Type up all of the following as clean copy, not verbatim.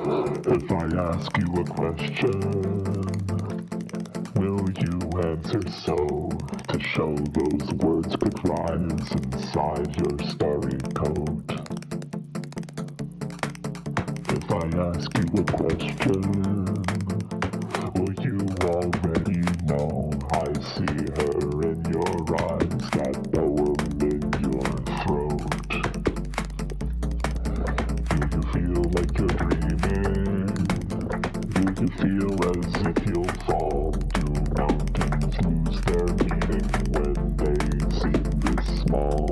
If I ask you a question, will you answer so to show those words could rise inside your starry coat? If I ask you a question, will you already know I see her in your eyes, that poem in your throat? Do you feel like you're dreaming? Do you feel as if you'll fall? Do mountains lose their meaning when they seem this small?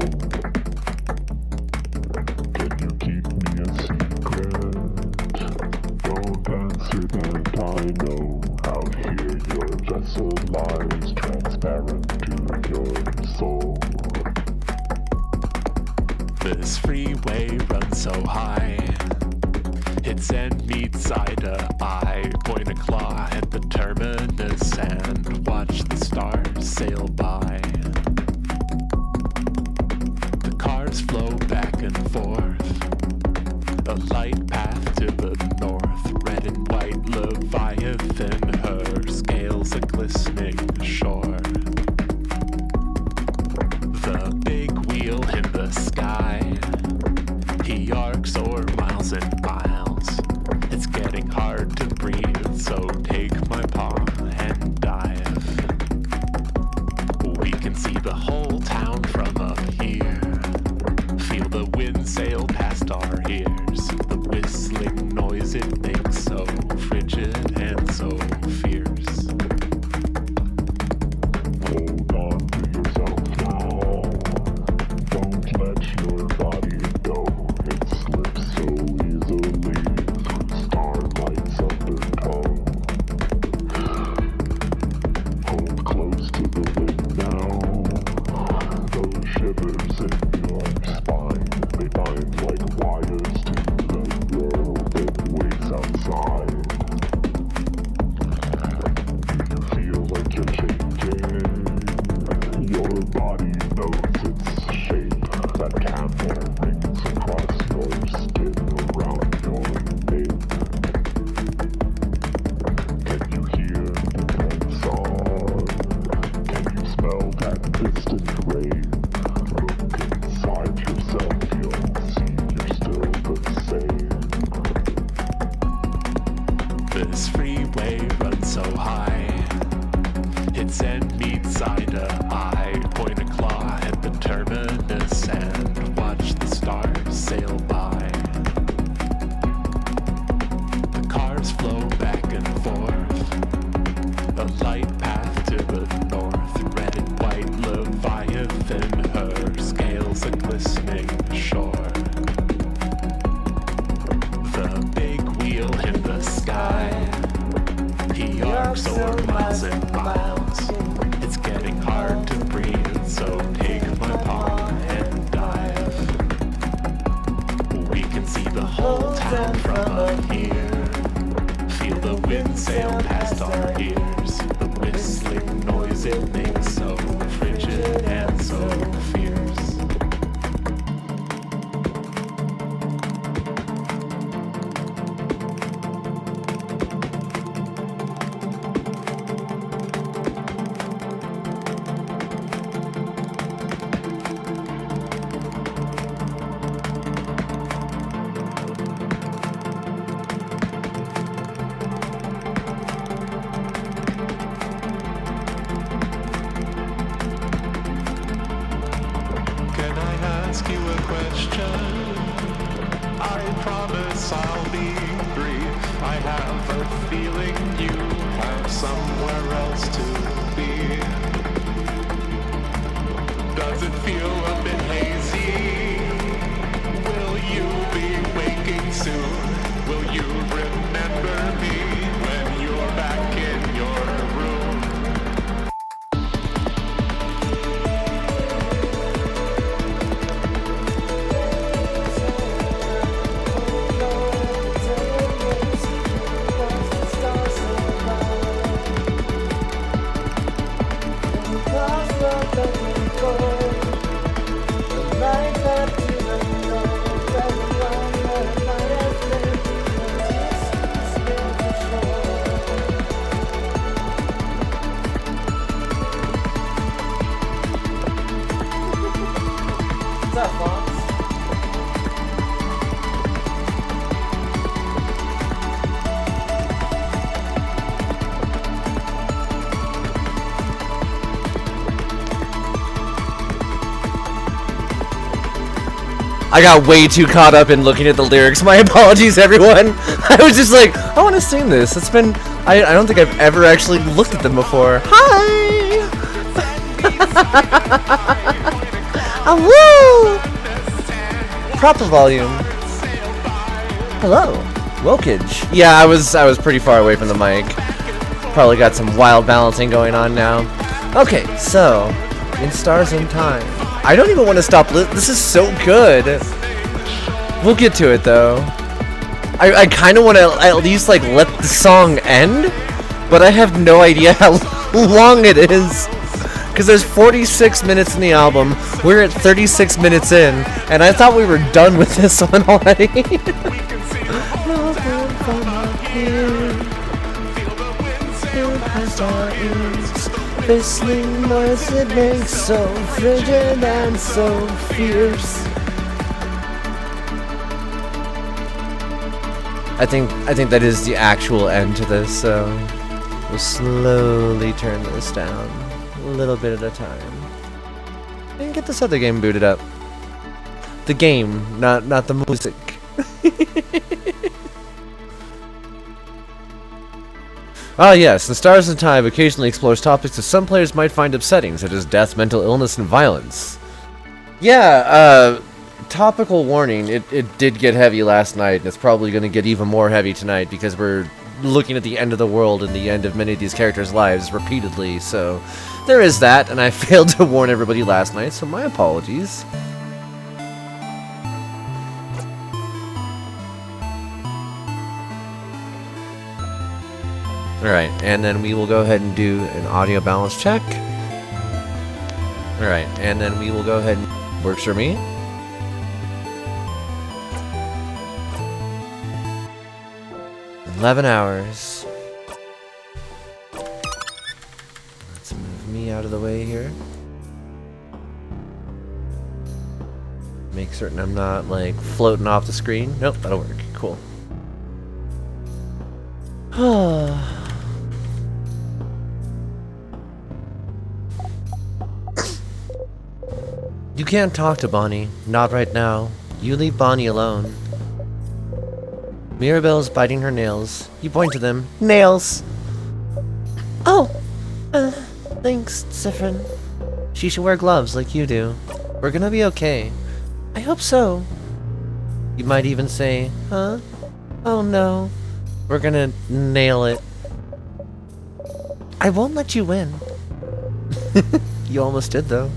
Can you keep me a secret? Don't answer that, I know. Out here your vessel lies transparent to your soul. This freeway runs so high, hits and meets eye to eye. Point a claw at the terminus and watch the stars sail by. The cars flow back and forth, a light path to the north. Red and white Leviathan, her scales a glistening shore. The big wheel in the sky, he arcs o'er miles and miles. It's getting hard to breathe, so take my paw and dive. We can see the whole town from up here. Feel the wind sail past our ears. The whistling noise it makes, so frigid and so fierce. Hold on to yourself now. Don't let your body go. It slips so easily through starlight's undertow. Hold close to the wind now. Those shivers in your spine, they bind like wires to the world that waits outside. Do you feel like you're changing? Your body knows its shape. That camel rings across your skin around your nape. Can you hear the bird song? Can you smell that distant rain? Look inside yourself, you'll see you're still the same. This freeway runs so high, hits and meets eye to eye. Point a claw at the terminus and watch the stars sail by. The cars flow back and forth, a light path to the north. Red and white Leviathan, her scales a glistening shore. The big wheel in the sky, he arcs o'er miles and miles. It's getting hard to breathe, so take my paw and dive. We can see the whole town from up here. Feel the wind sail past our ears. The whistling noise it makes, so frigid and so fierce. Can I ask you a question? I promise I'll be brief. I have a feeling you have somewhere else to be. Does it feel a bit hazy? Will you be waking soon? Will you remember me when you're back in your room? that, Fox? I got way too caught up in looking at the lyrics. My apologies, everyone. I was just like, I want to sing this. It's been... I don't think I've ever actually looked at them before. Hi! Woo! Proper volume. Hello. Wokage. Yeah, I was pretty far away from the mic. Probably got some wild balancing going on now. Okay, so... In Stars in Time. I don't even want to stop. This is so good. We'll get to it though. I kind of want to at least like let the song end, but I have no idea how long it is. Because there's 46 minutes in the album. We're at 36 minutes in, and I thought we were done with this one already. Whistling noise it makes so frigid and so fierce. I think that is the actual end to this, so we'll slowly turn this down a little bit at a time and get this other game booted up. The game, not the music. Ah yes, The Stars in Time occasionally explores topics that some players might find upsetting, such as death, mental illness, and violence. Yeah, topical warning, it did get heavy last night, and it's probably going to get even more heavy tonight, because we're looking at the end of the world and the end of many of these characters' lives repeatedly, so there is that, and I failed to warn everybody last night, so my apologies. Alright, and then we will go ahead and do an audio balance check. Alright, and then we will go ahead and... Works for me. $11 hours. Let's move me out of the way here. Make certain I'm not, like, floating off the screen. Nope, that'll work. Cool. You can't talk to Bonnie. Not right now. You leave Bonnie alone. Mirabelle's biting her nails. You point to them. Nails! Oh! Thanks, Zifrin. She should wear gloves like you do. We're gonna be okay. I hope so. You might even say, huh? Oh no. We're gonna nail it. I won't let you win. You almost did, though.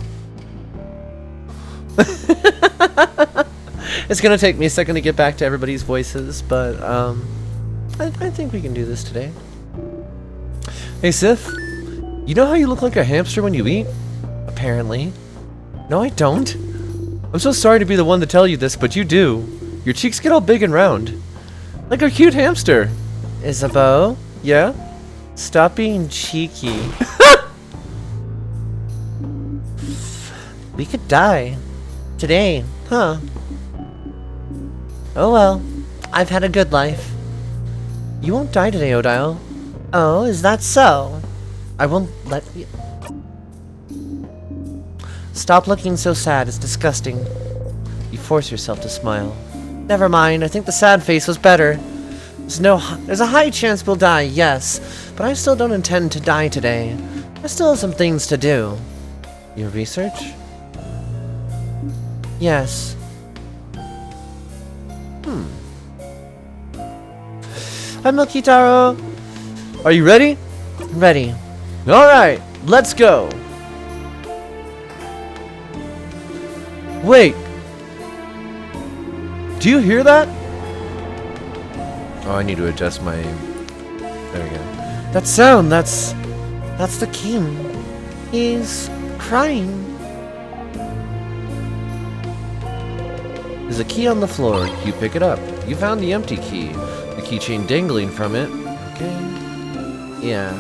It's gonna take me a second to get back to everybody's voices, but I think we can do this today. Hey Sif, you know how you look like a hamster when you eat? Apparently. No, I don't. I'm so sorry to be the one to tell you this, but you do. Your cheeks get all big and round. Like a cute hamster. Isabeau? Yeah? Stop being cheeky. We could die. Today, huh? Oh well. I've had a good life. You won't die today, Odile. Oh, is that so? I won't let you... Stop looking so sad, it's disgusting. You force yourself to smile. Never mind, I think the sad face was better. There's a high chance we'll die, yes, but I still don't intend to die today. I still have some things to do. Your research? Yes. Hi, Milkitaro. Are you ready? Ready. Alright, let's go. Wait. Do you hear that? Oh, I need to adjust my... There we go. That sound, that's the king. He's crying. There's a key on the floor. You pick it up. You found the empty key. The keychain dangling from it. Okay. Yeah.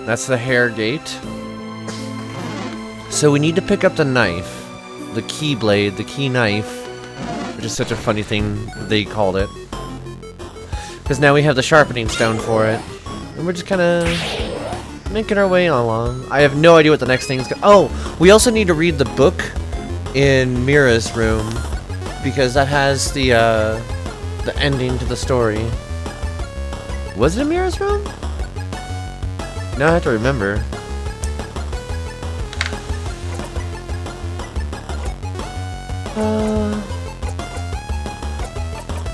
That's the hair gate. So we need to pick up the knife. the key blade, the key knife, which is such a funny thing they called it. Because now we have the sharpening stone for it, and we're just kind of making our way along. I have no idea what the next thing's oh, we also need to read the book in Mira's room, because that has the ending to the story. Was it in Mira's room? Now I have to remember.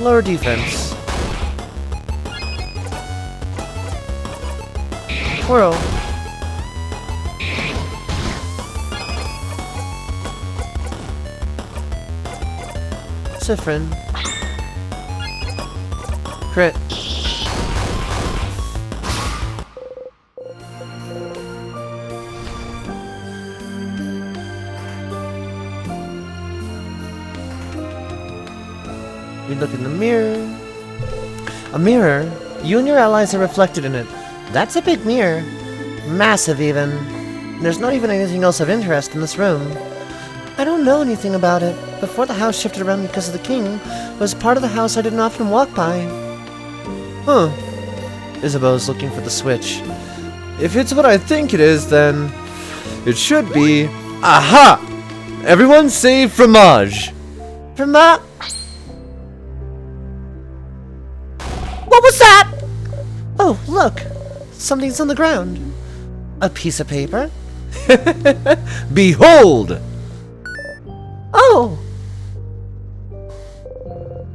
Lower defense. Twirl. Siffrin. Crit. We look in the mirror. A mirror? You and your allies are reflected in it. That's a big mirror. Massive, even. And there's not even anything else of interest in this room. I don't know anything about it. Before the house shifted around because of the king, it was part of the house I didn't often walk by. Huh. Isabeau's looking for the switch. If it's what I think it is, then it should be... Aha! Everyone say fromage. Fromage? What was that? Oh, look. Something's on the ground. A piece of paper? Behold! Oh!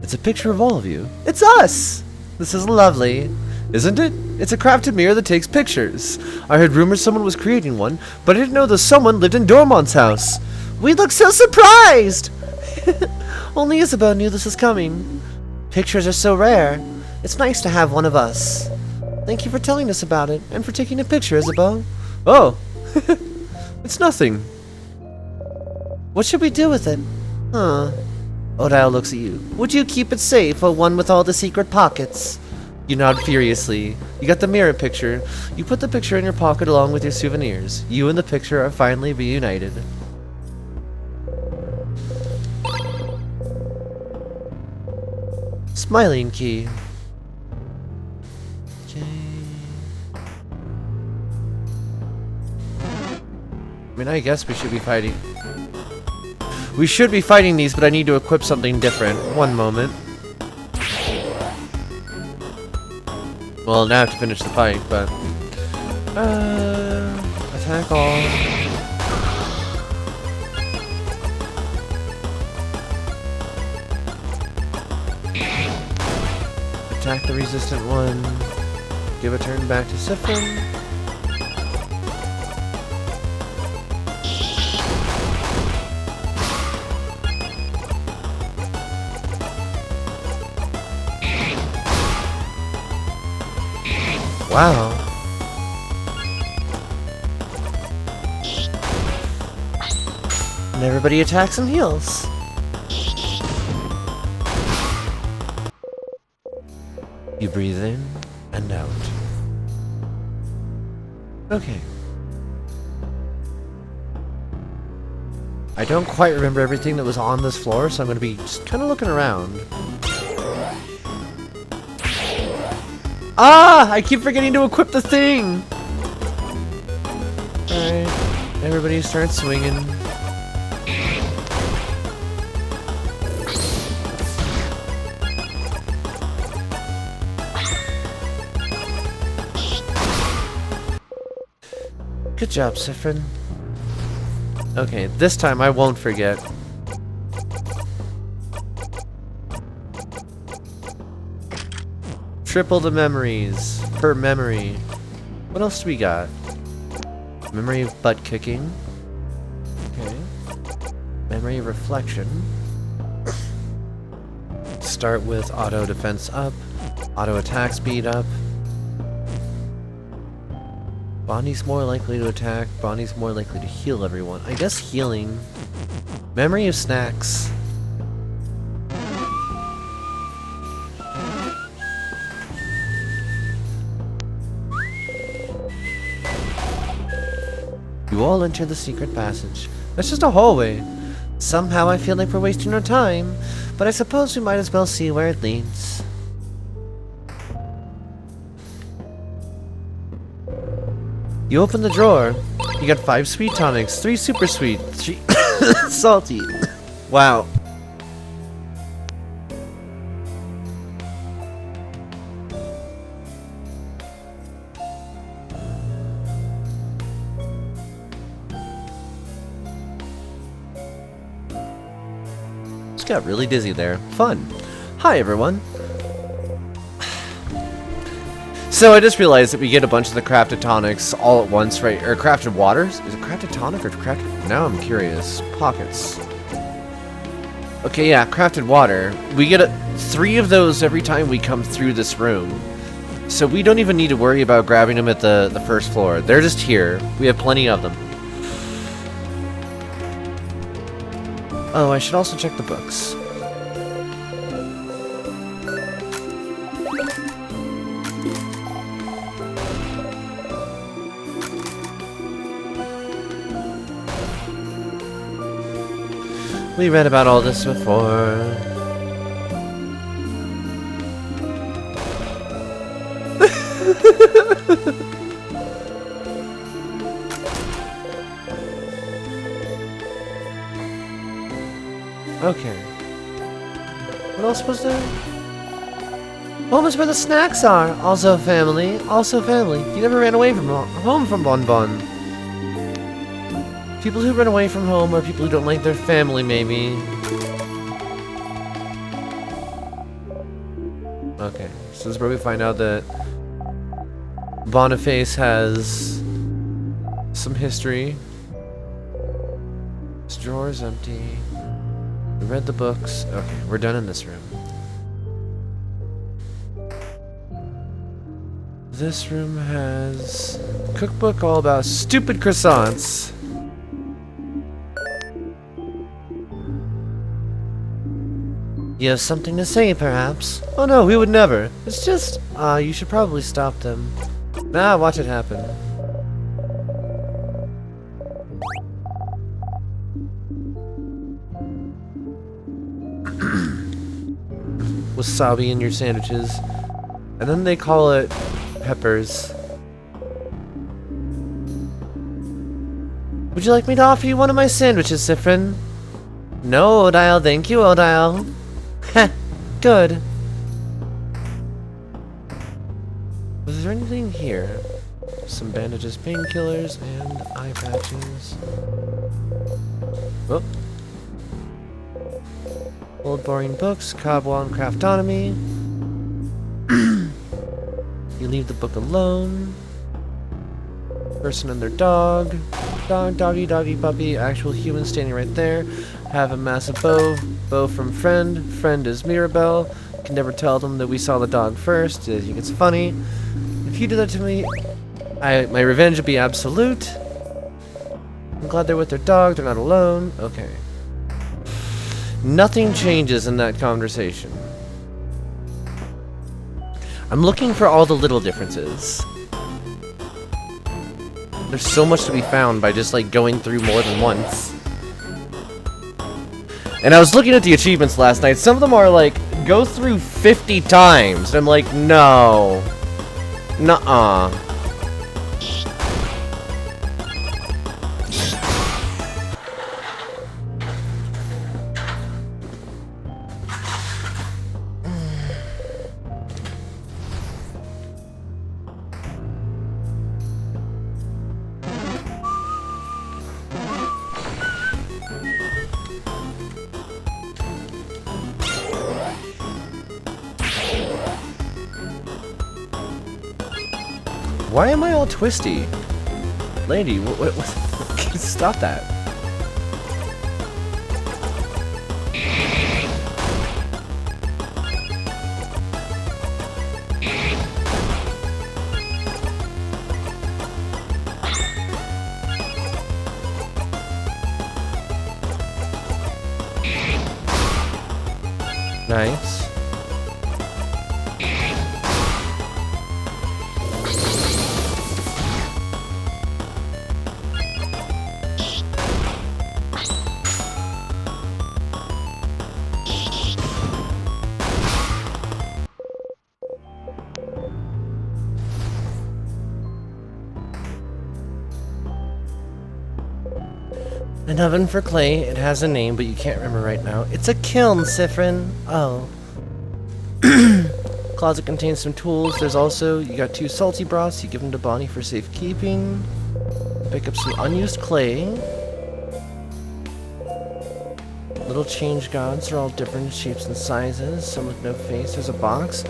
It's a picture of all of you. It's us! This is lovely. Isn't it? It's a crafted mirror that takes pictures. I heard rumors someone was creating one, but I didn't know the someone lived in Dormont's house. We look so surprised! Only Isabeau knew this was coming. Pictures are so rare. It's nice to have one of us. Thank you for telling us about it, and for taking a picture, Isabeau. Oh! It's nothing. What should we do with it? Huh. Odile looks at you. Would you keep it safe, or one with all the secret pockets? You nod furiously. You got the mirror picture. You put the picture in your pocket along with your souvenirs. You and the picture are finally reunited. Smiling key. Okay. I mean, I guess we should be fighting. We should be fighting these, but I need to equip something different. One moment. Well, now I have to finish the fight, but... attack all. Attack the resistant one. Give a turn back to Siffrin. Wow. And everybody attacks and heals. You breathe in and out. Okay. I don't quite remember everything that was on this floor, so I'm going to be just kind of looking around. Ah! I keep forgetting to equip the thing! Alright. Everybody starts swinging. Good job, Siffrin. Okay, this time I won't forget. Triple the memories per memory. What else do we got? Memory of butt kicking. Okay. Memory of reflection. Start with auto defense up. Auto attack speed up. Bonnie's more likely to attack. Bonnie's more likely to heal everyone. I guess healing. Memory of snacks. You all enter the secret passage. That's just a hallway. Somehow I feel like we're wasting our time, but I suppose we might as well see where it leads. You open the drawer. You got 5 sweet tonics, 3 super sweet, 3 salty. Wow. Just got really dizzy there. Fun. Hi, everyone. So I just realized that we get a bunch of the crafted tonics all at once, right? Or crafted waters? Is it crafted tonic or crafted? Now I'm curious. Pockets. Okay, yeah, crafted water. We get 3 of those every time we come through this room. So we don't even need to worry about grabbing them at the first floor. They're just here. We have plenty of them. Oh, I should also check the books. We read about all this before. Okay. What else was there? Home is where the snacks are. Also family. Also family. You never ran away from home from Bon Bon. People who run away from home are people who don't like their family, maybe. Okay, so this is where we find out that Boniface has some history. This drawer is empty. We read the books. Okay, we're done in this room. This room has a cookbook all about stupid croissants. You have something to say, perhaps? Oh no, we would never. It's just, you should probably stop them. Nah, watch it happen. Wasabi in your sandwiches. And then they call it peppers. Would you like me to offer you one of my sandwiches, Sifrin? No, Odile, thank you, Odile. Heh, good. Was there anything here? Some bandages, painkillers, and eye patches. Oh. Old boring books, Cobwall and Craftonomy. You leave the book alone. Person and their dog. Dog, doggy, doggy, puppy. Actual human standing right there. Have a massive bow. Bow from friend. Friend is Mirabelle. Can never tell them that we saw the dog first. I think it's funny. If you do that to me, my revenge would be absolute. I'm glad they're with their dog. They're not alone. Okay. Nothing changes in that conversation. I'm looking for all the little differences. There's so much to be found by just like going through more than once. And I was looking at the achievements last night. Some of them are like, go through 50 times. And I'm like, no. Nuh-uh. Why am I all twisty? Lady, what stop that. Nice. An oven for clay. It has a name, but you can't remember right now. It's a kiln, Sifrin. Oh. Closet contains some tools. There's also, you got 2 salty broths. You give them to Bonnie for safekeeping. Pick up some unused clay. Little change gods are all different shapes and sizes. Some with no face. There's a box.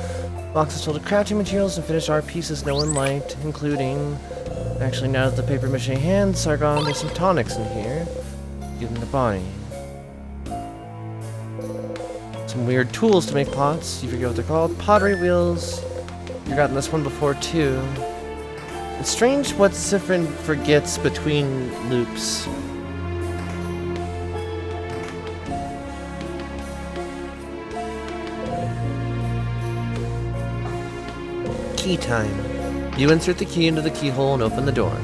Box is filled with crafting materials and finished art pieces no one liked, including... Actually, now that the paper mache hands are gone, there's some tonics in here. Give them to Bonnie. Some weird tools to make pots. You forget what they're called. Pottery wheels. You've gotten this one before, too. It's strange what Sifrin forgets between loops. Key time. You insert the key into the keyhole and open the door.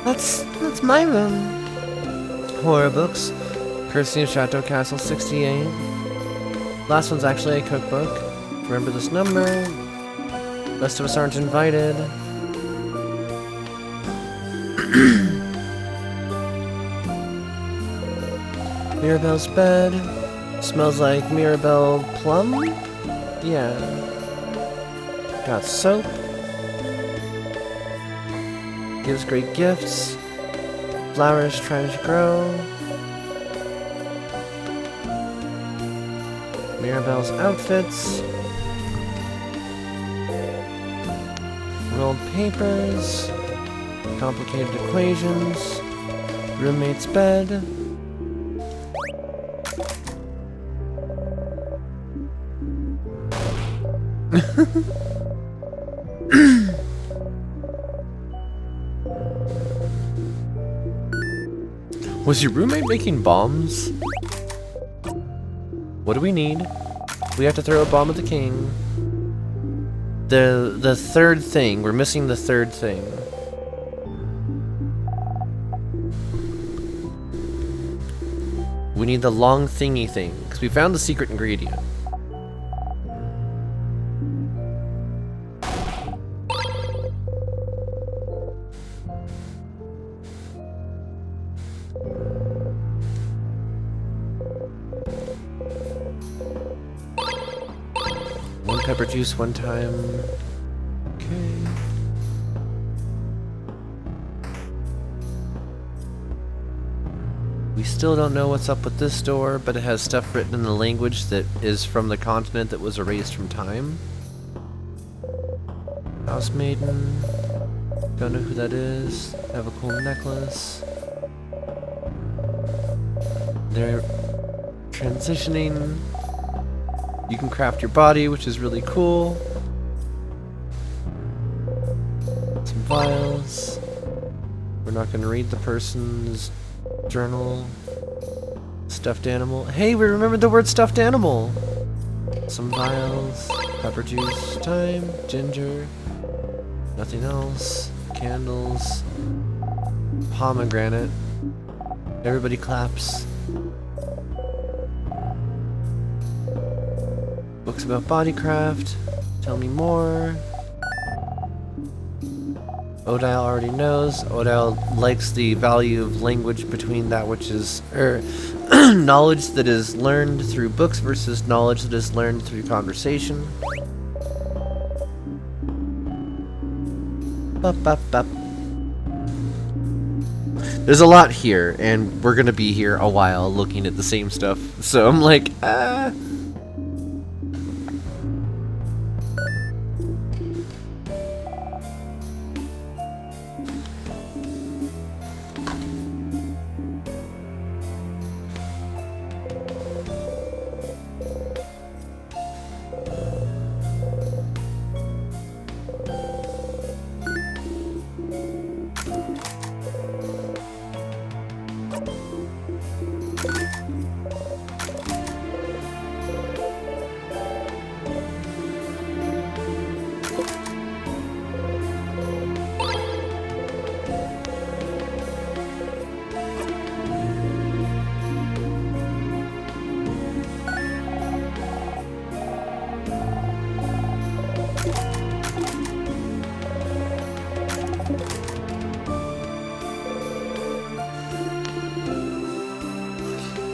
That's my room. Horror books. Cursing of Chateau Castle 68. Last one's actually a cookbook. Remember this number. Rest of us aren't invited. Mirabelle's bed. Smells like Mirabelle plum? Yeah. Got soap. Gives great gifts. Flowers trying to grow. Mirabelle's outfits. Rolled papers. Complicated equations. Roommate's bed. Was your roommate making bombs? What do we need? We have to throw a bomb at the king. The third thing. We're missing the third thing. We need the long thingy thing, because we found the secret ingredient. Pepper juice one time. Okay. We still don't know what's up with this door, but it has stuff written in the language that is from the continent that was erased from time. House Maiden. Don't know who that is. Have a cool necklace. They're transitioning. You can craft your body, which is really cool. Some vials. We're not going to read the person's journal. Stuffed animal. Hey, we remembered the word stuffed animal. Some vials. Pepper juice time. Ginger. Nothing else. Candles. Pomegranate. Everybody claps. Books about bodycraft. Tell me more. Odile already knows. Odile likes the value of language between that which is knowledge that is learned through books versus knowledge that is learned through conversation. Bup, bup, bup. There's a lot here, and we're gonna be here a while looking at the same stuff. So I'm like,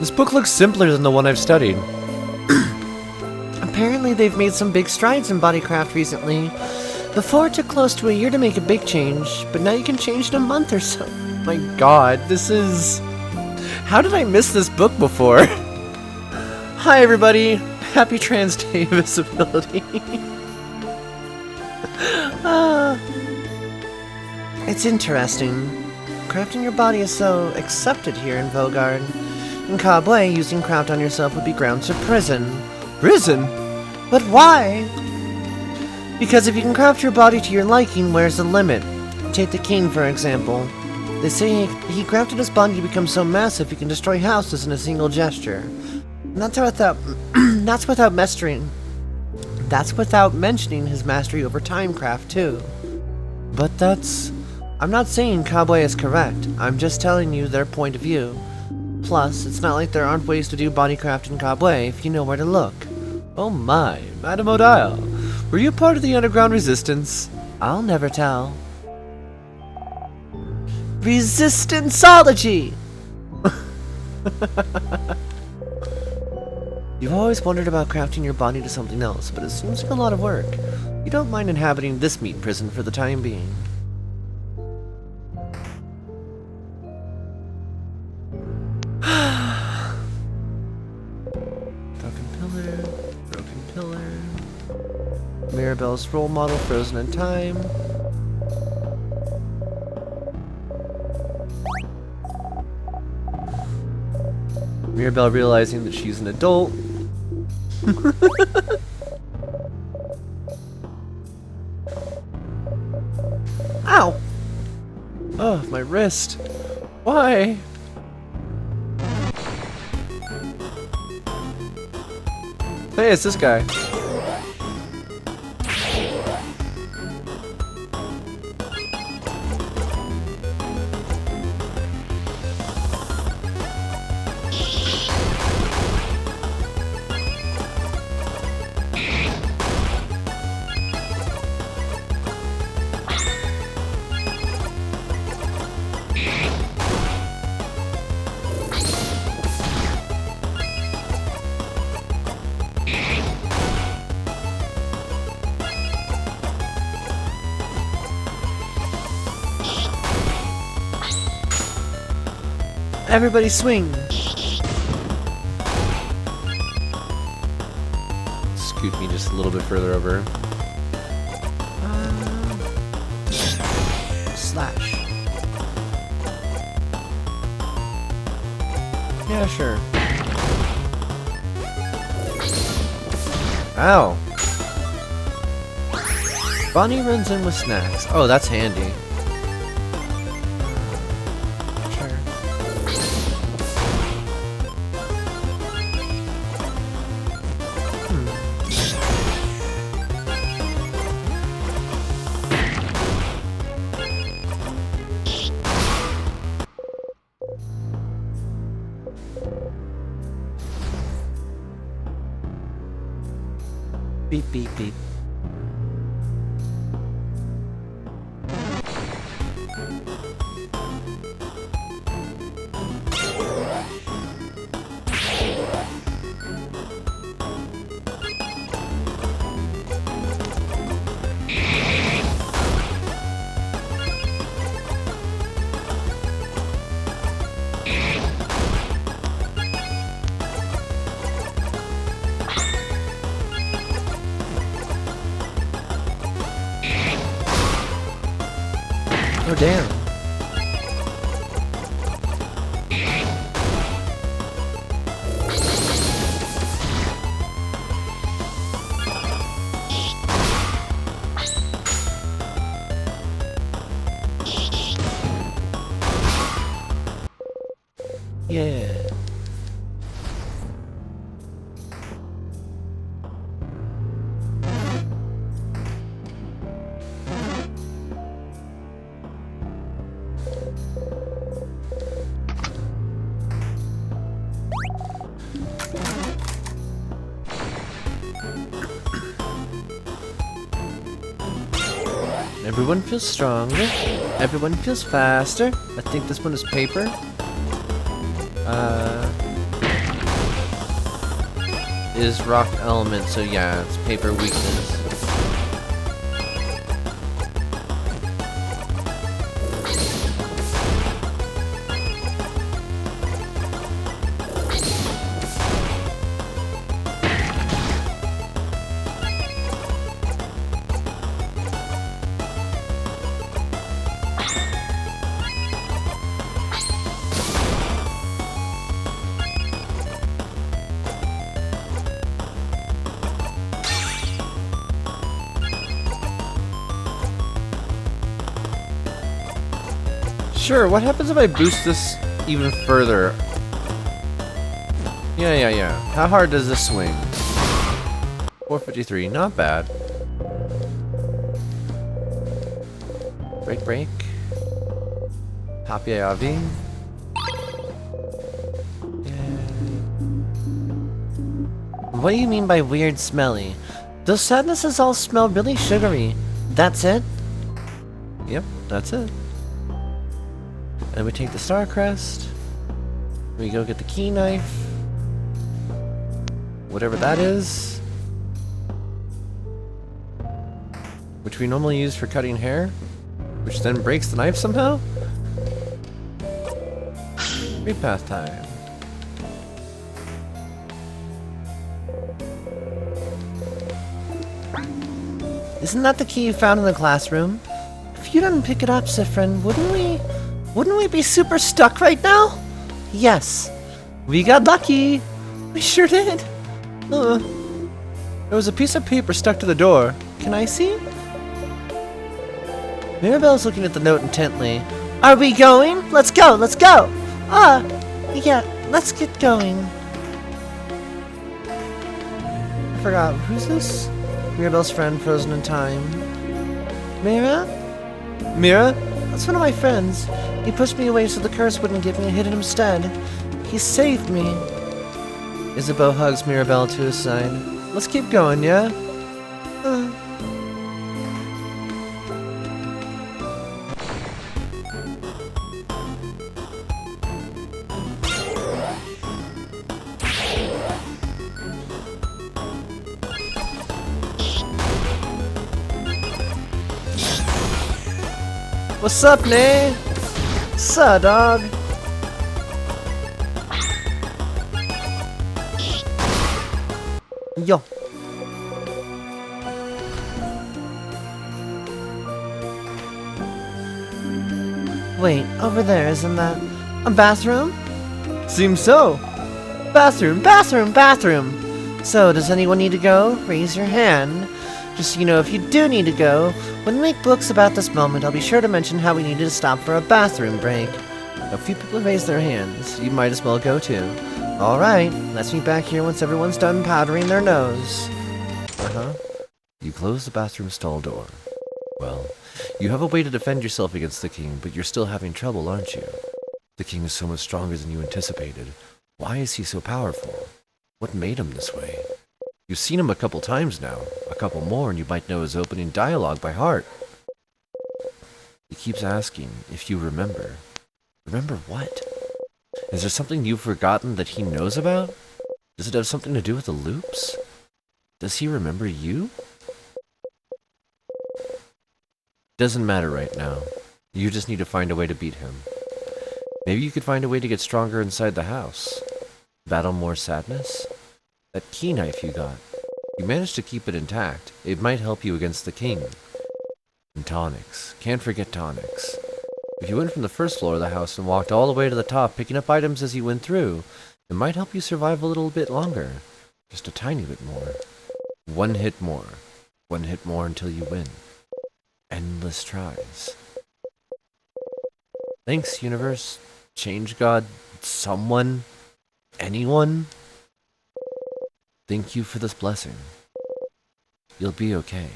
This book looks simpler than the one I've studied. Apparently they've made some big strides in bodycraft recently. Before it took close to a year to make a big change, but now you can change in a month or so. My god, this is... How did I miss this book before? Hi everybody! Happy Trans Day of Visibility. It's interesting. Crafting your body is so accepted here in Vogard. In Kabwe, using craft on yourself would be grounds for prison. Prison? But why? Because if you can craft your body to your liking, where's the limit? Take the king, for example. They say he crafted his body to become so massive he can destroy houses in a single gesture. And that's without That's without mentioning his mastery over timecraft, too. But that's... I'm not saying Kabwe is correct. I'm just telling you their point of view. Plus, it's not like there aren't ways to do bodycraft in Kabwe if you know where to look. Oh my, Madame Odile. Were you part of the underground resistance? I'll never tell. Resistanceology! You've always wondered about crafting your body to something else, but it seems like a lot of work. You don't mind inhabiting this meat prison for the time being. Broken pillar. Mirabelle's role model frozen in time. Mirabelle realizing that she's an adult. Ow! Oh, my wrist. Why? Hey, it's this guy. Everybody swing! Scoot me just a little bit further over. Slash. Yeah, sure. Ow! Bonnie runs in with snacks. Oh, that's handy. Beep, beep, beep. Oh, damn. Yeah. Everyone feels stronger. Everyone feels faster. I think this one is paper. is rock element, so yeah, it's paper weakness. Sure, what happens if I boost this even further? Yeah. How hard does this swing? 453, not bad. Break. Happy Avi. What do you mean by weird smelly? Those sadnesses all smell really sugary. That's it? Yep, that's it. And we take the star crest. We go get the key knife. Whatever that is. Which we normally use for cutting hair. Which then breaks the knife somehow. Repath time. Isn't that the key you found in the classroom? If you didn't pick it up, Sifrin, wouldn't we be super stuck right now? Yes. We got lucky. We sure did. There was a piece of paper stuck to the door. Can I see? Mirabelle's looking at the note intently. Are we going? Let's go. Yeah, let's get going. I forgot. Who's this? Mirabelle's friend frozen in time. Mira? That's one of my friends. He pushed me away so the curse wouldn't get me and hit it instead. He saved me. Isabeau hugs Mirabelle to his side. Let's keep going, yeah? What's up, Nay? Suh, dog? Yo. Wait, over there, isn't that a bathroom? Seems so. Bathroom. So, does anyone need to go? Raise your hand. Just so you know, if you do need to go, when we make books about this moment, I'll be sure to mention how we needed to stop for a bathroom break. A few people have raised their hands. You might as well go too. Alright, let's meet back here once everyone's done powdering their nose. You close the bathroom stall door. Well, you have a way to defend yourself against the king, but you're still having trouble, aren't you? The king is so much stronger than you anticipated. Why is he so powerful? What made him this way? You've seen him a couple times now. A couple more and you might know his opening dialogue by heart. He keeps asking if you remember. Remember what? Is there something you've forgotten that he knows about? Does it have something to do with the loops? Does he remember you? Doesn't matter right now. You just need to find a way to beat him. Maybe you could find a way to get stronger inside the house. Battle more sadness? That key knife you got. You managed to keep it intact. It might help you against the king. And tonics. Can't forget tonics. If you went from the first floor of the house and walked all the way to the top, picking up items as you went through, it might help you survive a little bit longer. Just a tiny bit more. One hit more. One hit more until you win. Endless tries. Thanks, universe. Change God. Someone. Anyone. Thank you for this blessing. You'll be okay.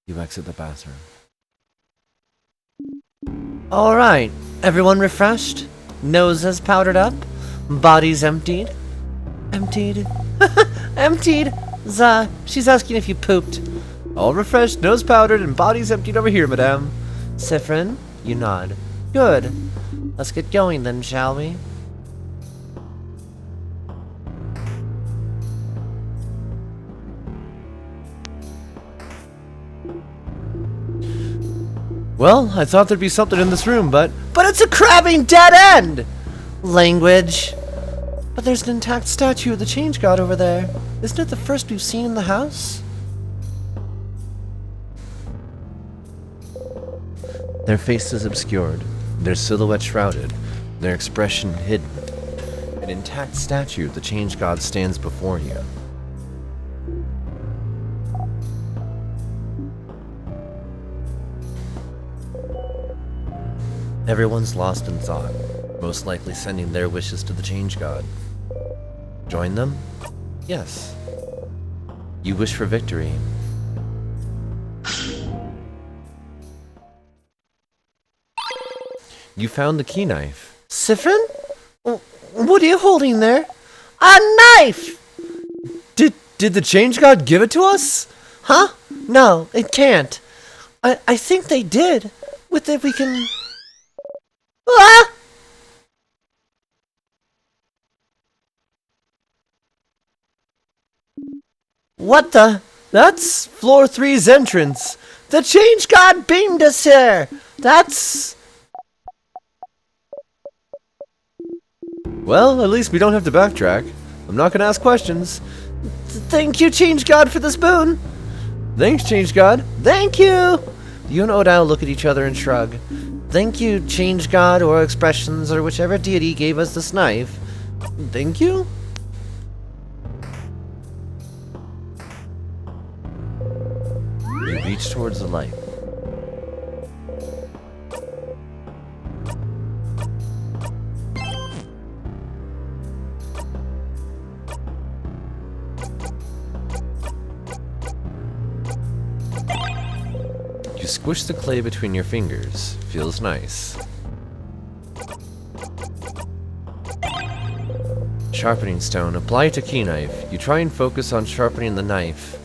You exit the bathroom. Alright, everyone refreshed? Noses powdered up? Bodies emptied? Emptied? Emptied? She's asking if you pooped. All refreshed, nose powdered, and bodies emptied over here, madame. Sifrin, you nod. Good. Let's get going then, shall we? Well, I thought there'd be something in this room, but it's a crabbing dead end! Language. But there's an intact statue of the Change God over there. Isn't it the first we've seen in the house? Their faces obscured, their silhouette shrouded, their expression hidden. An intact statue of the Change God stands before you. Everyone's lost in thought, most likely sending their wishes to the Change God. Join them? Yes. You wish for victory. You found the key knife. Siffrin? What are you holding there? A knife! Did the Change God give it to us? Huh? No, it can't. I think they did. With it we can... Ah! What the? That's floor 3's entrance. The Change God beamed us here. That's... Well, at least we don't have to backtrack. I'm not gonna ask questions. Thank you, Change God, for this boon. Thanks, Change God. Thank you. You and Odile look at each other and shrug. Thank you, Change God, or Expressions, or whichever deity gave us this knife. Thank you? You reach towards the light. You squish the clay between your fingers. Feels nice. Sharpening stone. Apply to key knife. You try and focus on sharpening the knife.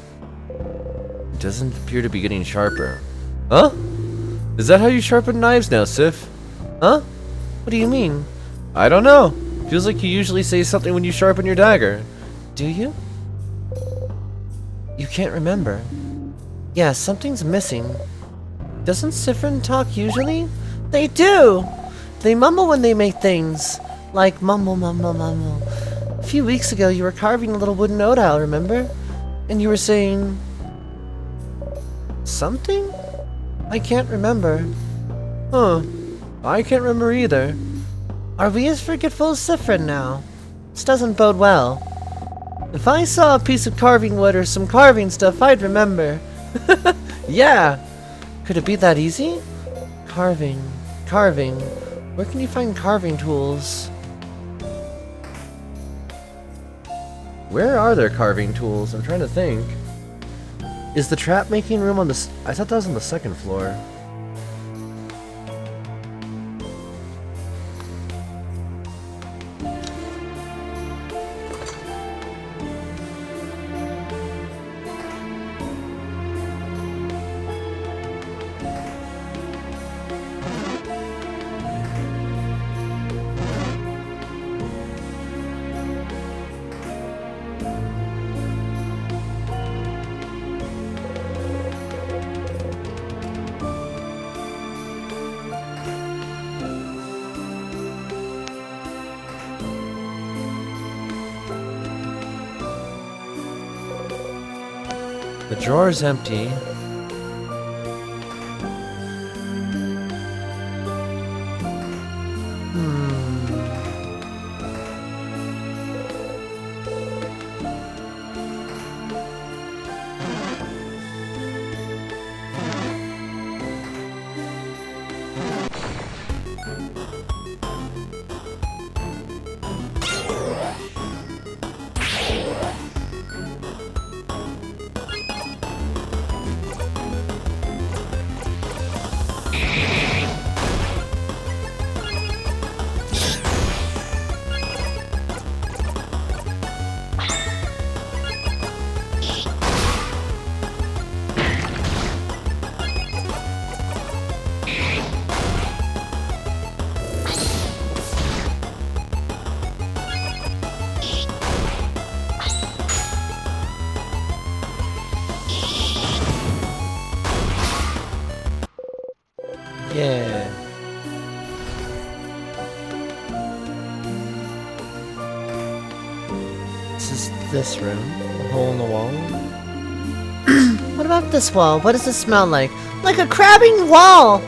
It doesn't appear to be getting sharper. Huh? Is that how you sharpen knives now, Sif? Huh? What do you mean? I don't know. Feels like you usually say something when you sharpen your dagger. Do you? You can't remember. Yeah, something's missing. Doesn't Siffrin talk usually? They do! They mumble when they make things. Like mumble, mumble, mumble. A few weeks ago you were carving a little wooden odile, remember? And you were saying... something? I can't remember. Huh. I can't remember either. Are we as forgetful as Siffrin now? This doesn't bode well. If I saw a piece of carving wood or some carving stuff, I'd remember. Yeah! Could it be that easy? Carving. Where can you find carving tools? Where are there carving tools? I'm trying to think. Is the trap making room on the... I thought that was on the second floor. The drawer is empty. Yeah. This is this room. A hole in the wall. What about this wall? What does it smell like? Like a crabbing wall!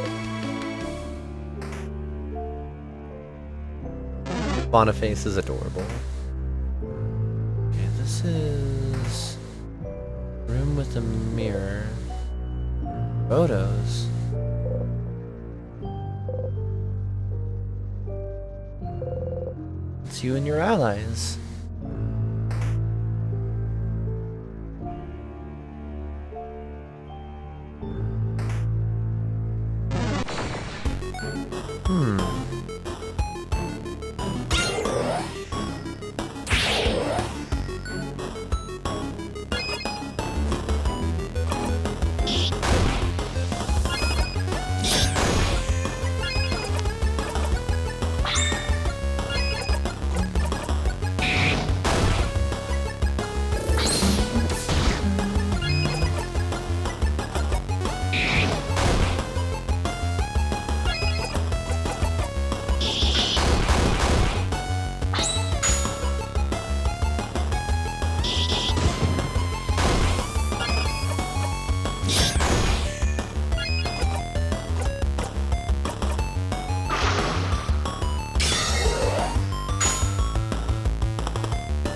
Boniface is adorable. Okay, this is room with a mirror. Photos. It's you and your allies.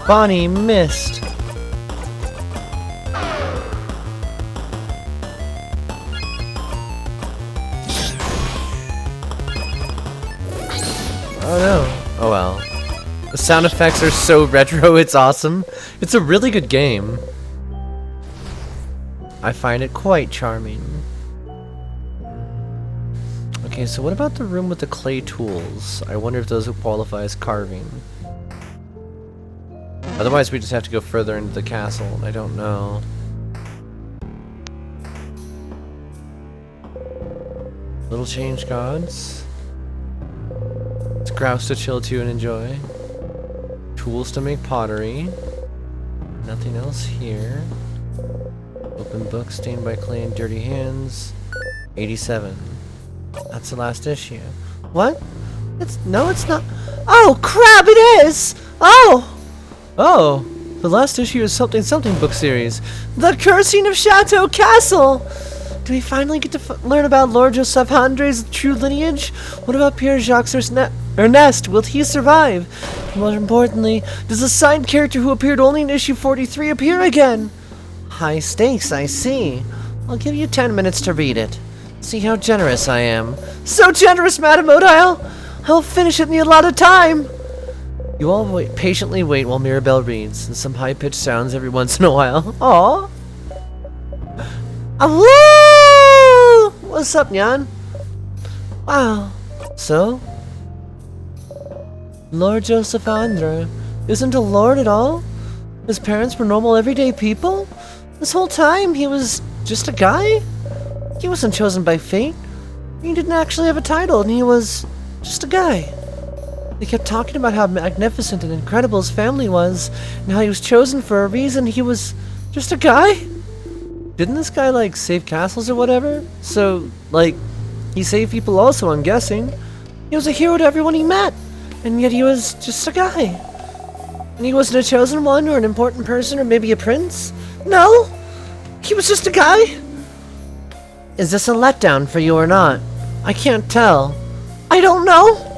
Bonnie missed. Oh no. Oh well. The sound effects are so retro, it's awesome. It's a really good game. I find it quite charming. Okay, so what about the room with the clay tools? I wonder if those would qualify as carving. Otherwise, we just have to go further into the castle, and I don't know. Little change gods. It's grouse to chill to and enjoy. Tools to make pottery. Nothing else here. Open book stained by clay and dirty hands. 87. That's the last issue. What? No, it's not. Oh crap! It is. Oh. Oh, the last issue is something book series. The Cursing of Chateau Castle! Do we finally get to learn about Lord Joseph Andre's true lineage? What about Pierre Jacques Ernest? Will he survive? And more importantly, does the side character who appeared only in issue 43 appear again? High stakes, I see. I'll give you 10 minutes to read it. See how generous I am. So generous, Madame Odile! I'll finish it in the allotted time! You all patiently wait while Mirabelle reads, and some high-pitched sounds every once in a while. Aww. Woo! What's up, Nyan? Wow. So? Lord Joseph Andre isn't a lord at all? His parents were normal everyday people? This whole time he was just a guy? He wasn't chosen by fate. He didn't actually have a title, and he was just a guy. They kept talking about how magnificent and incredible his family was, and how he was chosen for a reason. He was just a guy? Didn't this guy, like, save castles or whatever? So, like, he saved people also, I'm guessing. He was a hero to everyone he met, and yet he was just a guy. And he wasn't a chosen one, or an important person, or maybe a prince? No! He was just a guy! Is this a letdown for you or not? I can't tell. I don't know!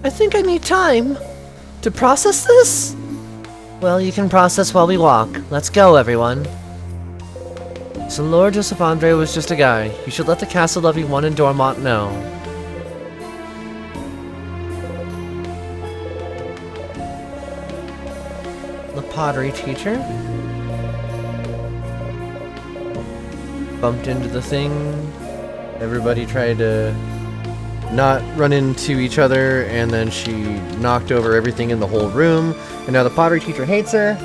I think I need time to process this? Well, you can process while we walk. Let's go, everyone. So Lord Joseph Andre was just a guy. You should let the Castle Levy 1 in Dormont know. The pottery teacher. Bumped into the thing. Everybody tried to not run into each other, and then she knocked over everything in the whole room, and now the pottery teacher hates her.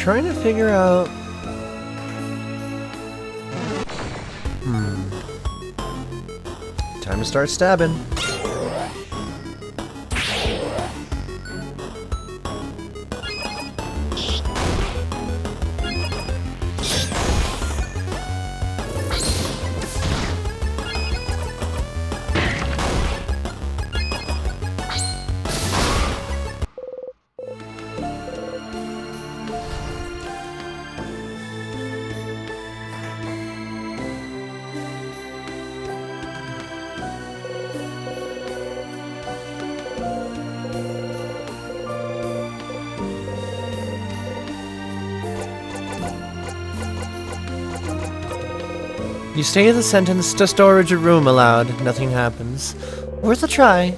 trying to figure out... Time to start stabbing. You say the sentence to storage room aloud. Nothing happens. Worth a try.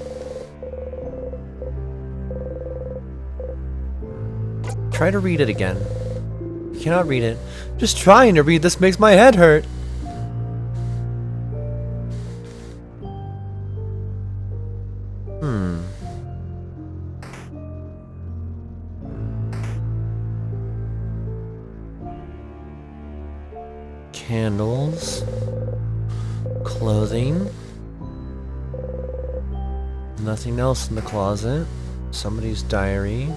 Try to read it again. You cannot read it. Just trying to read this makes my head hurt. Candles. Clothing. Nothing else in the closet. Somebody's diary.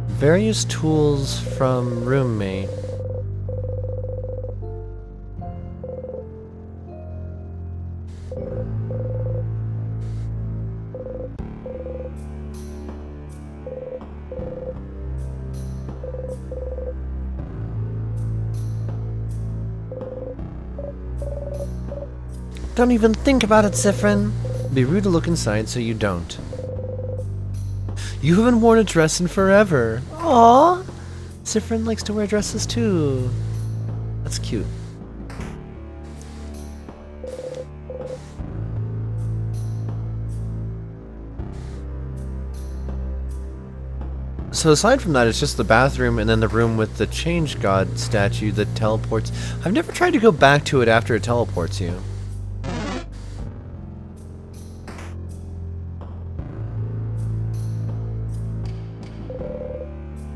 Various tools from roommate. Don't even think about it, Sifrin. Be rude to look inside so you don't. You haven't worn a dress in forever. Aww. Sifrin likes to wear dresses too. That's cute. So aside from that, it's just the bathroom and then the room with the Change God statue that teleports. I've never tried to go back to it after it teleports you.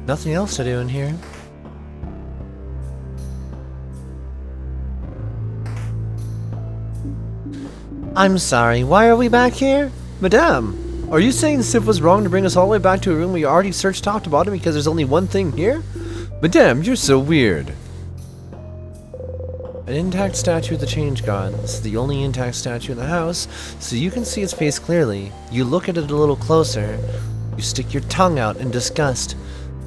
Nothing else to do in here. I'm sorry, why are we back here? Madame, are you saying Sif was wrong to bring us all the way back to a room we already searched top to bottom because there's only one thing here? Madame, you're so weird. An intact statue of the Change God. This is the only intact statue in the house, so you can see its face clearly. You look at it a little closer. You stick your tongue out in disgust.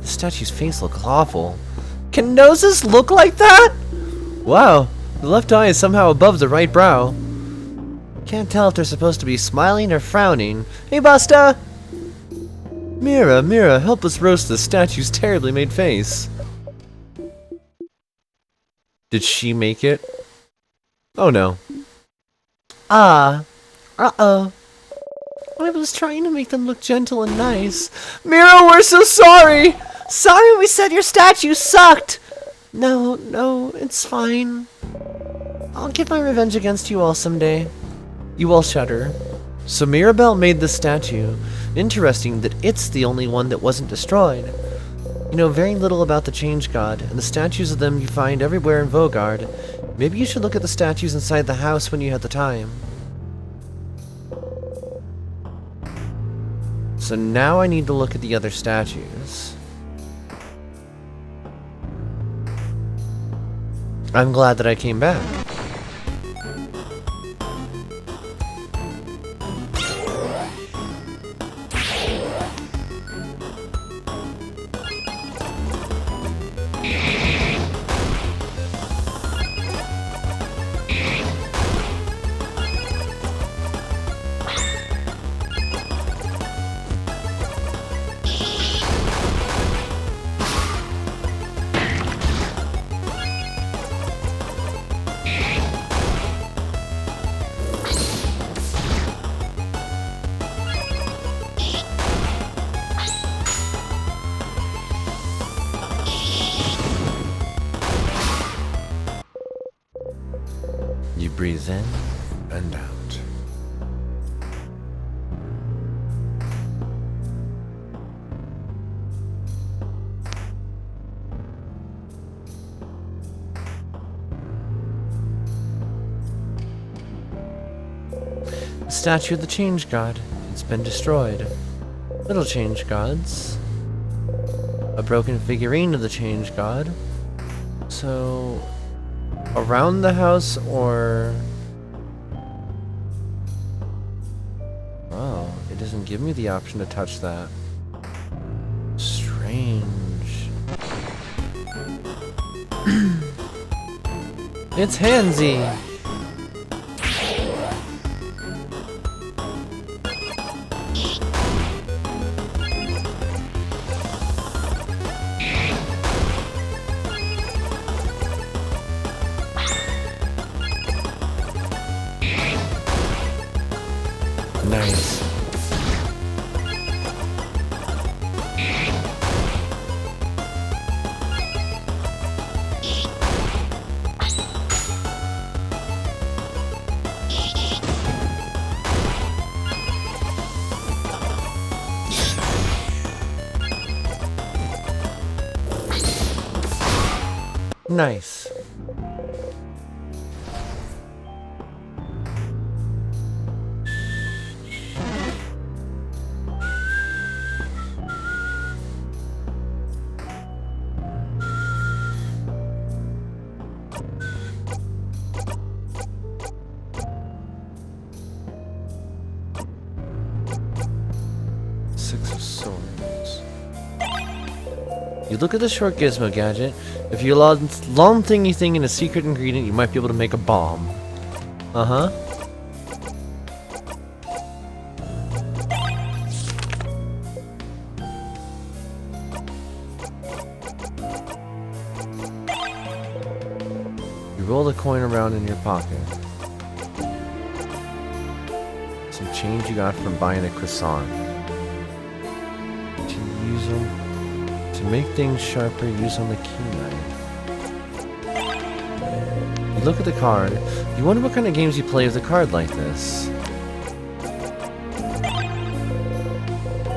The statue's face looks awful. Can noses look like that? Wow, the left eye is somehow above the right brow. Can't tell if they're supposed to be smiling or frowning. Hey, Busta! Mira, help us roast the statue's terribly made face. Did she make it? Oh no. Uh-oh. I was trying to make them look gentle and nice. Mira, we're so sorry! Sorry we said your statue sucked! No, it's fine. I'll get my revenge against you all someday. You all shudder. So Mirabelle made this statue. Interesting that it's the only one that wasn't destroyed. You know very little about the Change God, and the statues of them you find everywhere in Vogard. Maybe you should look at the statues inside the house when you have the time. So now I need to look at the other statues. I'm glad that I came back. You breathe in and out. statue of the Change God. It's been destroyed. Little Change Gods. A broken figurine of the Change God. So, around the house or... Oh, it doesn't give me the option to touch that. Strange. It's Hansy! Nice. Nice. Six of Swords. You look at the short gizmo gadget. If you allow long thingy thing in a secret ingredient, you might be able to make a bomb. Uh-huh. You roll the coin around in your pocket. Some change you got from buying a croissant. To use them to make things sharper, use on the key knife. You look at the card. You wonder what kind of games you play with a card like this.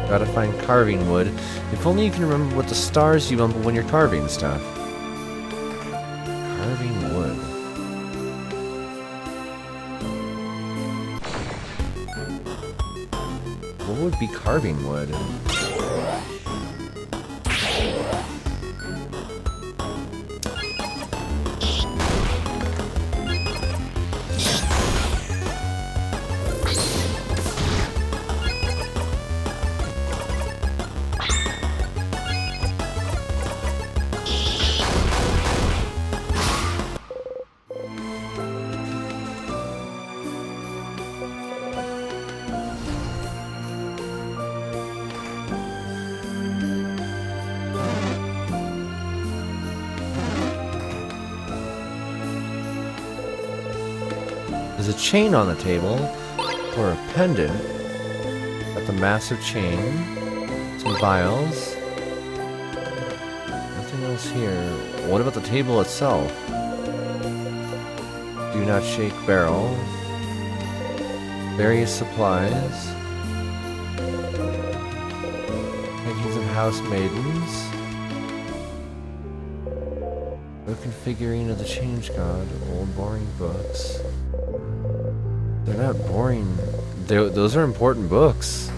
Gotta find carving wood. If only you can remember what the stars you bump when you're carving stuff. Carving wood. What would be carving wood? There's a chain on the table, or a pendant. Got the massive chain, some vials. Nothing else here. What about the table itself? Do not shake barrel. Various supplies. Paintings of house maidens. Broken figurine of the Change God. Old boring books. They're not boring. Those are important books.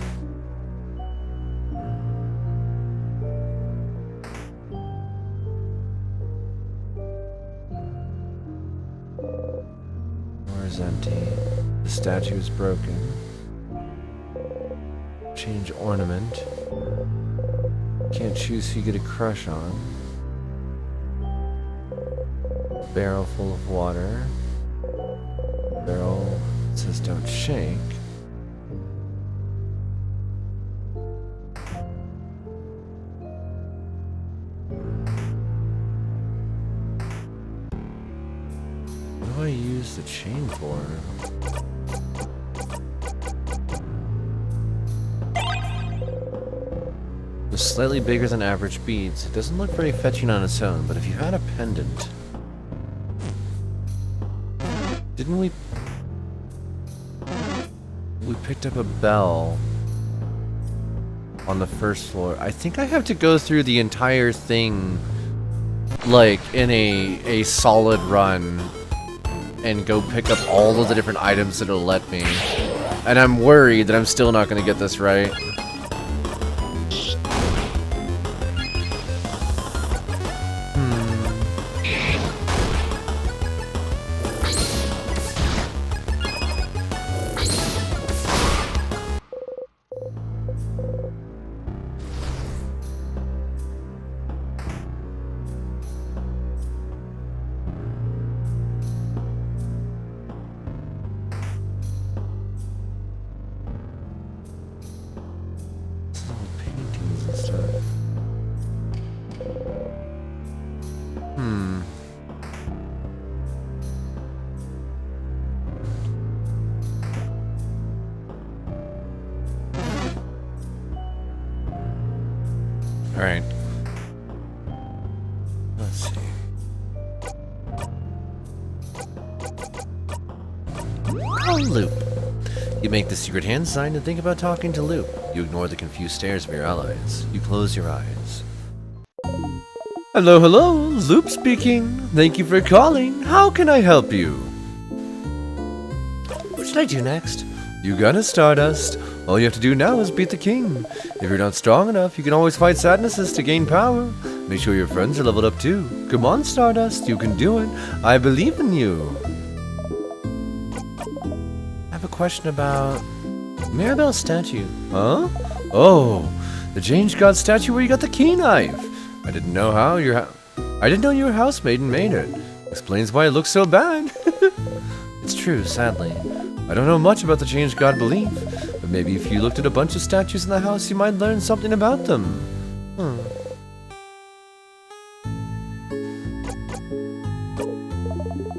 Door is empty. The statue is broken. Change ornament. Can't choose who you get a crush on. Barrel full of water. Barrel says don't shake. What do I use the chain for? It's slightly bigger than average beads. It doesn't look very fetching on its own, but if you had a pendant... Didn't we picked up a bell on the first floor. I think I have to go through the entire thing like in a solid run and go pick up all of the different items that it'll let me. And I'm worried that I'm still not going to get this right. Paintings and stuff. Alright. Let's see. Oh, Loop. You make the secret hand sign and think about talking to Loop. You ignore the confused stares of your allies. You close your eyes. Hello, hello. Loop speaking. Thank you for calling. How can I help you? What should I do next? You got a Stardust. All you have to do now is beat the king. If you're not strong enough, you can always fight Sadnesses to gain power. Make sure your friends are leveled up too. Come on, Stardust, you can do it. I believe in you. I have a question about Mirabelle's statue. Huh? Oh, the Change God statue where you got the key knife. I didn't know how your your housemaiden made it. Explains why it looks so bad. It's true, sadly. I don't know much about the Change God belief, but maybe if you looked at a bunch of statues in the house, you might learn something about them.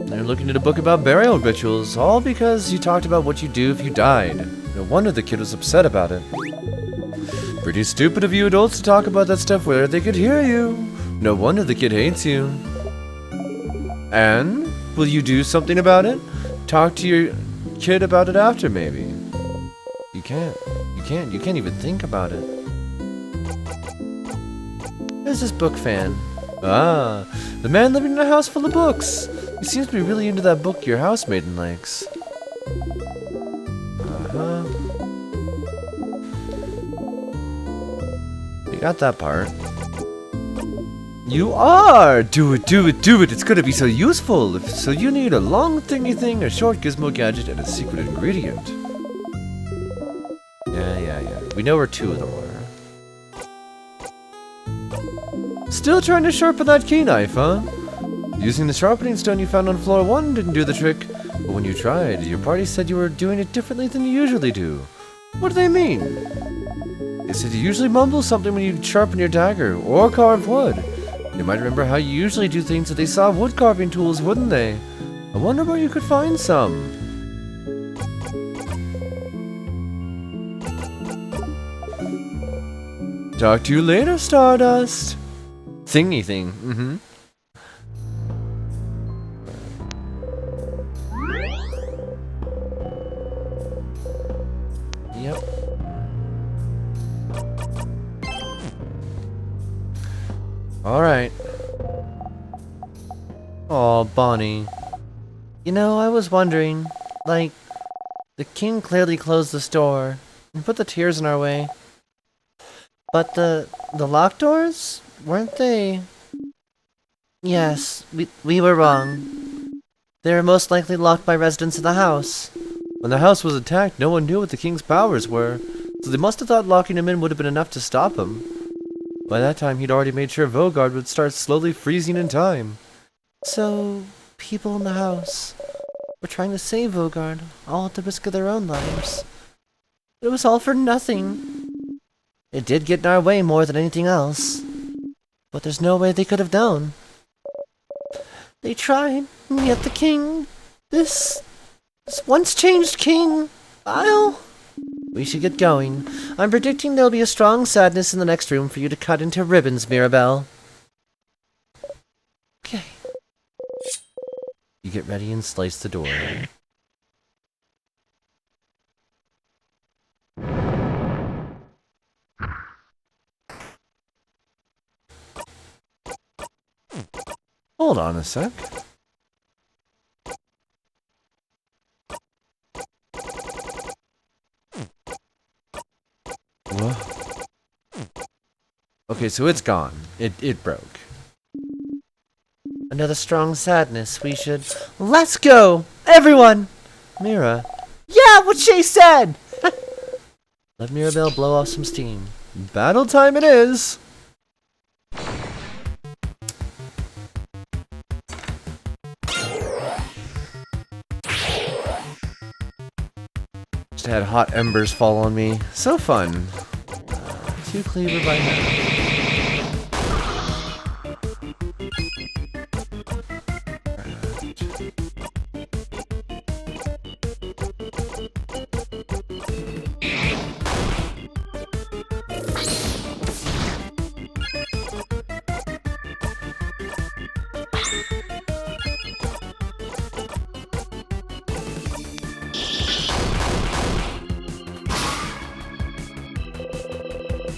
You're looking at a book about burial rituals, all because you talked about what you do if you died. No wonder the kid was upset about it. Pretty stupid of you adults to talk about that stuff where they could hear you. No wonder the kid hates you. And will you do something about it? Talk to your kid about it after, maybe. You can't even think about it. Who's this book fan? Ah, the man living in a house full of books. He seems to be really into that book your housemaiden likes. Uh-huh. You got that part. You are! Do it, do it, do it! It's gonna be so useful! So you need a long thingy thing, a short gizmo gadget, and a secret ingredient. Yeah. We know where two of them were. Still trying to sharpen that key knife, huh? Using the sharpening stone you found on floor 1 didn't do the trick. But when you tried, your party said you were doing it differently than you usually do. What do they mean? They said you usually mumble something when you sharpen your dagger, or carve wood. They might remember how you usually do things if they saw wood carving tools, wouldn't they? I wonder where you could find some. Talk to you later, Stardust. Thingy thing, Yep. Alright. Aw, Bonnie. You know, I was wondering, like, the king clearly closed the store and put the tears in our way. But the locked doors? Weren't they? Yes, we were wrong. They were most likely locked by residents of the house. When the house was attacked, no one knew what the king's powers were, so they must have thought locking him in would have been enough to stop him. By that time, he'd already made sure Vogard would start slowly freezing in time. So, people in the house were trying to save Vogard, all at the risk of their own lives. It was all for nothing. It did get in our way more than anything else. But there's no way they could have known. They tried, and yet the king... This once changed king... We should get going. I'm predicting there'll be a strong sadness in the next room for you to cut into ribbons, Mirabelle. Okay. You get ready and slice the door. Hold on a sec. Okay, so it's gone. It broke. Another strong sadness. We should... Let's go! Everyone! Mira. Yeah, what she said! Let Mirabelle blow off some steam. Battle time it is! Just had hot embers fall on me. So fun. 2 cleaver by hand.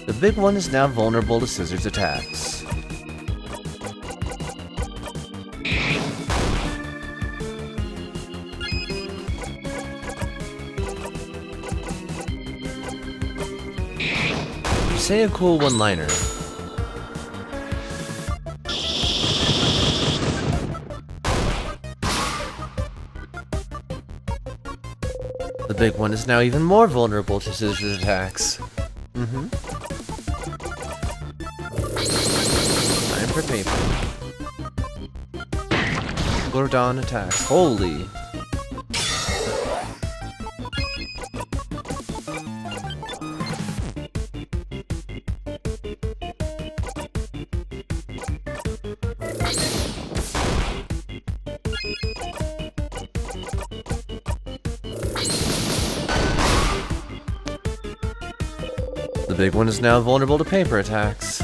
The big one is now vulnerable to scissors attacks. Say a cool one-liner. The big one is now even more vulnerable to scissors attacks. Time for paper. Gordon attacks. Holy. The big one is now vulnerable to paper attacks.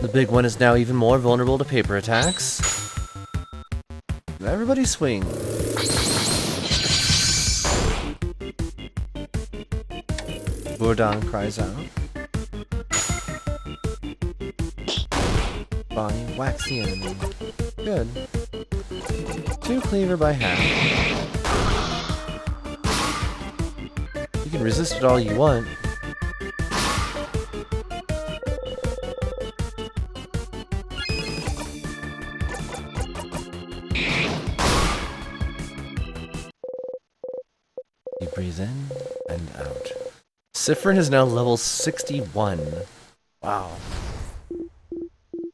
The big one is now even more vulnerable to paper attacks. Everybody swing. Bourdon cries out. Bonnie whacks the enemy. Good. 2 cleaver by half. You can resist it all you want. You breathe in and out. Sifrin is now level 61. Wow.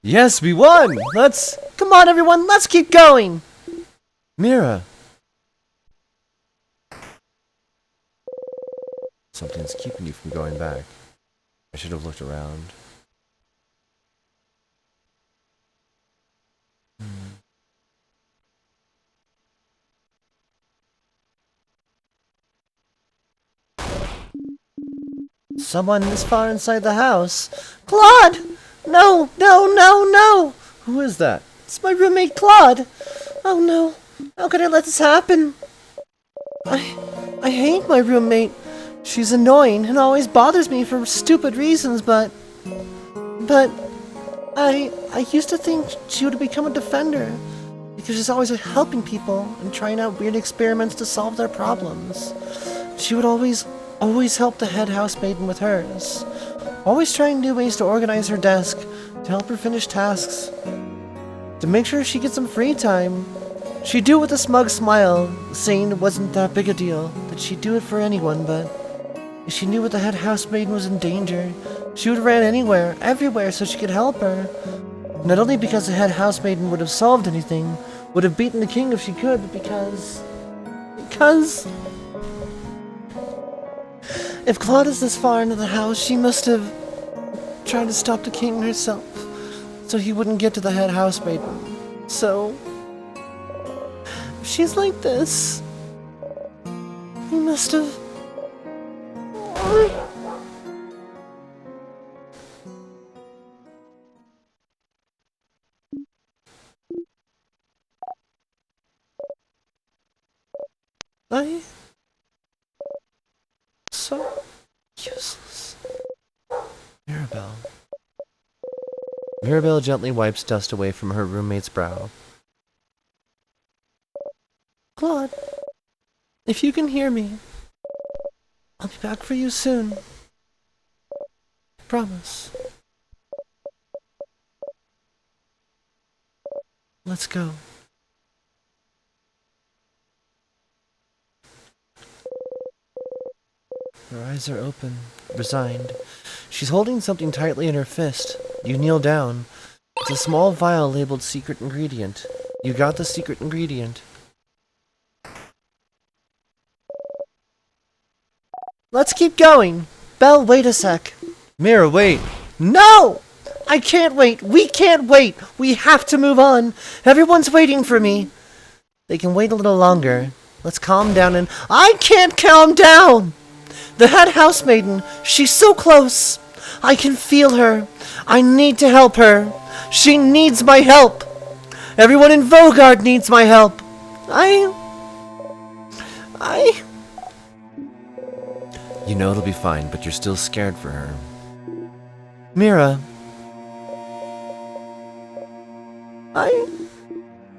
Yes, we won! Come on everyone, let's keep going! Mira. Something's keeping you from going back. I should have looked around. Someone this far inside the house. Claude! No, no, no, no! Who is that? It's my roommate Claude! Oh no, how could I let this happen? I hate my roommate. She's annoying and always bothers me for stupid reasons, but I used to think she would become a defender because she's always helping people and trying out weird experiments to solve their problems. She would always help the head housemaiden with hers. Always trying new ways to organize her desk, to help her finish tasks, to make sure she gets some free time. She'd do it with a smug smile, saying it wasn't that big a deal, that she'd do it for anyone, but if she knew the head housemaiden was in danger, she would ran anywhere, everywhere, so she could help her. Not only because the head housemaiden would have solved anything, would have beaten the king if she could, but because... If Claude is this far into the house, she must have tried to stop the king herself, so he wouldn't get to the head housemaiden. So, if she's like this, he must have... so useless. Mirabelle. Mirabelle gently wipes dust away from her roommate's brow. Claude, if you can hear me, I'll be back for you soon. Promise. Let's go. Her eyes are open, resigned. She's holding something tightly in her fist. You kneel down. It's a small vial labeled secret ingredient. You got the secret ingredient. Let's keep going. Belle, wait a sec. Mira, wait. No! I can't wait. We can't wait. We have to move on. Everyone's waiting for me. They can wait a little longer. Let's calm down and... I can't calm down! The head housemaiden, she's so close. I can feel her. I need to help her. She needs my help. Everyone in Vogard needs my help. You know it'll be fine, but you're still scared for her. Mira.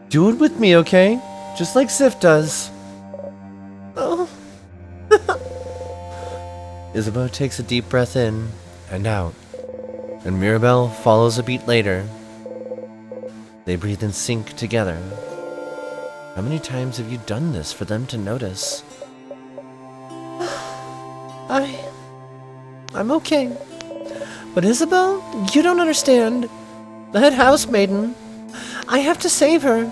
Do it with me, okay? Just like Sif does. Oh. Isabeau takes a deep breath in and out, and Mirabelle follows a beat later. They breathe in sync together. How many times have you done this for them to notice? I'm okay. But Isabeau, you don't understand. The head housemaiden, I have to save her.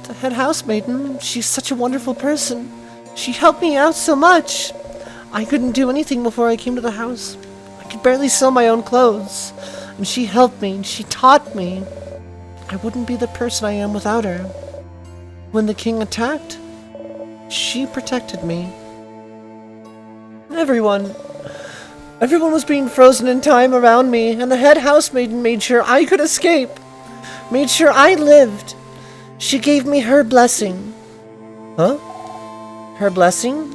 The head housemaiden, she's such a wonderful person. She helped me out so much. I couldn't do anything before I came to the house. I could barely sew my own clothes. And she helped me, and she taught me. I wouldn't be the person I am without her. When the king attacked, she protected me. Everyone was being frozen in time around me, and the head housemaiden made sure I could escape. Made sure I lived. She gave me her blessing. Huh? Her blessing?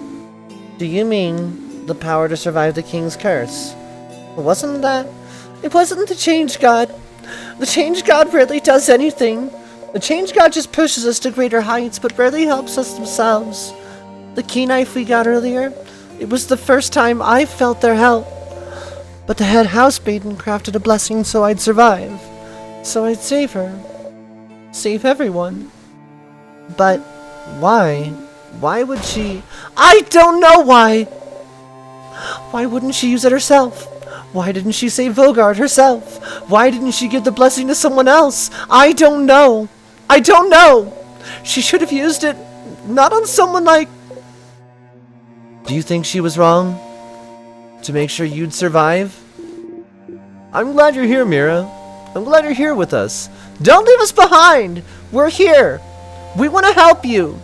Do you mean the power to survive the king's curse? It wasn't the change god. The change god rarely does anything. The change god just pushes us to greater heights, but rarely helps us themselves. The key knife we got earlier, it was the first time I felt their help. But the head housemaiden crafted a blessing so I'd survive. So I'd save her. Save everyone. But why? Why would she? I don't know why! Why wouldn't she use it herself? Why didn't she save Vogard herself? Why didn't she give the blessing to someone else? I don't know. I don't know! She should have used it, not on someone like... Do you think she was wrong? To make sure you'd survive? I'm glad you're here, Mira. I'm glad you're here with us. Don't leave us behind! We're here! We want to help you!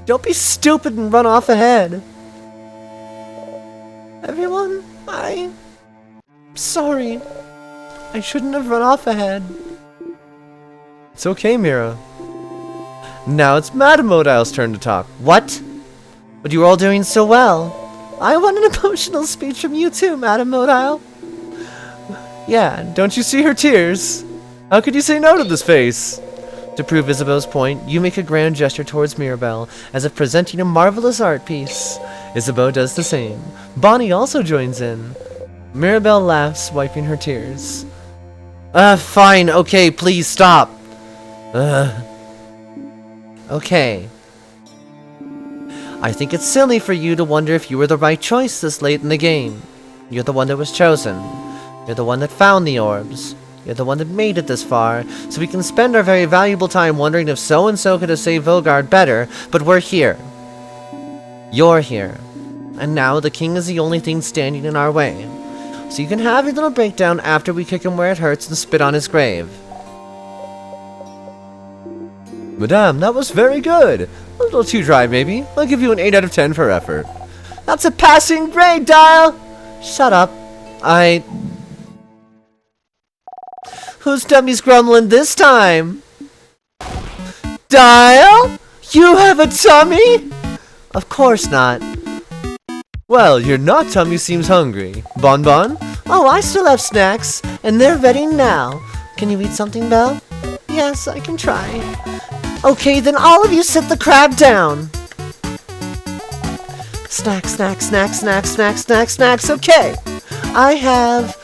Don't be stupid and run off ahead. Everyone, I'm sorry. I shouldn't have run off ahead. It's okay, Mira. Now it's Mademoiselle's turn to talk. What? But you were all doing so well. I want an emotional speech from you too, Mademoiselle. Yeah, don't you see her tears? How could you say no to this face? To prove Isabeau's point, you make a grand gesture towards Mirabelle, as if presenting a marvelous art piece. Isabeau does the same. Bonnie also joins in. Mirabelle laughs, wiping her tears. Fine, okay, please stop. Okay. I think it's silly for you to wonder if you were the right choice this late in the game. You're the one that was chosen. You're the one that found the orbs. You're the one that made it this far, so we can spend our very valuable time wondering if so-and-so could have saved Vogard better, but we're here. You're here. And now the king is the only thing standing in our way. So you can have your little breakdown after we kick him where it hurts and spit on his grave. Madame, that was very good. A little too dry, maybe. I'll give you an 8 out of 10 for effort. That's a passing grade, Dial! Shut up. Whose tummy's grumbling this time? Dial? You have a tummy? Of course not. Well, your not tummy seems hungry. Bon Bon? Oh, I still have snacks, and they're ready now. Can you eat something, Belle? Yes, I can try. Okay, then all of you sit the crab down. Snacks, snacks, snacks, snacks, snacks, snacks, snacks. Okay. I have,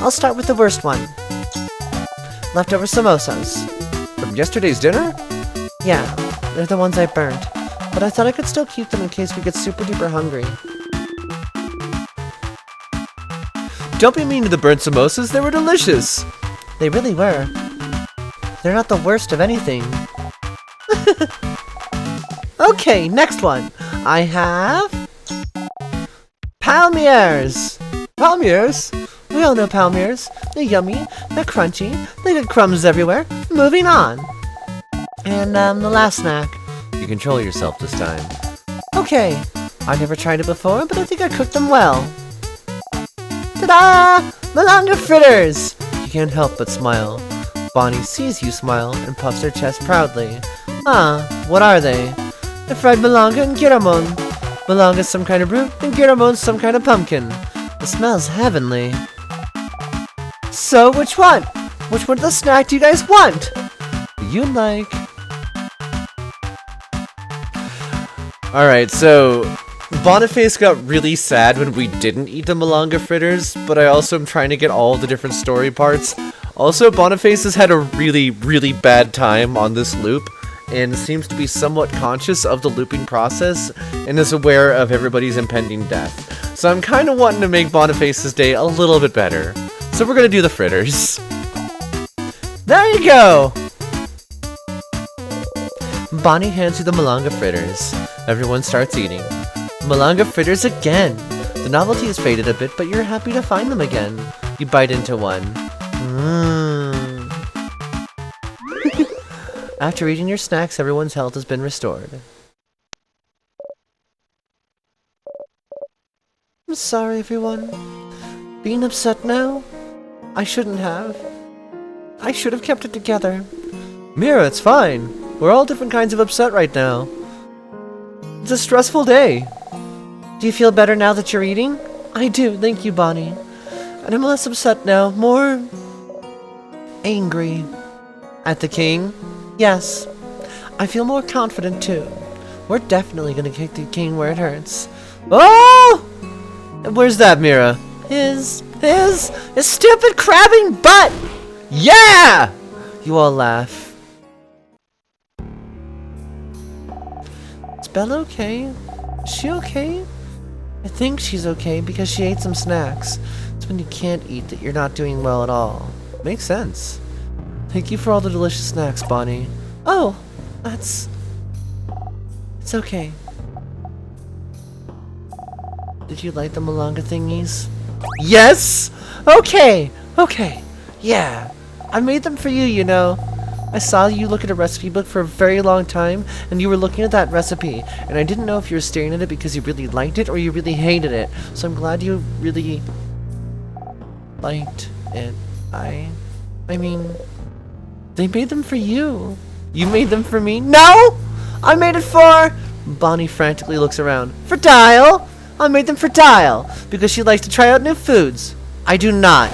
I'll start with the worst one. Leftover samosas. From yesterday's dinner? Yeah, they're the ones I burnt. But I thought I could still keep them in case we get super duper hungry. Don't be mean to the burnt samosas, they were delicious! They really were. They're not the worst of anything. Okay, next one. I have... Palmiers! Palmiers? We all know palmiers. They're yummy, they're crunchy, they get crumbs everywhere. Moving on. And, the last snack. You control yourself this time. Okay. I never tried it before, but I think I cooked them well. Ta-da! Malanga fritters! You can't help but smile. Bonnie sees you smile and puffs her chest proudly. What are they? They're fried malanga and giramon. Malanga's some kind of root, and giramon's some kind of pumpkin. It smells heavenly. So, which one? Which one of the snack do you guys want? You like... Alright, so... Boniface got really sad when we didn't eat the malanga fritters, but I also am trying to get all the different story parts. Also, Boniface has had a really, really bad time on this loop, and seems to be somewhat conscious of the looping process, and is aware of everybody's impending death. So I'm kind of wanting to make Boniface's day a little bit better. So we're gonna do the fritters. There you go! Bonnie hands you the malanga fritters. Everyone starts eating. Malanga fritters again! The novelty has faded a bit, but you're happy to find them again. You bite into one. After eating your snacks, everyone's health has been restored. I'm sorry, everyone. Being upset now? I shouldn't have. I should have kept it together. Mira, it's fine. We're all different kinds of upset right now. It's a stressful day. Do you feel better now that you're eating? I do, thank you, Bonnie. And I'm less upset now, more... angry. At the king? Yes. I feel more confident, too. We're definitely gonna kick the king where it hurts. Oh! Where's that, Mira? His stupid crabbing butt! Yeah! You all laugh. Is Bella okay? Is she okay? I think she's okay because she ate some snacks. It's when you can't eat that you're not doing well at all. Makes sense. Thank you for all the delicious snacks, Bonnie. Oh, it's okay. Did you like the malanga thingies? Yes! Okay! Okay. Yeah. I made them for you, you know. I saw you look at a recipe book for a very long time, and you were looking at that recipe, and I didn't know if you were staring at it because you really liked it or you really hated it. So I'm glad you really liked it. I mean, they made them for you. You made them for me? No! I made it for... Bonnie frantically looks around. For Dial! I made them for Dial, because she likes to try out new foods. I do not.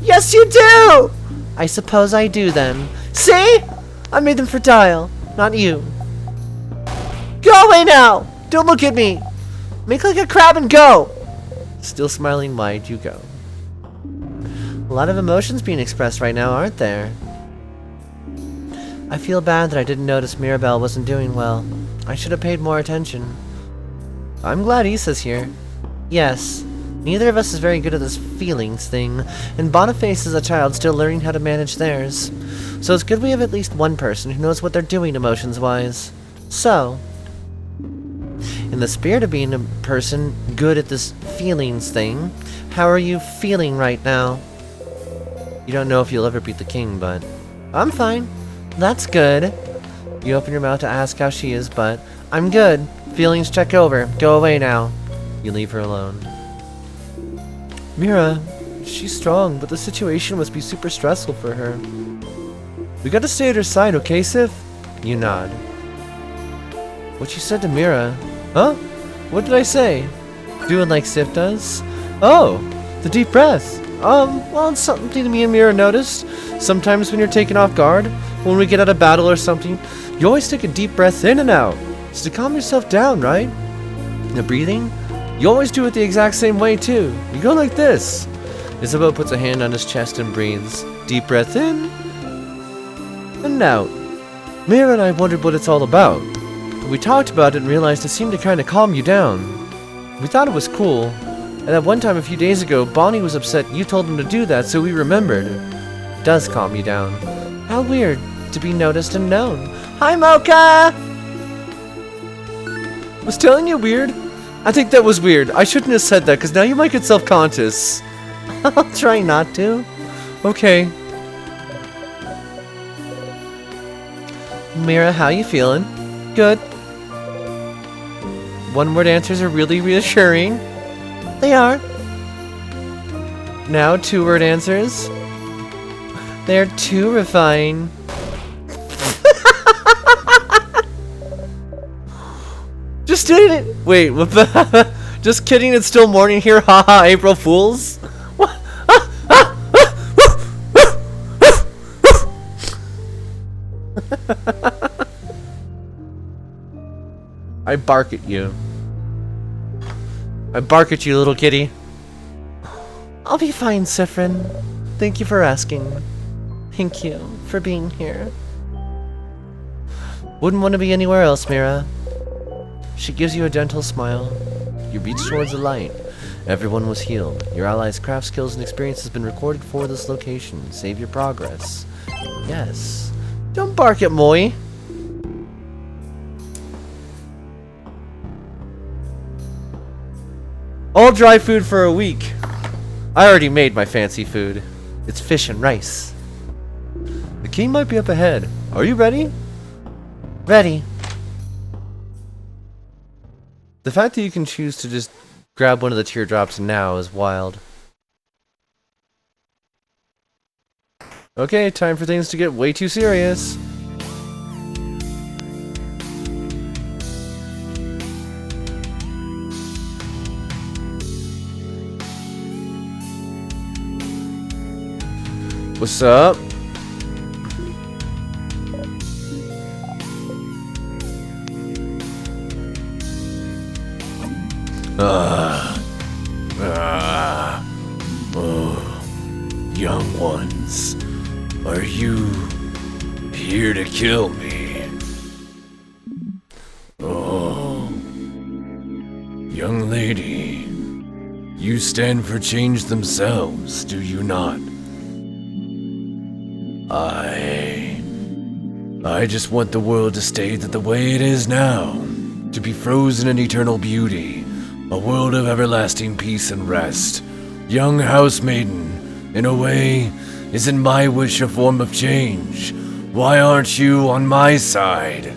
Yes, you do! I suppose I do then. See? I made them for Dial, not you. Go away now! Don't look at me! Make like a crab and go! Still smiling wide, you go. A lot of emotions being expressed right now, aren't there? I feel bad that I didn't notice Mirabelle wasn't doing well. I should have paid more attention. I'm glad Issa's here. Yes, neither of us is very good at this feelings thing, and Boniface is a child still learning how to manage theirs. So it's good we have at least one person who knows what they're doing emotions-wise. So, in the spirit of being a person good at this feelings thing, how are you feeling right now? You don't know if you'll ever beat the king, but... I'm fine. That's good. You open your mouth to ask how she is, but... I'm good. Feelings check over. Go away now. You leave her alone. Mira, she's strong, but the situation must be super stressful for her. We gotta stay at her side, okay, Sif? You nod. What you said to Mira? Huh? What did I say? Do it like Sif does? Oh, the deep breath. Well, it's something me and Mira noticed. Sometimes when you're taken off guard, when we get out of battle or something, you always take a deep breath in and out. It's to calm yourself down, right? The breathing, you always do it the exact same way too. You go like this. Isabeau puts a hand on his chest and breathes. Deep breath in and out. Mira and I wondered what it's all about. We talked about it and realized it seemed to kind of calm you down. We thought it was cool. And at one time a few days ago, Bonnie was upset you told him to do that, so we remembered. It does calm you down. How weird to be noticed and known. Hi, Mocha! Was telling you weird? I think that was weird. I shouldn't have said that, because now you might get self-conscious. I'll try not to. Okay. Mira, how you feeling? Good. One-word answers are really reassuring. They are. Now two-word answers. They're too refined. Just did it. Wait, what the? Just kidding. It's still morning here. Haha, April Fools. What? I bark at you. I bark at you, little kitty. I'll be fine, Sifrin. Thank you for asking. Thank you for being here. Wouldn't want to be anywhere else, Mira. She gives you a gentle smile. You reach towards the light. Everyone was healed. Your allies' craft skills and experience has been recorded for this location. Save your progress. Yes. Don't bark at Moi. All dry food for a week. I already made my fancy food. It's fish and rice. The king might be up ahead. Are you ready? Ready. The fact that you can choose to just grab one of the teardrops now is wild. Okay, time for things to get way too serious. What's up? Young ones, are you here to kill me? Oh, young lady, you stand for change themselves, do you not? I just want the world to stay the way it is now, to be frozen in eternal beauty, a world of everlasting peace and rest. Young housemaiden, in a way, isn't my wish a form of change? Why aren't you on my side?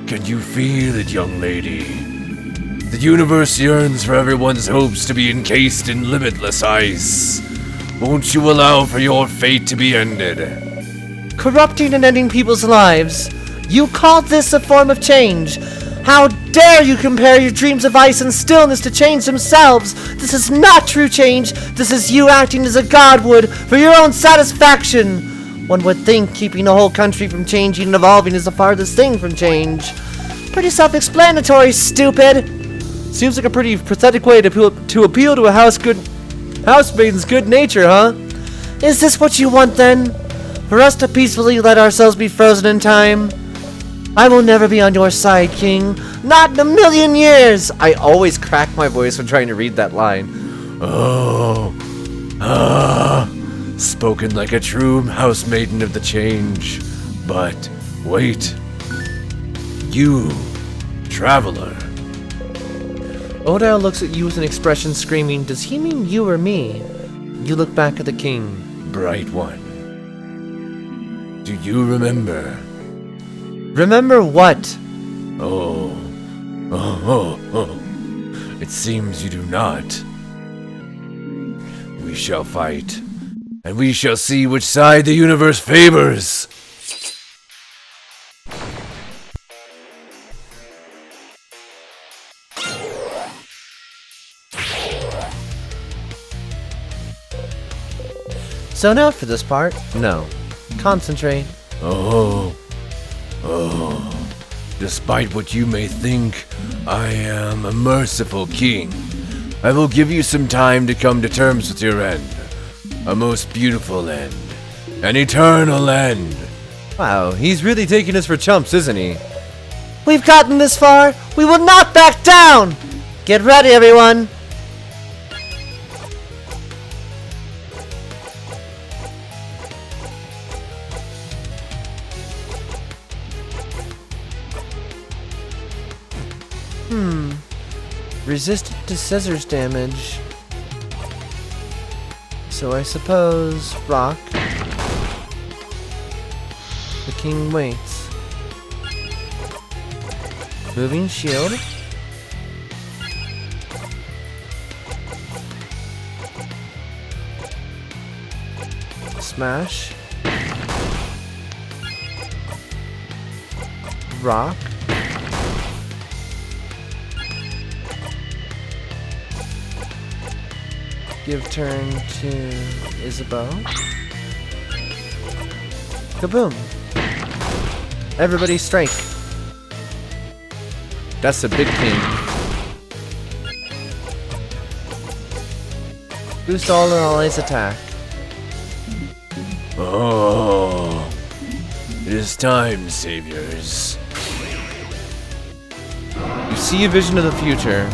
Can you feel it, young lady? The universe yearns for everyone's hopes to be encased in limitless ice. Won't you allow for your fate to be ended? Corrupting and ending people's lives. You call this a form of change? How dare you compare your dreams of ice and stillness to change themselves? This is not true change. This is you acting as a god would for your own satisfaction. One would think keeping a whole country from changing and evolving is the farthest thing from change. Pretty self-explanatory, stupid. Seems like a pretty pathetic way to appeal to a housemaiden's good nature, huh? Is this what you want then? For us to peacefully let ourselves be frozen in time? I will never be on your side, King. Not in a million years! I always crack my voice when trying to read that line. Spoken like a true housemaiden of the change. But wait. You, traveler. Odile looks at you with an expression screaming, does he mean you or me? You look back at the king. Bright one. Do you remember? Remember what? Oh. It seems you do not. We shall fight, and we shall see which side the universe favors. Zone out for this part. No. Concentrate. Oh. Despite what you may think, I am a merciful king. I will give you some time to come to terms with your end. A most beautiful end. An eternal end. Wow, he's really taking us for chumps, isn't he? We've gotten this far. We will not back down. Get ready, everyone. Resistant to scissors damage. So I suppose rock. The king waits. Moving shield. Smash. Rock. Give turn to Isabeau. Kaboom! Everybody strike. That's a big king. Boost all allies attack. Oh. It is time, saviors. You see a vision of the future.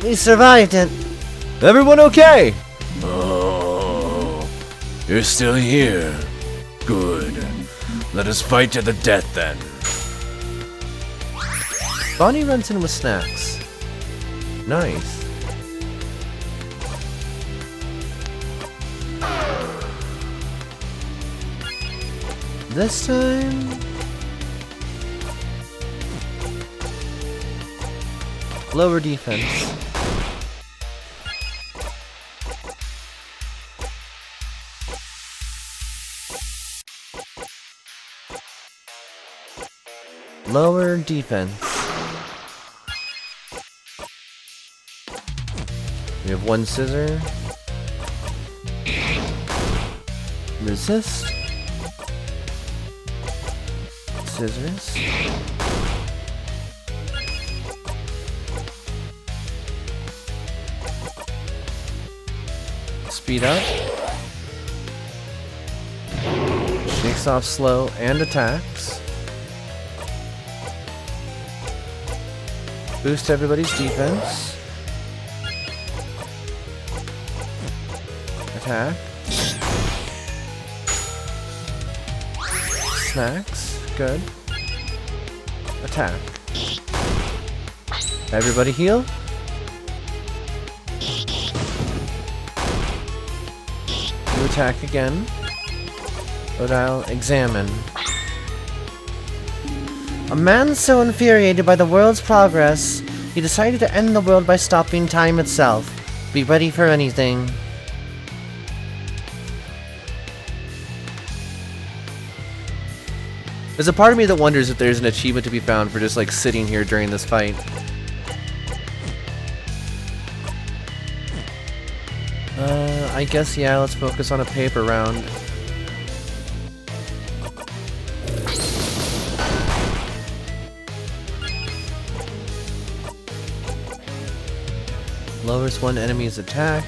We survived it. Everyone okay? Oh. You're still here. Good. Let us fight to the death then. Bonnie runs in with snacks. Nice. This time... lower defense. Lower defense. We have one scissor. Resist. Scissors. Speed up. Shakes off slow and attacks. Boost everybody's defense. Attack. Snacks. Good. Attack. Everybody heal. You attack again. But I'll examine. A man so infuriated by the world's progress, he decided to end the world by stopping time itself. Be ready for anything. There's a part of me that wonders if there's an achievement to be found for just like sitting here during this fight. I guess yeah, let's focus on a paper round. Lowers one enemy's attack.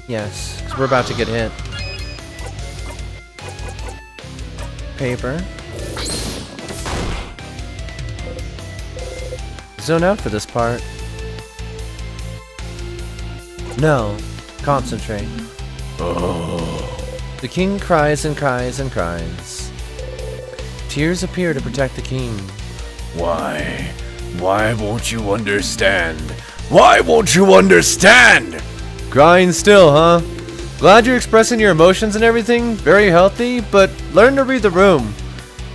Yes, because we're about to get hit. Paper. Zone out for this part. No. Concentrate. Oh. The king cries and cries and cries. Tears appear to protect the king. Why? Why won't you understand? Why won't you understand? Crying still, huh? Glad you're expressing your emotions and everything. Very healthy, but learn to read the room.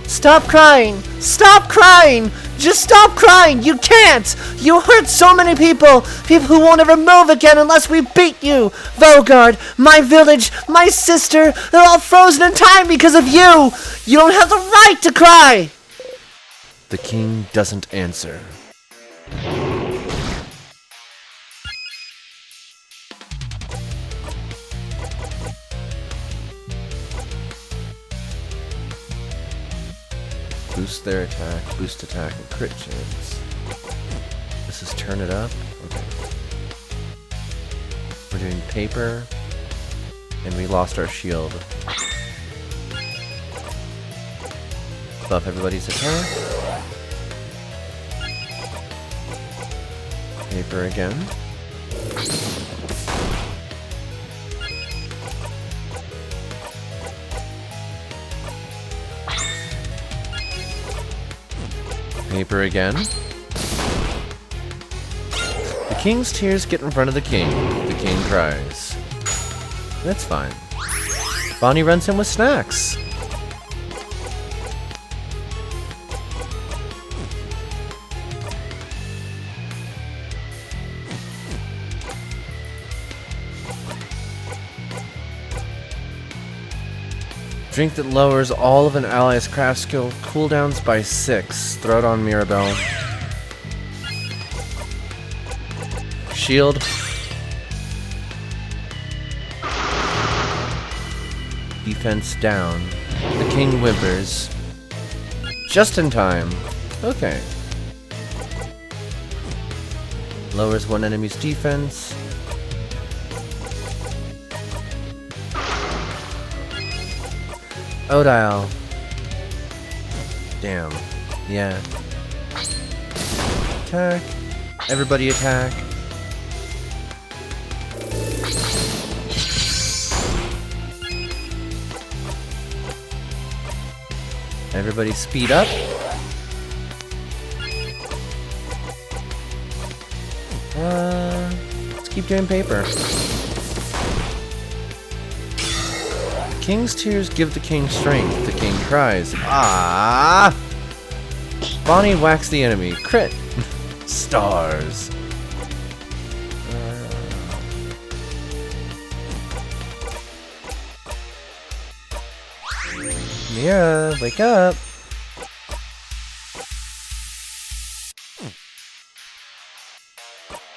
Stop crying! Stop crying! Just stop crying! You can't! You hurt so many people! People who won't ever move again unless we beat you! Vogard, my village, my sister, they're all frozen in time because of you! You don't have the right to cry! The king doesn't answer. Boost their attack, boost attack, and crit chance. This is turn it up. Okay. We're doing paper, and we lost our shield. Buff everybody's attack. Paper again. Paper again. The king's tears get in front of the king. The king cries. That's fine. Bonnie runs in with snacks. Drink that lowers all of an ally's craft skill cooldowns by 6. Throw it on Mirabelle. Shield. Defense down. The king whimpers. Just in time. Okay. Lowers one enemy's defense. Odile. Damn. Yeah. Attack. Everybody attack. Everybody speed up. Let's keep doing paper. King's tears give the king strength. The king cries. Ah! Bonnie whacks the enemy. Crit. Stars. Mira, wake up.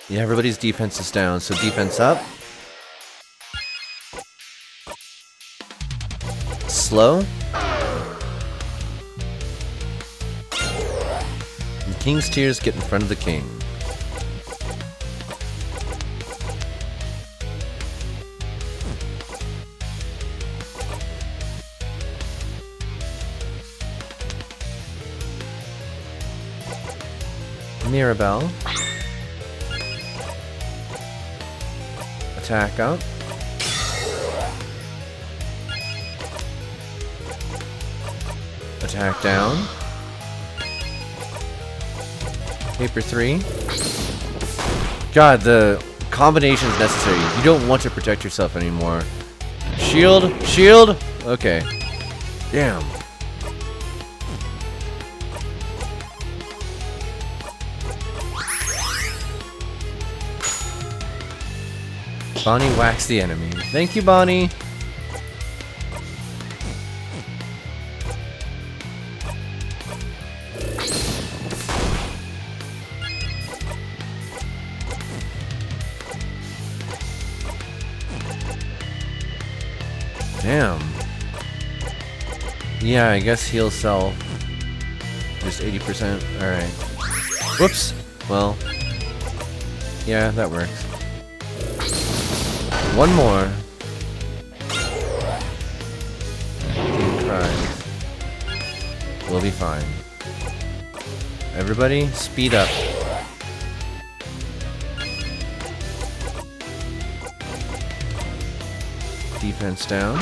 Yeah, everybody's defense is down, so defense up. Slow. The king's tears get in front of the king. Mirabelle. Attack up. Attack down. Paper 3. God, the combination is necessary. You don't want to protect yourself anymore. Shield! Shield! Okay. Damn. Bonnie whacks the enemy. Thank you, Bonnie. Damn. Yeah, I guess heal self. Just 80%. Alright. Whoops. Well. Yeah, that works. One more. King cries. We'll be fine. Everybody, speed up. Defense down.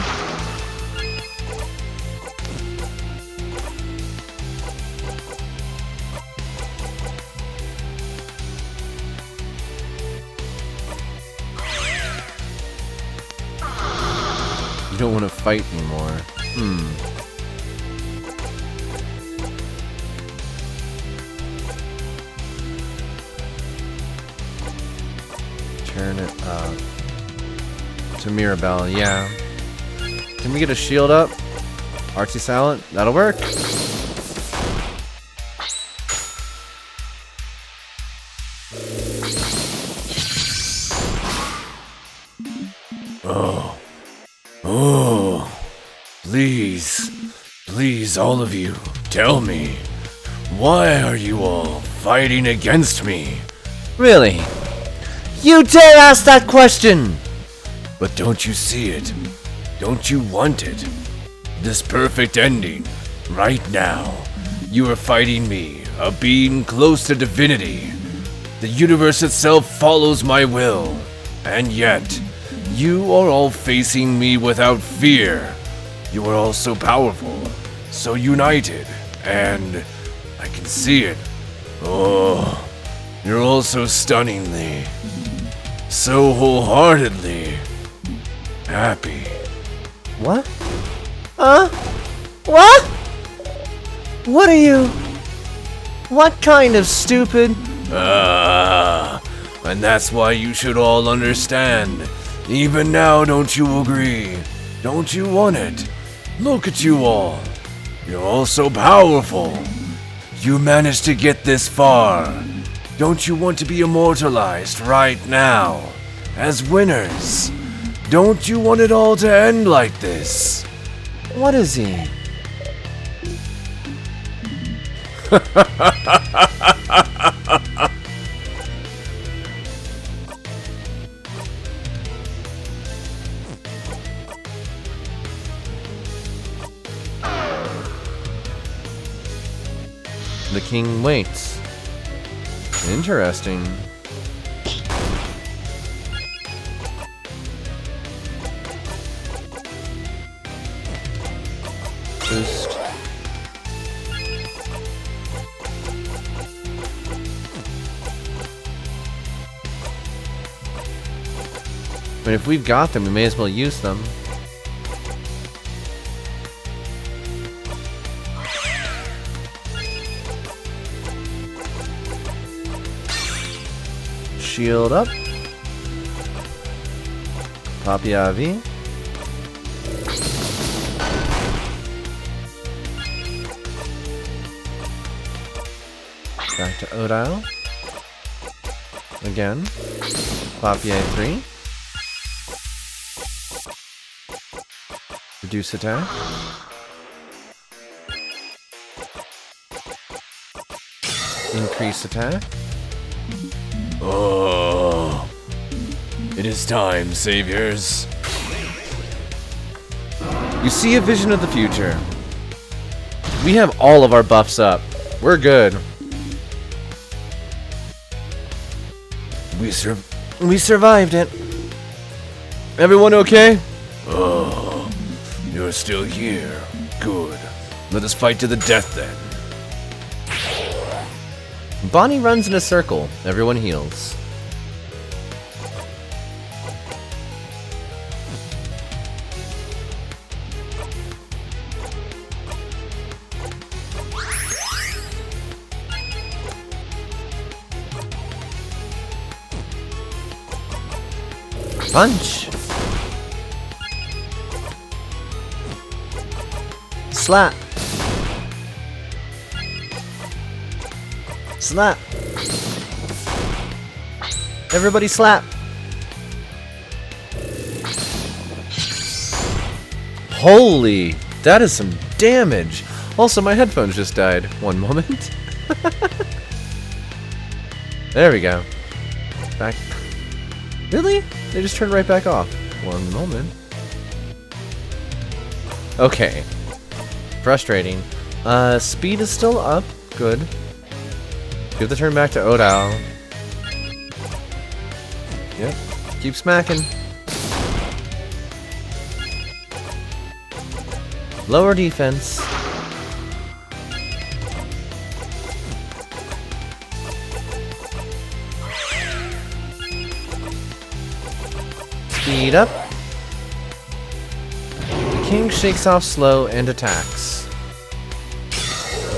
You don't want to fight anymore. Turn it up. To Mirabelle, yeah. Can we get a shield up? Artsy Silent? That'll work. Oh, please, please, all of you, Tell me, why are you all fighting against me? Really? You dare ask that question? But don't you see it? Don't you want it? This perfect ending, right now. You are fighting me, a being close to divinity. The universe itself follows my will. And yet, you are all facing me without fear. You are all so powerful, so united, and I can see it. Oh, you're all so stunningly, so wholeheartedly happy. What? Huh? What? What are you? What kind of stupid? And that's why you should all understand. Even now, don't you agree? Don't you want it? Look at you all. You're all so powerful. You managed to get this far. Don't you want to be immortalized right now? As winners? Don't you want it all to end like this? What is he? The king waits. Interesting. Boost. But if we've got them, we may as well use them. Shield up. Papiavi. Back to Odile. Again. Papier 3. Reduce attack. Increase attack. Oh, it is time, saviors. You see a vision of the future. We have all of our buffs up. We're good. We survived it. Everyone okay? Oh, you're still here. Good. Let us fight to the death then. Bonnie runs in a circle. Everyone heals. Punch. Slap. Slap. Everybody slap. Holy, that is some damage. Also, my headphones just died. One moment. There we go. Back. Really? They just turned right back off. One moment. Okay. Frustrating. Speed is still up. Good. Give the turn back to Odile. Yep. Keep smacking. Lower defense. Speed up. The king shakes off slow and attacks.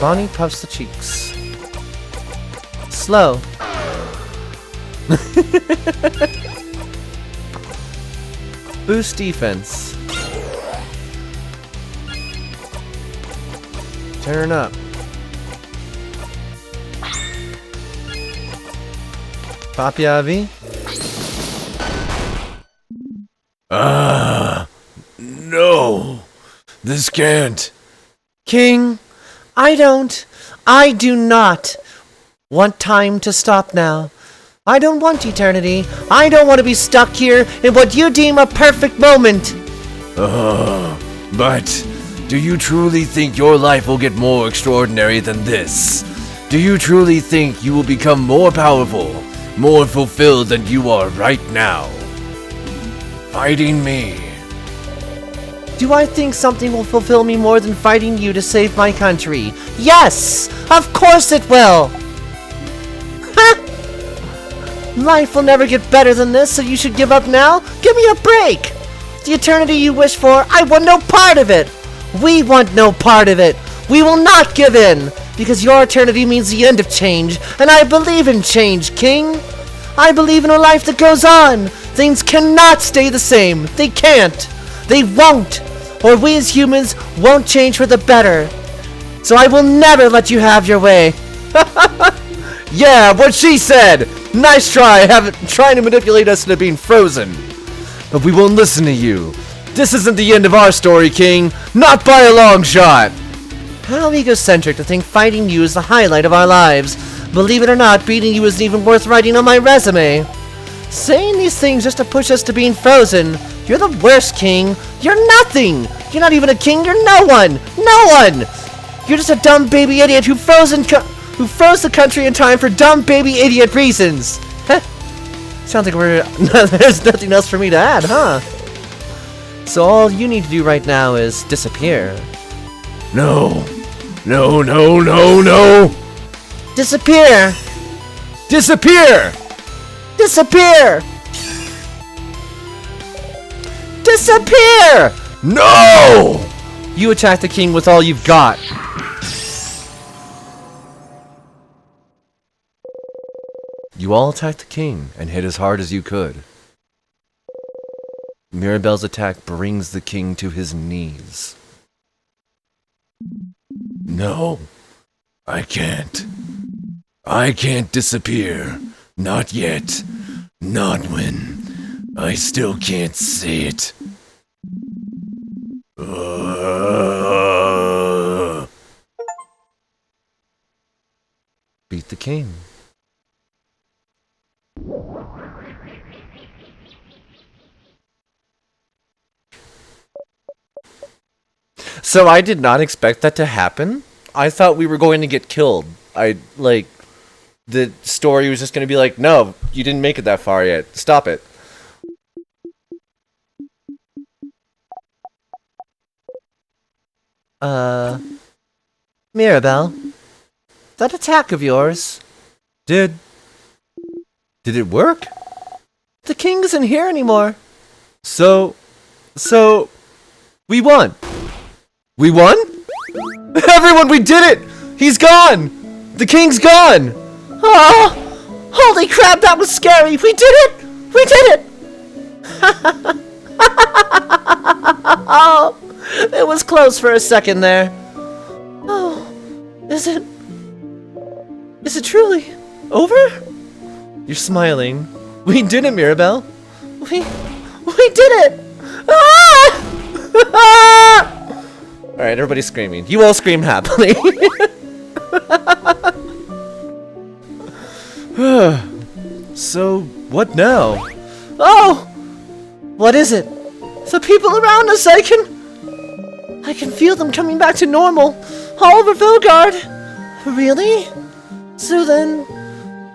Bonnie puffs the cheeks. Slow. Boost defense. Turn up. Papiavi. No. This can't. King, I do not want time to stop now. I don't want eternity. I don't want to be stuck here in what you deem a perfect moment. But do you truly think your life will get more extraordinary than this? Do you truly think you will become more powerful, more fulfilled than you are right now? Fighting me. Do I think something will fulfill me more than fighting you to save my country? Yes! Of course it will! Life will never get better than this, so you should give up now? Give me a break! The eternity you wish for, I want no part of it! We want no part of it! We will not give in! Because your eternity means the end of change, and I believe in change, King! I believe in a life that goes on! Things cannot stay the same! They can't! They won't! Or we as humans won't change for the better! So I will never let you have your way! Yeah, what she said! Nice try, trying to manipulate us into being frozen. But we won't listen to you. This isn't the end of our story, King. Not by a long shot. How egocentric to think fighting you is the highlight of our lives. Believe it or not, beating you isn't even worth writing on my resume. Saying these things just to push us to being frozen. You're the worst, King. You're nothing. You're not even a king. You're no one. No one. You're just a dumb baby idiot who froze the country in time for dumb baby idiot reasons. Sounds like there's nothing else for me to add, huh? So all you need to do right now is disappear. No. No, no, no, no. Disappear! Disappear! Disappear! Disappear! No! You attack the king with all you've got. You all attacked the king and hit as hard as you could. Mirabelle's attack brings the king to his knees. No. I can't. I can't disappear. Not yet. Not when. I still can't see it. Beat the king. So I did not expect that to happen. I thought we were going to get killed. The story was just going to be like, no, you didn't make it that far yet. Stop it. Mirabelle, that attack of yours, Did it work? the king isn't here anymore. So, we won. We won? Everyone, we did it! He's gone! The king's gone! Oh, holy crap, that was scary. We did it! We did it! Oh, it was close for a second there. Oh, is it truly over? You're smiling. We did it, Mirabelle. We did it! Ah! Alright, everybody's screaming. You all scream happily. So, what now? Oh! What is it? The people around us, I can feel them coming back to normal. All over Vilgard. Really? So then,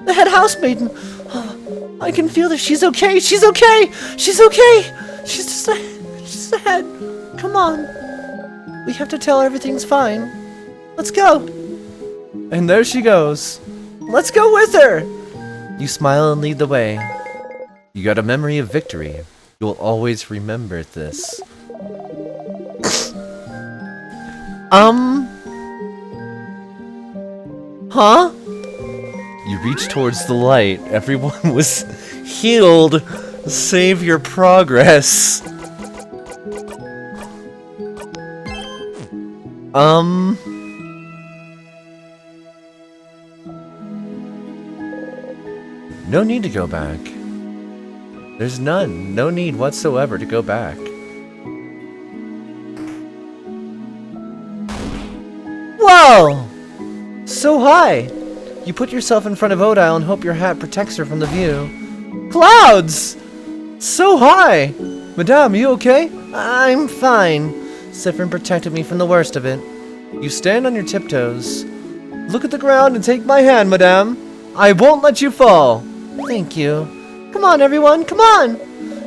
the head housemaiden. Oh, I can feel that she's okay. She's okay. She's okay. She's just ahead. Come on. We have to tell her everything's fine. Let's go. And there she goes. Let's go with her. You smile and lead the way. You got a memory of victory. You'll always remember this. Huh? You reach towards the light. Everyone was healed. Save your progress. No need to go back. There's no need whatsoever to go back. Whoa! So high! You put yourself in front of Odile and hope your hat protects her from the view. Clouds! So high! Madame, you okay? I'm fine. Siffrin protected me from the worst of it. You stand on your tiptoes. Look at the ground and take my hand, madame. I won't let you fall. Thank you. Come on, everyone, come on!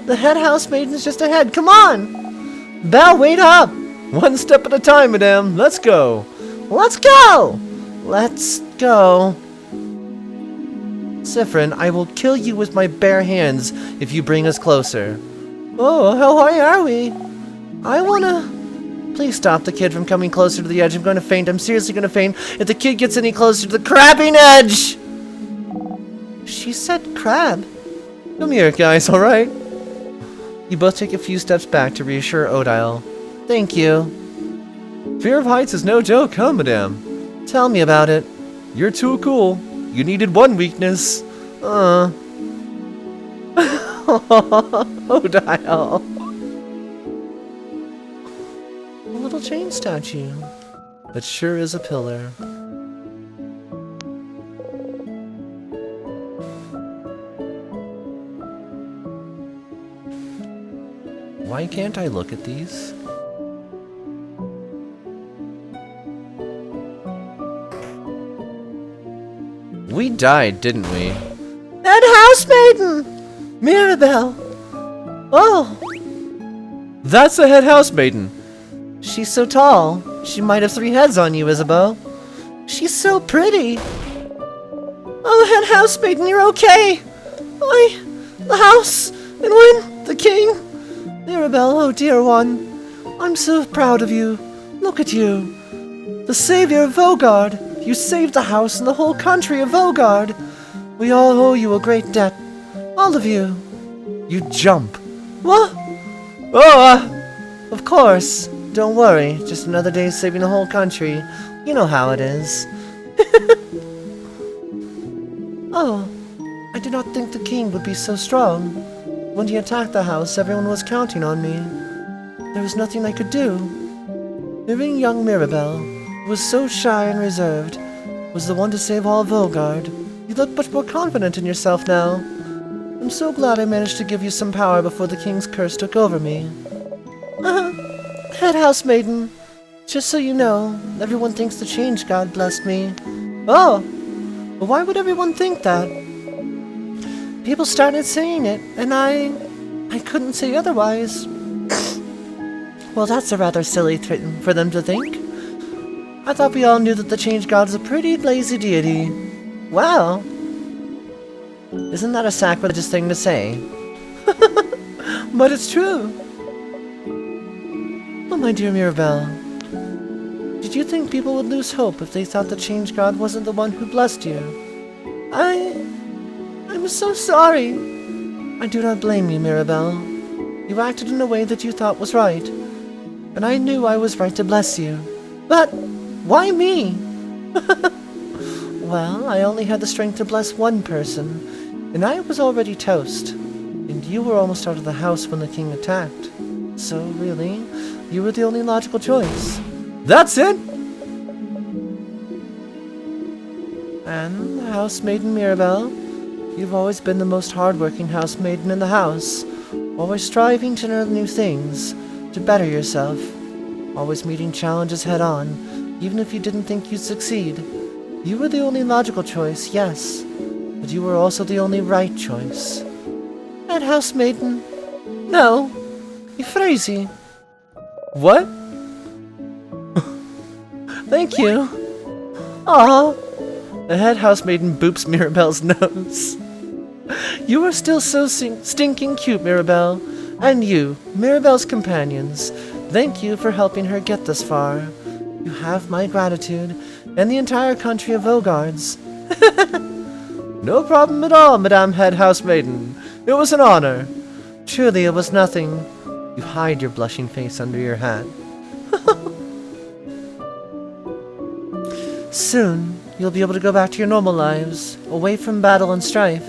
The head housemaiden is just ahead, come on! Belle, wait up! One step at a time, madame. Let's go. Let's go! Let's go. Siffrin, I will kill you with my bare hands if you bring us closer. Oh, how high are we? I wanna... Please stop the kid from coming closer to the edge. I'm going to faint. I'm seriously going to faint if the kid gets any closer to the crabbing edge! She said crab. Come here, guys, alright? You both take a few steps back to reassure Odile. Thank you. Fear of heights is no joke, huh, madame? Tell me about it. You're too cool. You needed one weakness. Odile. A little chain statue. That sure is a pillar. Why can't I look at these? We died, didn't we? That housemaiden! Mirabelle! Oh! That's the head housemaiden! She's so tall. She might have 3 heads on you, Isabeau. She's so pretty. Oh, head housemaiden, you're okay. The house, and when the king. Mirabelle, oh dear one. I'm so proud of you. Look at you. The savior of Vogard. You saved the house and the whole country of Vogard. We all owe you a great debt. All of you. You jump. What? Oh, of course. Don't worry, just another day saving the whole country. You know how it is. Oh, I did not think the king would be so strong. When he attacked the house, everyone was counting on me. There was nothing I could do. Even young Mirabelle, who was so shy and reserved, was the one to save all Vogard. You look much more confident in yourself now. I'm so glad I managed to give you some power before the king's curse took over me. Head housemaiden, just so you know, everyone thinks the change god blessed me. Oh, but why would everyone think that? People started saying it, and I couldn't say otherwise. Well, that's a rather silly thing for them to think. I thought we all knew that the change god is a pretty lazy deity. Wow. Isn't that a sacrilegious thing to say? But it's true. Oh, my dear Mirabelle. Did you think people would lose hope if they thought the change god wasn't the one who blessed you? I'm so sorry. I do not blame you, Mirabelle. You acted in a way that you thought was right. And I knew I was right to bless you. But why me? Well, I only had the strength to bless one person, and I was already toast. And you were almost out of the house when the king attacked. So really, you were the only logical choice. that's it? And the housemaiden Mirabelle, you've always been the most hardworking housemaiden in the house, always striving to learn new things, to better yourself, always meeting challenges head-on, even if you didn't think you'd succeed. You were the only logical choice, yes, but you were also the only right choice. That housemaiden. No, you're crazy. What? Thank you. Aw. The head housemaiden boops Mirabelle's nose. You are still so stinking cute, Mirabelle. And you, Mirabelle's companions, thank you for helping her get this far. You have my gratitude, and the entire country of Vogard's. No problem at all, Madame Head Housemaiden. It was an honor. Truly, it was nothing. You hide your blushing face under your hat. Soon, you'll be able to go back to your normal lives, away from battle and strife.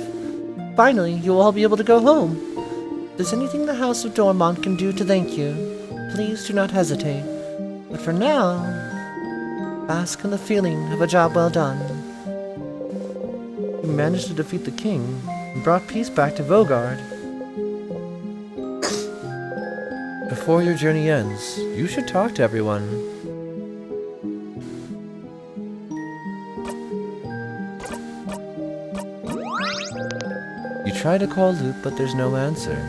Finally, you'll all be able to go home. If there's anything the House of Dormont can do to thank you, please do not hesitate. But for now, Bask in the feeling of a job well done. You managed to defeat the king and brought peace back to Vogard. Before your journey ends, you should talk to everyone. You try to call Loop, but there's no answer.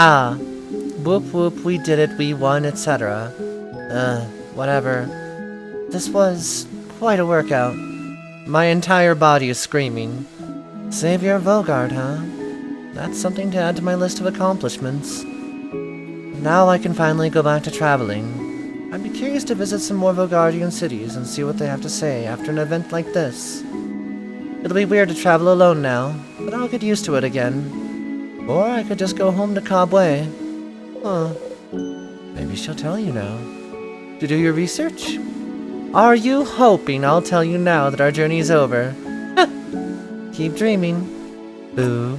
Ah, whoop whoop, we did it, we won, etc. Whatever. This was quite a workout. My entire body is screaming. Savior of Vogard, huh? That's something to add to my list of accomplishments. Now I can finally go back to traveling. I'd be curious to visit some more Vogardian cities and see what they have to say after an event like this. It'll be weird to travel alone now, but I'll get used to it again. Or I could just go home to Cobway. Huh. Maybe she'll tell you now. To do your research? Are you hoping I'll tell you now that our journey's over? Keep dreaming. Boo.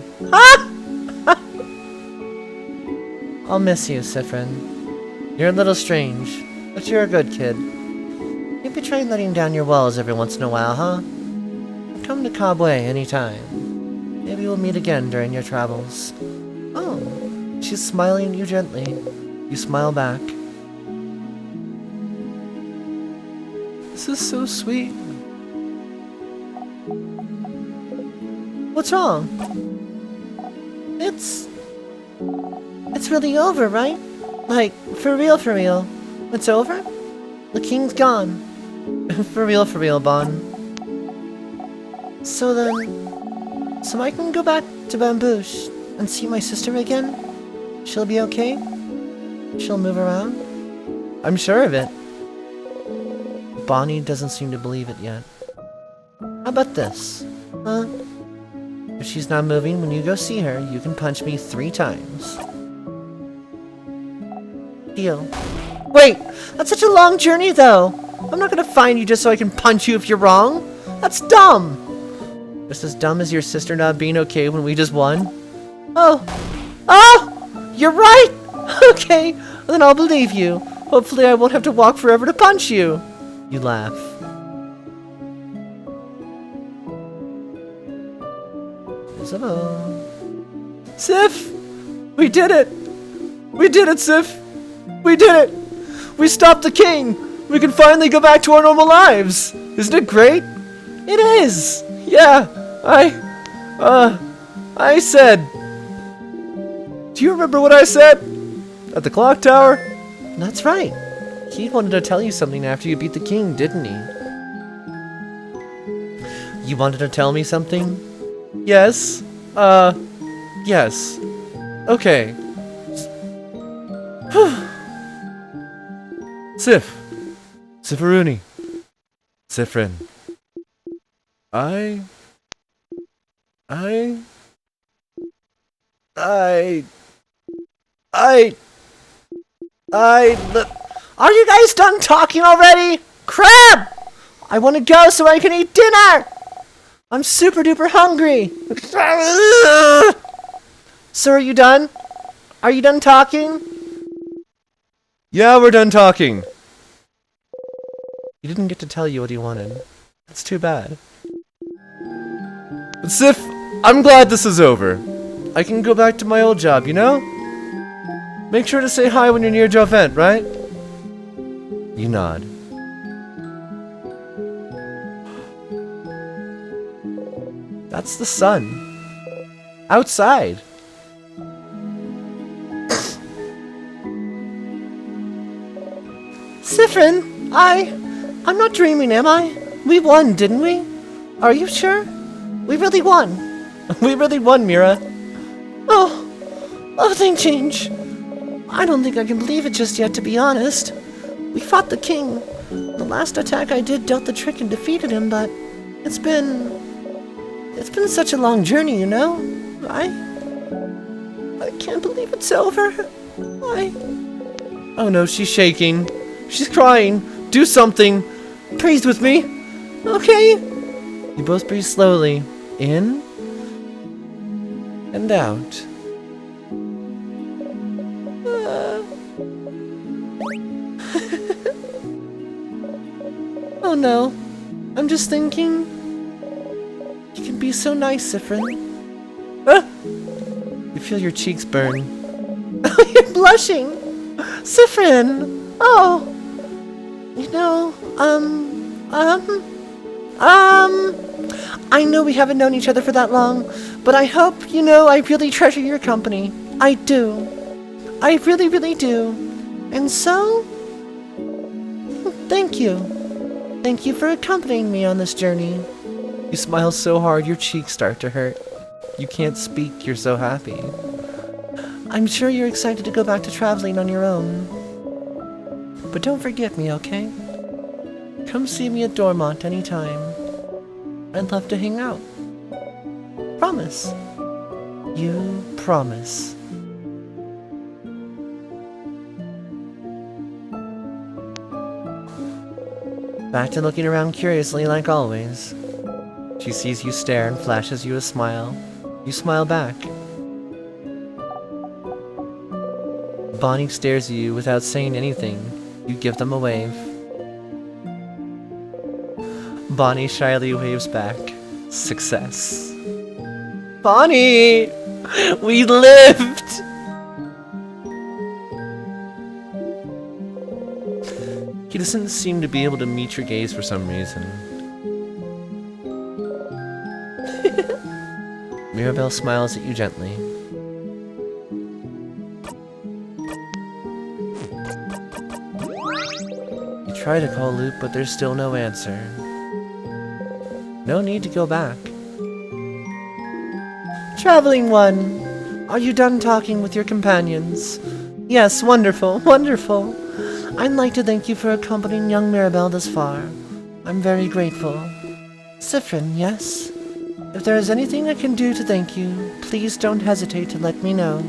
I'll miss you, Sifrin. You're a little strange, but you're a good kid. You'd be trying letting down your walls every once in a while, huh? Come to Cobway anytime. Maybe we'll meet again during your travels. Oh, she's smiling at you gently. You smile back. This is so sweet. What's wrong? It's really over, right? Like, for real, It's over? The king's gone. For real, Bon. So I can go back to Bambouche and see my sister again? She'll be okay? She'll move around? I'm sure of it. Bonnie doesn't seem to believe it yet. How about this? Huh? If she's not moving when you go see her, you can punch me 3 times. Deal. Wait! That's such a long journey, though! I'm not gonna find you just so I can punch you if you're wrong! That's dumb! Just as dumb as your sister not being okay when we just won? Oh! You're right! Okay, then I'll believe you. Hopefully I won't have to walk forever to punch you. You laugh. Isabel. Sif! We did it! We did it, Sif! We did it! We stopped the king! We can finally go back to our normal lives! Isn't it great? It is! Yeah, I said... Do you remember what I said? At the clock tower? That's right. He wanted to tell you something after you beat the king, didn't he? You wanted to tell me something? Yes. Yes. Okay. Sif. Sifiruni. Sifrin. Are you guys done talking already? Crap! I want to go so I can eat dinner! I'm super duper hungry! So are you done? Are you done talking? Yeah, we're done talking. He didn't get to tell you what he wanted. That's too bad. But Sif, I'm glad this is over. I can go back to my old job, you know? Make sure to say hi when you're near Jovent, right? You nod. That's the sun. Outside. Sifrin, I'm not dreaming, am I? We won, didn't we? Are you sure? We really won. We really won, Mira. Oh, thing change. I don't think I can believe it just yet, to be honest. We fought the king. The last attack I did dealt the trick and defeated him, but it's been such a long journey, you know? I can't believe it's over. Oh no, she's shaking. She's crying. Do something. Breathe with me. Okay? You both breathe slowly. In and out. Oh no, I'm just thinking. You can be so nice, Sifrin. Ah! You feel your cheeks burn. You're blushing! Sifrin! Oh! You know, I know we haven't known each other for that long, but I hope you know I really treasure your company. I do. I really, really do. And so, thank you. Thank you for accompanying me on this journey. You smile so hard your cheeks start to hurt. You can't speak, you're so happy. I'm sure you're excited to go back to traveling on your own. But don't forget me, okay? Come see me at Dormont anytime. I'd love to hang out. Promise. You promise. Back to looking around curiously like always. She sees you stare and flashes you a smile. You smile back. Bonnie stares at you without saying anything. You give them a wave. Bonnie shyly waves back. Success. Bonnie! We lived! He doesn't seem to be able to meet your gaze for some reason. Mirabelle smiles at you gently. You try to call Luke, but there's still no answer. No need to go back. Traveling one, are you done talking with your companions? Yes, wonderful, wonderful. I'd like to thank you for accompanying young Mirabelle this far. I'm very grateful. Sifrin, yes? If there is anything I can do to thank you, please don't hesitate to let me know.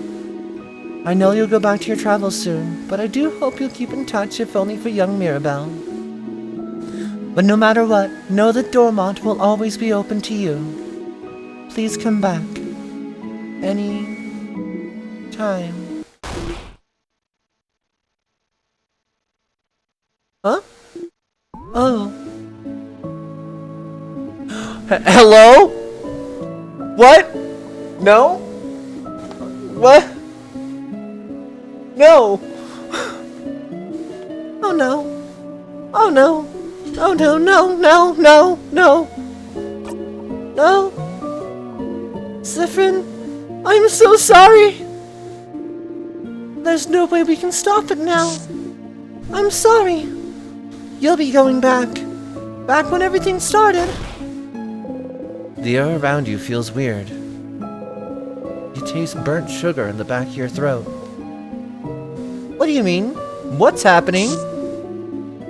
I know you'll go back to your travels soon, but I do hope you'll keep in touch if only for young Mirabelle. But no matter what, know that Dormont will always be open to you. Please come back. Any time. Huh? Oh. Hello? What? No? What? No! Oh no. Oh no. Oh no, no, no, no, no. No. Sifrin, I'm so sorry. There's no way we can stop it now. I'm sorry. You'll be going back. Back when everything started. The air around you feels weird. You taste burnt sugar in the back of your throat. What do you mean? What's happening?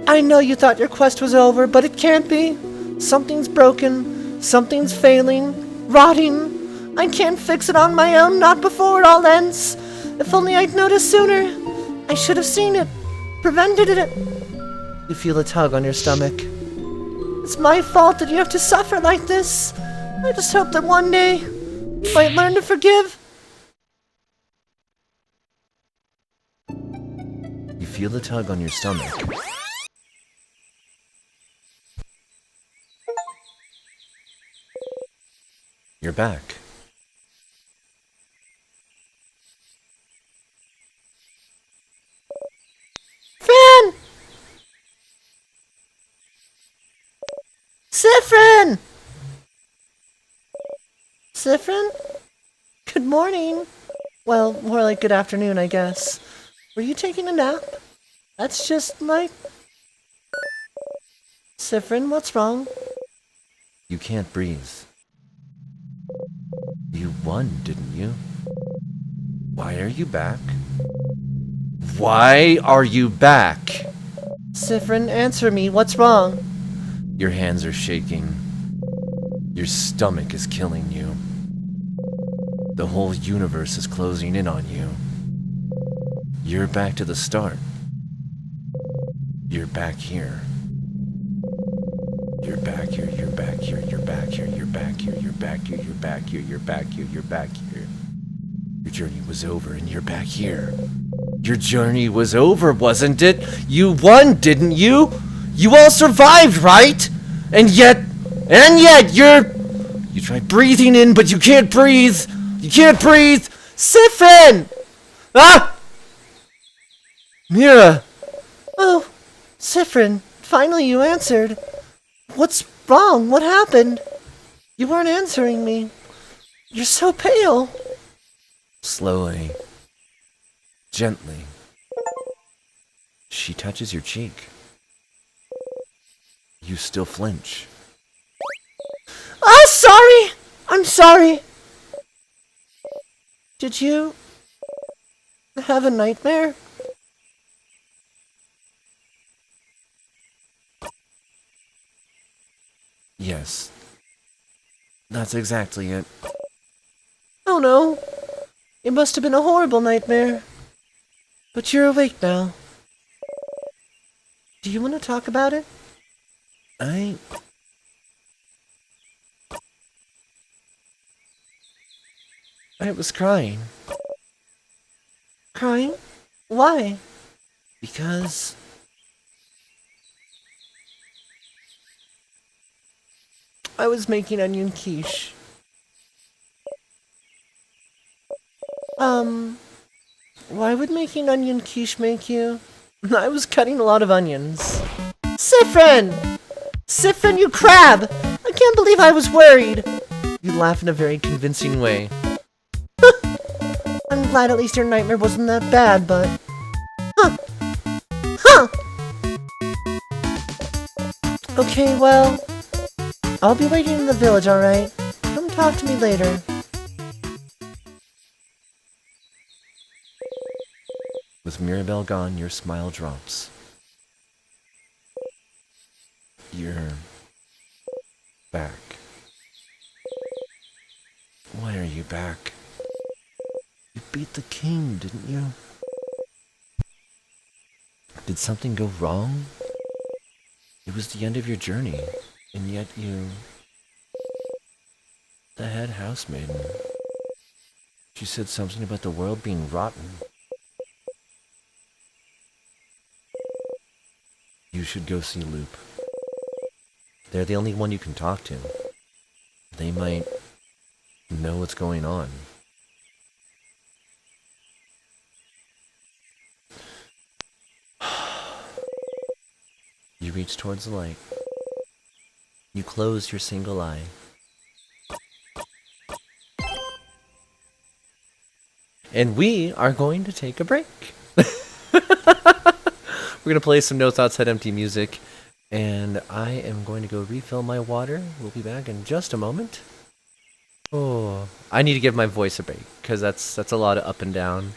I know you thought your quest was over, but it can't be. Something's broken. Something's failing. Rotting. I can't fix it on my own, not before it all ends. If only I'd noticed sooner. I should have seen it. Prevented it. You feel a tug on your stomach. It's my fault that you have to suffer like this. I just hope that one day you might learn to forgive. You feel the tug on your stomach. You're back. Fran! Sifrin! Sifrin? Good morning. Well, more like good afternoon, I guess. Were you taking a nap? That's just like... Sifrin, what's wrong? You can't breathe. You won, didn't you? Why are you back? Why are you back? Sifrin, answer me, what's wrong? Your hands are shaking. Your stomach is killing you. The whole universe is closing in on you. You're back to the start. You're back here. You're back here, you're back here, you're back here, you're back here, you're back here, you're back here, you're back here, you're back here. Your journey was over and you're back here. Your journey was over, wasn't it? You won, didn't you? You all survived, right? And yet, you tried breathing in, but you can't breathe. You can't breathe. Sifrin! Ah! Mira! Oh, Sifrin, finally you answered. What's wrong? What happened? You weren't answering me. You're so pale. Slowly, gently, she touches your cheek. You still flinch. Oh, sorry! I'm sorry. Did you have a nightmare? Yes, that's exactly it. Oh no. It must have been a horrible nightmare. But you're awake now. Do you want to talk about it? I was crying Crying? Why? because I was making onion quiche. Why would making onion quiche make you? I was cutting a lot of onions. Sifrin! Sifrin, you crab! I can't believe I was worried. you laugh in a very convincing way. I'm glad at least your nightmare wasn't that bad, but... Huh! Huh! Okay, well... I'll be waiting in the village, alright? Come talk to me later. With Mirabelle gone, your smile drops. You're back. Why are you back? You beat the king, didn't you? Did something go wrong? It was the end of your journey, and yet you... The head housemaiden. She said something about the world being rotten. You should go see Loop. They're the only one you can talk to. They might know what's going on. You reach towards the light. You close your single eye. And we are going to take a break. We're going to play some No Thoughts Head Empty music. And I am going to go refill my water. We'll be back in just a moment. Oh, I need to give my voice a break, because that's a lot of up and down.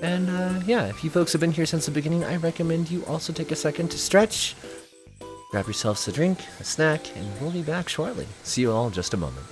And yeah, if you folks have been here since the beginning, I recommend you also take a second to stretch, grab yourselves a drink, a snack, and we'll be back shortly. See you all in just a moment.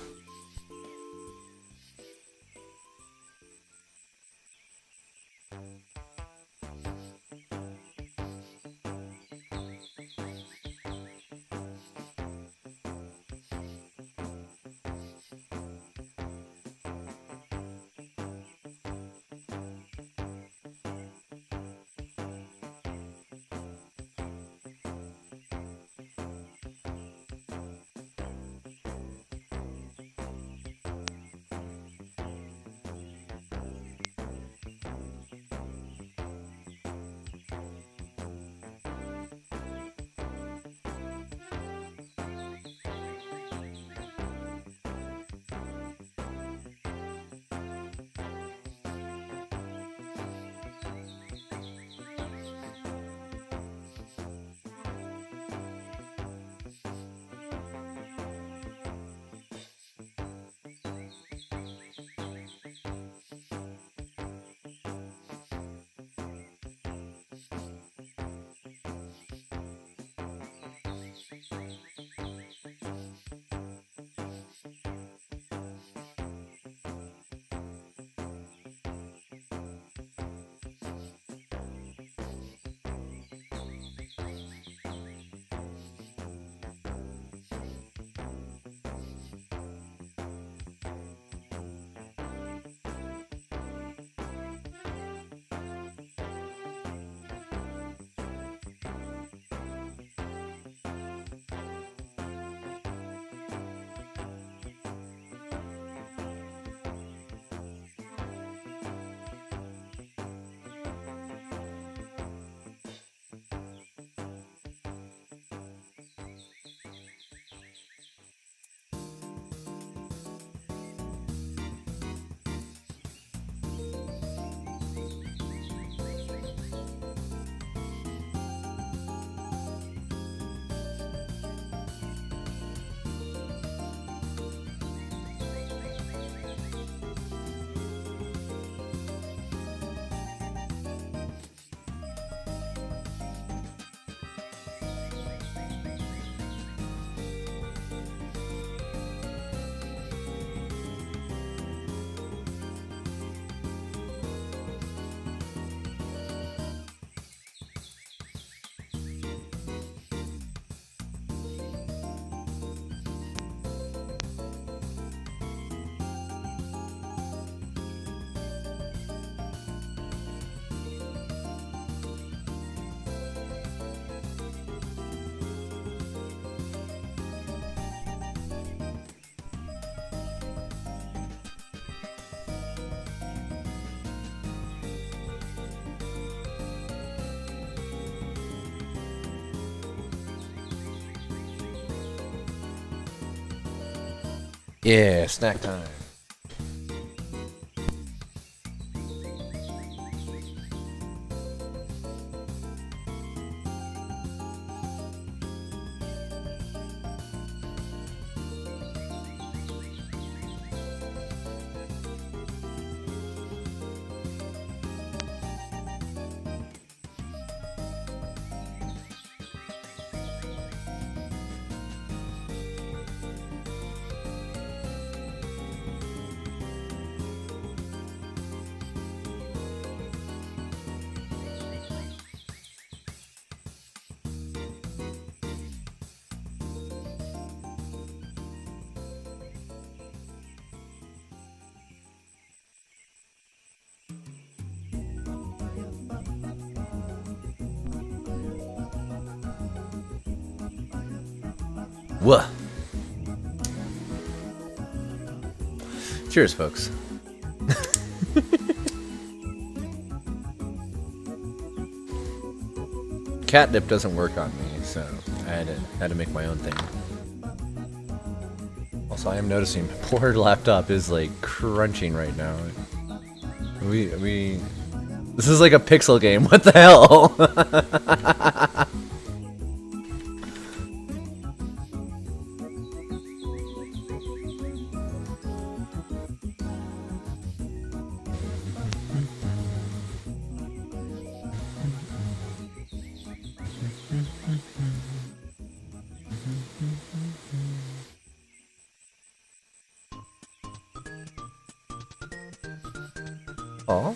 Yeah, snack time. Whoa. Cheers, folks. Catnip doesn't work on me, so I had to make my own thing. Also, I am noticing my poor laptop is like crunching right now. This is like a pixel game. What the hell? Aw.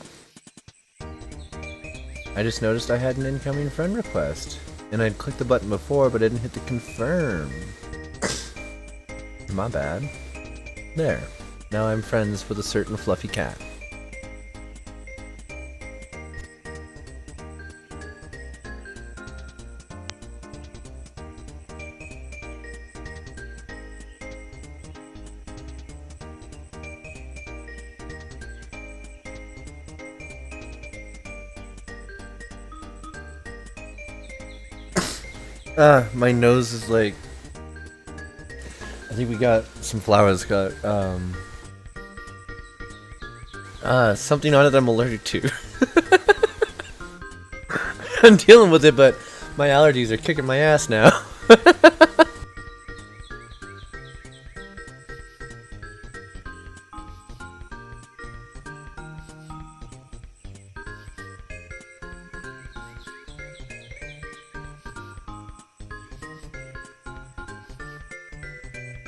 I just noticed I had an incoming friend request. And I'd clicked the button before, but I didn't hit the confirm. My bad. There. Now I'm friends with a certain fluffy cat. My nose is like... I think we got some flowers got, something on it that I'm allergic to. I'm dealing with it, but my allergies are kicking my ass now.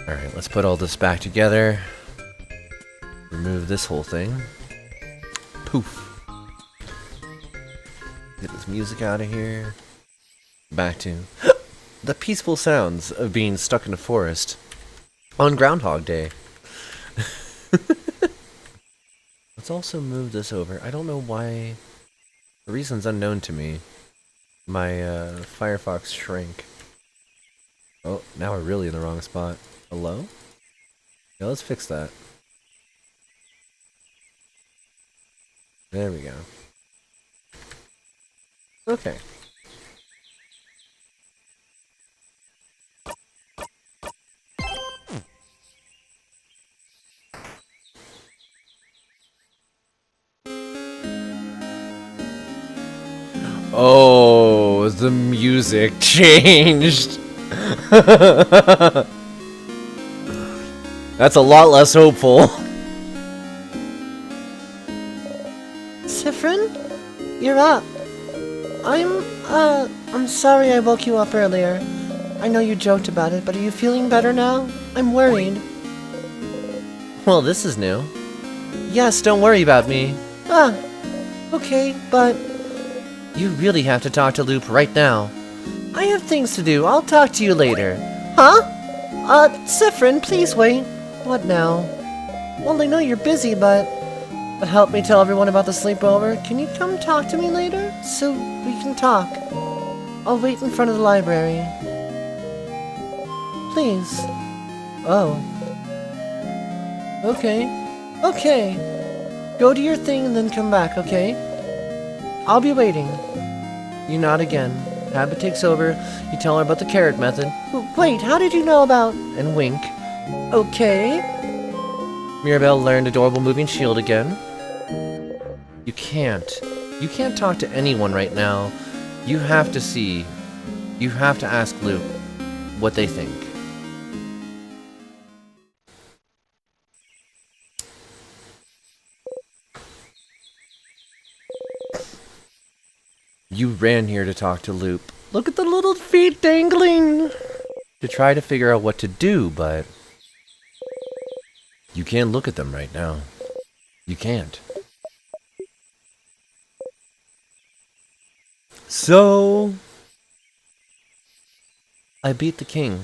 Alright, let's put all this back together. Remove this whole thing. Poof. Get this music out of here. Back to the peaceful sounds of being stuck in a forest on Groundhog Day. Let's also move this over. I don't know why. The reason's unknown to me. My Firefox shrank. Oh, now we're really in the wrong spot. Hello? Yeah, let's fix that. There we go. Okay. Oh, the music changed. That's a lot less hopeful. Sifrin? You're up. I'm sorry I woke you up earlier. I know you joked about it, but are you feeling better now? I'm worried. Well, this is new. Yes, don't worry about me. Ah, okay, but... You really have to talk to Loop right now. I have things to do. I'll talk to you later. Huh? Sifrin, please wait. What now? Well, I know you're busy, but help me tell everyone about the sleepover. Can you come talk to me later? So we can talk. I'll wait in front of the library. Please. Oh. Okay. Okay. Go do your thing and then come back, okay? I'll be waiting. You nod again. Habit takes over. You tell her about the carrot method. Wait, how did you know about... And wink. Okay. Mirabelle learned adorable moving shield again. You can't. You can't talk to anyone right now. You have to see. You have to ask Luke what they think. You ran here to talk to Loop. Look at the little feet dangling! To try to figure out what to do, but... you can't look at them right now. You can't. So... I beat the king.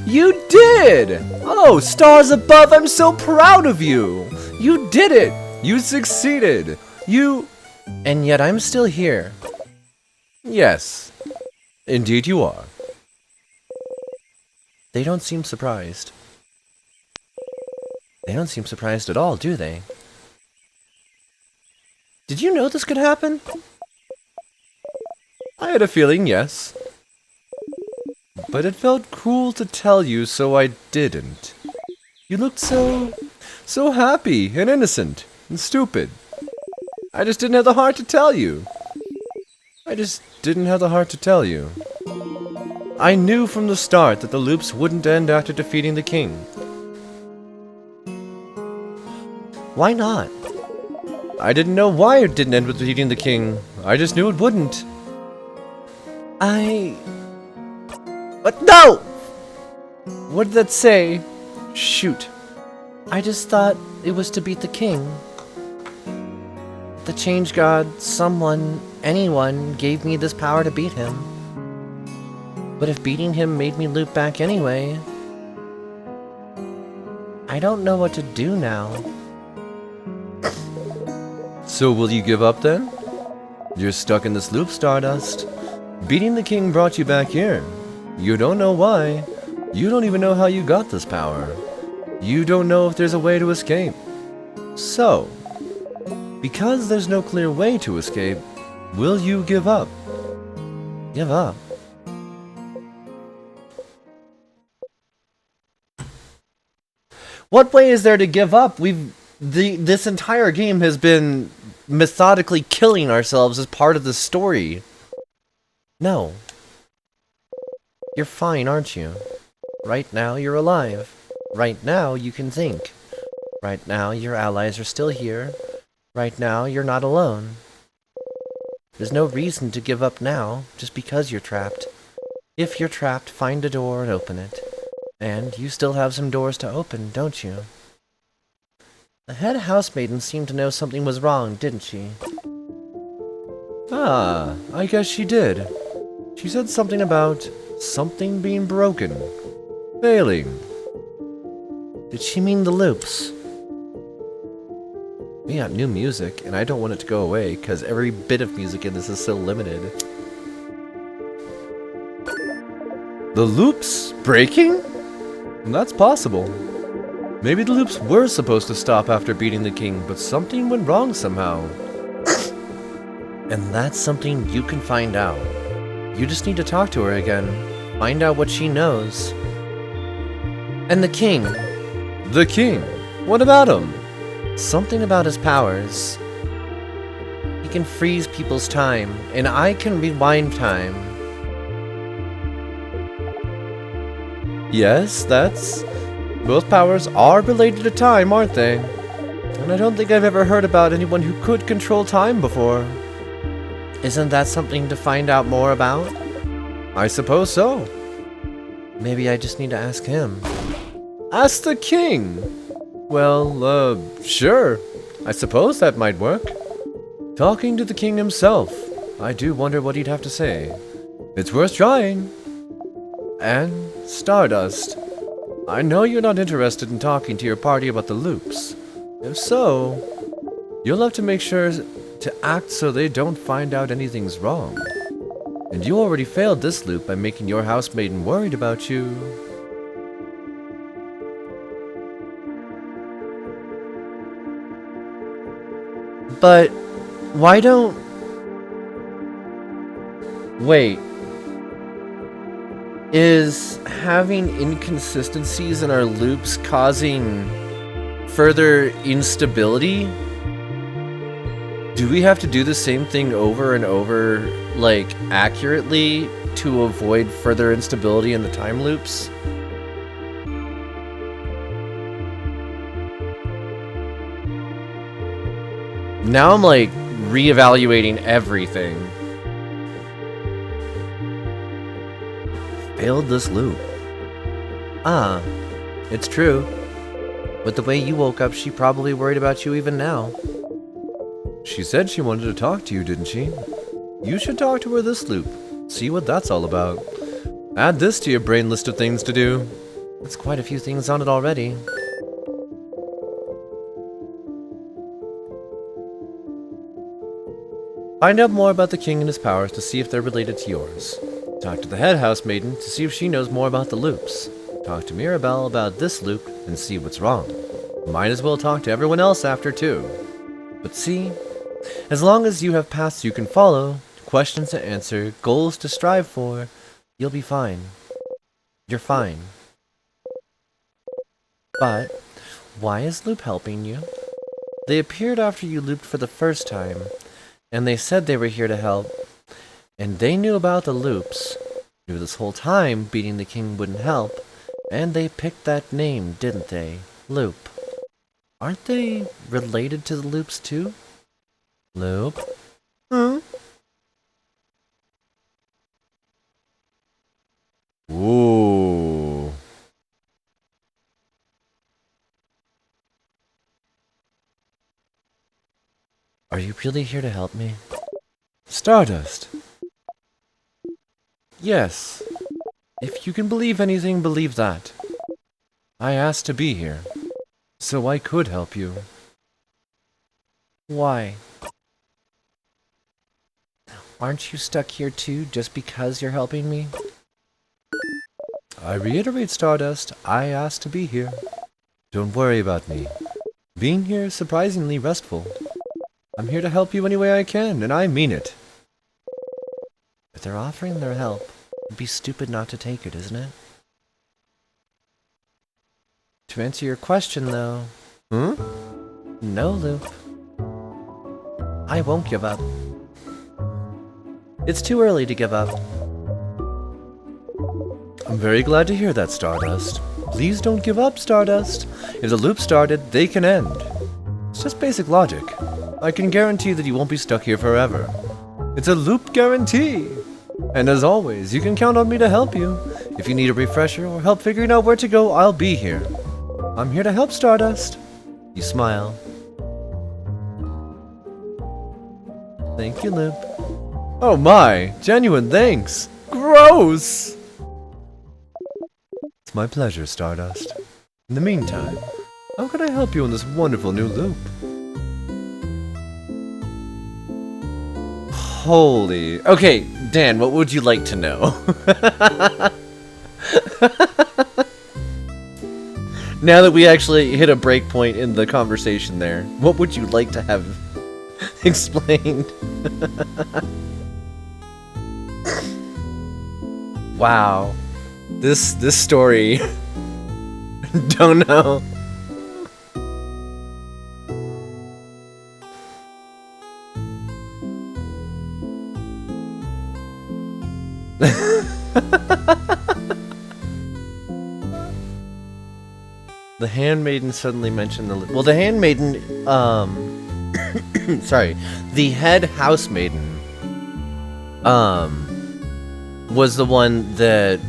You did! Oh, stars above, I'm so proud of you! You did it! You succeeded! You... And yet I'm still here. Yes. Indeed you are. They don't seem surprised. They don't seem surprised at all, do they? Did you know this could happen? I had a feeling, yes. But it felt cruel to tell you, so I didn't. You looked so happy and innocent and stupid. I just didn't have the heart to tell you. I just didn't have the heart to tell you. I knew from the start that the loops wouldn't end after defeating the king. Why not? I didn't know why it didn't end with defeating the king. I just knew it wouldn't. But no! What did that say? Shoot. I just thought it was to beat the king. The change god, someone, anyone, gave me this power to beat him. But if beating him made me loop back anyway... I don't know what to do now. So will you give up then? You're stuck in this loop, Stardust. Beating the king brought you back here. You don't know why. You don't even know how you got this power. You don't know if there's a way to escape. So, because there's no clear way to escape, will you give up? Give up? What way is there to give up? This entire game has been methodically killing ourselves as part of the story. No. You're fine, aren't you? Right now, you're alive. Right now, you can think. Right now, your allies are still here. Right now, you're not alone. There's no reason to give up now, just because you're trapped. If you're trapped, find a door and open it. And you still have some doors to open, don't you? The head housemaiden seemed to know something was wrong, didn't she? Ah, I guess she did. She said something about something being broken. Failing. Did she mean the loops? We got new music, and I don't want it to go away, because every bit of music in this is so limited. The loops breaking? That's possible. Maybe the loops were supposed to stop after beating the king, but something went wrong somehow. And that's something you can find out. You just need to talk to her again. Find out what she knows. And the king. The king? What about him? Something about his powers. He can freeze people's time, and I can rewind time. Yes, that's... Both powers are related to time, aren't they? And I don't think I've ever heard about anyone who could control time before. Isn't that something to find out more about? I suppose so. Maybe I just need to ask him. Ask the king! Well, sure. I suppose that might work. Talking to the king himself. I do wonder what he'd have to say. It's worth trying. And Stardust. I know you're not interested in talking to your party about the loops. If so, you'll have to make sure to act so they don't find out anything's wrong. And you already failed this loop by making your housemaiden worried about you. But why don't... Wait. Is having inconsistencies in our loops causing further instability? Do we have to do the same thing over and over, like, accurately to avoid further instability in the time loops? Now I'm, like, reevaluating everything. Failed this loop. Ah, it's true. With the way you woke up, she probably worried about you even now. She said she wanted to talk to you, didn't she? You should talk to her this loop. See what that's all about. Add this to your brain list of things to do. It's quite a few things on it already. Find out more about the king and his powers to see if they're related to yours. Talk to the head housemaiden to see if she knows more about the loops. Talk to Mirabelle about this loop and see what's wrong. Might as well talk to everyone else after too. But see, as long as you have paths you can follow, questions to answer, goals to strive for, you'll be fine. You're fine. But why is Loop helping you? They appeared after you looped for the first time, and they said they were here to help. And they knew about the loops, knew this whole time beating the king wouldn't help, and they picked that name, didn't they? Loop. Aren't they related to the loops too? Loop? Hmm? Ooh. Are you really here to help me? Stardust. Yes. If you can believe anything, believe that. I asked to be here, so I could help you. Why? Aren't you stuck here too, just because you're helping me? I reiterate, Stardust, I asked to be here. Don't worry about me. Being here is surprisingly restful. I'm here to help you any way I can, and I mean it. If they're offering their help, it'd be stupid not to take it, isn't it? To answer your question, though... No, Loop. I won't give up. It's too early to give up. I'm very glad to hear that, Stardust. Please don't give up, Stardust. If the loop started, they can end. It's just basic logic. I can guarantee that you won't be stuck here forever. It's a loop guarantee! And as always, you can count on me to help you. If you need a refresher or help figuring out where to go, I'll be here. I'm here to help, Stardust. You smile. Thank you, Loop. Oh my, genuine thanks. Gross! It's my pleasure, Stardust. In the meantime, how can I help you in this wonderful new loop? Holy... Okay, Dan, what would you like to know? Now that we actually hit a break point in the conversation there, what would you like to have explained? Wow. This story... Don't know. The handmaiden suddenly mentioned the... Well, the handmaiden, sorry. The head housemaiden, was the one that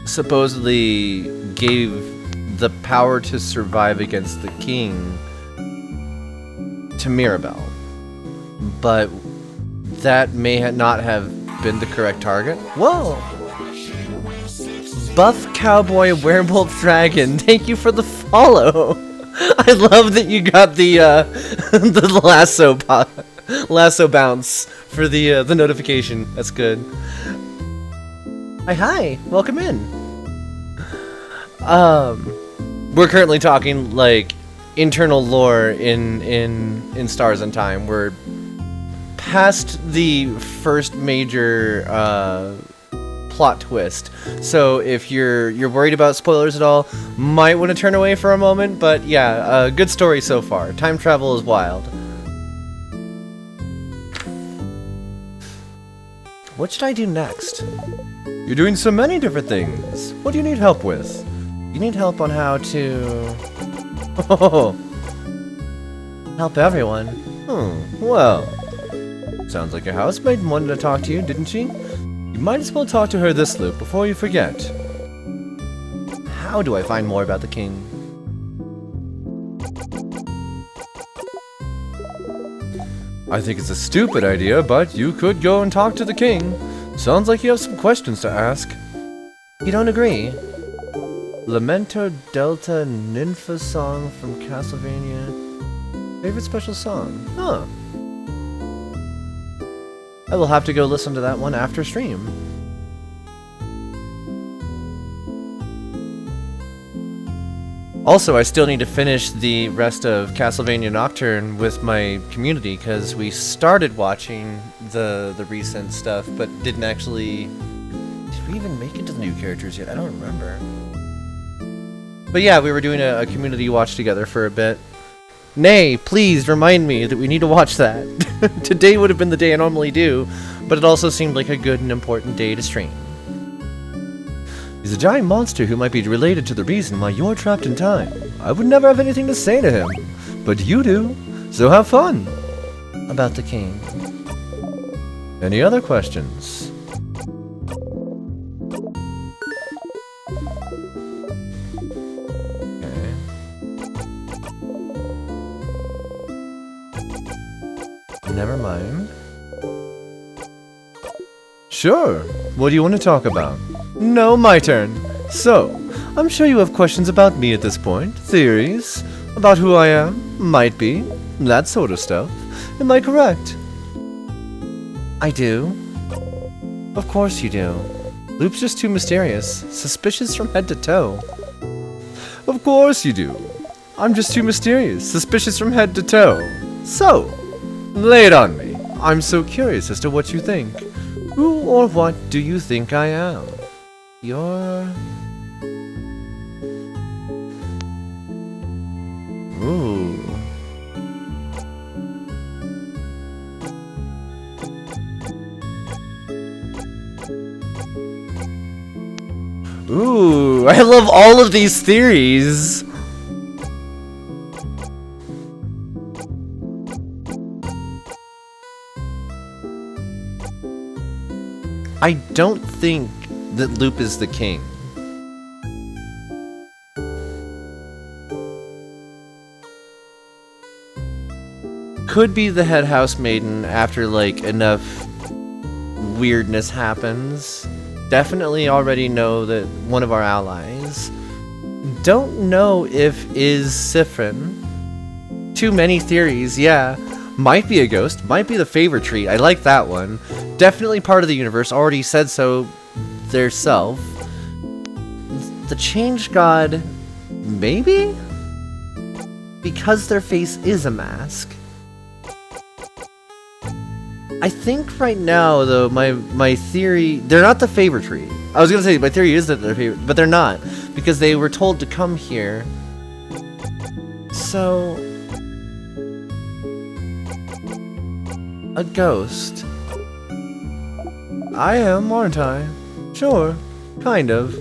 supposedly gave the power to survive against the king to Mirabelle. But that may not have been the correct target. Whoa! Buff Cowboy Werewolf Dragon, thank you for the follow! I love that you got the the lasso bounce for the notification. That's good. Hi, welcome in. We're currently talking like internal lore in Stars and Time. We're past the first major plot twist. So if you're worried about spoilers at all, might want to turn away for a moment. But yeah, good story so far. Time travel is wild. What should I do next? You're doing so many different things. What do you need help with? You need help on how to... Oh, help everyone. Well, sounds like your housemaid wanted to talk to you, didn't she? You might as well talk to her this loop before you forget. How do I find more about the king? I think it's a stupid idea, but you could go and talk to the king. Sounds like you have some questions to ask. You don't agree? Lamento Delta Nympha song from Castlevania. Favorite special song? Huh. I will have to go listen to that one after stream. Also, I still need to finish the rest of Castlevania Nocturne with my community, because we started watching the recent stuff, but didn't actually... Did we even make it to the new characters yet? I don't remember. But yeah, we were doing a community watch together for a bit. Nay, please remind me that we need to watch that. Today would have been the day I normally do, but it also seemed like a good and important day to stream. He's a giant monster who might be related to the reason why you're trapped in time. I would never have anything to say to him, but you do, so have fun. About the king. Any other questions? Okay. Never mind. Sure, what do you want to talk about? No, my turn. So, I'm sure you have questions about me at this point. Theories about who I am, might be, that sort of stuff. Am I correct? I do. Of course you do. Loop's just too mysterious, suspicious from head to toe. Of course you do. I'm just too mysterious, suspicious from head to toe. So, lay it on me. I'm so curious as to what you think. Who or what do you think I am? You're... Ooh. Ooh, I love all of these theories. I don't think that Loop is the king. Could be the head house maiden after like enough weirdness happens. Definitely already know that one of our allies. Don't know if is Sifrin. Too many theories, yeah. Might be a ghost, might be the favor tree. I like that one. Definitely part of the universe, already said so their self. The change god, maybe? Because their face is a mask. I think right now, though, my theory... They're not the favor tree. I was gonna say, my theory is that they're favor... But they're not. Because they were told to come here. So... A ghost. I am, aren't I? Sure. Kind of.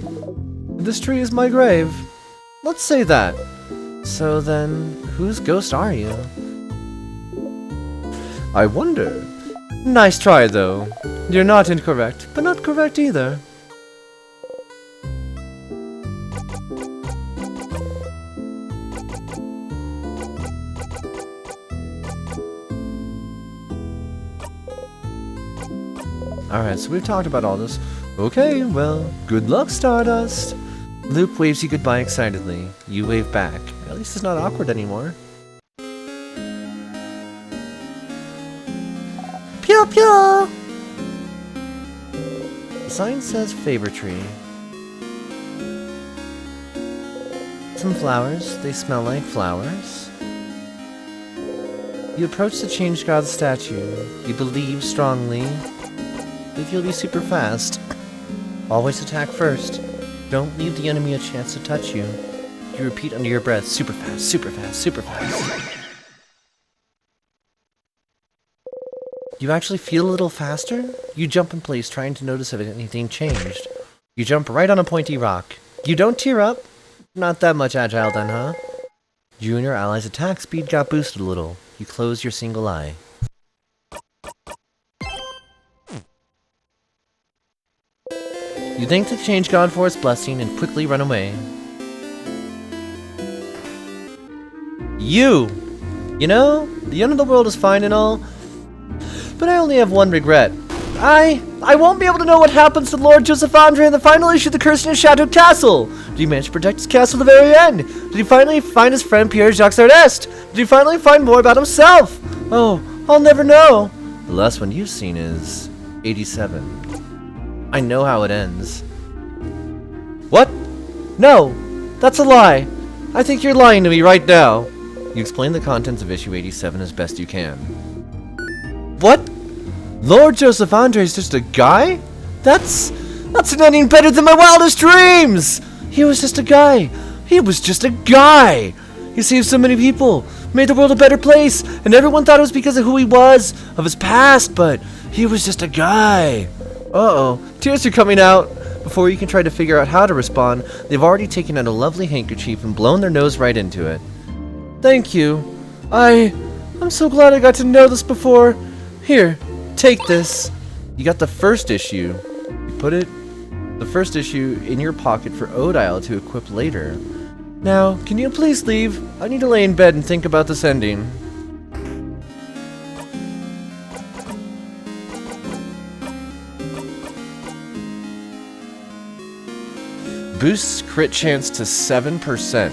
This tree is my grave. Let's say that. So then, whose ghost are you? I wonder... Nice try, though. You're not incorrect, but not correct either. Alright, so we've talked about all this. Okay, well, good luck, Stardust. Loop waves you goodbye excitedly. You wave back. At least it's not awkward anymore. Pew pew! The sign says favor tree. Some flowers. They smell like flowers. You approach the Change God statue. You believe strongly. Believe you'll be super fast. Always attack first. Don't leave the enemy a chance to touch you. You repeat under your breath, super fast, super fast, super fast. You actually feel a little faster? You jump in place trying to notice if anything changed. You jump right on a pointy rock. You don't tear up? Not that much agile then, huh? You and your allies' attack speed got boosted a little. You close your single eye. You thank the Change God for his blessing and quickly run away. You know, the end of the world is fine and all, but I only have one regret. I won't be able to know what happens to Lord Joseph Andre in the final issue of the Cursed and Shadowed Castle. Did he manage to protect his castle to the very end? Did he finally find his friend Pierre Jacques Sardest? Did he finally find more about himself? Oh, I'll never know. The last one you've seen is 87. I know how it ends. What? No, that's a lie. I think you're lying to me right now. You explain the contents of issue 87 as best you can. What? Lord Joseph Andre's just a guy? That's an ending better than my wildest dreams! He was just a guy. He was just a guy! He saved so many people, made the world a better place, and everyone thought it was because of who he was, of his past, but he was just a guy. Uh-oh, tears are coming out. Before you can try to figure out how to respond, they've already taken out a lovely handkerchief and blown their nose right into it. Thank you. I'm so glad I got to know this before. Here, take this. You got the first issue. You put the first issue in your pocket for Odile to equip later. Now, can you please leave? I need to lay in bed and think about this ending. Boosts crit chance to 7%.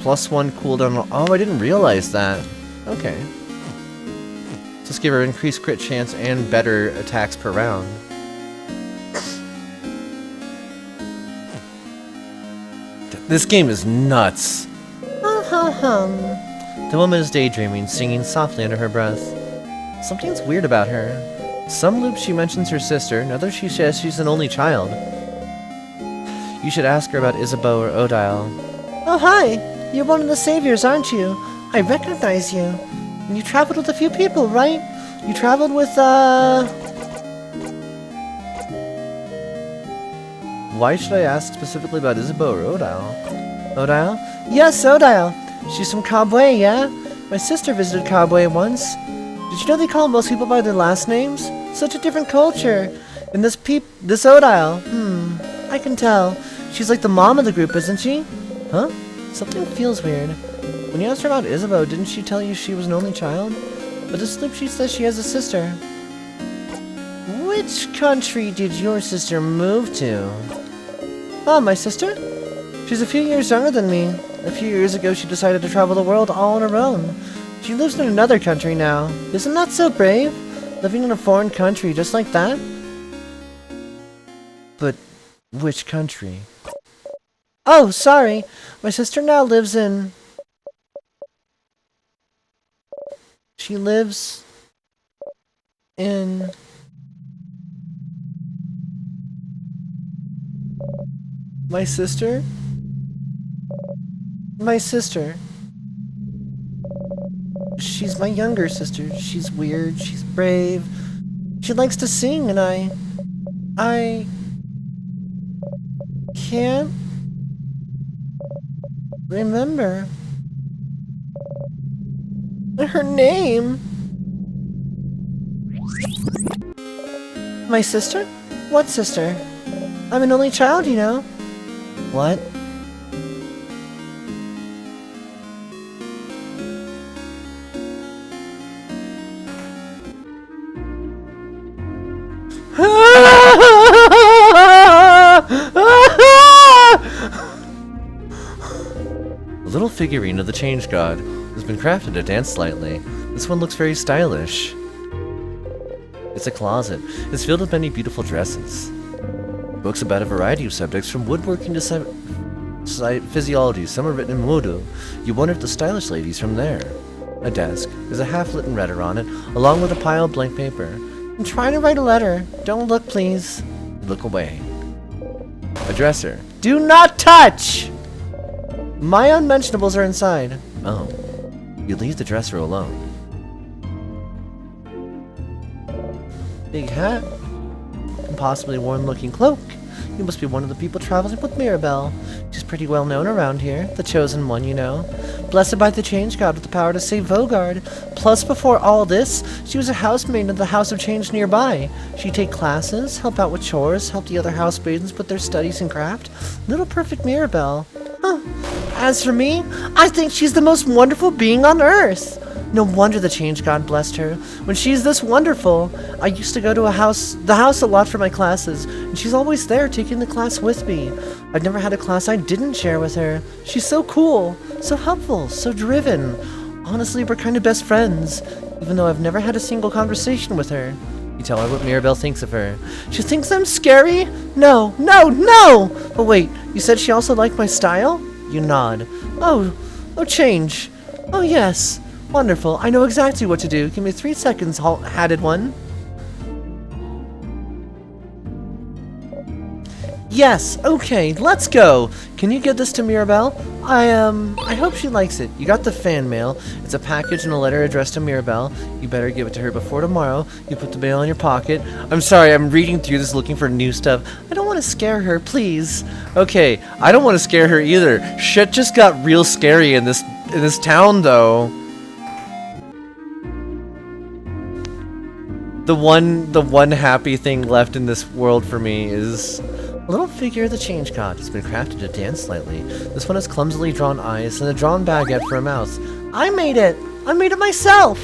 +1 cooldown. Oh, I didn't realize that. Okay. Just give her increased crit chance and better attacks per round. This game is nuts. The woman is daydreaming, singing softly under her breath. Something's weird about her. Some loops she mentions her sister, in others she says she's an only child. You should ask her about Isabeau or Odile. Oh, hi! You're one of the saviors, aren't you? I recognize you. And you traveled with a few people, right? You traveled with, Why should I ask specifically about Isabeau or Odile? Odile? Yes, Odile. She's from Kabwe, yeah? My sister visited Kabwe once. Did you know they call most people by their last names? Such a different culture. And this Odile, I can tell. She's like the mom of the group, isn't she? Huh? Something feels weird. When you asked her about Isabeau, didn't she tell you she was an only child? But this slip she says she has a sister. Which country did your sister move to? Oh, my sister? She's a few years younger than me. A few years ago, she decided to travel the world all on her own. She lives in another country now. Isn't that so brave? Living in a foreign country just like that? But which country? Oh, sorry. My sister now lives in... She lives... in... My sister? My sister. She's my younger sister. She's weird. She's brave. She likes to sing, and I can't remember her name. My sister? What sister? I'm an only child, you know. What? A little figurine of the Change God has been crafted to dance slightly. This one looks very stylish. It's a closet. It's filled with many beautiful dresses. Books about a variety of subjects from woodworking to physiology. Some are written in Moodoo. You wonder if the stylish lady's from there. A desk. There's a half-lit letter on it, along with a pile of blank paper. I'm trying to write a letter. Don't look, please. Look away. A dresser. Do not touch! My unmentionables are inside. Oh. You leave the dresser alone. Big hat. Impossibly worn-looking cloak. You must be one of the people traveling with Mirabelle. She's pretty well known around here. The chosen one, you know. Blessed by the Change God with the power to save Vogard. Plus, before all this, she was a housemaid in the House of Change nearby. She'd take classes, help out with chores, help the other housemaidens with their studies and craft. Little perfect Mirabelle. Huh. As for me, I think she's the most wonderful being on Earth. No wonder the Change God blessed her. When she's this wonderful, I used to go to the house a lot for my classes, and she's always there taking the class with me. I've never had a class I didn't share with her. She's so cool, so helpful, so driven. Honestly, we're kind of best friends, even though I've never had a single conversation with her. You tell her what Mirabelle thinks of her. She thinks I'm scary? No, no, no! But wait, you said she also liked my style? You nod. Oh, Change. Oh yes. Wonderful. I know exactly what to do. Give me 3 seconds, hatted one. Yes, okay, let's go. Can you get this to Mirabelle? I hope she likes it. You got the fan mail. It's a package and a letter addressed to Mirabelle. You better give it to her before tomorrow. You put the mail in your pocket. I'm sorry, I'm reading through this looking for new stuff. I don't want to scare her, please. Okay, I don't want to scare her either. Shit just got real scary in this town, though. The one happy thing left in this world for me is a little figure of the Change God. It's been crafted to dance slightly. This one has clumsily drawn eyes and a drawn baguette for a mouth. I made it! I made it myself!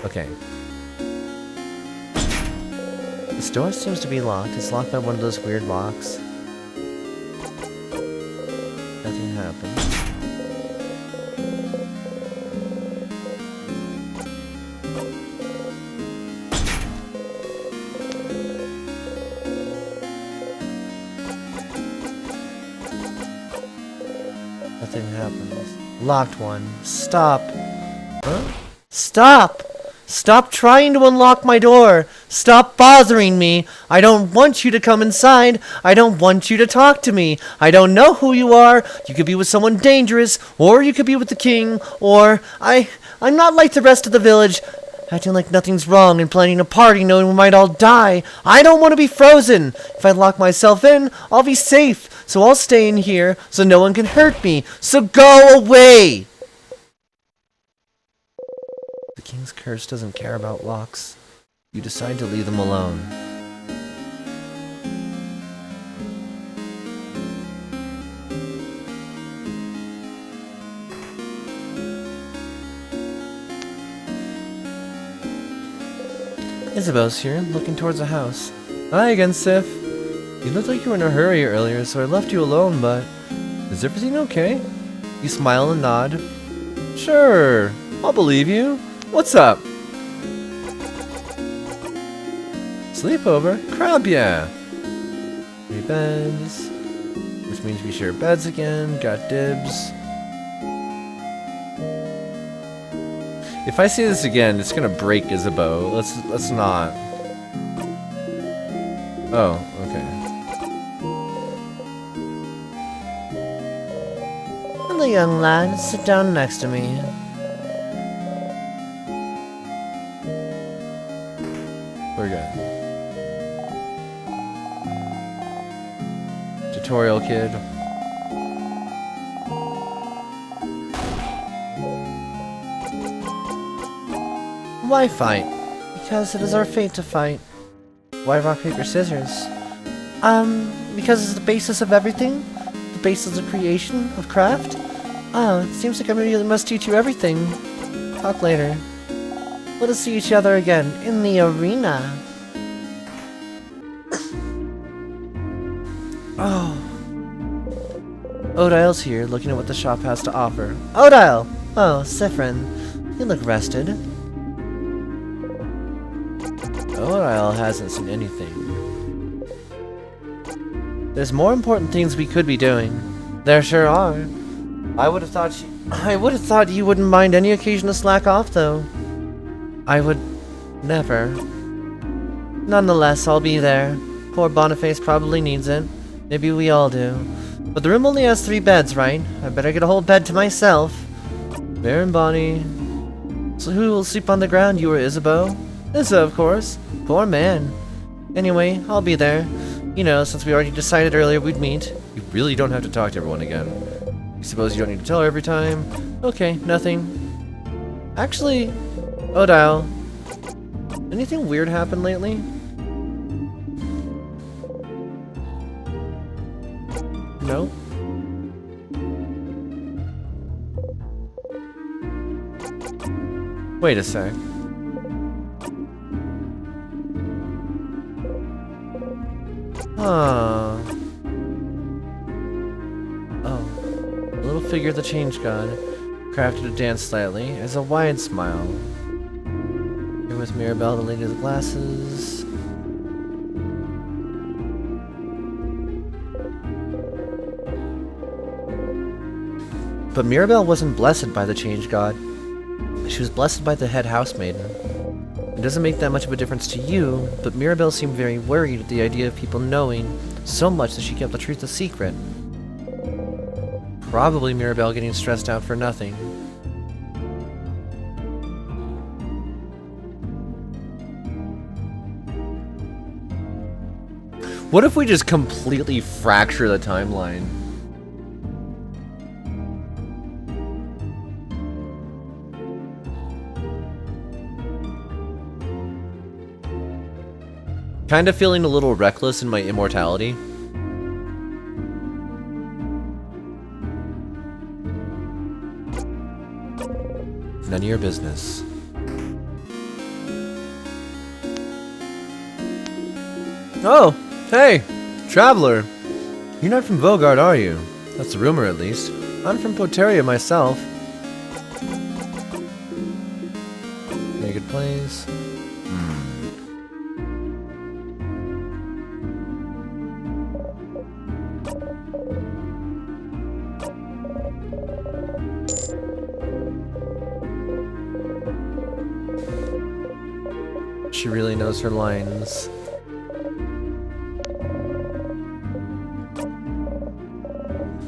Okay. This door seems to be locked. It's locked by one of those weird locks. Nothing happened. Nothing happens. Locked one. Stop. Huh? Stop! Stop trying to unlock my door! Stop bothering me! I don't want you to come inside! I don't want you to talk to me! I don't know who you are! You could be with someone dangerous, or you could be with the king, or I'm not like the rest of the village, acting like nothing's wrong and planning a party knowing we might all die. I don't want to be frozen! If I lock myself in, I'll be safe, so I'll stay in here so no one can hurt me. So go away! The king's curse doesn't care about locks. You decide to leave them alone. Isabel's here, looking towards the house. Hi again, Sif. You looked like you were in a hurry earlier, so I left you alone, but... Is everything okay? You smile and nod. Sure, I'll believe you. What's up? Sleepover? Crap, yeah. 3 beds. Which means we share beds again. Got dibs. If I say this again, it's gonna break Isabeau. Let's not. Oh, okay. Hello, young lad. Sit down next to me. We're good. Tutorial kid. Why fight? Because it is our fate to fight. Why rock, paper, scissors? Because it's the basis of everything? The basis of creation, of craft? Oh, it seems like I really must teach you everything. Talk later. Let us see each other again in the arena. Oh. Odile's here, looking at what the shop has to offer. Odile! Oh, Sifrin. You look rested. Odile hasn't seen anything. There's more important things we could be doing. There sure are. I would have thought you wouldn't mind any occasion to slack off, though. I would never. Nonetheless, I'll be there. Poor Boniface probably needs it. Maybe we all do. But the room only has 3 beds, right? I better get a whole bed to myself. Bear and Bonnie. So who will sleep on the ground, you or Isabeau? Issa, of course. Poor man. Anyway, I'll be there. You know, since we already decided earlier we'd meet. You really don't have to talk to everyone again. You suppose you don't need to tell her every time? Okay, nothing. Actually, Odile, anything weird happened lately? No? Wait a sec. Huh. Oh. The little figure of the Change God, crafted to dance slightly, has a wide smile. Here was Mirabelle, the lady of the glasses. But Mirabelle wasn't blessed by the Change God. She was blessed by the head housemaiden. It doesn't make that much of a difference to you, but Mirabelle seemed very worried at the idea of people knowing so much that she kept the truth a secret. Probably Mirabelle getting stressed out for nothing. What if we just completely fracture the timeline? Kind of feeling a little reckless in my immortality. None of your business. Oh, hey, traveler. You're not from Vogard, are you? That's the rumor, at least. I'm from Poteria myself. Very good place. She really knows her lines.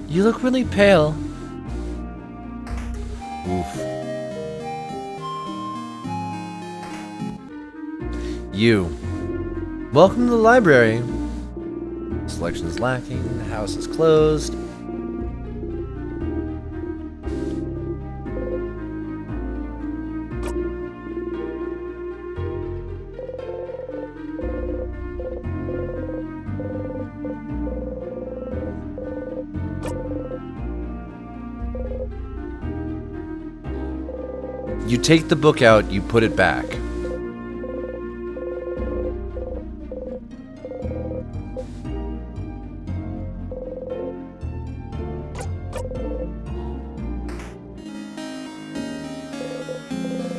You look really pale. Oof. You. Welcome to the library. Selection is lacking. The house is closed. You take the book out, you put it back.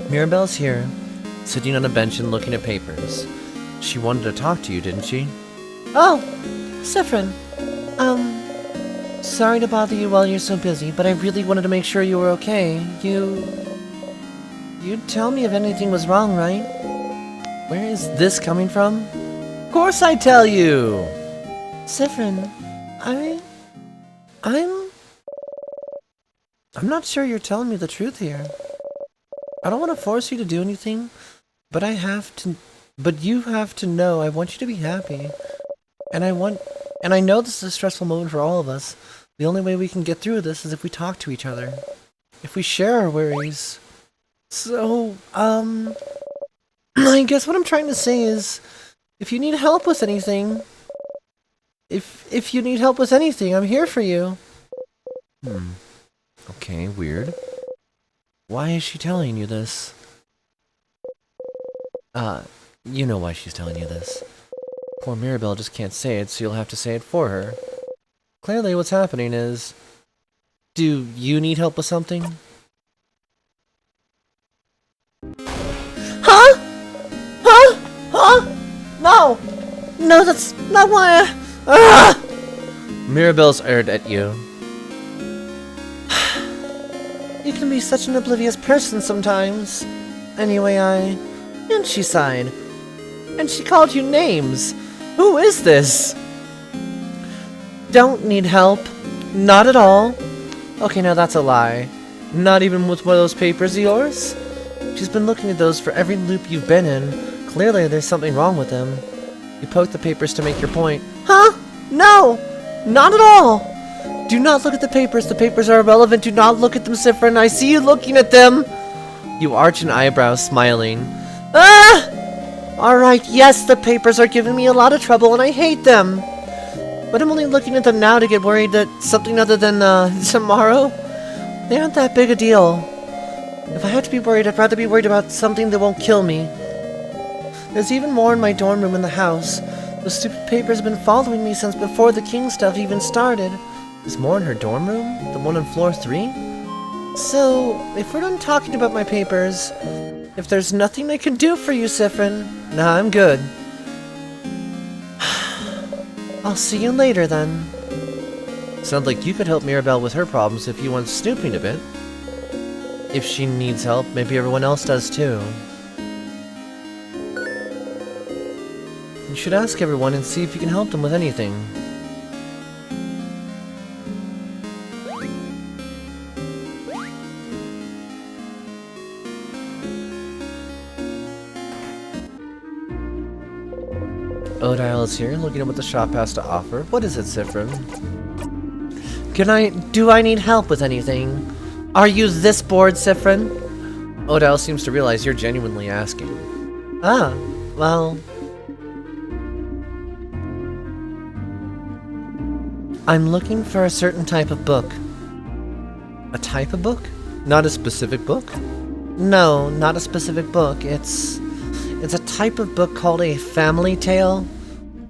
Mirabelle's here, sitting on a bench and looking at papers. She wanted to talk to you, didn't she? Oh, Siffrin. Sorry to bother you while you're so busy, but I really wanted to make sure you were okay. You'd tell me if anything was wrong, right? Where is this coming from? Of course I tell you! Siffrin, I'm not sure you're telling me the truth here. I don't want to force you to do anything, but you have to know I want you to be happy. And I know this is a stressful moment for all of us. The only way we can get through this is if we talk to each other. If we share our worries. So, I guess what I'm trying to say is, if you need help with anything, if you need help with anything, I'm here for you. Okay, weird. Why is she telling you this? You know why she's telling you this. Poor Mirabelle just can't say it, so you'll have to say it for her. Clearly what's happening is... Do you need help with something? Huh? Huh? Huh? No! No, that's not why Mirabelle's aired at you. You can be such an oblivious person sometimes. Anyway, And she sighed. And she called you names. Who is this? Don't need help. Not at all. Okay, now that's a lie. Not even with one of those papers of yours? She's been looking at those for every loop you've been in. Clearly, there's something wrong with them. You poke the papers to make your point. Huh? No! Not at all! Do not look at the papers. The papers are irrelevant. Do not look at them, Sifrin. I see you looking at them! You arch an eyebrow, smiling. Ah! Alright, yes, the papers are giving me a lot of trouble, and I hate them. But I'm only looking at them now to get worried that something other than, tomorrow? They aren't that big a deal. If I had to be worried, I'd rather be worried about something that won't kill me. There's even more in my dorm room in the house. Those stupid papers have been following me since before the king stuff even started. There's more in her dorm room? The one on floor 3? So, if we're done talking about my papers, if there's nothing I can do for you, Sifrin, nah, I'm good. I'll see you later, then. Sounds like you could help Mirabelle with her problems if you want snooping a bit. If she needs help, maybe everyone else does too. You should ask everyone and see if you can help them with anything. Odile is here, looking at what the shop has to offer. What is it, Sifrin? Do I need help with anything? Are you this bored, Sifrin? Odile seems to realize you're genuinely asking. Ah, well... I'm looking for a certain type of book. A type of book? Not a specific book? No, not a specific book. It's a type of book called a family tale.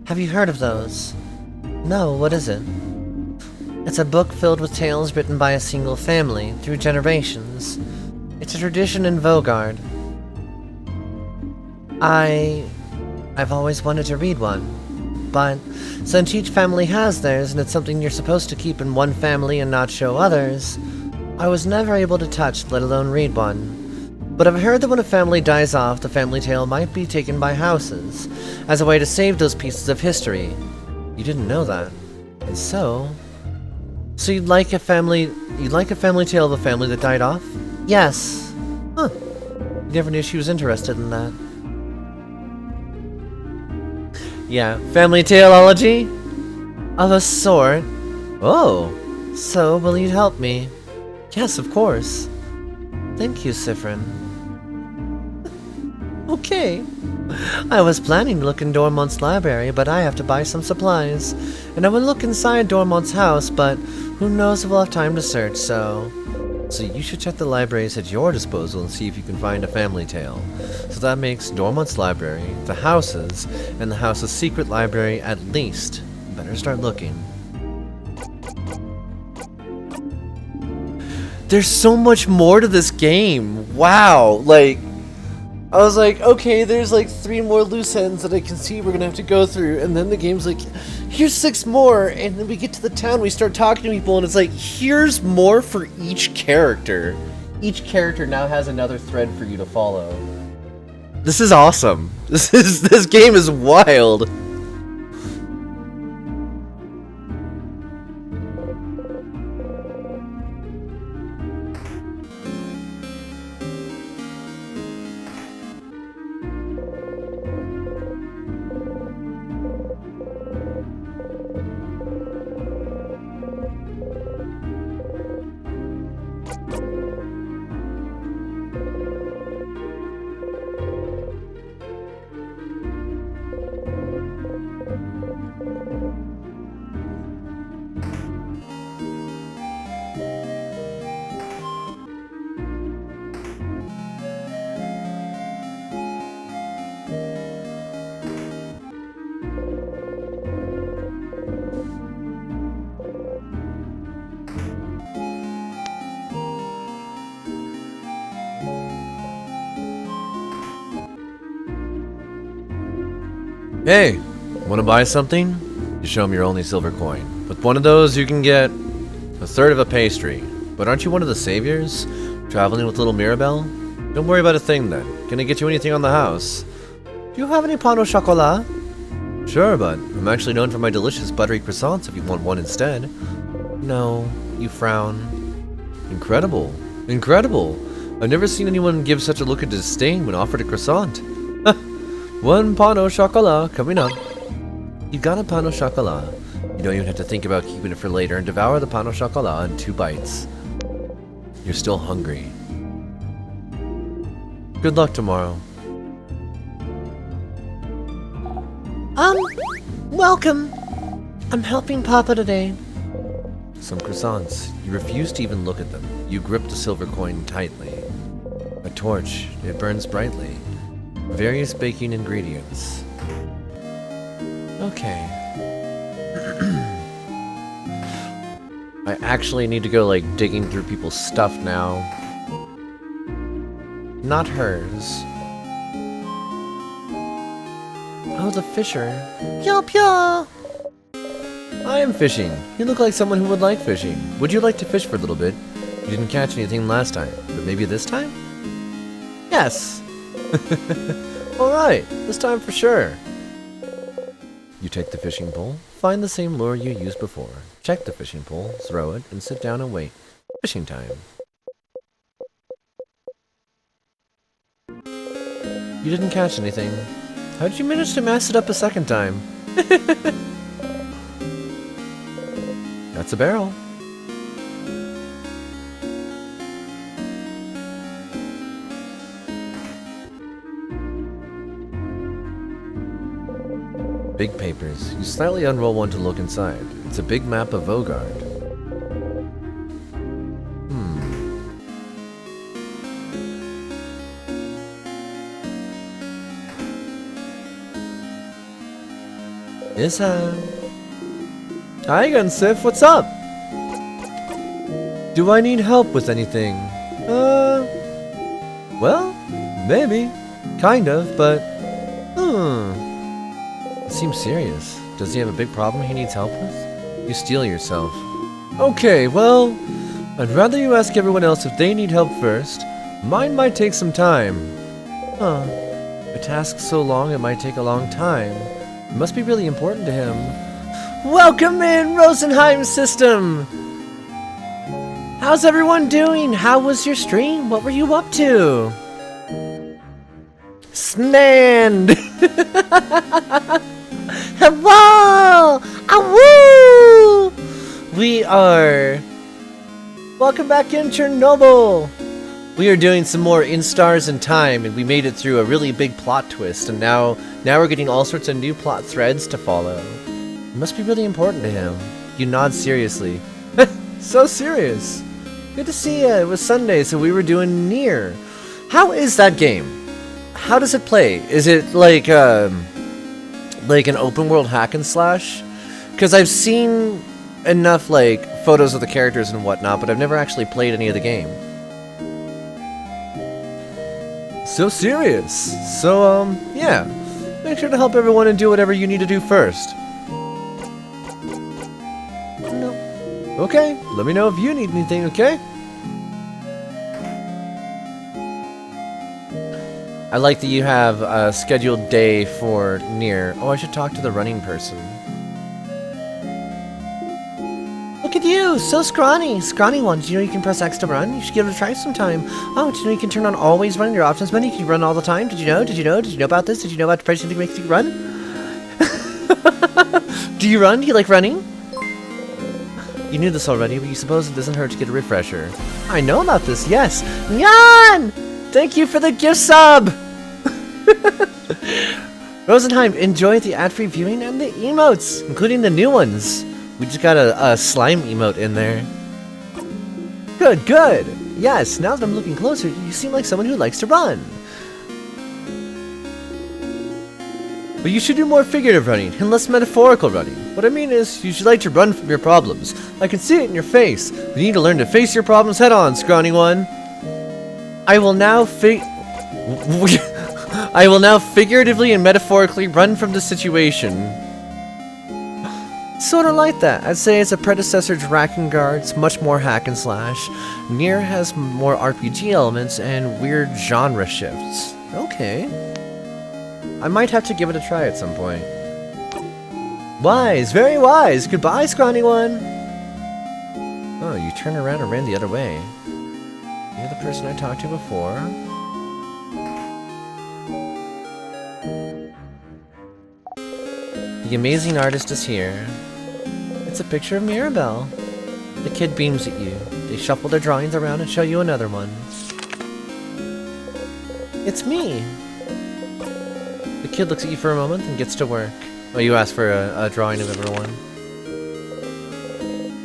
Have you heard of those? No, what is it? It's a book filled with tales written by a single family, through generations. It's a tradition in Vogard. I've always wanted to read one. But since each family has theirs, and it's something you're supposed to keep in one family and not show others, I was never able to touch, let alone read one. But I've heard that when a family dies off, the family tale might be taken by houses, as a way to save those pieces of history. You didn't know that. And so you'd like a family tale of a family that died off? Yes. Huh. You never knew she was interested in that. Yeah, family taleology? Of a sort. Oh. So, will you help me? Yes, of course. Thank you, Sifrin. Okay. I was planning to look in Dormont's library, but I have to buy some supplies. And I would look inside Dormont's house, but who knows if we'll have time to search, so you should check the libraries at your disposal and see if you can find a family tale. So that makes Dormont's library, the houses, and the house's secret library at least. Better start looking. There's so much more to this game. Wow, like, I was like, okay, there's like 3 more loose ends that I can see we're gonna have to go through, and then the game's like, here's 6 more, and then we get to the town, we start talking to people, and it's like, here's more for each character. Each character now has another thread for you to follow. This is awesome. This game is wild. Hey, wanna buy something? You show them your only silver coin. With one of those, you can get a third of a pastry. But aren't you one of the saviors? Traveling with little Mirabelle? Don't worry about a thing then. Gonna get you anything on the house. Do you have any pain au chocolat? Sure, but I'm actually known for my delicious buttery croissants if you want one instead. No, you frown. Incredible. Incredible. I've never seen anyone give such a look of disdain when offered a croissant. One pain au chocolat coming up. You got a pain au chocolat. You don't even have to think about keeping it for later and devour the pain au chocolat in 2 bites. You're still hungry. Good luck tomorrow. Welcome. I'm helping Papa today. Some croissants. You refuse to even look at them. You grip the silver coin tightly. A torch. It burns brightly. Various baking ingredients. Okay. I actually need to go, like, digging through people's stuff now. Not hers. Oh, the fisher. Pyo pyo. I am fishing. You look like someone who would like fishing. Would you like to fish for a little bit? You didn't catch anything last time, but maybe this time? Yes. Alright, this time for sure. You take the fishing pole, find the same lure you used before, check the fishing pole, throw it, and sit down and wait. Fishing time. You didn't catch anything. How did you manage to mess it up a second time? That's a barrel. Big papers. You slightly unroll one to look inside. It's a big map of Vogard. Hi again, Sif. What's up? Do I need help with anything? Well, maybe. Kind of, but... It seems serious. Does he have a big problem he needs help with? You steel yourself. Okay, well... I'd rather you ask everyone else if they need help first. Mine might take some time. Huh. A task so long it might take a long time. It must be really important to him. Welcome in, Rosenheim system! How's everyone doing? How was your stream? What were you up to? Snand! Whoa! Woo! We are... Welcome back in Chernobyl! We are doing some more In Stars in Time, and we made it through a really big plot twist, and now we're getting all sorts of new plot threads to follow. It must be really important to him. You nod seriously. So serious. Good to see ya. It was Sunday, so we were doing Nier. How is that game? How does it play? Is it like an open world hack and slash? Because I've seen enough like photos of the characters and whatnot, but I've never actually played any of the game. So serious. So yeah. Make sure to help everyone and do whatever you need to do first. No. Okay, let me know if you need anything, okay? I like that you have a scheduled day for Nier. Oh, I should talk to the running person. Look at you, so scrawny. Scrawny one. Did you know you can press X to run? You should give it a try sometime. Oh, did you know you can turn on always run in your options menu? You can run all the time. Did you know? Did you know? Did you know about this? Did you know about pressing to make you run? Do you run? Do you like running? You knew this already, but you suppose it doesn't hurt to get a refresher. I know about this, yes. Nyan! Thank you for the gift sub! Rosenheim, enjoy the ad-free viewing and the emotes, including the new ones. We just got a slime emote in there. Good, good. Yes, now that I'm looking closer, you seem like someone who likes to run. But you should do more figurative running and less metaphorical running. What I mean is, you should like to run from your problems. I can see it in your face. You need to learn to face your problems head on, scrawny one. I will now figuratively and metaphorically run from the situation. Sort of like that. I'd say it's a predecessor to Drakengard's, much more hack and slash. Nier has more RPG elements and weird genre shifts. Okay. I might have to give it a try at some point. Wise, very wise. Goodbye, scrawny one. Oh, you turned around and ran the other way. You're the person I talked to before. The amazing artist is here. It's a picture of Mirabelle. The kid beams at you. They shuffle their drawings around and show you another one. It's me. The kid looks at you for a moment and gets to work. Oh, you asked for a drawing of everyone.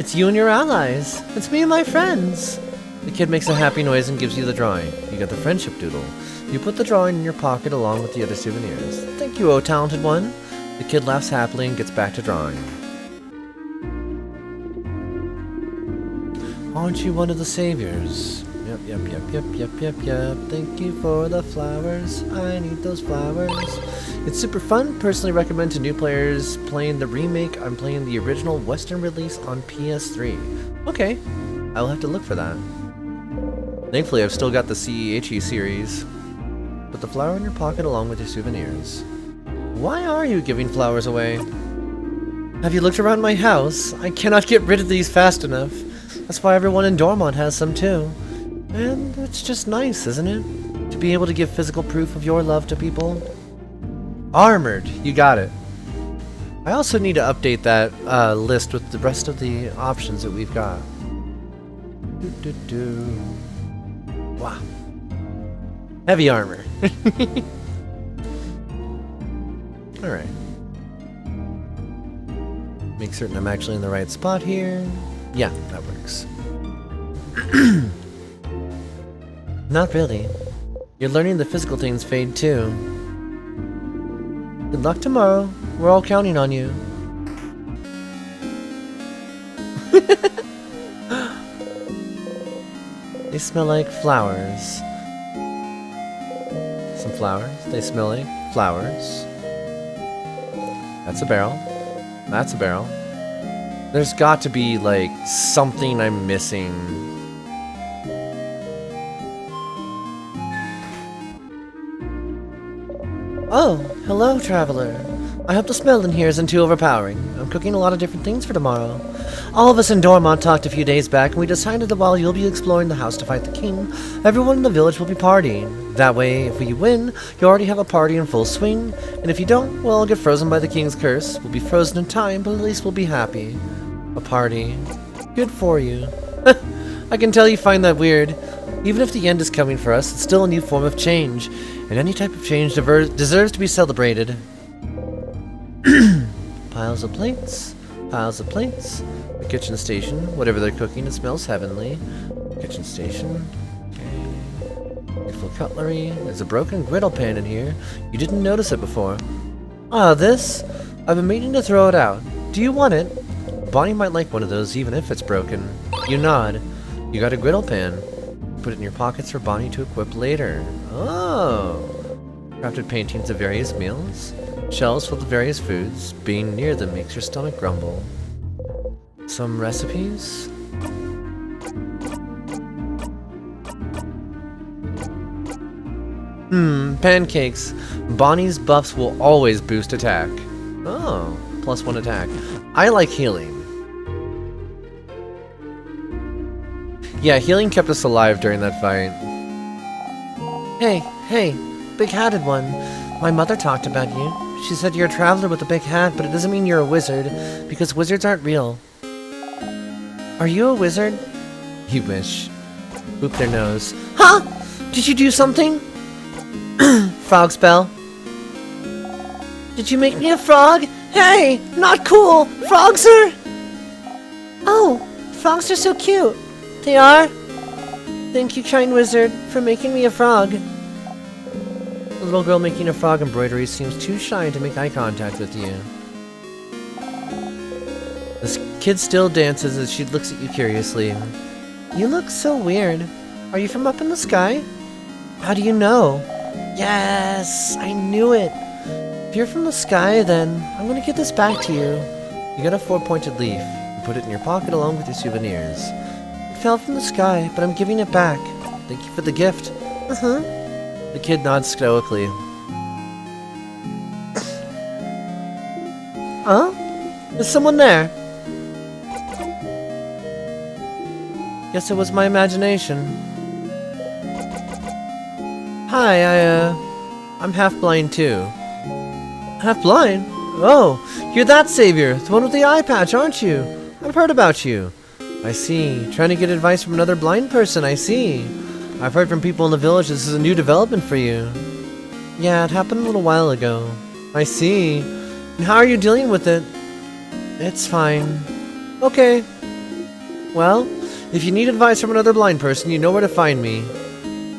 It's you and your allies. It's me and my friends. The kid makes a happy noise and gives you the drawing. You get the friendship doodle. You put the drawing in your pocket along with the other souvenirs. Thank you, oh talented one. The kid laughs happily and gets back to drawing. Aren't you one of the saviors? Yep. Thank you for the flowers. I need those flowers. It's super fun. Personally recommend to new players playing the remake. I'm playing the original Western release on PS3. Okay, I'll have to look for that. Thankfully, I've still got the CEHE series. Put the flower in your pocket along with your souvenirs. Why are you giving flowers away? Have you looked around my house? I cannot get rid of these fast enough. That's why everyone in Dormont has some too. And it's just nice, isn't it? To be able to give physical proof of your love to people. Armored, you got it. I also need to update that list with the rest of the options that we've got. Wow. Heavy armor. Alright. Make certain I'm actually in the right spot here. Yeah, that works. Not really. You're learning the physical things fade too. Good luck tomorrow. We're all counting on you. They smell like flowers. Some flowers. They smell like flowers. That's a barrel. That's a barrel. There's got to be, like, something I'm missing. Oh, hello, traveler. I hope the smell in here isn't too overpowering. I'm cooking a lot of different things for tomorrow. All of us in Dormont talked a few days back, and we decided that while you'll be exploring the house to fight the king, everyone in the village will be partying. That way, if we win, you already have a party in full swing, and if you don't, well, I'll get frozen by the king's curse. We'll be frozen in time, but at least we'll be happy. A party. Good for you. I can tell you find that weird. Even if the end is coming for us, it's still a new form of change, and any type of change deserves to be celebrated. Piles of plates. Piles of plates. The kitchen station. Whatever they're cooking, it smells heavenly. Kitchen station. Okay. Beautiful cutlery. There's a broken griddle pan in here. You didn't notice it before. Ah, this? I've been meaning to throw it out. Do you want it? Bonnie might like one of those even if it's broken. You nod. You got a griddle pan. Put it in your pockets for Bonnie to equip later. Oh! Crafted paintings of various meals. Shelves full of various foods. Being near them makes your stomach grumble. Some recipes? Pancakes. Bonnie's buffs will always boost attack. Oh, +1 attack. I like healing. Yeah, healing kept us alive during that fight. Hey, big-hatted one. My mother talked about you. She said you're a traveler with a big hat, but it doesn't mean you're a wizard, because wizards aren't real. Are you a wizard? You wish. Boop their nose. Huh? Did you do something? Frog spell. Did you make me a frog? Hey, not cool! Frogs are... Oh, frogs are so cute. They are? Thank you, kind wizard, for making me a frog. The little girl making a frog embroidery seems too shy to make eye contact with you. This kid still dances as she looks at you curiously. You look so weird. Are you from up in the sky? How do you know? Yes, I knew it. If you're from the sky, then I'm gonna give this back to you. You got a 4-pointed leaf. You put it in your pocket along with your souvenirs. It fell from the sky, but I'm giving it back. Thank you for the gift. Uh-huh. The kid nods stoically. Huh? There's someone there. Guess it was my imagination. Hi, I'm half blind too. Half blind? Oh, you're that savior, the one with the eye patch, aren't you? I've heard about you. I see. Trying to get advice from another blind person, I see. I've heard from people in the village this is a new development for you. Yeah, it happened a little while ago. I see. And how are you dealing with it? It's fine. Okay. Well, if you need advice from another blind person, you know where to find me.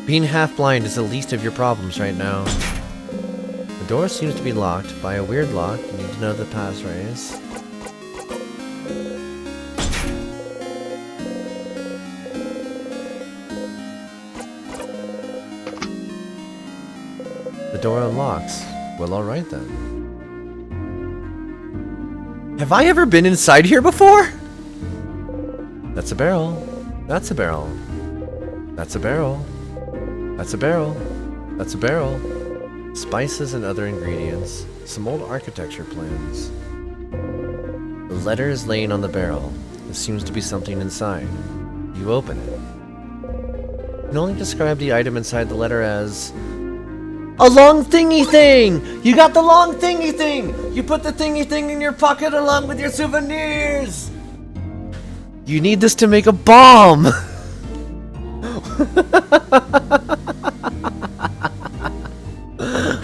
Being half blind is the least of your problems right now. The door seems to be locked by a weird lock. You need to know the passphrase. The door unlocks. Well, alright then. Have I ever been inside here before? That's a barrel. That's a barrel. That's a barrel. That's a barrel. That's a barrel. Spices and other ingredients. Some old architecture plans. The letter is laying on the barrel. There seems to be something inside. You open it. You can only describe the item inside the letter as a long thingy thing! You got the long thingy thing! You put the thingy thing in your pocket along with your souvenirs! You need this to make a bomb!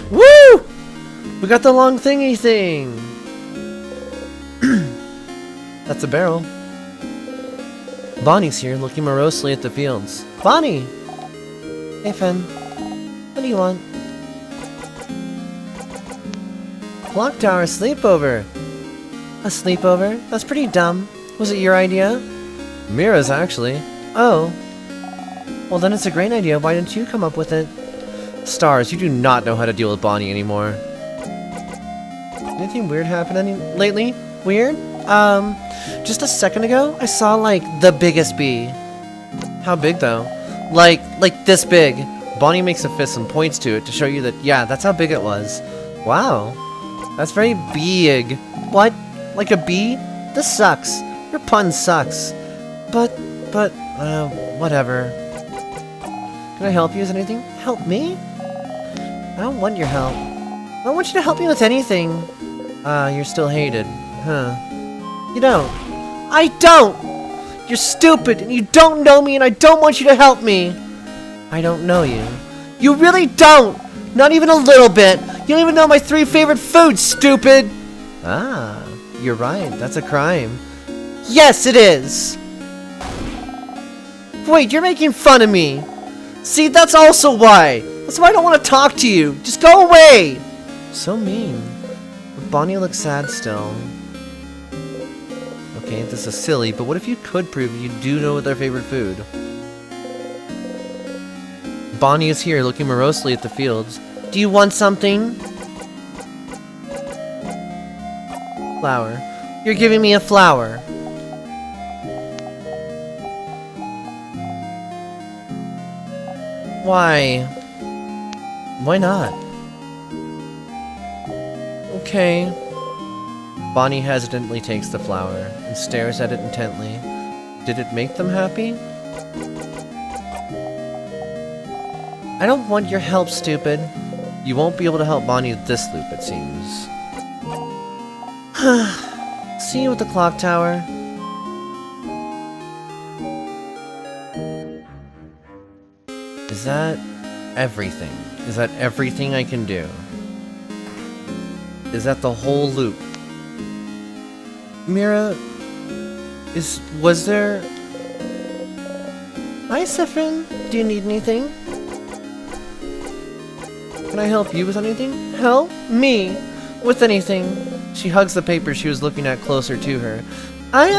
Woo! We got the long thingy thing! That's a barrel. Bonnie's here, looking morosely at the fields. Bonnie! Hey, Fen. What do you want? Clock tower sleepover. A sleepover? That's pretty dumb. Was it your idea? Mira's, actually. Oh. Well, then it's a great idea. Why didn't you come up with it? Stars, you do not know how to deal with Bonnie anymore. Anything weird happen lately? Weird? Just a second ago, I saw, like, the biggest bee. How big, though? Like this big. Bonnie makes a fist and points to it to show you that, yeah, that's how big it was. Wow. That's very big. What? Like a bee? This sucks. Your pun sucks. But, whatever. Can I help you with anything? Help me? I don't want your help. I don't want you to help me with anything. You're still hated. Huh. You don't. I don't! You're stupid, and you don't know me, and I don't want you to help me. I don't know you. You really don't! Not even a little bit! You don't even know my 3 favorite foods, stupid! Ah, you're right. That's a crime. Yes, it is! Wait, you're making fun of me! See, that's also why! That's why I don't want to talk to you! Just go away! So mean. But Bonnie looks sad still. Okay, this is silly, but what if you could prove you do know their favorite food? Bonnie is here, looking morosely at the fields. Do you want something? Flower. You're giving me a flower. Why? Why not? Okay. Bonnie hesitantly takes the flower and stares at it intently. Did it make them happy? I don't want your help, stupid. You won't be able to help Bonnie with this loop, it seems. See you at the clock tower. Is that everything? Is that everything I can do? Is that the whole loop? Mira, was there... Hi, Sifrin. Do you need anything? Can I help you with anything? Help? Me? With anything? She hugs the paper she was looking at closer to her. I,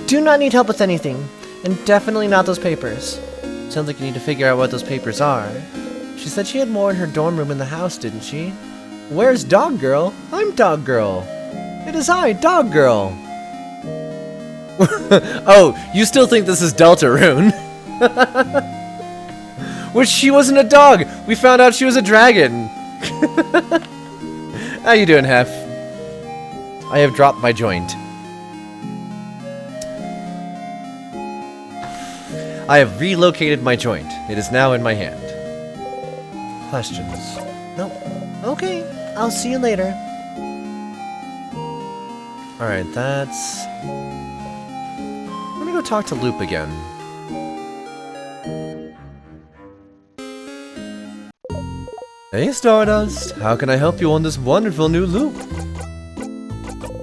do not need help with anything. And definitely not those papers. Sounds like you need to figure out what those papers are. She said she had more in her dorm room in the house, didn't she? Where's Dog Girl? I'm Dog Girl. It is I, Dog Girl. Oh, you still think this is Deltarune? Which she wasn't a dog. We found out she was a dragon. How you doing, Hef? I have dropped my joint. I have relocated my joint. It is now in my hand. Questions? Nope. Okay, I'll see you later. Alright, that's... I'm gonna go talk to Loop again. Hey Stardust, how can I help you on this wonderful new loop?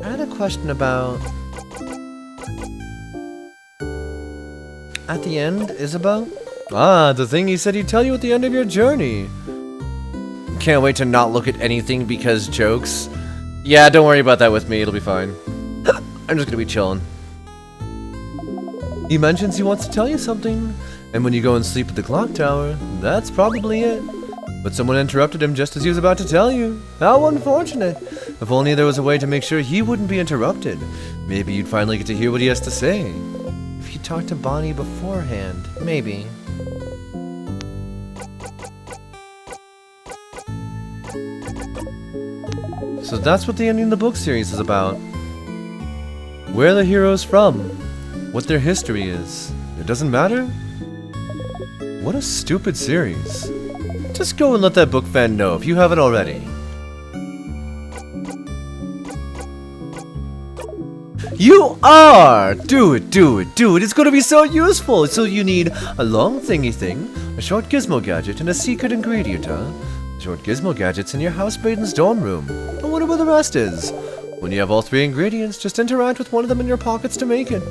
I had a question about... At the end, Isabel? Ah, the thing he said he'd tell you at the end of your journey. Can't wait to not look at anything because jokes. Yeah, don't worry about that with me, it'll be fine. I'm just gonna be chilling. He mentions he wants to tell you something, and when you go and sleep at the clock tower, that's probably it. But someone interrupted him just as he was about to tell you. How unfortunate. If only there was a way to make sure he wouldn't be interrupted. Maybe you'd finally get to hear what he has to say. If you talked to Bonnie beforehand, maybe. So that's what the ending of the book series is about. Where the heroes from. What their history is. It doesn't matter? What a stupid series. Just go and let that book fan know if you haven't already. You are! Do it, do it, do it. It's going to be so useful. So you need a long thingy thing, a short gizmo gadget, and a secret ingredient, huh? Short gizmo gadget's in your housemaiden's dorm room. I wonder where the rest is. When you have all three ingredients, just interact with one of them in your pockets to make it.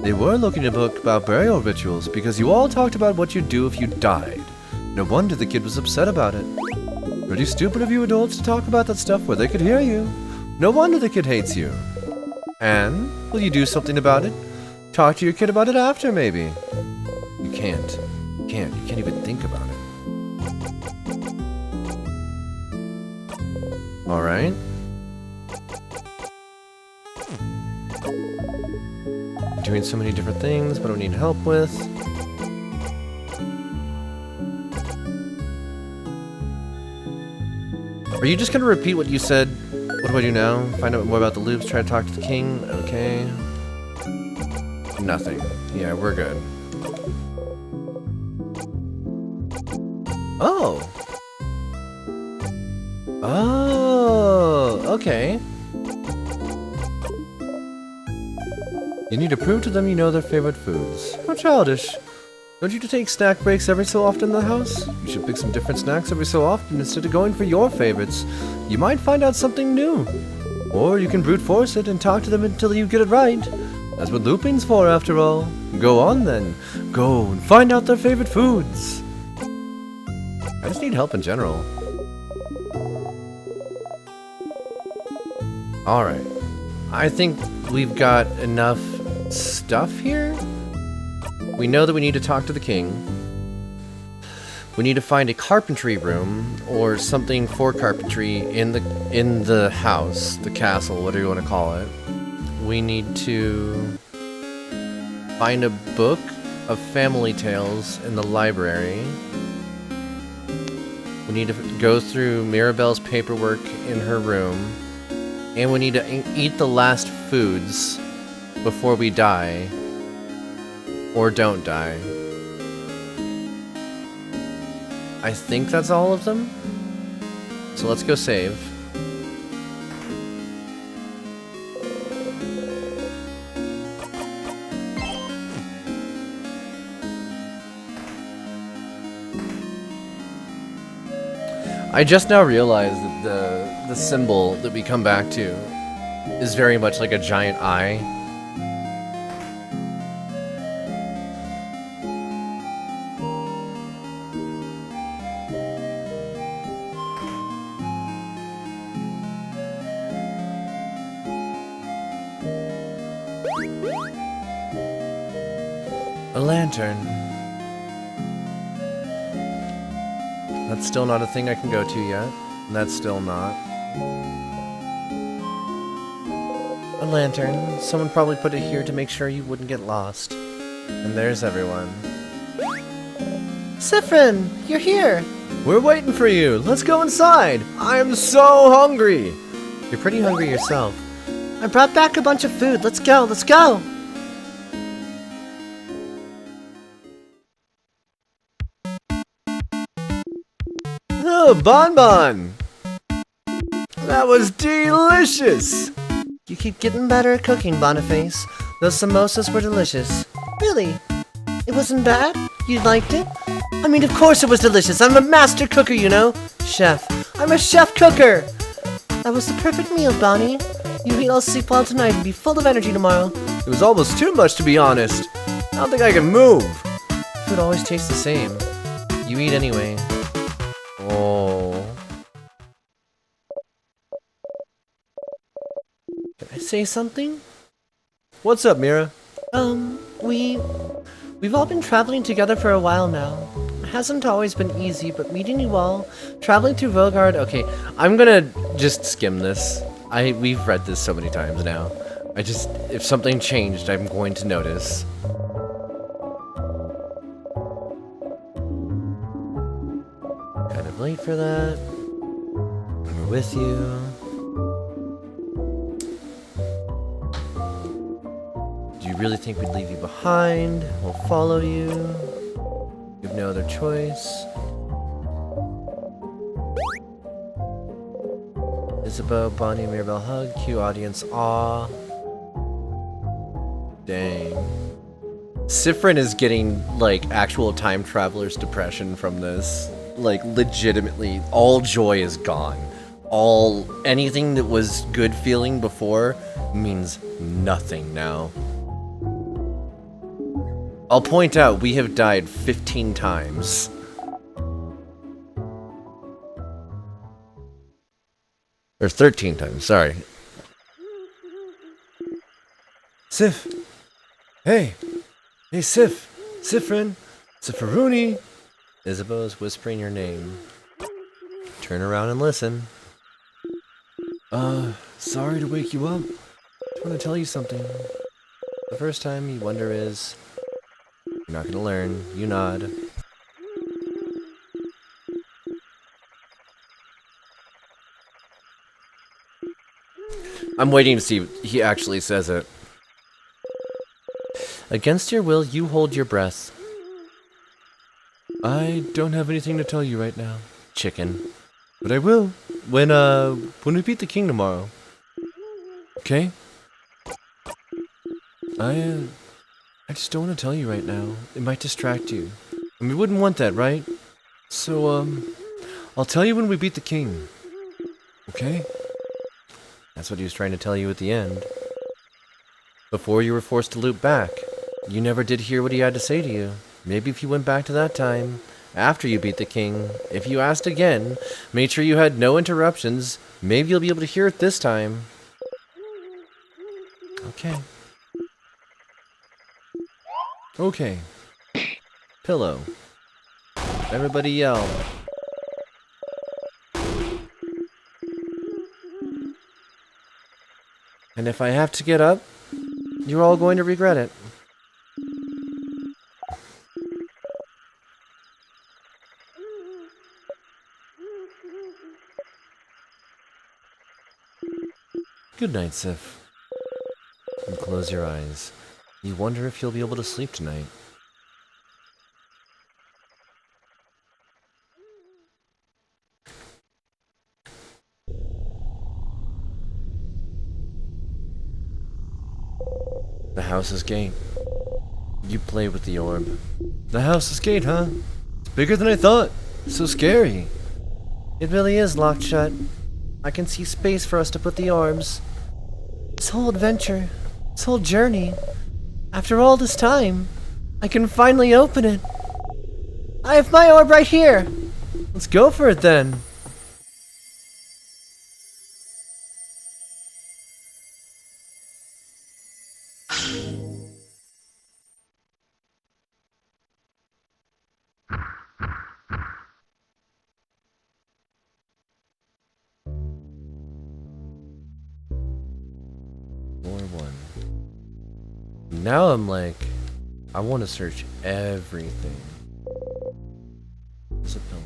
They were looking at a book about burial rituals because you all talked about what you'd do if you died. No wonder the kid was upset about it. Pretty stupid of you adults to talk about that stuff where they could hear you. No wonder the kid hates you. And, will you do something about it? Talk to your kid about it after, maybe. You can't. You can't even think about it. Alright. Doing so many different things, but I need help with. Are you just gonna repeat what you said? What do I do now? Find out more about the loops, try to talk to the king? Okay. Nothing. Yeah, we're good. Oh! Oh, okay. You need to prove to them you know their favorite foods. How childish. Don't you take snack breaks every so often in the house? You should pick some different snacks every so often instead of going for your favorites. You might find out something new. Or you can brute force it and talk to them until you get it right. That's what looping's for, after all. Go on then. Go and find out their favorite foods. I just need help in general. Alright. I think we've got enough stuff here. We know that we need to talk to the king. We need to find a carpentry room or something for carpentry in the house, the castle, whatever you want to call it. We need to find a book of family tales in the library. We need to go through Mirabelle's paperwork in her room. And we need to eat the last foods before we die. Or don't die. I think that's all of them. So let's go save. I just now realized that the symbol that we come back to is very much like a giant eye. A lantern. That's still not a thing I can go to yet. And that's still not. A lantern. Someone probably put it here to make sure you wouldn't get lost. And there's everyone. Sifrin, you're here. We're waiting for you. Let's go inside. I am so hungry. You're pretty hungry yourself. I brought back a bunch of food. Let's go, let's go. Oh, Bonbon! That was delicious! You keep getting better at cooking, Boniface. Those samosas were delicious. Really? It wasn't bad? You liked it? I mean, of course it was delicious. I'm a master cooker, you know? Chef. I'm a chef cooker! That was the perfect meal, Bonnie. You eat, I'll sleep well tonight and be full of energy tomorrow. It was almost too much, to be honest. I don't think I can move. Food always tastes the same. You eat anyway. Oh. Can I say something? What's up, Mira? We've all been traveling together for a while now. It hasn't always been easy, but meeting you all, traveling through Vogard, Okay, I'm gonna just skim this. We've read this so many times now. If something changed, I'm going to notice. Kind of late for that. We're with you. Do you really think we'd leave you behind? We'll follow you. You have no other choice. Isabeau, Bonnie, Mirabelle hug, cue audience awe. Dang. Sifrin is getting, like, actual time traveler's depression from this. Like, legitimately, all joy is gone. Anything that was good feeling before means nothing now. I'll point out, we have died 15 times. Or 13 times, sorry. Sif! Hey! Hey, Sif! Sifrin! Sifruni! Isabeau is whispering your name. Turn around and listen. Sorry to wake you up. Just want to tell you something. The first time you wonder is... You're not gonna learn. You nod. I'm waiting to see if he actually says it. Against your will, you hold your breath. I don't have anything to tell you right now, chicken. But I will when we beat the king tomorrow. Okay? I just don't want to tell you right now. It might distract you. And we wouldn't want that, right? So, I'll tell you when we beat the king. Okay? That's what he was trying to tell you at the end. Before you were forced to loop back. You never did hear what he had to say to you. Maybe if you went back to that time, after you beat the king, if you asked again, made sure you had no interruptions, maybe you'll be able to hear it this time. Okay. Okay. Pillow. Everybody yell. And if I have to get up, you're all going to regret it. Good night, Sif. And close your eyes. You wonder if you'll be able to sleep tonight. The house's gate. You play with the orb. The house's gate, huh? It's bigger than I thought. So scary. It really is locked shut. I can see space for us to put the orbs. This whole adventure, this whole journey, after all this time, I can finally open it. I have my orb right here. Let's go for it then. one. Now I'm like, I want to search everything. What's a pill?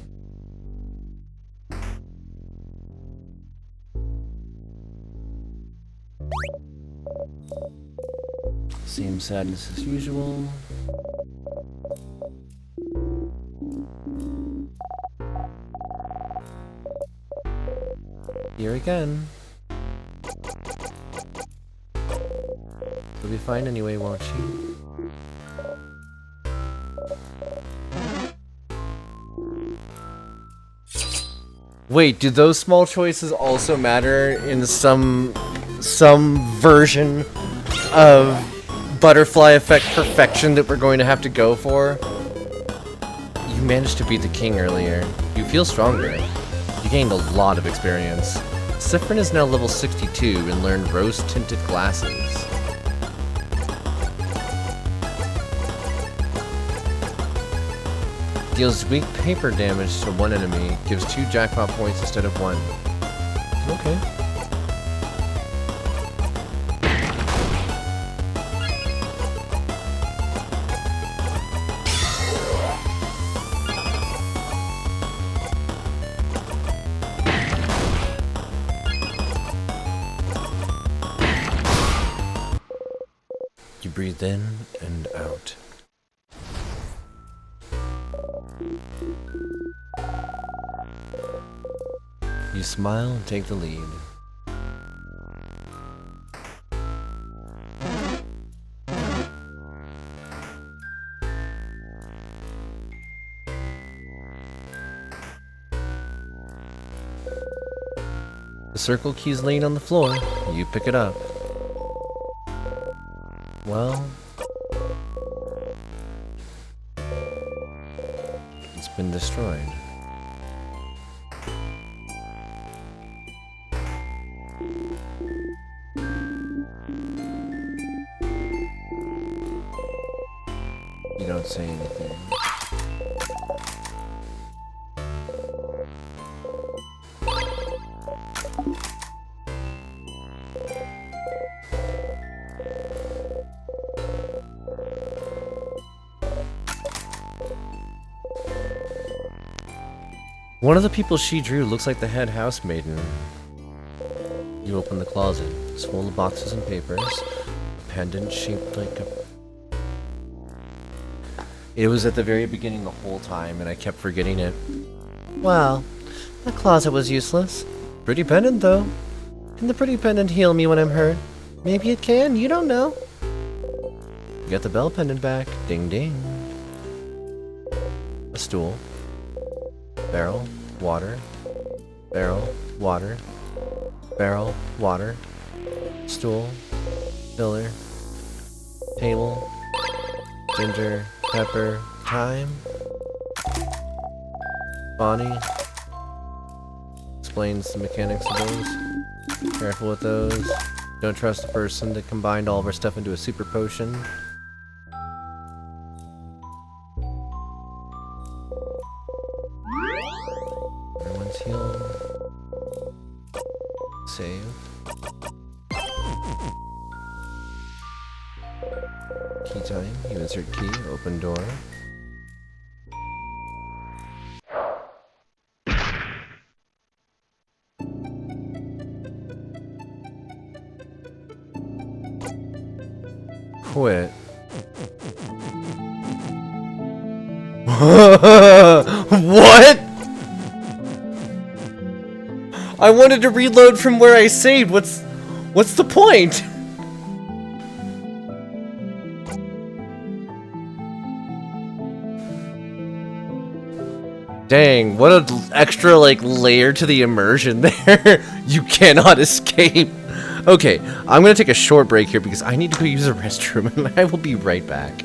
Same sadness as usual. Here again. You'll be fine anyway, won't you? Wait, do those small choices also matter in some version of butterfly effect perfection that we're going to have to go for? You managed to beat the king earlier. You feel stronger. You gained a lot of experience. Sifrin is now level 62 and learned rose-tinted glasses. Deals weak paper damage to one enemy, gives 2 jackpot points instead of 1. Okay. You breathe in and out. You smile and take the lead. The circle key's laying on the floor. You pick it up. Well, it's been destroyed. You don't say anything. One of the people she drew looks like the head housemaiden. You open the closet. It's full of boxes and papers. A pendant shaped like a... It was at the very beginning the whole time, and I kept forgetting it. Well, that closet was useless. Pretty pendant, though. Can the pretty pendant heal me when I'm hurt? Maybe it can, you don't know. You get the bell pendant back. Ding ding. A stool. Barrel, water. Barrel, water. Barrel, water. Stool. Pillar. Table. Ginger. Pepper. Time. Bonnie. Explains the mechanics of those. Careful with those. Don't trust the person that combined all of our stuff into a super potion. Everyone's healed. Save. Key time. You insert key. Open door. Quit. What? I wanted to reload from where I saved. What's the point? Dang, what an extra like layer to the immersion there. You cannot escape. Okay, I'm gonna take a short break here because I need to go use a restroom and I will be right back.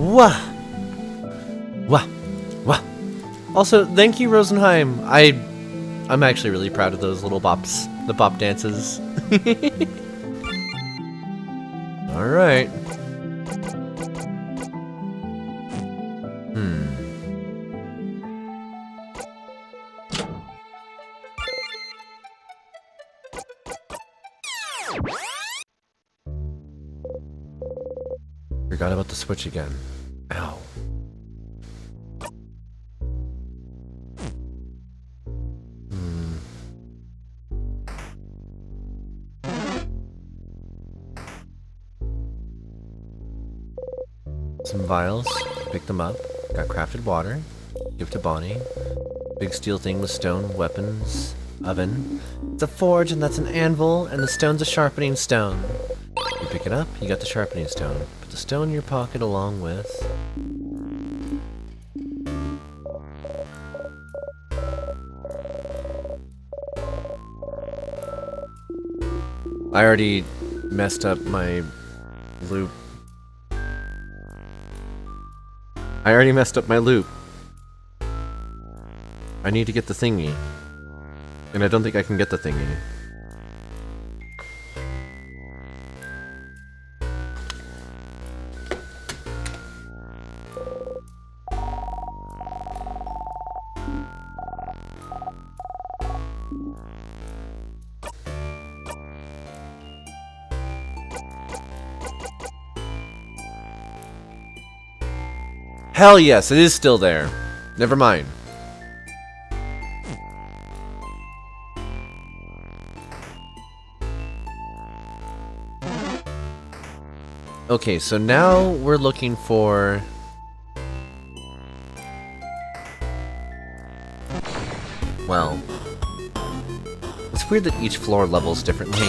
Wah! Wah! Wah! Also, thank you, Rosenheim. I'm actually really proud of those little bops. The bop dances. Alright. Forgot about the switch again. Ow. Some vials. Pick them up. Got crafted water. Give to Bonnie. Big steel thing with stone weapons. Oven. It's a forge, and that's an anvil, and the stone's a sharpening stone. You pick it up, you got the sharpening stone. Put the stone in your pocket along with... I already messed up my loop. I need to get the thingy. And I don't think I can get the thingy. Hell yes, it is still there. Never mind. Okay, so now we're looking for... Well... It's weird that each floor levels differently.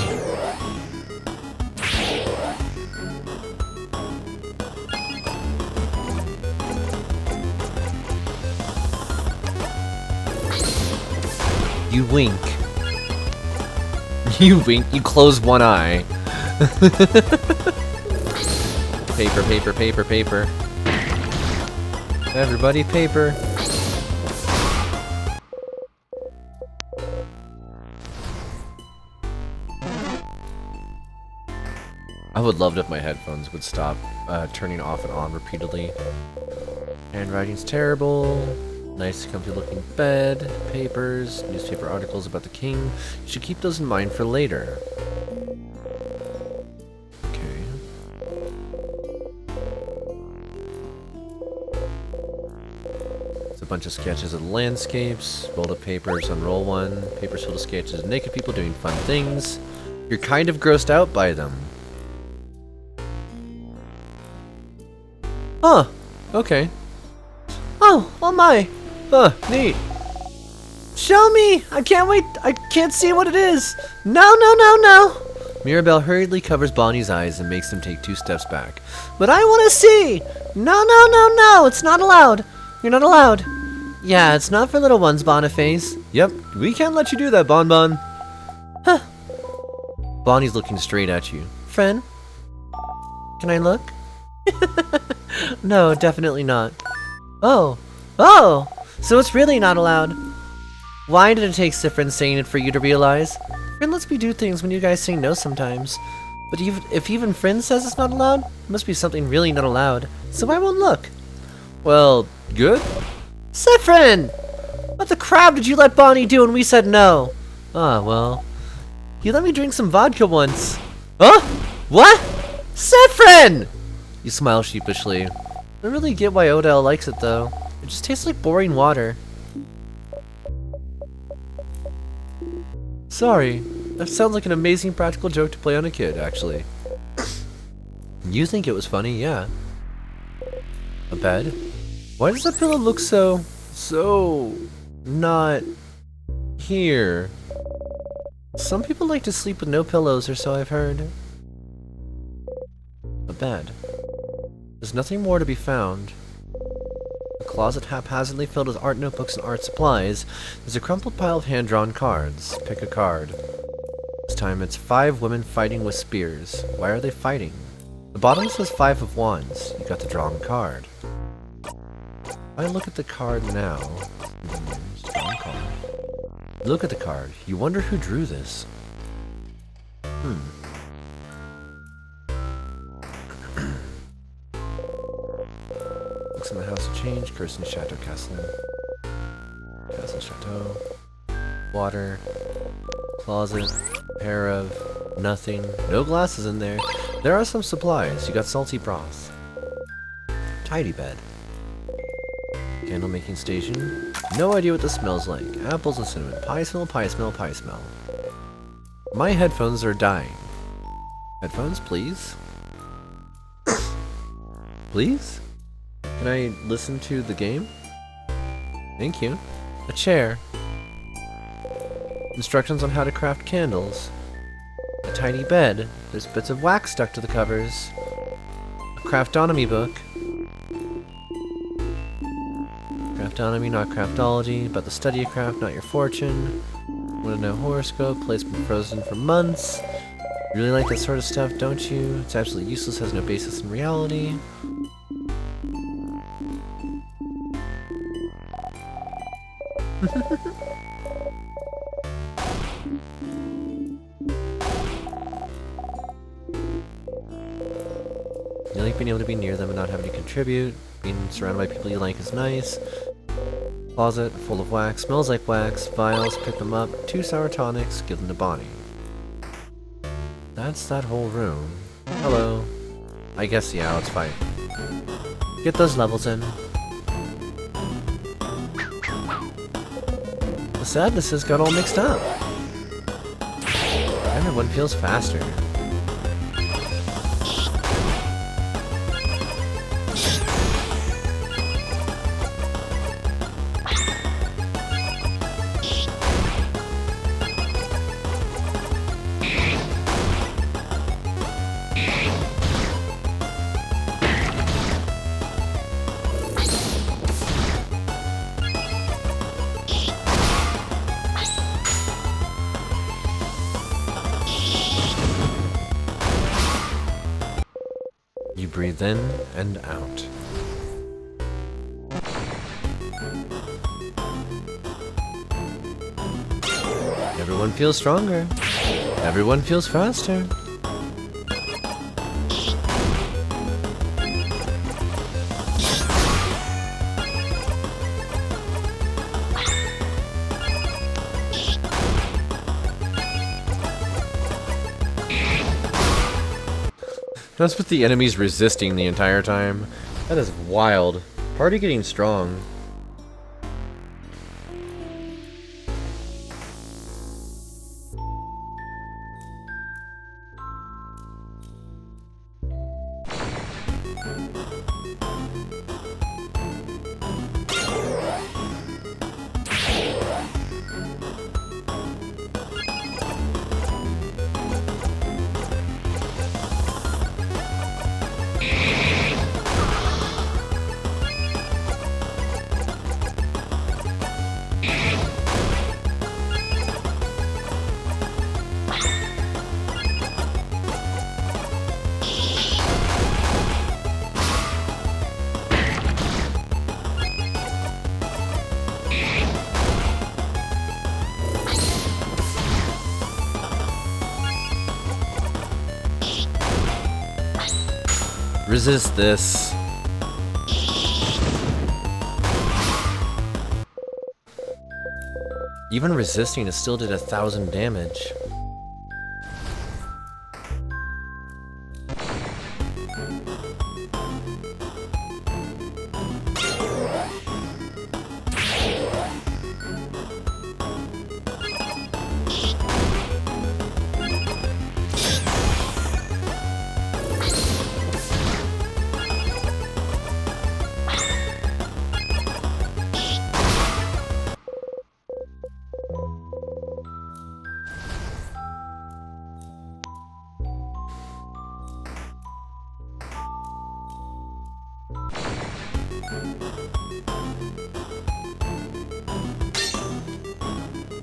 You wink. You wink, you close one eye. Paper, paper, paper, paper. Everybody, paper. I would love it if my headphones would stop turning off and on repeatedly. Handwriting's terrible. Nice, comfy looking bed. Papers, newspaper articles about the king. You should keep those in mind for later. Okay. It's a bunch of sketches of landscapes. Rolled up papers on roll one. Papers full of sketches of naked people doing fun things. You're kind of grossed out by them. Huh. Okay. Oh my! Huh, neat. Show me! I can't wait! I can't see what it is! No! Mirabelle hurriedly covers Bonnie's eyes and makes them take 2 steps back. But I want to see! No! It's not allowed! You're not allowed! Yeah, it's not for little ones, Boniface. Yep, we can't let you do that, Bonbon. Huh. Bonnie's looking straight at you. Friend? Can I look? No, definitely not. Oh! So it's really not allowed. Why did it take Sifrin saying it for you to realize? Friend lets me do things when you guys say no sometimes. But if even Friend says it's not allowed, it must be something really not allowed. So I won't look. Well, good? Sifrin! What the crap did you let Bonnie do when we said no? Ah, well. You let me drink some vodka once. Huh? What? Sifrin! You smile sheepishly. I don't really get why Odell likes it, though. It just tastes like boring water. Sorry. That sounds like an amazing practical joke to play on a kid, actually. You think it was funny, yeah. A bed? Why does that pillow look so... not... here? Some people like to sleep with no pillows, or so I've heard. A bed. There's nothing more to be found. A closet haphazardly filled with art notebooks and art supplies. There's a crumpled pile of hand-drawn cards. Pick a card. This time it's 5 women fighting with spears. Why are they fighting? The bottom says 5 of Wands. You got the drawn card. If I look at the card now... Drawn card. Look at the card. You wonder who drew this. Looks in the House of Change. Curse in Chateau Castle. Castle Chateau. Water. Closet. Pair of... Nothing. No glasses in there. There are some supplies. You got salty broth. Tidy bed. Candle making station. No idea what this smells like. Apples and cinnamon. Pie smell, pie smell, pie smell. My headphones are dying. Headphones, please? Please? Can I listen to the game? Thank you. A chair. Instructions on how to craft candles. A tiny bed. There's bits of wax stuck to the covers. A craftonomy book. Craftonomy, not craftology. About the study of craft, not your fortune. Want to know horoscope. Place been frozen for months. You really like that sort of stuff, don't you? It's absolutely useless, has no basis in reality. You like being able to be near them and not having to contribute. Being surrounded by people you like is nice. Closet full of wax, smells like wax. Vials, pick them up. 2 sour tonics, give them to Bonnie. That's that whole room. Hello. I guess, yeah, let's fight. Get those levels in. The sadnesses got all mixed up. Everyone feels faster. You breathe in and out. Everyone feels stronger. Everyone feels faster. That's with the enemies resisting the entire time. That is wild. Party getting strong. Resist this. Even resisting it still did 1,000 damage.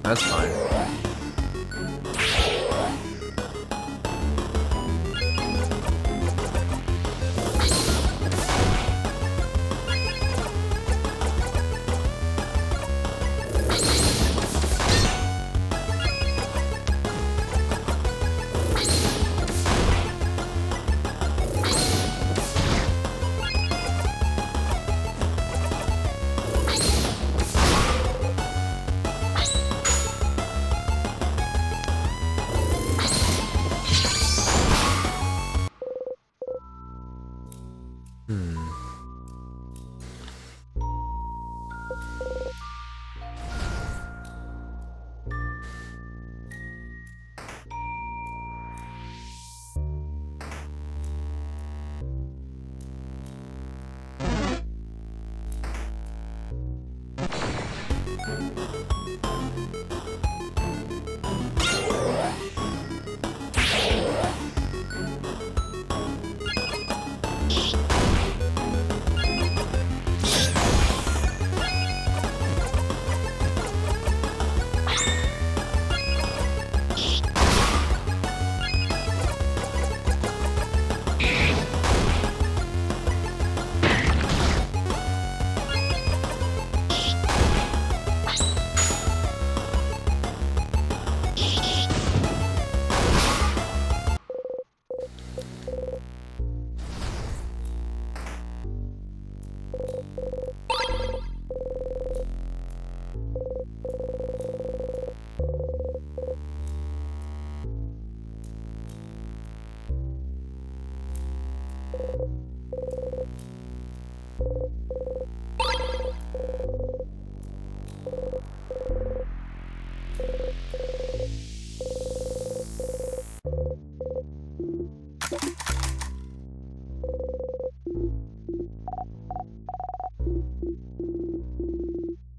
That's fine.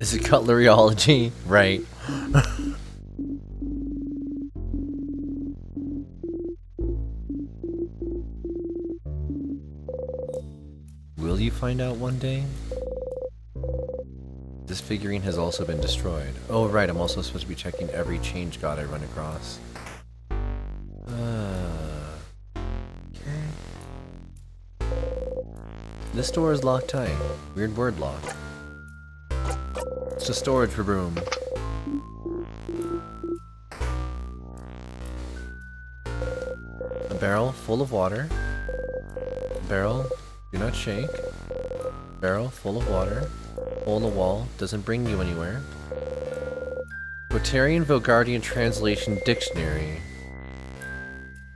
Is it cutleryology? Right. Will you find out one day? This figurine has also been destroyed. Oh right, I'm also supposed to be checking every change god I run across. Okay. This door is locked tight. Weird word lock. It's a storage room. A barrel full of water. Barrel, do not shake. Barrel full of water. Hole in the wall, doesn't bring you anywhere. Quotidian Vogardian Translation Dictionary.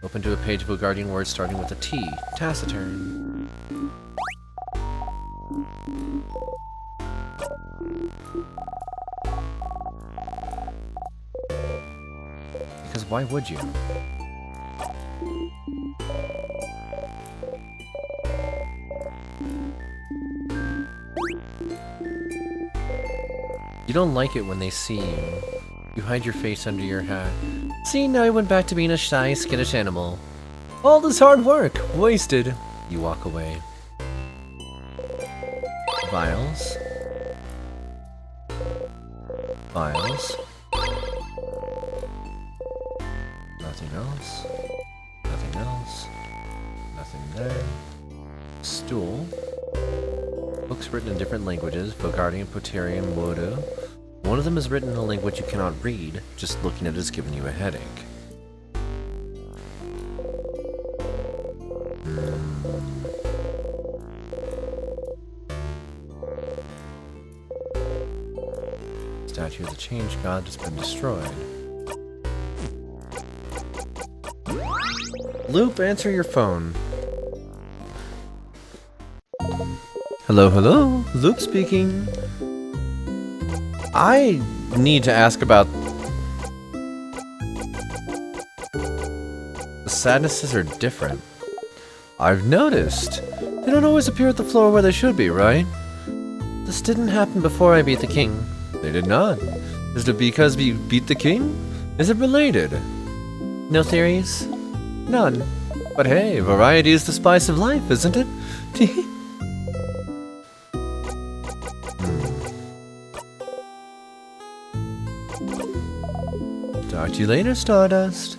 Open to a page of Vogardian words starting with a T. Taciturn. Because why would you? You don't like it when they see you. You hide your face under your hat. See, now I went back to being a shy, skittish animal. All this hard work, wasted. You walk away. Vials. Vials. Nothing else. Nothing else. Nothing there. Stool. Books written in different languages, Vogardian, Poterian, Wodo. One of them is written in a language you cannot read, just looking at it is giving you a headache. Statue of the Change God has been destroyed. Loop, answer your phone. Hello, hello. Loop speaking. I need to ask about... The sadnesses are different. I've noticed. They don't always appear at the floor where they should be, right? This didn't happen before I beat the king. They did not. Is it because we beat the king? Is it related? No theories? None. But hey, variety is the spice of life, isn't it? Talk to you later, Stardust.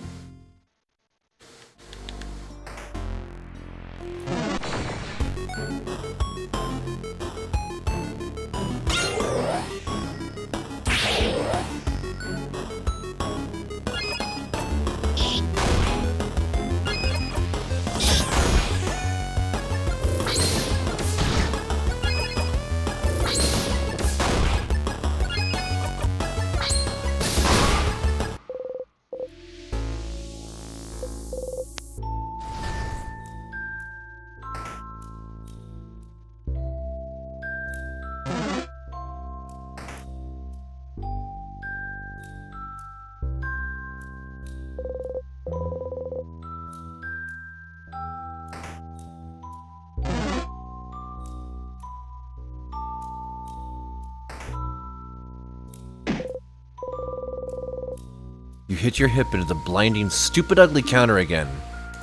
You hit your hip into the blinding, stupid, ugly counter again.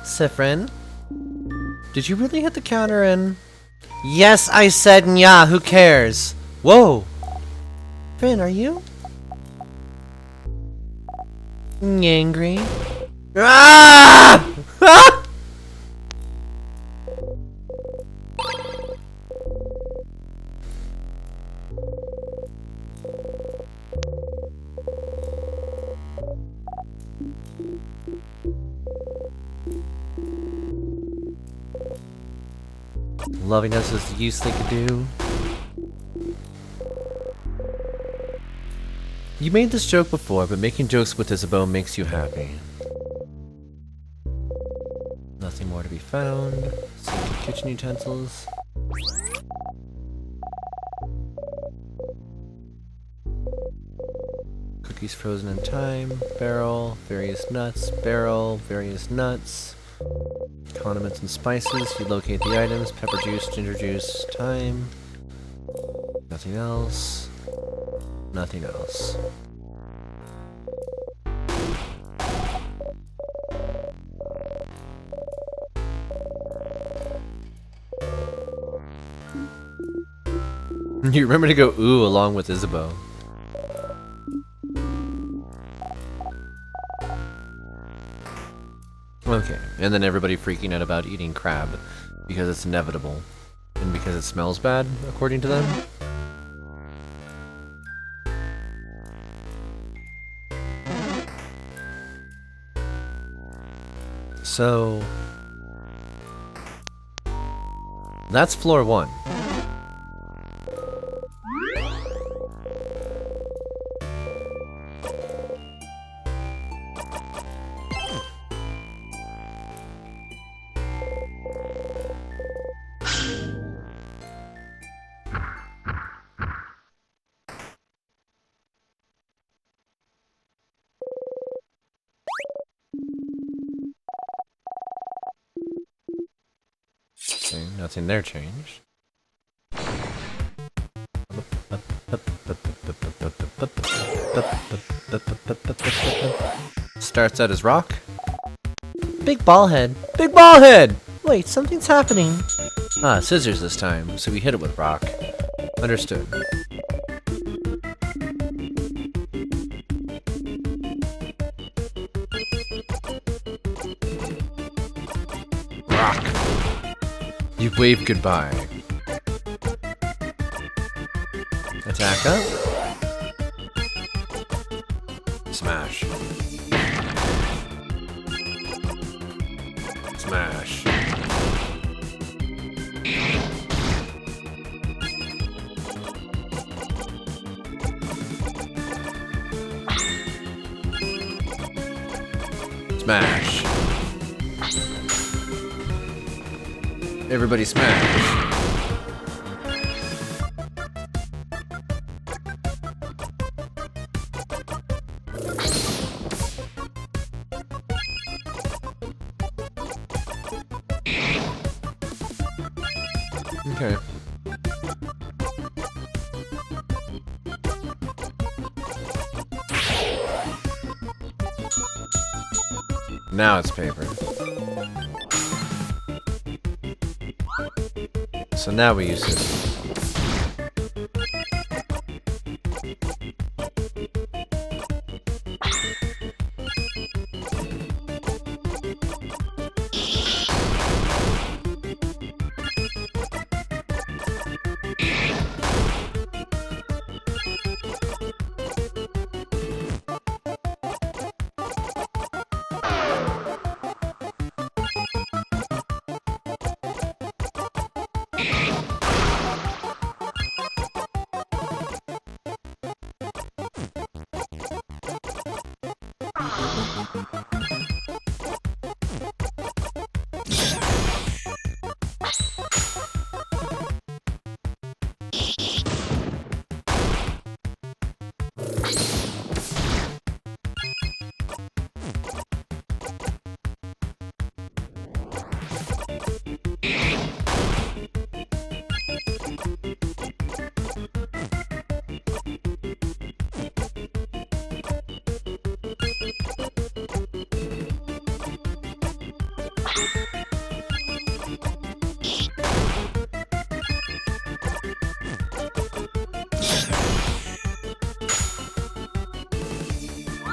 Sifrin? Did you really hit the counter in? Yes, I said yeah, who cares? Whoa! Finn, are you? Angry? Ah! Ah! Loving us is the use they could do. You made this joke before, but making jokes with Isabeau makes you happy. Nothing more to be found. Sink and kitchen utensils. Cookies frozen in time. Barrel. Various nuts. Barrel. Various nuts. Condiments and spices. You locate the items. Pepper juice, ginger juice, thyme. Nothing else. Nothing else. You remember to go ooh along with Isabeau. Okay, and then everybody freaking out about eating crab because it's inevitable and because it smells bad, according to them. So that's floor 1. Okay, nothing there changed. Starts out as rock. Big ball head. Big ball head! Wait, something's happening. Ah, scissors this time, so we hit it with rock. Understood. Rock. You've waved goodbye. Attack up. Smash. Smash. Smash. Everybody smash. Okay. Now it's paper. So now we use it.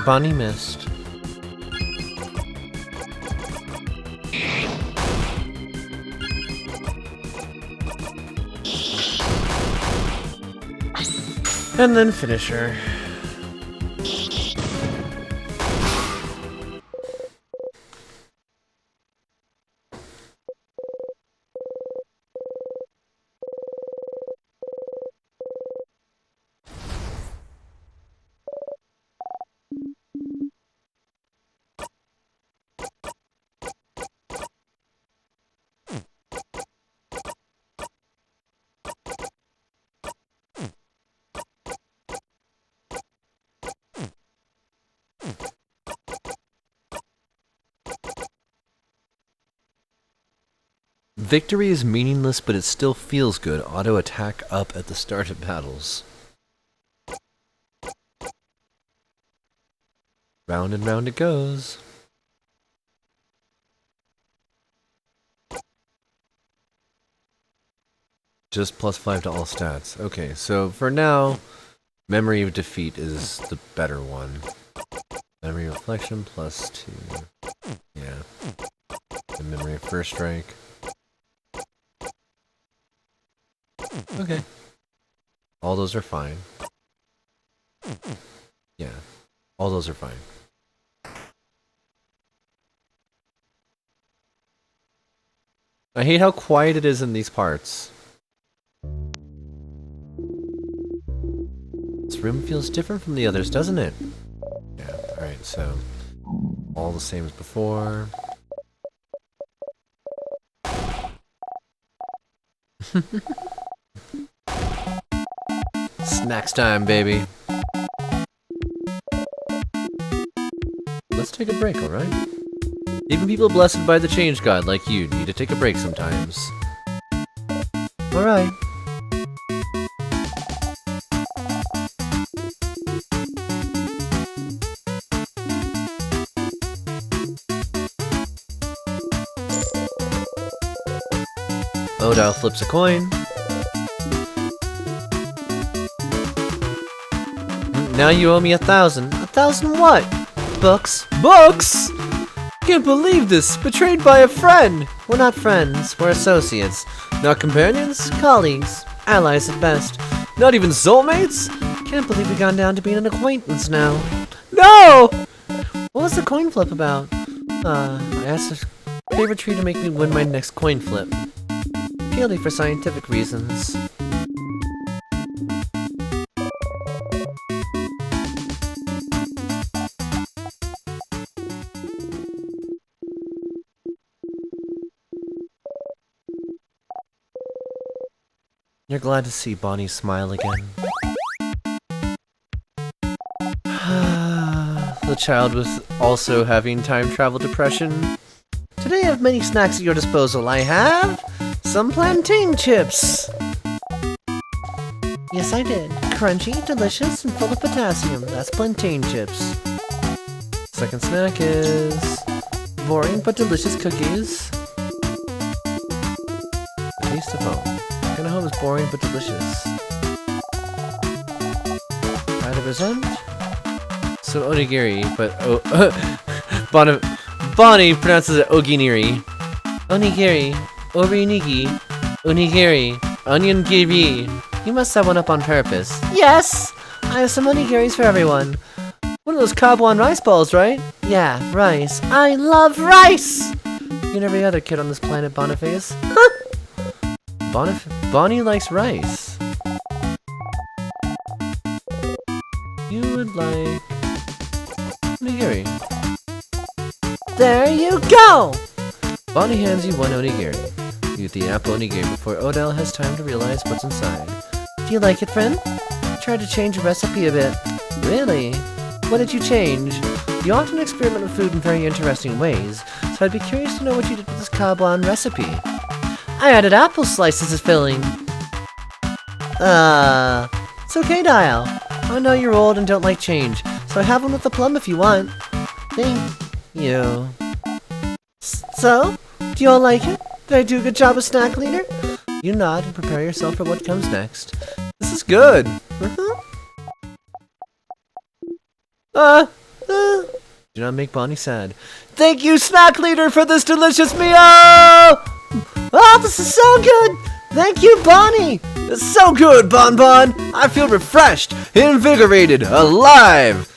Bonnie missed. And then finish her. Victory is meaningless, but it still feels good. Auto attack up at the start of battles. Round and round it goes. Just +5 to all stats. Okay, so for now, Memory of Defeat is the better one. Memory Reflection +2. Yeah. And Memory of First Strike. Okay. All those are fine. Yeah. All those are fine. I hate how quiet it is in these parts. This room feels different from the others, doesn't it? Yeah, alright, so all the same as before. Snacks time, baby. Let's take a break, alright? Even people blessed by the change god like you need to take a break sometimes. Alright. Odal flips a coin. Now you owe me 1,000. 1,000 what? Books. Books? Can't believe this. Betrayed by a friend. We're not friends. We're associates. Not companions. Colleagues. Allies at best. Not even soulmates? Can't believe we've gone down to being an acquaintance now. No! What was the coin flip about? I asked a favorite tree to make me win my next coin flip. Purely for scientific reasons. You're glad to see Bonnie smile again. The child was also having time travel depression. Today I have many snacks at your disposal. I have some plantain chips. Yes, I did. Crunchy, delicious, and full of potassium. That's plantain chips. Second snack is boring but delicious cookies. Taste of home. Kind of home is boring but delicious. Pride of resent. So onigiri, but Bonnie pronounces it oginiri. Onigiri, orinigi, onigiri, onion giri. You must have one up on purpose. Yes! I have some onigiris for everyone. One of those Kabuan rice balls, right? Yeah, rice. I love rice! You and every other kid on this planet, Boniface. Bonnie likes rice. You would like onigiri. There you go! Bonnie hands you one onigiri. You eat the apple onigiri before Odell has time to realize what's inside. Do you like it, friend? I tried to change the recipe a bit. Really? What did you change? You often experiment with food in very interesting ways, so I'd be curious to know what you did with this Kabuan recipe. I added apple slices as filling. It's okay, Dial. I know you're old and don't like change, so I have one with the plum if you want. Thank you. So, do you all like it? Did I do a good job as snack leader? You nod and prepare yourself for what comes next. This is good. Do not make Bonnie sad. Thank you, Snack Leader, for this delicious meal! Oh, this is so good! Thank you, Bonnie! It's so good, Bon Bon! I feel refreshed, invigorated, alive!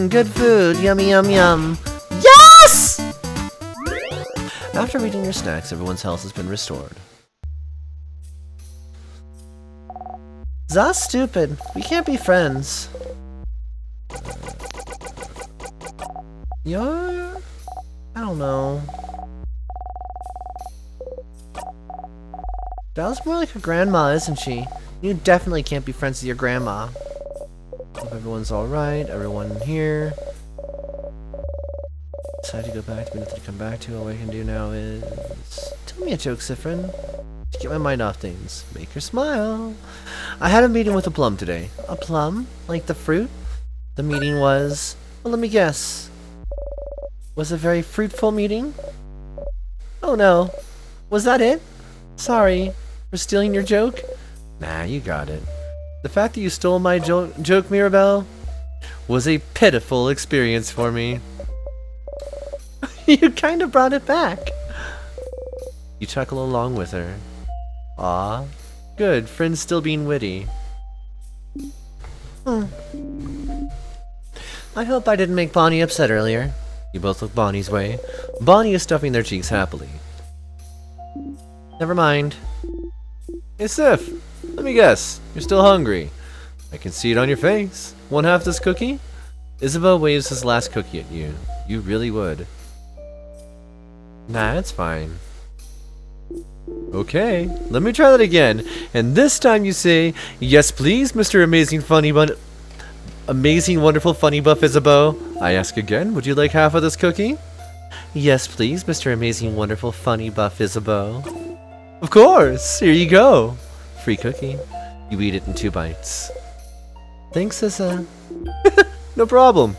Good food. Yummy, yum, yum. Yes! After eating your snacks, everyone's health has been restored. That's stupid. We can't be friends. You're... I don't know. Belle's more like a grandma, isn't she? You definitely can't be friends with your grandma. Hope everyone's alright, everyone here. Decided to go back to me, nothing to come back to. All I can do now is... Tell me a joke, Sifrin. To get my mind off things. Make her smile. I had a meeting with a plum today. A plum? Like the fruit? The meeting was... Well, let me guess. Was a very fruitful meeting? Oh no. Was that it? Sorry for stealing your joke. Nah, you got it. The fact that you stole my joke, Mirabelle, was a pitiful experience for me. You kind of brought it back. You chuckle along with her. Aw, good, friends still being witty. I hope I didn't make Bonnie upset earlier. You both look Bonnie's way. Bonnie is stuffing their cheeks happily. Never mind. Hey Sif, let me guess, you're still hungry. I can see it on your face. Want half this cookie? Isabel waves his last cookie at you. You really would. Nah, it's fine. Okay, let me try that again. And this time you say, yes please, Mr. Amazing, wonderful, funny buff Isabeau. I ask again, would you like half of this cookie? Yes please, Mr. Amazing, wonderful, funny buff Isabeau. Of course, here you go. Free cookie. You eat it in 2 bites. Thanks, Issa. No problem.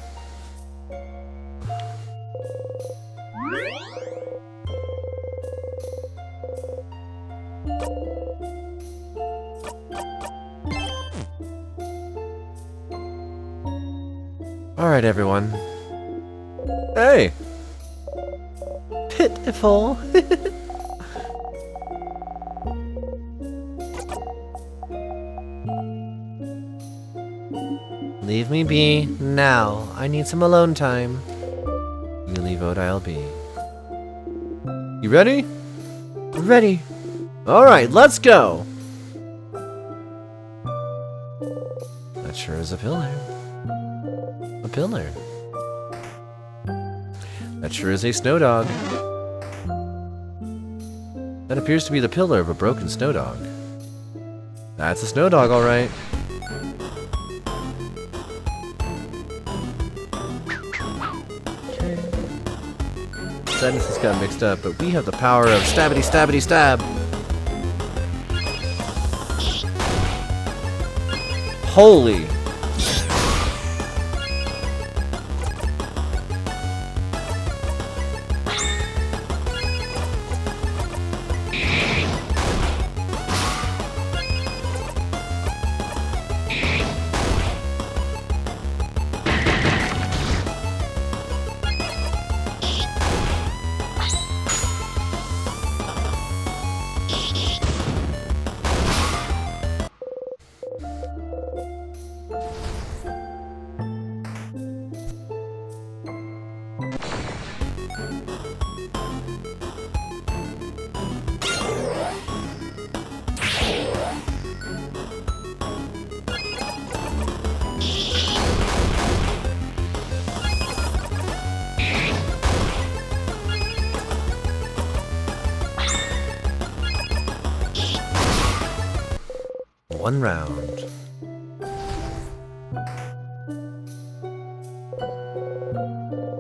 Alright, everyone. Hey! Pitiful. Leave me be, now. I need some alone time. You leave out, I'll be. You ready? Ready. Alright, let's go! That sure is a pillar. A pillar. That sure is a snow dog. That appears to be the pillar of a broken snow dog. That's a snow dog, alright. Sentences got mixed up, but we have the power of stabbity stabbity stab. Holy. One round.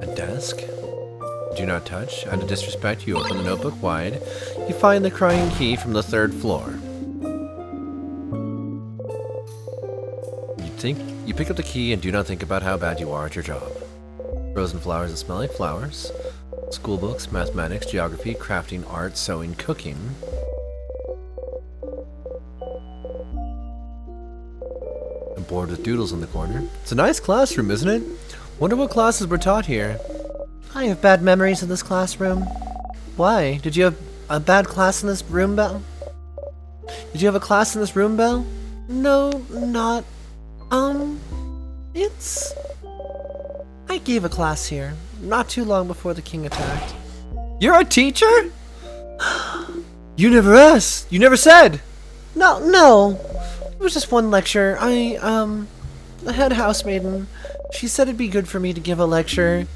A desk? Do not touch. Out of disrespect, you open the notebook wide. You find the crying key from the 3rd floor. You pick up the key and do not think about how bad you are at your job. Frozen flowers that smell like flowers. School books, mathematics, geography, crafting, art, sewing, cooking. board with doodles in the corner. It's a nice classroom, isn't it? Wonder what classes were taught here. I have bad memories of this classroom. Why? Did you have a bad class in this room, Belle? Did you have a class in this room, Belle? No, not... It's... I gave a class here, not too long before the king attacked. You're a teacher? You never asked. You never said. No. It was just one lecture. The head housemaiden, she said it'd be good for me to give a lecture.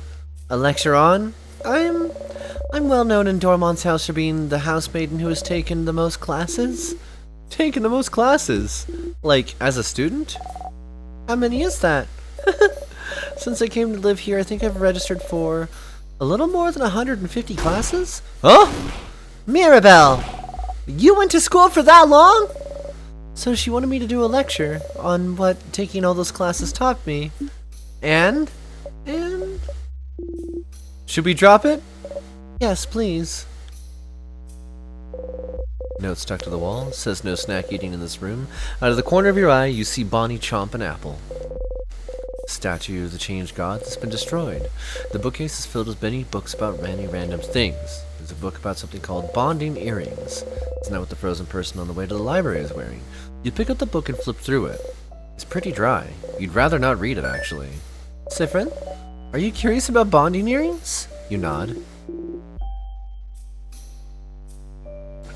A lecture on? I'm well known in Dormont's house for being the housemaiden who has taken the most classes. Taken the most classes? Like, as a student? How many is that? Since I came to live here, I think I've registered for a little more than 150 classes? Huh? Mirabelle! You went to school for that long? So she wanted me to do a lecture on what taking all those classes taught me. And... Should we drop it? Yes, please. Note stuck to the wall. It says no snack eating in this room. Out of the corner of your eye, you see Bonnie chomp an apple. Statue of the Change God has been destroyed. The bookcase is filled with many books about many random things. There's a book about something called bonding earrings. It's not what the frozen person on the way to the library is wearing. You pick up the book and flip through it. It's pretty dry. You'd rather not read it, actually. Sifrin, are you curious about bonding earrings? You nod.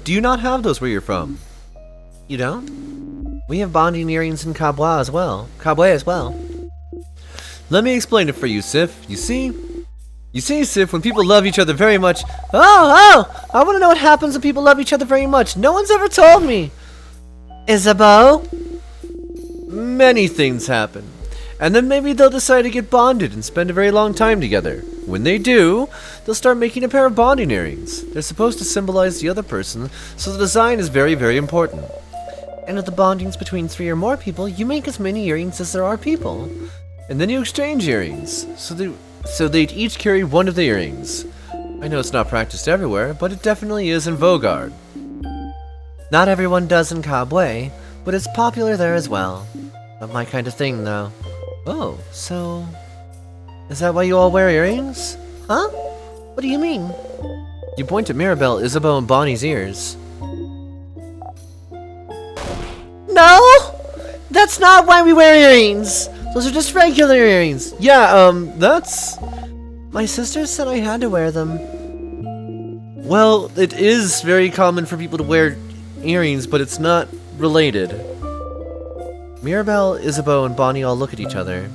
Do you not have those where you're from? You don't? We have bonding earrings in Kabwe as well. Let me explain it for you, Sif. You see, Sif, when people love each other very much... Oh! I want to know what happens when people love each other very much. No one's ever told me. Isabeau? Many things happen. And then maybe they'll decide to get bonded and spend a very long time together. When they do, they'll start making a pair of bonding earrings. They're supposed to symbolize the other person, so the design is very, very important. And if the bonding's between 3 or more people, you make as many earrings as there are people. And then you exchange earrings, so they'd each carry one of the earrings. I know it's not practiced everywhere, but it definitely is in Vogard. Not everyone does in Kabwe, but it's popular there as well. Not my kind of thing, though. Oh, so... Is that why you all wear earrings? Huh? What do you mean? You point at Mirabelle, Isabeau, and Bonnie's ears. No! That's not why we wear earrings! Those are just regular earrings. Yeah, that's... My sister said I had to wear them. Well, it is very common for people to wear earrings, but it's not related. Mirabelle, Isabeau, and Bonnie all look at each other.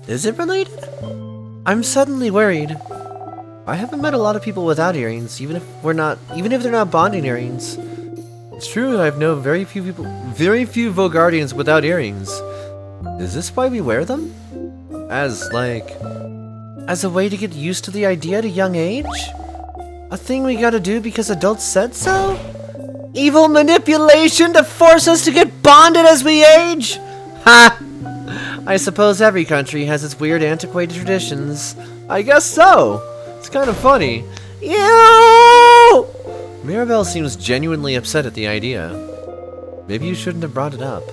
Is it related? I'm suddenly worried. I haven't met a lot of people without earrings, even if they're not bonding earrings. It's true, I've known very few Vogardians without earrings. Is this why we wear them? As a way to get used to the idea at a young age? A thing we gotta do because adults said so? Evil manipulation to force us to get bonded as we age? Ha! I suppose every country has its weird antiquated traditions. I guess so. It's kind of funny. Ew! Mirabelle seems genuinely upset at the idea. Maybe you shouldn't have brought it up.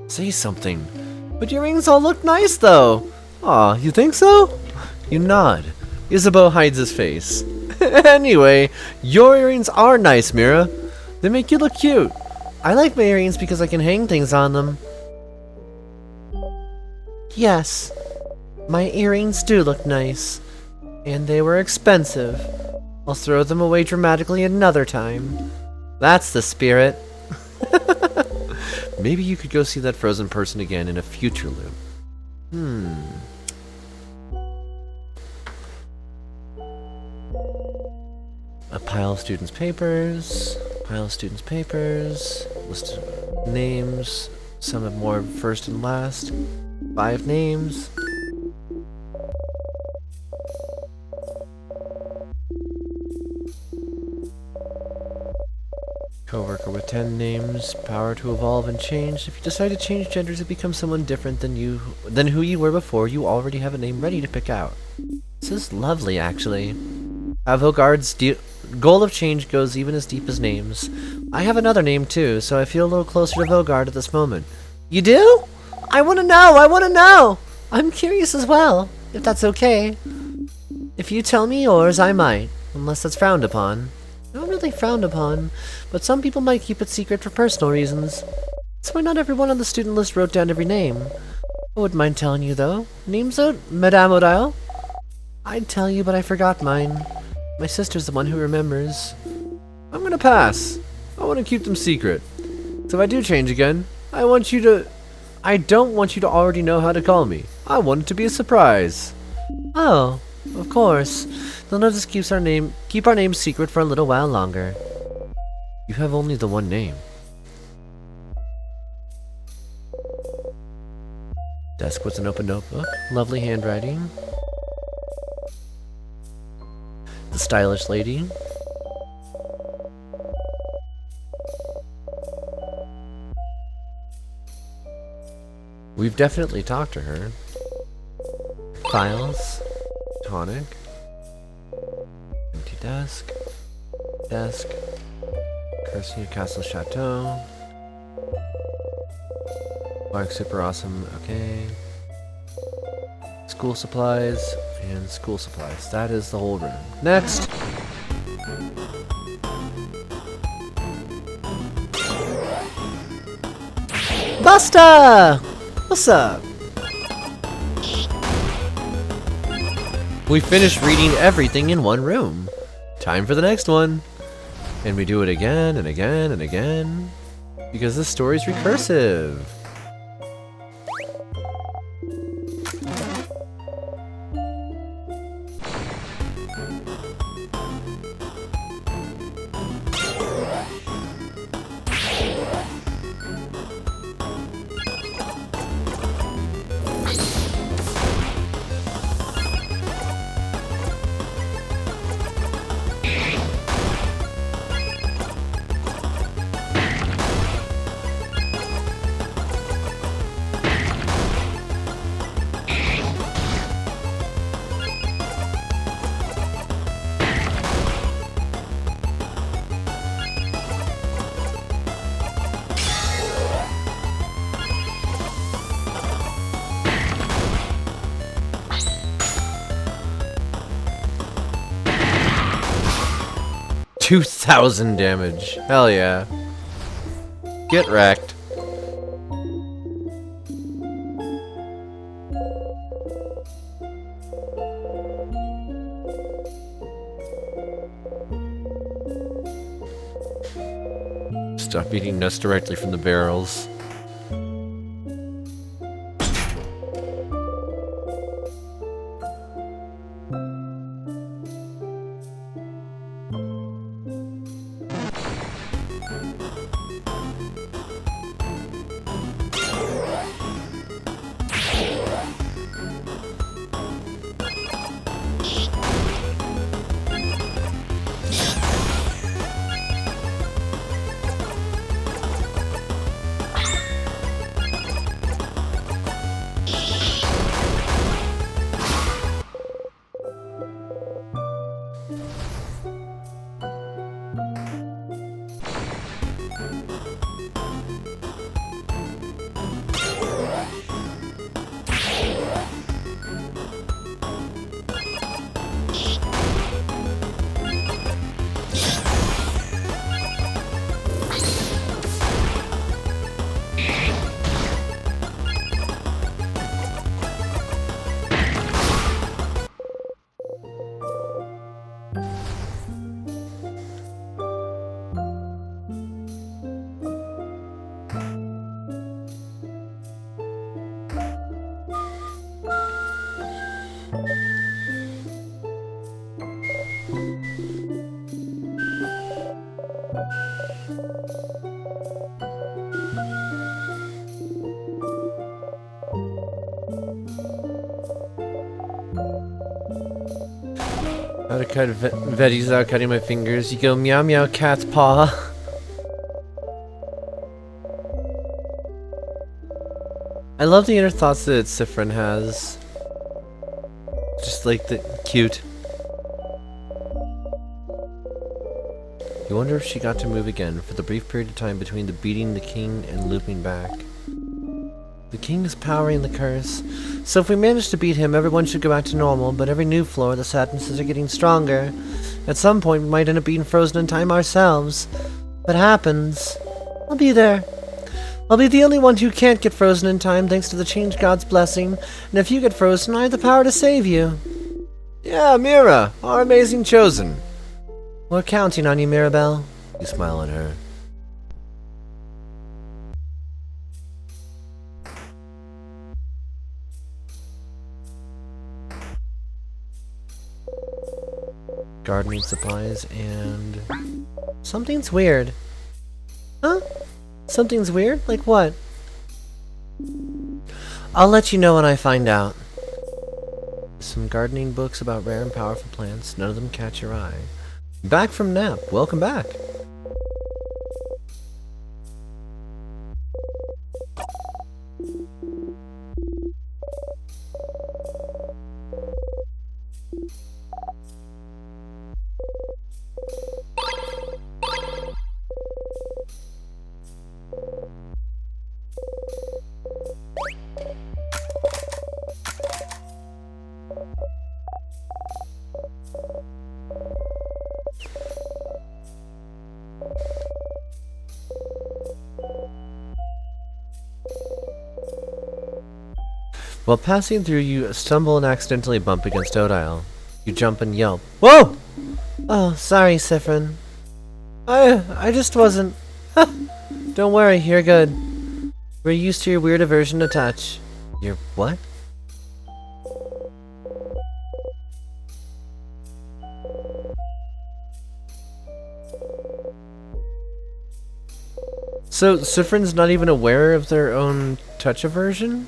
Say something. But your rings all look nice, though. Aw, you think so? You nod. Isabeau hides his face. Anyway, your earrings are nice, Mira. They make you look cute. I like my earrings because I can hang things on them. Yes, my earrings do look nice. And they were expensive. I'll throw them away dramatically another time. That's the spirit. Maybe you could go see that frozen person again in a future loop. A pile of students' papers. List of names. Some have more first and last. 5 names. Coworker with 10 names. Power to evolve and change. If you decide to change genders and become someone different than who you were before, you already have a name ready to pick out. This is lovely, actually. Avogard's goal of change goes even as deep as names. I have another name too, so I feel a little closer to Vogard at this moment. You do? I want to know. I want to know. I'm curious as well, if that's okay. If you tell me yours, I might, unless that's frowned upon. Not really frowned upon, but some people might keep it secret for personal reasons. That's why not everyone on the student list wrote down every name. I wouldn't mind telling you, though. Name's Madame Odile? I'd tell you, but I forgot mine. My sister's the one who remembers. I'm gonna pass. I want to keep them secret. So if I do change again, I don't want you to already know how to call me. I want it to be a surprise. Oh, of course. Then I'll just keep our names secret for a little while longer. You have only the one name. Desk with an open notebook. Lovely handwriting. The stylish lady. We've definitely talked to her. Files. Tonic. Empty desk. Desk. Cursia Castle Chateau. Mark super awesome. Okay. School supplies and school supplies. That is the whole room. Next. Busta! What's up? We finished reading everything in one room. Time for the next one. And we do it again and again and again. Because this story's recursive. $2,000 damage. Hell yeah. Get wrecked. Stop eating nuts directly from the barrels. How to cut veggies without cutting my fingers. You go meow meow cat's paw. I love the inner thoughts that Sifrin has. Just like the cute. You wonder if she got to move again for the brief period of time between the beating the king and looping back. The king is powering the curse. So if we manage to beat him, everyone should go back to normal, but every new floor, the sadnesses are getting stronger. At some point, we might end up being frozen in time ourselves. If it happens, I'll be there. I'll be the only one who can't get frozen in time thanks to the Change God's blessing, and if you get frozen, I have the power to save you. Yeah, Mira, our amazing chosen. We're counting on you, Mirabelle. You smile at her. Gardening supplies and... Something's weird. Huh? Something's weird? Like what? I'll let you know when I find out. Some gardening books about rare and powerful plants. None of them catch your eye. Back from nap. Welcome back. While passing through, you stumble and accidentally bump against Odile. You jump and yelp. Whoa! Oh, sorry, Sifrin. I just wasn't... Don't worry, you're good. We're used to your weird aversion to touch. Your what? So, Sifrin's not even aware of their own touch aversion?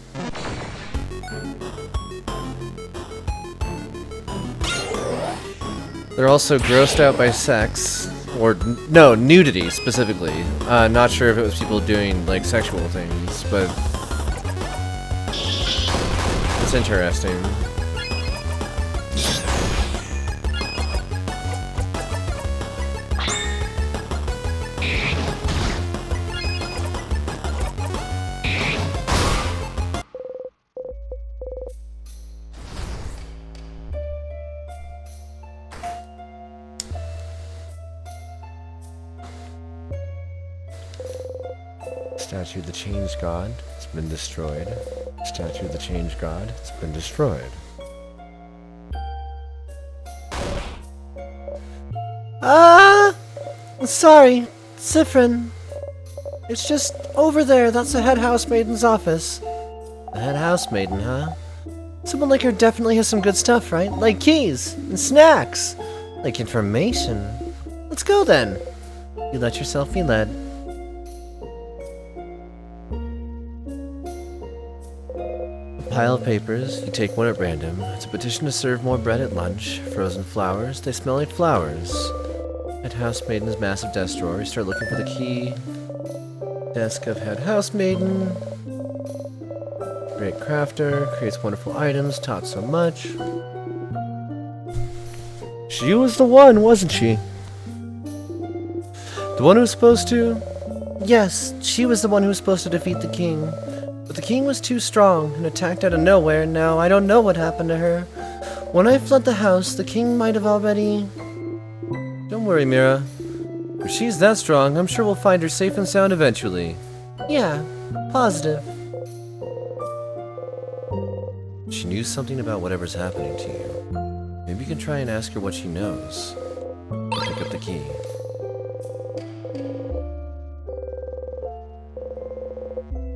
They're also grossed out by sex. Or, no, nudity, specifically. Not sure if it was people doing, like, sexual things, but... it's interesting. Statue of the Change God, it's been destroyed. Statue of the Change God, it's been destroyed. Sorry, Sifrin. It's just over there, that's the head housemaiden's office. The head housemaiden, huh? Someone like her definitely has some good stuff, right? Like keys, and snacks. Like information. Let's go then. You let yourself be led. Pile of papers, you take one at random. It's a petition to serve more bread at lunch. Frozen flowers, they smell like flowers. Head housemaiden's massive desk drawer, you start looking for the key. Desk of head housemaiden. Great crafter, creates wonderful items, taught so much. She was the one, wasn't she? The one who was supposed to? Yes, she was the one who was supposed to defeat the king. But the king was too strong and attacked out of nowhere, and now I don't know what happened to her. When I fled the house, the king might have already... Don't worry, Mira. If she's that strong, I'm sure we'll find her safe and sound eventually. Yeah, positive. She knew something about whatever's happening to you. Maybe you can try and ask her what she knows. Pick up the key.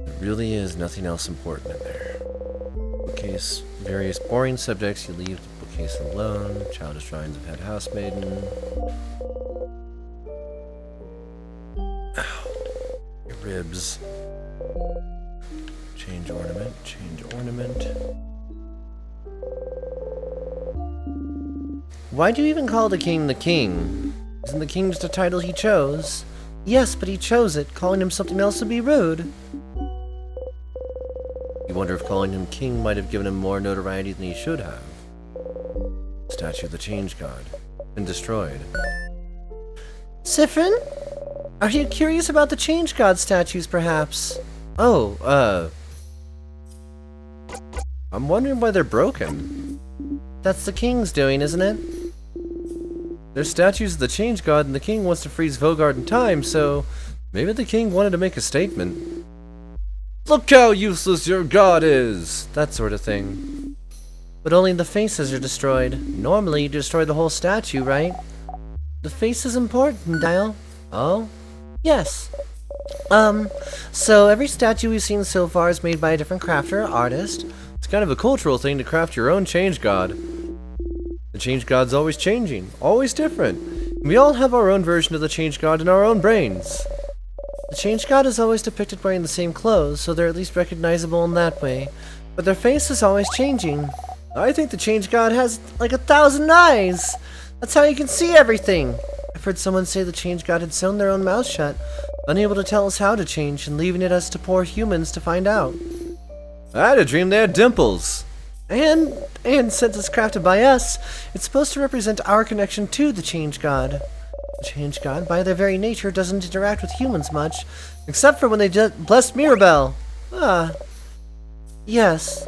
There really is nothing else important in there. Bookcase, various boring subjects, you leave the bookcase alone. Childish drawings of head housemaiden. Ow. Your ribs. Change ornament, change ornament. Why do you even call the king the king? Isn't the king just a title he chose? Yes, but he chose it. Calling him something else would be rude. You wonder if calling him king might have given him more notoriety than he should have. Statue of the Change God. Been destroyed. Sifrin? Are you curious about the Change God statues, perhaps? Oh, I'm wondering why they're broken. That's the king's doing, isn't it? They're statues of the Change God, and the king wants to freeze Vogard in time, so maybe the king wanted to make a statement. Look how useless your god is! That sort of thing. But only the faces are destroyed. Normally you destroy the whole statue, right? The face is important, Dial. Oh? Yes. So every statue we've seen so far is made by a different crafter or artist. It's kind of a cultural thing to craft your own Change God. The Change God's always changing, always different. We all have our own version of the Change God in our own brains. The Change God is always depicted wearing the same clothes, so they're at least recognizable in that way. But their face is always changing. I think the Change God has Like 1,000 eyes! That's how you can see everything! I've heard someone say the Change God had sewn their own mouth shut, unable to tell us how to change, and leaving it us to poor humans to find out. I had a dream they had dimples. And since it's crafted by us, it's supposed to represent our connection to the Change God. The Change God, by their very nature, doesn't interact with humans much, except for when they bless Mirabelle. Ah. Yes.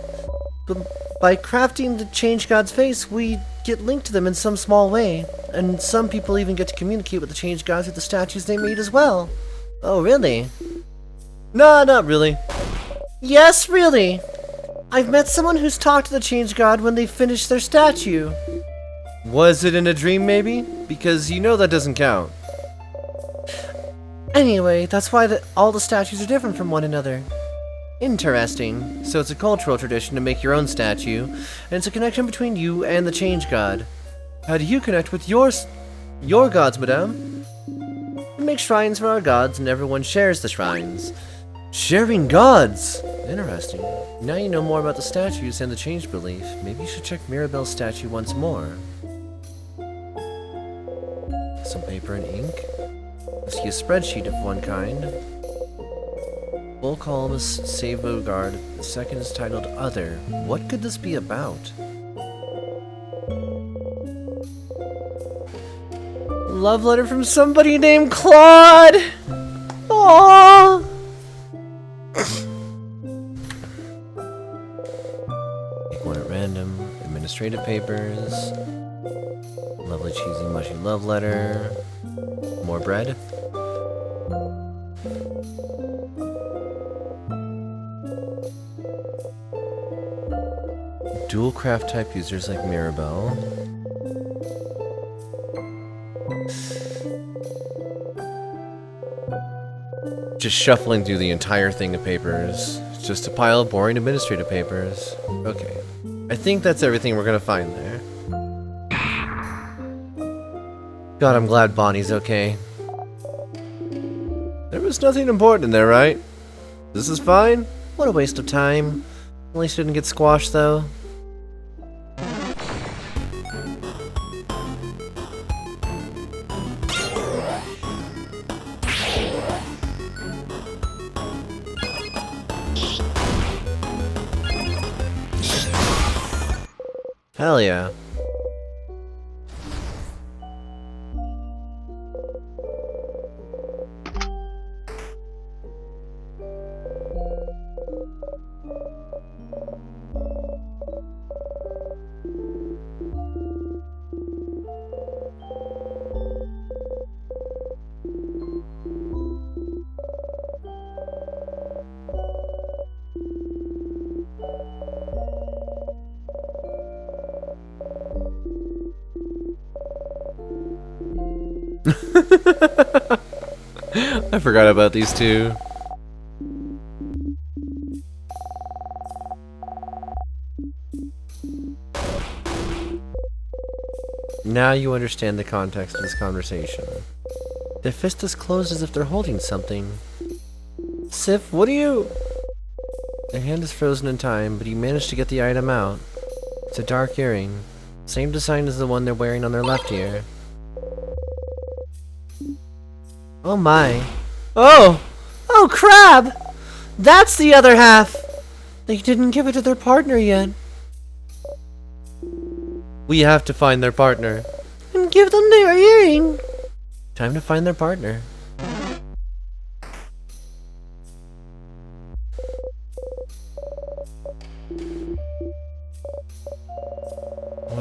But by crafting the Change God's face, we get linked to them in some small way, and some people even get to communicate with the Change God through the statues they made as well. Oh, really? Nah, not really. Yes, really! I've met someone who's talked to the Change God when they finished their statue. Was it in a dream, maybe? Because you know that doesn't count. Anyway, that's why all the statues are different from one another. Interesting. So it's a cultural tradition to make your own statue, and it's a connection between you and the Change God. How do you connect with your gods, madame? We make shrines for our gods, and everyone shares the shrines. Sharing gods! Interesting. Now you know more about the statues and the change belief. Maybe you should check Mirabelle's statue once more. Some paper and ink. I see a spreadsheet of one kind. Full column is Save Vogard. The second is titled Other. What could this be about? Love letter from somebody named Claude! Aww! Pick one at random. Administrative papers. Lovely cheesy mushy love letter. More bread. Dual craft type users like Mirabelle. Just shuffling through the entire thing of papers. It's just a pile of boring administrative papers. Okay. I think that's everything we're gonna find there. God, I'm glad Bonnie's okay. There was nothing important in there, right? This is fine? What a waste of time. At least it didn't get squashed, though. Hell yeah. I forgot about these two. Now you understand the context of this conversation. Their fist is closed as if they're holding something. Sif, what are you... Their hand is frozen in time, but you managed to get the item out. It's a dark earring. Same design as the one they're wearing on their left ear. Oh my. Oh! Oh crap! That's the other half! They didn't give it to their partner yet. We have to find their partner. And give them their earring! Time to find their partner.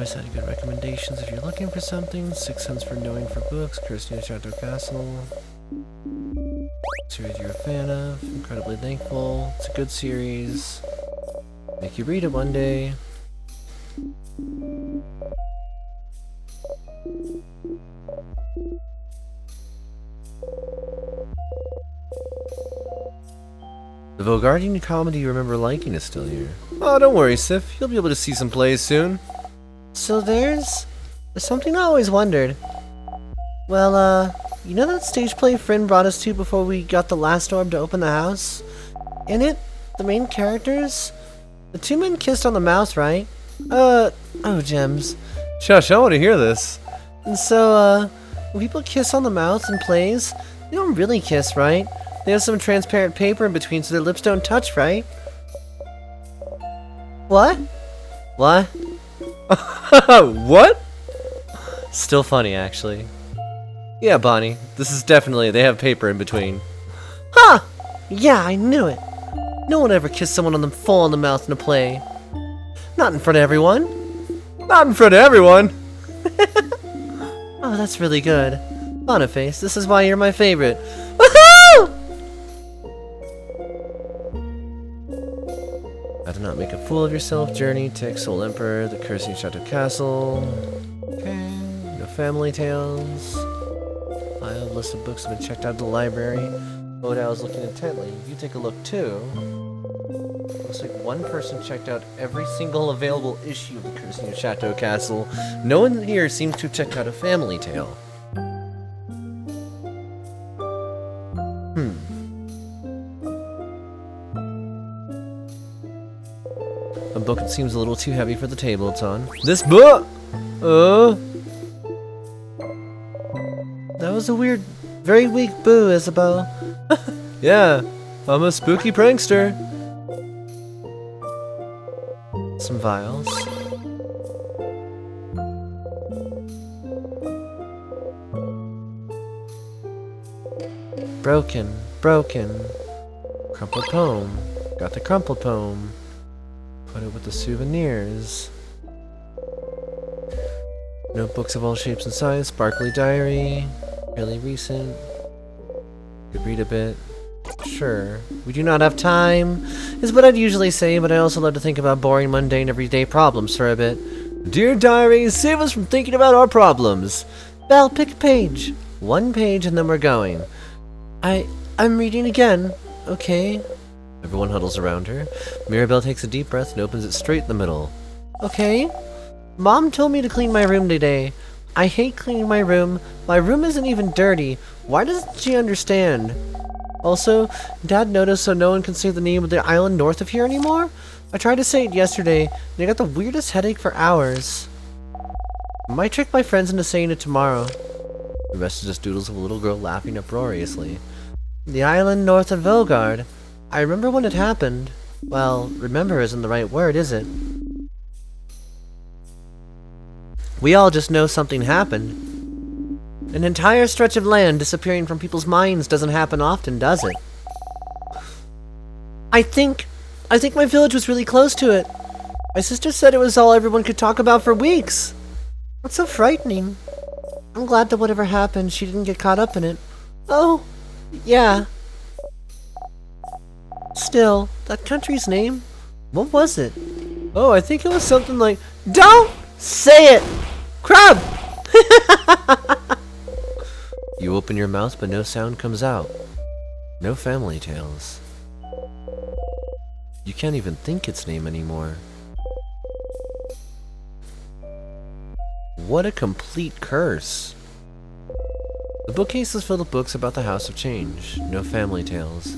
always had good recommendations if you're looking for something. 6 cents for knowing for books. Kirsty Chateau Castle. Series you're a fan of. Incredibly thankful. It's a good series. Make you read it one day. The Vogardian comedy you remember liking is still here. Oh, don't worry, Sif. You'll be able to see some plays soon. So there's something I always wondered. Well, you know that stage play Friend brought us to before we got the last orb to open the house? In it, the main characters, the 2 men kissed on the mouth, right? Oh, gems. Shush, I want to hear this. And so, when people kiss on the mouth in plays, they don't really kiss, right? They have some transparent paper in between so their lips don't touch, right? What? What? What? Still funny, actually. Yeah, Bonnie, this is definitely, they have paper in between. Huh! Yeah, I knew it. No one ever kissed someone on the full on the mouth in a play. Not in front of everyone. Not in front of everyone! Oh, that's really good. Boniface, this is why you're my favorite. Woohoo! I do not make a fool of yourself. Journey, Tick, Soul Emperor, the Cursing Chateau Castle. Okay, no family tales. I have a list of books that have been checked out at the library. Oda was looking intently. You take a look too. Looks like one person checked out every single available issue of the Cursing Chateau Castle. No one here seems to have checked out a family tale. A book that seems a little too heavy for the table it's on. This book! That was a weird, very weak boo, Isabel. Yeah, I'm a spooky prankster. Some vials. Broken, broken. Crumpled poem. Got the crumpled poem. Put it with the souvenirs. Notebooks of all shapes and sizes. Sparkly diary. Fairly recent. Could read a bit. Sure. We do not have time, is what I'd usually say, but I also love to think about boring, mundane, everyday problems for a bit. Dear diary, save us from thinking about our problems. Val, pick a page. 1 page and then we're going. I'm reading again. Okay. Everyone huddles around her. Mirabelle takes a deep breath and opens it straight in the middle. Okay. Mom told me to clean my room today. I hate cleaning my room. My room isn't even dirty. Why doesn't she understand? Also, Dad noticed so no one can say the name of the island north of here anymore? I tried to say it yesterday, and I got the weirdest headache for hours. I might trick my friends into saying it tomorrow. The rest is just doodles of a little girl laughing uproariously. The island north of Vilgard. I remember when it happened. Well, remember isn't the right word, is it? We all just know something happened. An entire stretch of land disappearing from people's minds doesn't happen often, does it? I think my village was really close to it. My sister said it was all everyone could talk about for weeks. That's so frightening. I'm glad that whatever happened, she didn't get caught up in it. Oh, yeah. Still, that country's name, what was it? Oh, I think it was something like... Don't say it! Crab! You open your mouth, but no sound comes out. No family tales. You can't even think its name anymore. What a complete curse. The bookcase is filled with books about the House of Change. No family tales.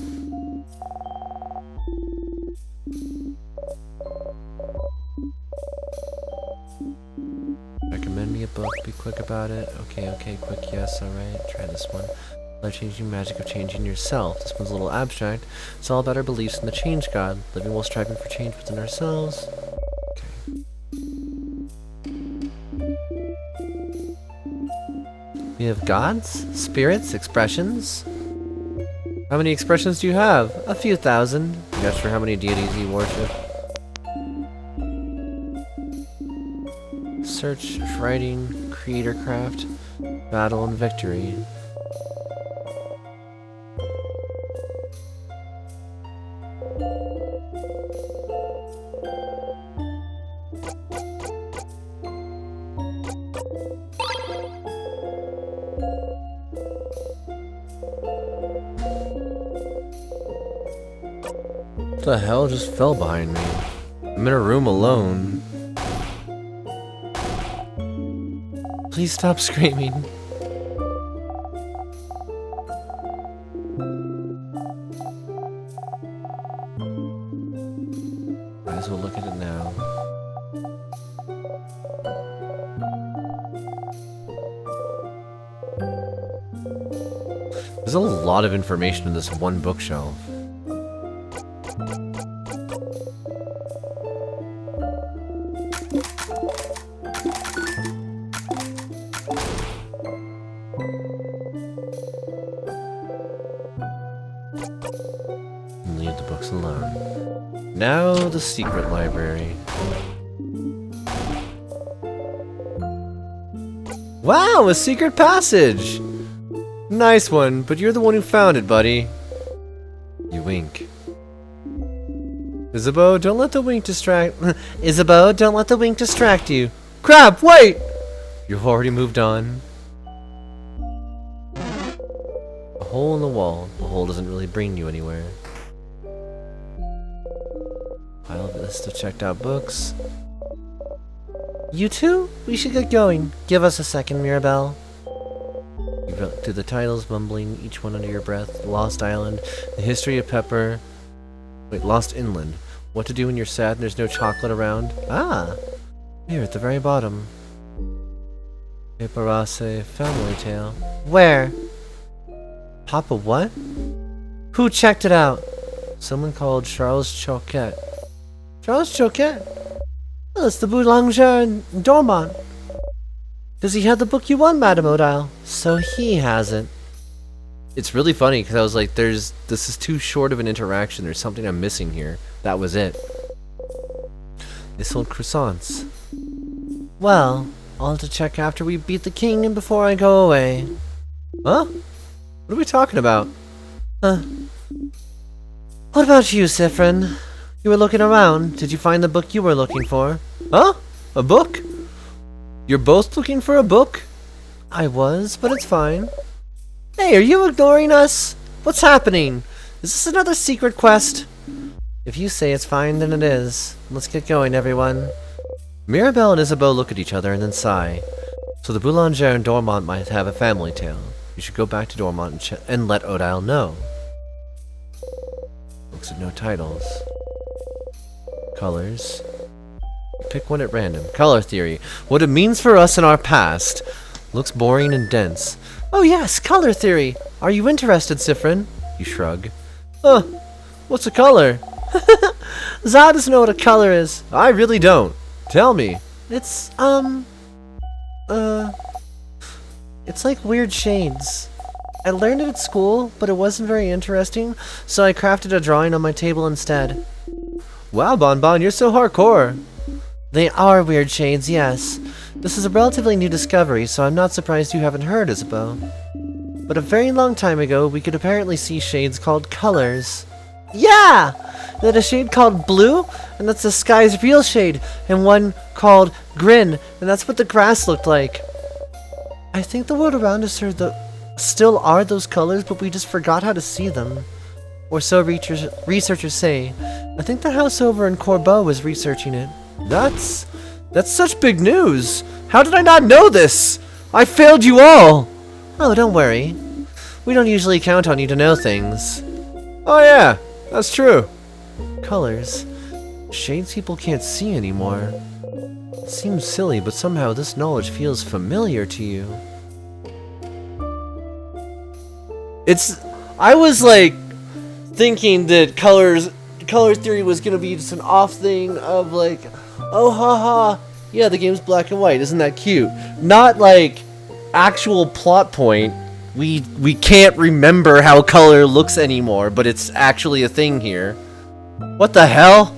Recommend me a book, be quick about it. Okay, quick yes, alright, try this one. Life-changing magic of changing yourself. This one's a little abstract. It's all about our beliefs in the change god, living while striving for change within ourselves. Okay. We have gods, spirits, expressions. How many expressions do you have? A few thousand. Not sure how many deities you worship. research, writing, creator craft, battle, and victory. What the hell just fell behind me? I'm in a room alone. Please stop screaming. Might as well look at it now. There's a lot of information in this one bookshelf. Leave the books alone. Now the secret library. Wow, a secret passage! Nice one, but you're the one who found it, buddy. You wink. Isabeau, don't let the wink distract... Isabeau, don't let the wink distract you. Crap, wait! You've already moved on. A hole in the wall. The hole doesn't really bring you anywhere. Pile of list of checked out books. You two? We should get going. Give us a second, Mirabelle. You look through the titles, mumbling each one under your breath. Lost Island, The History of Pepper. Wait, Lost Inland. What to do when you're sad and there's no chocolate around. Ah! Here at the very bottom. Paparase Family Tale. Where? Papa what? Who checked it out? Someone called Charles Choquette. Charles Choquette? Oh, it's the boulanger in Dormont. Does he have the book you want, Madame Odile? So he has it. It's really funny because I was like, this is too short of an interaction. There's something I'm missing here. That was it. They sold croissants. Well, I'll have to check after we beat the king and before I go away. Huh? What are we talking about? What about you, Siffrin? You were looking around. Did you find the book you were looking for? Huh? A book? You're both looking for a book? I was, but it's fine. Hey, are you ignoring us? What's happening? Is this another secret quest? If you say it's fine, then it is. Let's get going, everyone. Mirabelle and Isabeau look at each other and then sigh. So the boulanger in Dormont might have a family tale. You should go back to Dormont and let Odile know. Books with no titles. Colors. Pick one at random. Color theory. What it means for us in our past. Looks boring and dense. Oh yes, color theory. Are you interested, Siffrin? You shrug. What's a color? Zah doesn't know what a color is. I really don't. Tell me. It's like weird shades. I learned it at school, but it wasn't very interesting, so I crafted a drawing on my table instead. Wow, Bonbon, you're so hardcore. They are weird shades, yes. This is a relatively new discovery, so I'm not surprised you haven't heard, Isabeau. But a very long time ago, we could apparently see shades called colors. Yeah! There's a shade called blue, and that's the sky's real shade, and one called grin, and that's what the grass looked like. I think the world around us still are those colors, but we just forgot how to see them. Or so researchers say. I think the house over in Corbeau is researching it. That's such big news! How did I not know this? I failed you all! Oh, don't worry. We don't usually count on you to know things. Oh yeah, that's true. Colors. Shades people can't see anymore. It seems silly, but somehow this knowledge feels familiar to you. I was like thinking that color theory was gonna be just an off thing of like, oh haha, yeah, the game's black and white, isn't that cute? Not like actual plot point. We can't remember how color looks anymore, but it's actually a thing here. What the hell?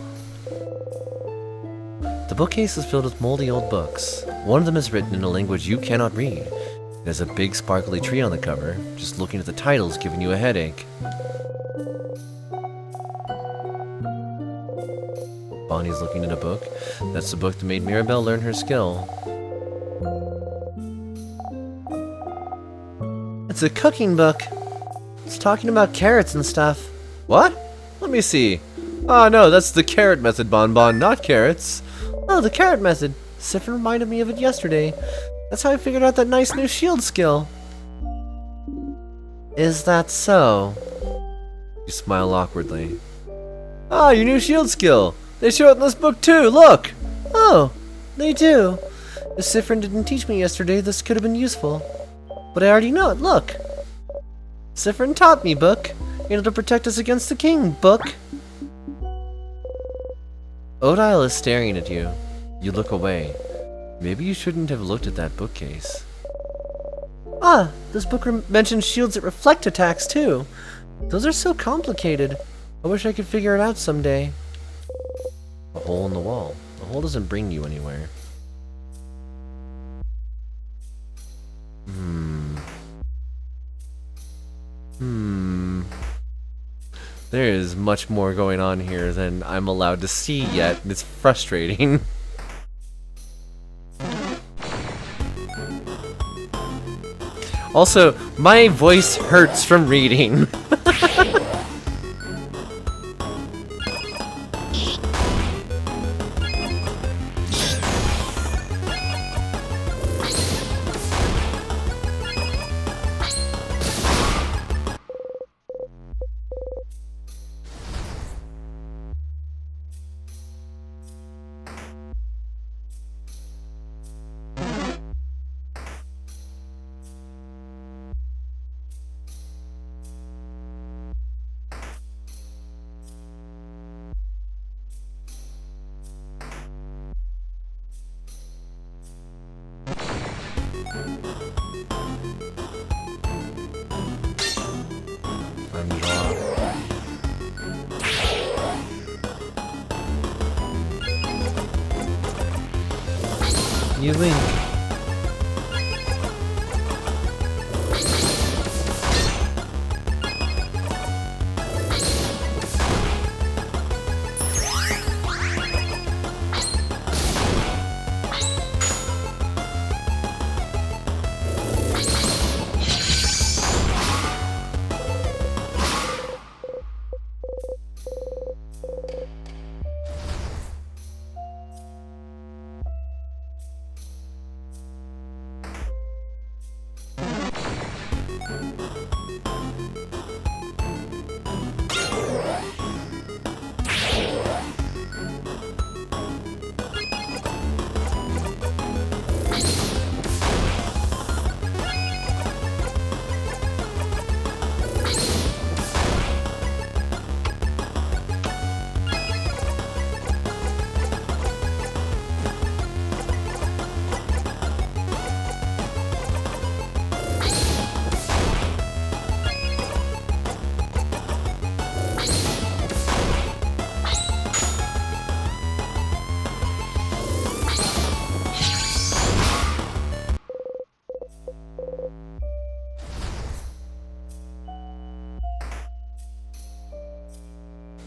The bookcase is filled with moldy old books. One of them is written in a language you cannot read. There's a big sparkly tree on the cover. Just looking at the title's giving you a headache. Bonnie's looking at a book. That's the book that made Mirabelle learn her skill. It's a cooking book. It's talking about carrots and stuff. What? Let me see. Oh no, that's the carrot method, Bonbon, not carrots. Oh, the carrot method. Sifrin reminded me of it yesterday. That's how I figured out that nice new shield skill. Is that so? You smile awkwardly. Ah, your new shield skill. They show it in this book too, look! Oh, they do. If Sifrin didn't teach me yesterday, this could have been useful. But I already know it, look. Sifrin taught me, book. Able to protect us against the king, book. Odile is staring at you. You look away. Maybe you shouldn't have looked at that bookcase. Ah, this book mentions shields that reflect attacks too. Those are so complicated. I wish I could figure it out someday. A hole in the wall. The hole doesn't bring you anywhere. There is much more going on here than I'm allowed to see yet, and it's frustrating. Also, my voice hurts from reading. You wink.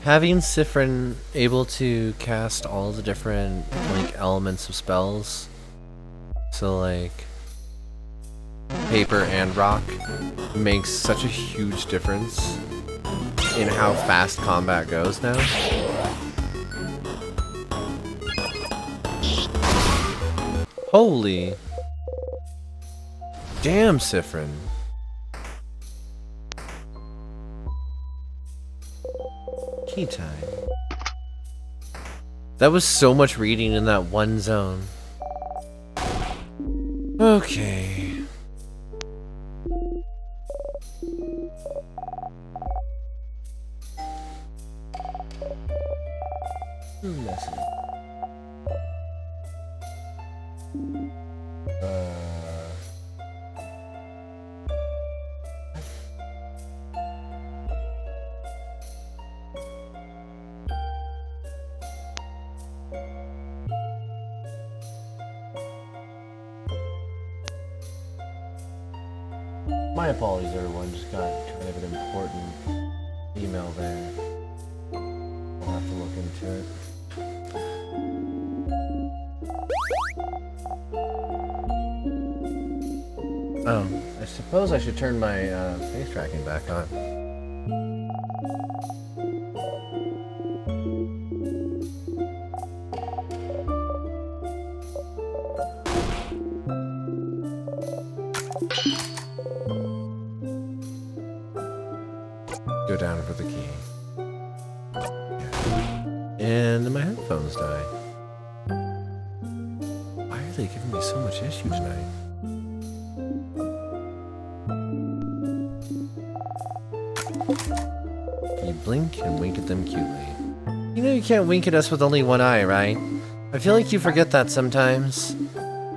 Having Sifrin able to cast all the different elements of spells, so like paper and rock, makes such a huge difference in how fast combat goes now. Holy damn, Sifrin. Key time. That was so much reading in that one zone. Okay. My apologies, everyone. Just got kind of an important email there. I'll have to look into it. Oh, I suppose I should turn my face tracking back on. Go down for the key. Yeah. And then my headphones die. Why are they giving me so much issue tonight? You blink and wink at them cutely. You know you can't wink at us with only one eye, right? I feel like you forget that sometimes.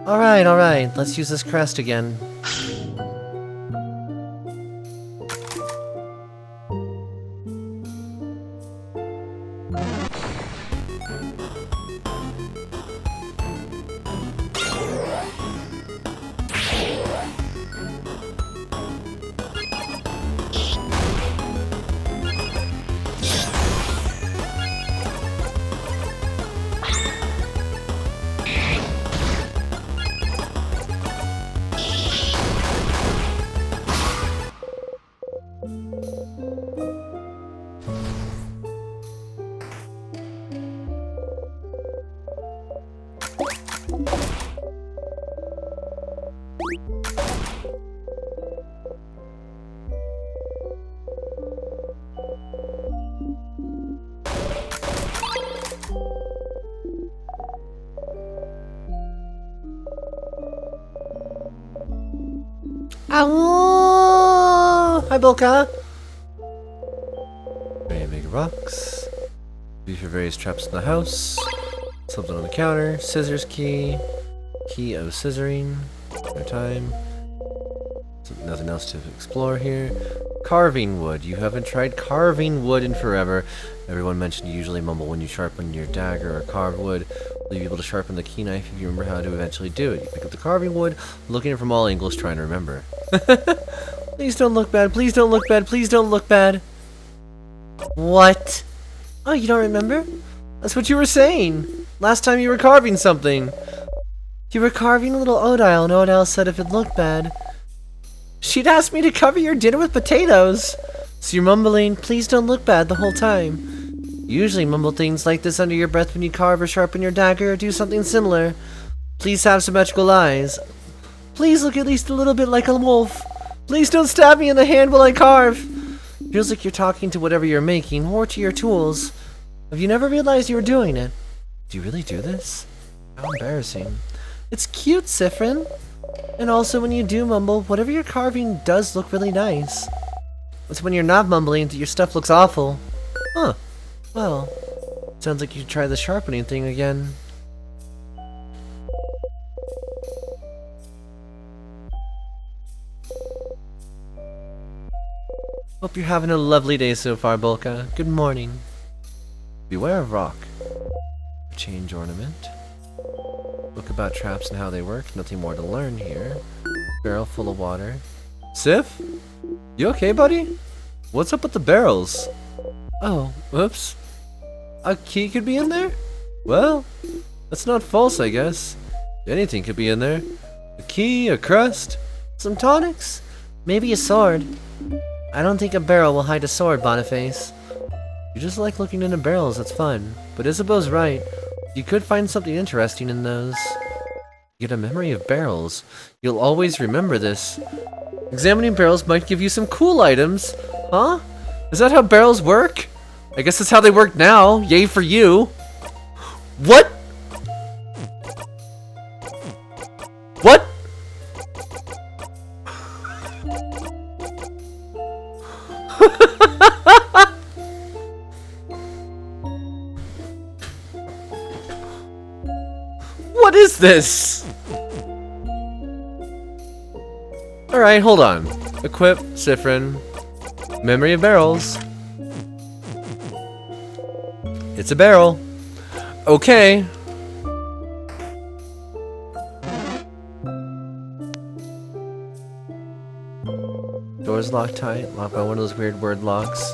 Alright, let's use this crest again. Ow! Hi, Bolka. Very big rocks. Use for various traps in the house. Something on the counter. Scissors key. Key of scissoring. No time. Nothing else to explore here. Carving wood. You haven't tried carving wood in forever. Everyone mentioned you usually mumble when you sharpen your dagger or carve wood. Will you be able to sharpen the key knife if you remember how to eventually do it? You pick up the carving wood, looking at it from all angles, trying to remember. Please don't look bad. Please don't look bad. Please don't look bad. What? Oh, you don't remember? That's what you were saying. Last time you were carving something. You were carving a little Odile, and Odile said if it looked bad, she'd ask me to cover your dinner with potatoes. So you're mumbling, please don't look bad the whole time. You usually mumble things like this under your breath when you carve or sharpen your dagger or do something similar. Please have symmetrical eyes. Please look at least a little bit like a wolf. Please don't stab me in the hand while I carve. Feels like you're talking to whatever you're making or to your tools. Have you never realized you were doing it? Do you really do this? How embarrassing. It's cute, Sifrin. And also when you do mumble, whatever you're carving does look really nice. It's when you're not mumbling that your stuff looks awful. Huh. Well, sounds like you should try the sharpening thing again. Hope you're having a lovely day so far, Bolka. Good morning. Beware of rock. Change ornament. Book about traps and how they work. Nothing more to learn here. Barrel full of water. Sif? You okay, buddy? What's up with the barrels? Oh, whoops. A key could be in there? Well, that's not false, I guess. Anything could be in there. A key, a crust, some tonics, maybe a sword. I don't think a barrel will hide a sword, Boniface. You just like looking into barrels, that's fun. But Isabeau's right. You could find something interesting in those. You get a memory of barrels. You'll always remember this. Examining barrels might give you some cool items. Huh? Is that how barrels work? I guess that's how they work now. Yay for you. What? What? What is this? Alright, hold on. Equip, Sifrin. Memory of barrels. It's a barrel. Okay. is locked tight. Locked by one of those weird word locks.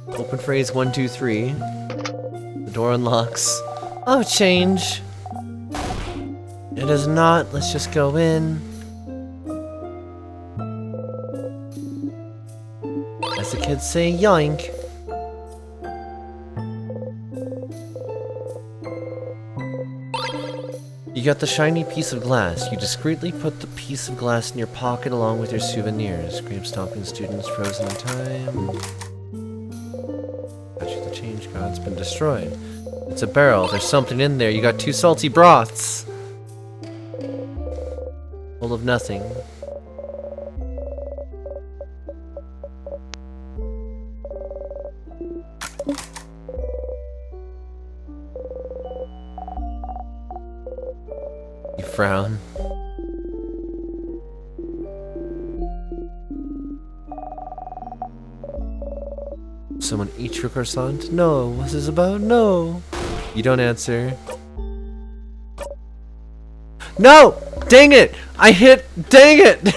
Open phrase 1, 2, 3. The door unlocks. Oh, change. It is not. Let's just go in. As the kids say, yoink. You got the shiny piece of glass. You discreetly put the piece of glass in your pocket along with your souvenirs. Grape stomping students frozen in time. Got you the change card. It's been destroyed. It's a barrel. There's something in there. You got 2 salty broths. Full of nothing. You frown. Someone eat your croissant? No. What's this about? No. You don't answer. No! Dang it! I hit. Dang it!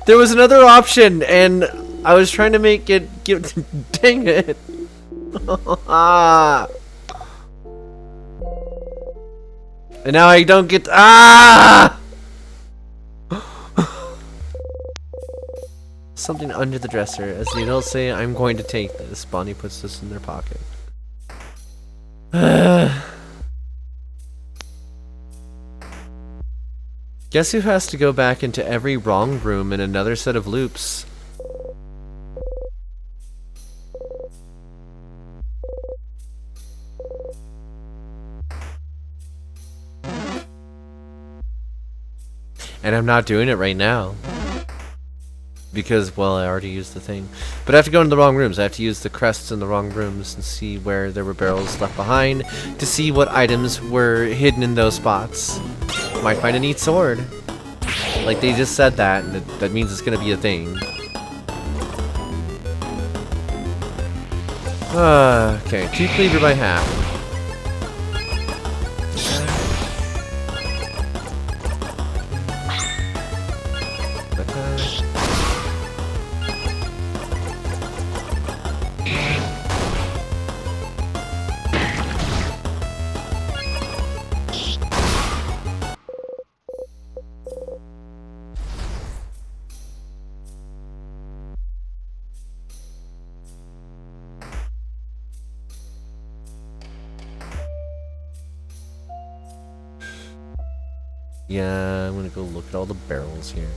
There was another option, and I was trying to make it give. Dang it! And now I don't get. Something under the dresser. As the adults say, I'm going to take this. Bonnie puts this in their pocket. Guess who has to go back into every wrong room in another set of loops? And I'm not doing it right now. Because, well, I already used the thing. But I have to go into the wrong rooms. I have to use the crests in the wrong rooms and see where there were barrels left behind to see what items were hidden in those spots. Might find a neat sword. Like, they just said that, and that means it's gonna be a thing. Okay, 2 cleaver by half. Yeah, I'm gonna go look at all the barrels here.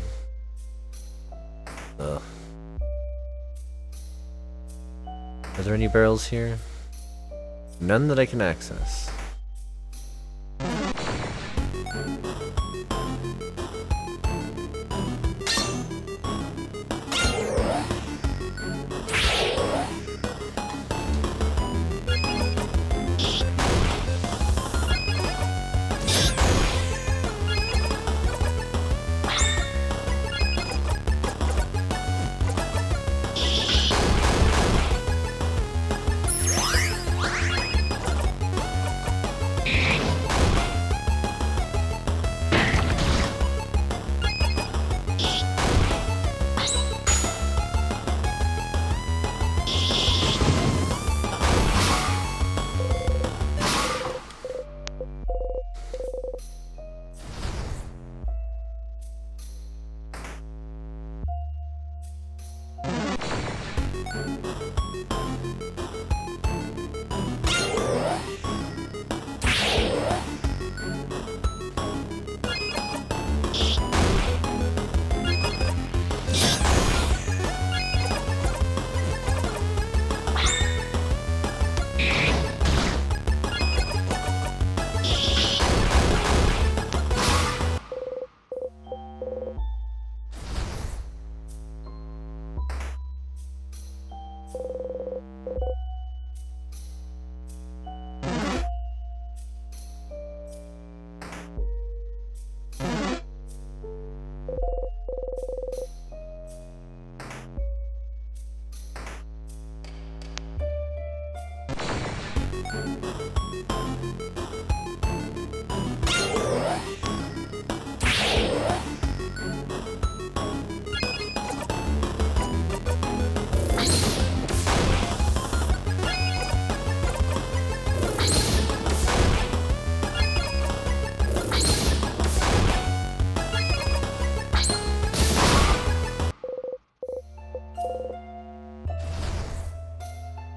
Ugh. Are there any barrels here? None that I can access.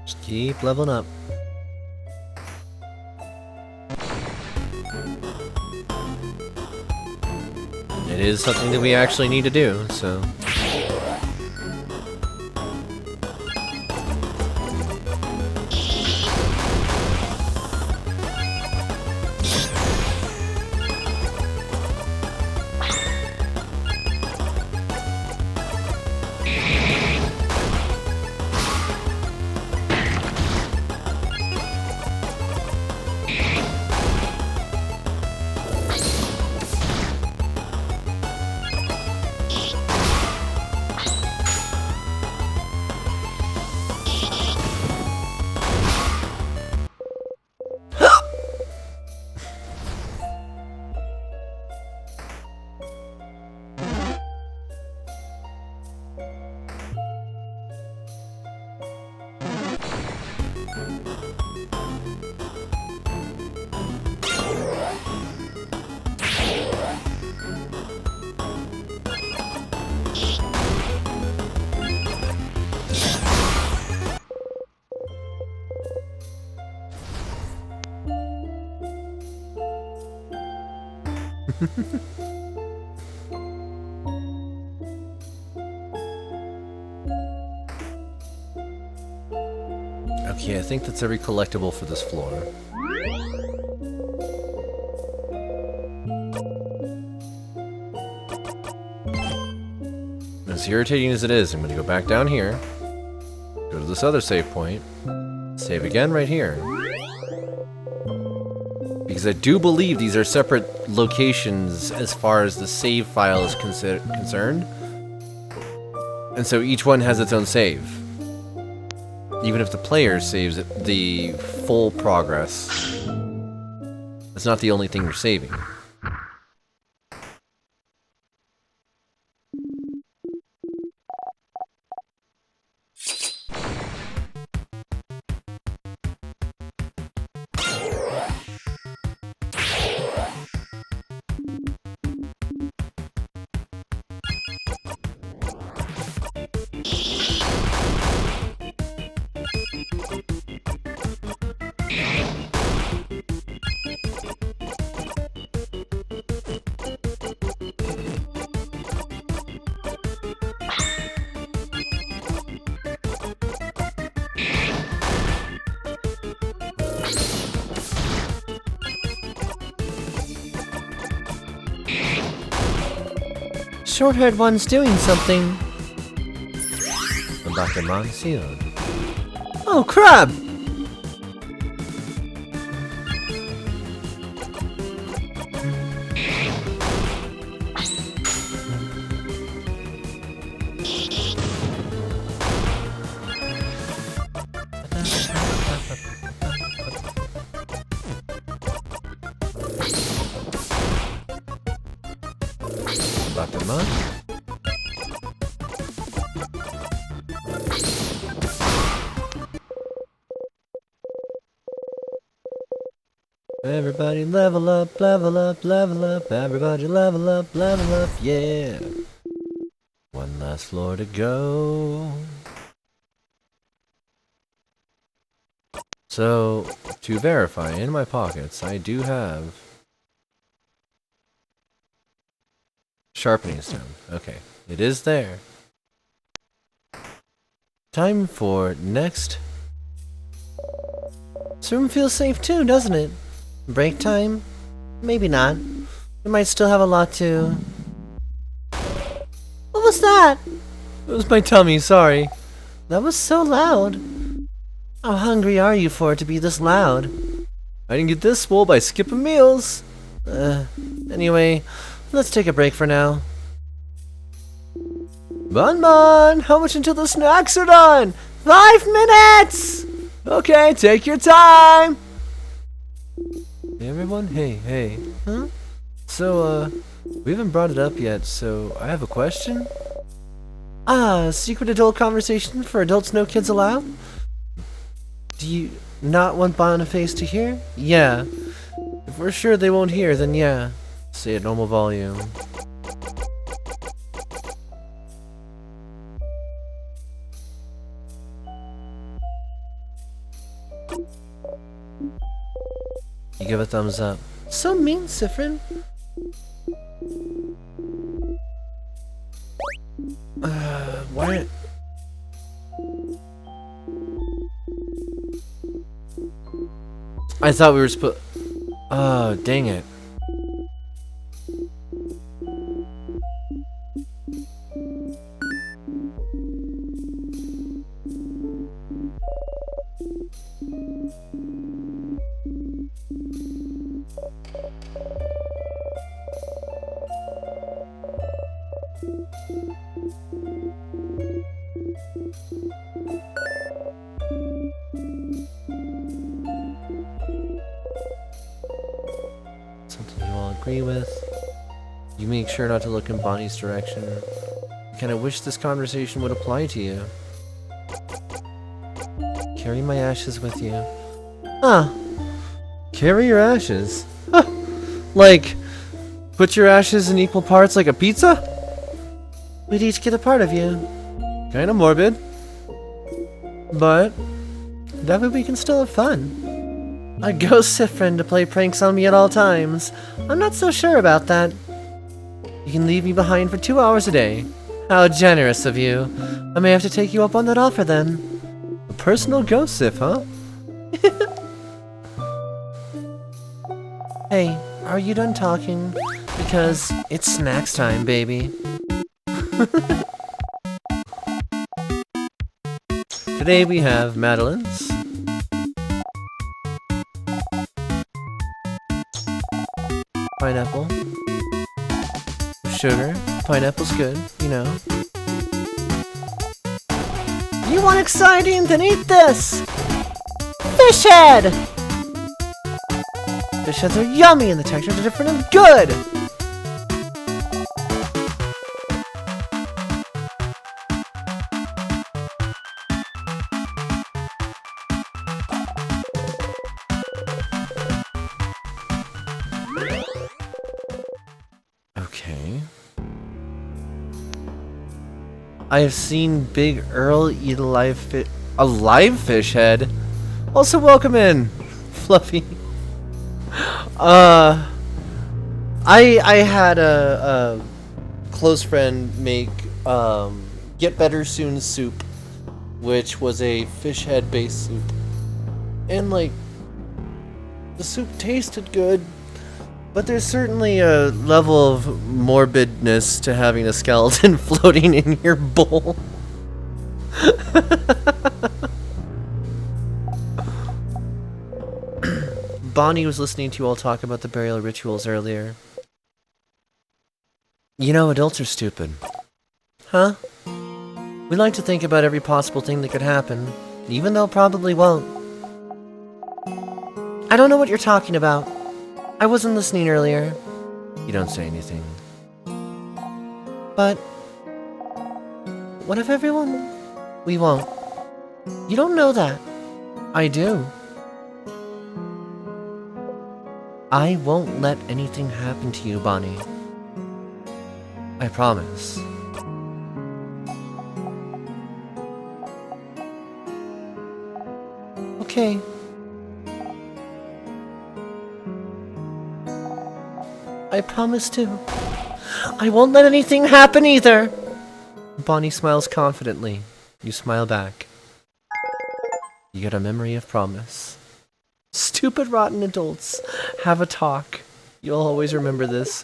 Just keep leveling up. It is something that we actually need to do, so... Okay, I think that's every collectible for this floor. As irritating as it is, I'm gonna go back down here, go to this other save point, save again right here. Because I do believe these are separate locations as far as the save file is concerned. And so each one has its own save. Even if the player saves it, the full progress, it's not the only thing you're saving. Short-haired one's doing something. Dr. Monsieur. Oh, crap! Dr. Mon? Everybody level up, level up, level up. Everybody level up, yeah. One last floor to go. So, to verify, in my pockets, I do have sharpening stone. Okay, it is there. Time for next. This room feels safe too, doesn't it? Break time? Maybe not. We might still have a lot to... What was that? It was my tummy, sorry. That was so loud. How hungry are you for it to be this loud? I didn't get this swole by skipping meals. Anyway, let's take a break for now. Bon, how much until the snacks are done? 5 minutes! Okay, take your time. Hey everyone, hey. Huh? So, we haven't brought it up yet, so I have a question. Secret adult conversation for adults no kids allowed? Do you not want Boniface to hear? Yeah. If we're sure they won't hear, then yeah. Say at normal volume. You give a thumbs up. So mean, Sifrin. Why? I thought we were supposed. Oh, dang it. Something you all agree with. You make sure not to look in Bonnie's direction. I kinda wish this conversation would apply to you. Carry my ashes with you. Huh. Carry your ashes? Huh. Like, put your ashes in equal parts like a pizza? We'd each get a part of you. Kinda morbid. But that way we can still have fun. A ghost Sifrin to play pranks on me at all times. I'm not so sure about that. You can leave me behind for 2 hours a day. How generous of you. I may have to take you up on that offer then. a personal ghost sif, huh? Hey, are you done talking? Because it's snacks time, baby. Today we have Madeline's, Pineapple. Sugar. Pineapple's good, you know. You want exciting? Then eat this! Fish head! Fish heads are yummy and the textures are different and good! okay. I have seen Big Earl eat a live fish head. Also welcome in, Fluffy. I had a close friend make Get Better Soon soup, which was a fish head based soup. And like the soup tasted good, but there's certainly a level of morbidness to having a skeleton floating in your bowl. Bonnie was listening to you all talk about the burial rituals earlier. You know, adults are stupid. Huh? We like to think about every possible thing that could happen, even though it probably won't. I don't know what you're talking about. I wasn't listening earlier. You don't say anything. But what if everyone... We won't. You don't know that. I do. I won't let anything happen to you, Bonnie. I promise. Okay. I promise to. I won't let anything happen either. Bonnie smiles confidently. You smile back. You get a memory of promise. Stupid rotten adults. Have a talk. You'll always remember this.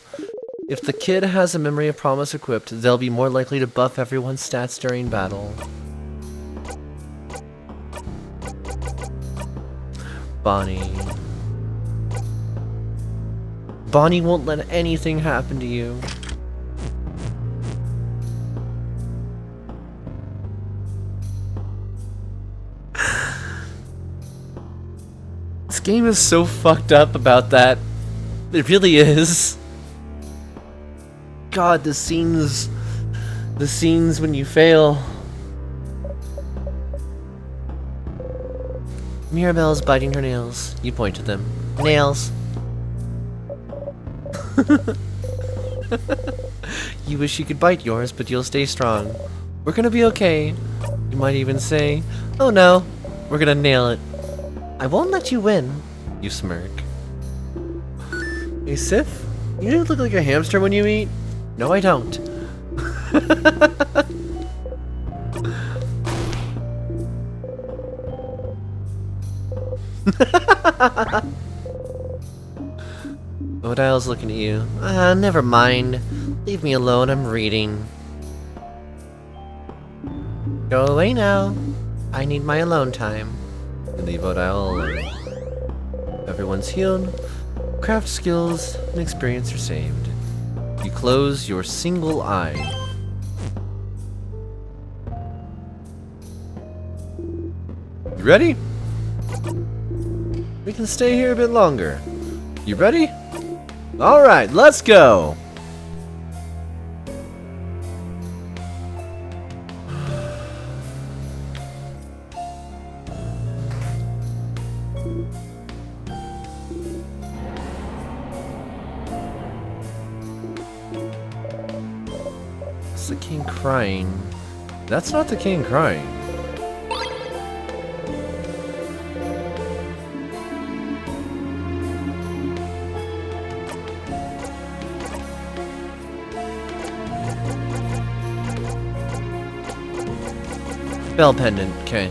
If the kid has a memory of promise equipped, they'll be more likely to buff everyone's stats during battle. Bonnie. Bonnie won't let anything happen to you. This game is so fucked up about that. It really is. God, the scenes when you fail. Mirabelle's biting her nails. You point to them. Nails. You wish you could bite yours, but you'll stay strong. We're gonna be okay. You might even say, oh no, we're gonna nail it. I won't let you win. You smirk. Hey, Sif? You look like a hamster when you eat? No, I don't. Odile's looking at you. Never mind. Leave me alone, I'm reading. Go away now. I need my alone time. You leave Odile alone. Everyone's healed. Craft skills and experience are saved. You close your single eye. You ready? We can stay here a bit longer. You ready? Alright, let's go! It's the king crying. That's not the king crying. Bell pendant, okay.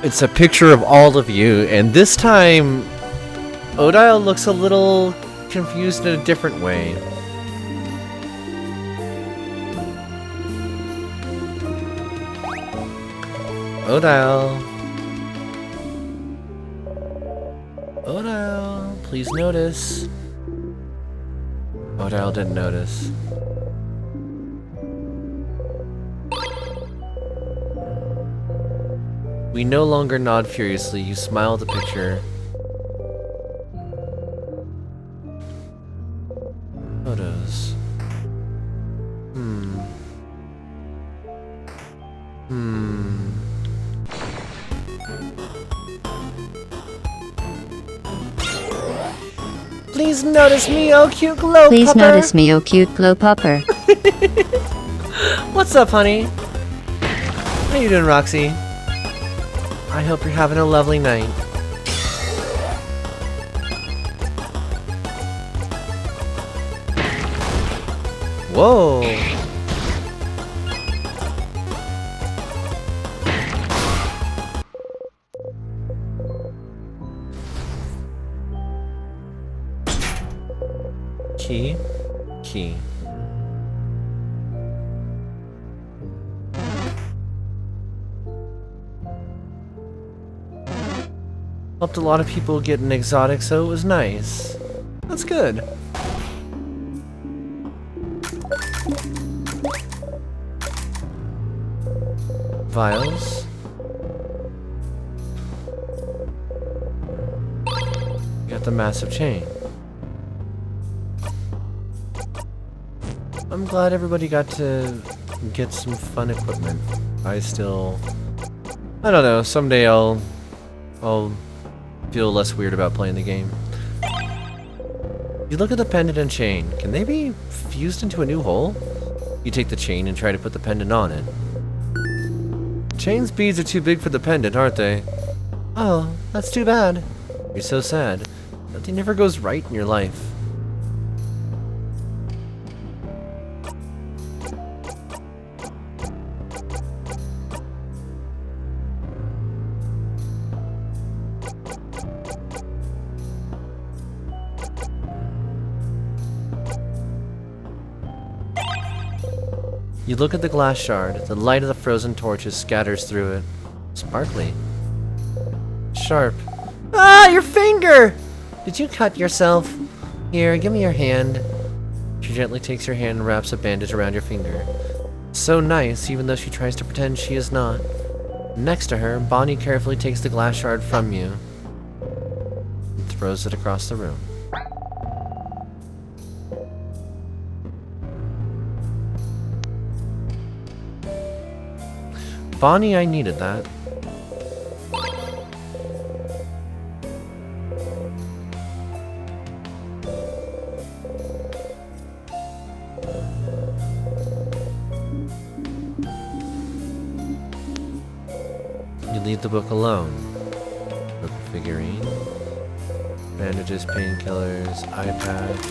It's a picture of all of you, and this time, Odile looks a little confused in a different way. Odile. Odile, please notice. Odile didn't notice. We no longer nod furiously, you smile at the picture. Photos. Please notice me, oh cute glow Please pupper. notice me, oh cute glow popper. What's up, honey? How you doing, Roxy? I hope you're having a lovely night. Whoa! Key. Helped a lot of people get an exotic, so it was nice. That's good. Vials. You got the massive chain. I'm glad everybody got to get some fun equipment. I don't know, someday I'll feel less weird about playing the game. You look at the pendant and chain. Can they be fused into a new hole? You take the chain and try to put the pendant on it. Chain's beads are too big for the pendant, aren't they? Oh, that's too bad. You're so sad. Nothing never goes right in your life. You look at the glass shard. The light of the frozen torches scatters through it. Sparkly. Sharp. Ah, your finger! Did you cut yourself? Here, give me your hand. She gently takes your hand and wraps a bandage around your finger. So nice, even though she tries to pretend she is not. Next to her, Bonnie carefully takes the glass shard from you and throws it across the room. Bonnie, I needed that. You leave the book alone. Broken figurine. Bandages, painkillers, eye patch.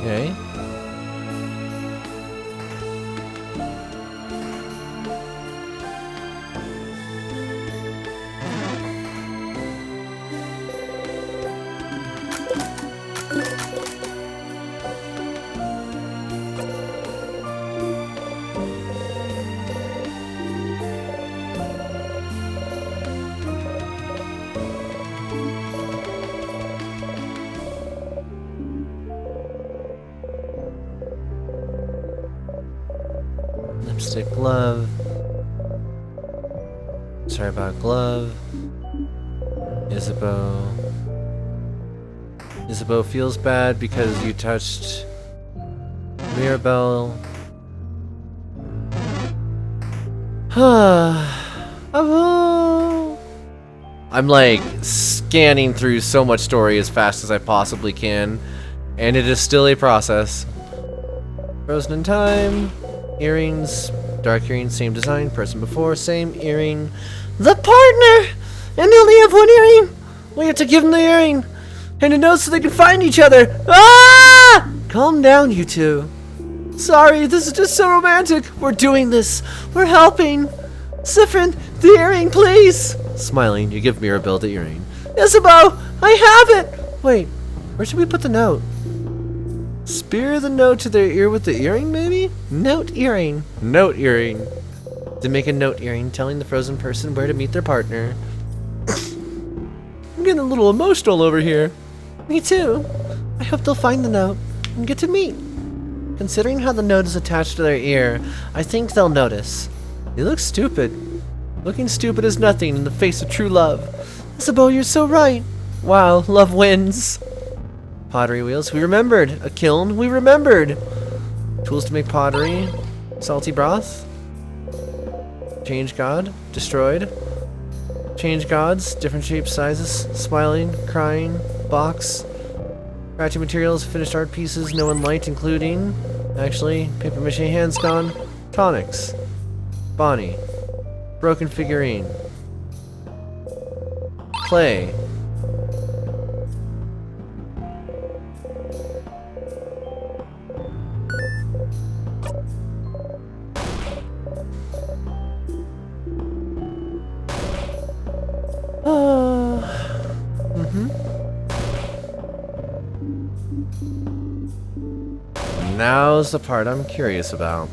Okay. Lipstick, glove. Sorry about glove. Isabeau. Isabeau feels bad because you touched Mirabelle. I'm like scanning through so much story as fast as I possibly can, and it is still a process. Frozen in time. Earrings. Dark earring, same design. Person before, same earring. The partner! And they only have one earring! We have to give them the earring! And a note so they can find each other! Ah! Calm down, you two. Sorry, this is just so romantic. We're doing this. We're helping. Siffrin, the earring, please! Smiling, you give Mirabelle the earring. Isabeau, I have it! Wait, where should we put the note? Spear the note to their ear with the earring, maybe? Note earring. Note earring. To make a note earring telling the frozen person where to meet their partner. I'm getting a little emotional over here. Me too. I hope they'll find the note and get to meet. Considering how the note is attached to their ear, I think they'll notice. They look stupid. Looking stupid is nothing in the face of true love. Isabeau, you're so right. Wow, love wins. Pottery wheels. We remembered. A kiln. We remembered. Tools to make pottery. Salty broth. Change god. Destroyed. Change gods. Different shapes, sizes. Smiling. Crying. Box. Scratchy materials. Finished art pieces. No one liked, including... Actually, paper mache hands gone. Tonics. Bonnie. Broken figurine. Clay. Now's the part I'm curious about.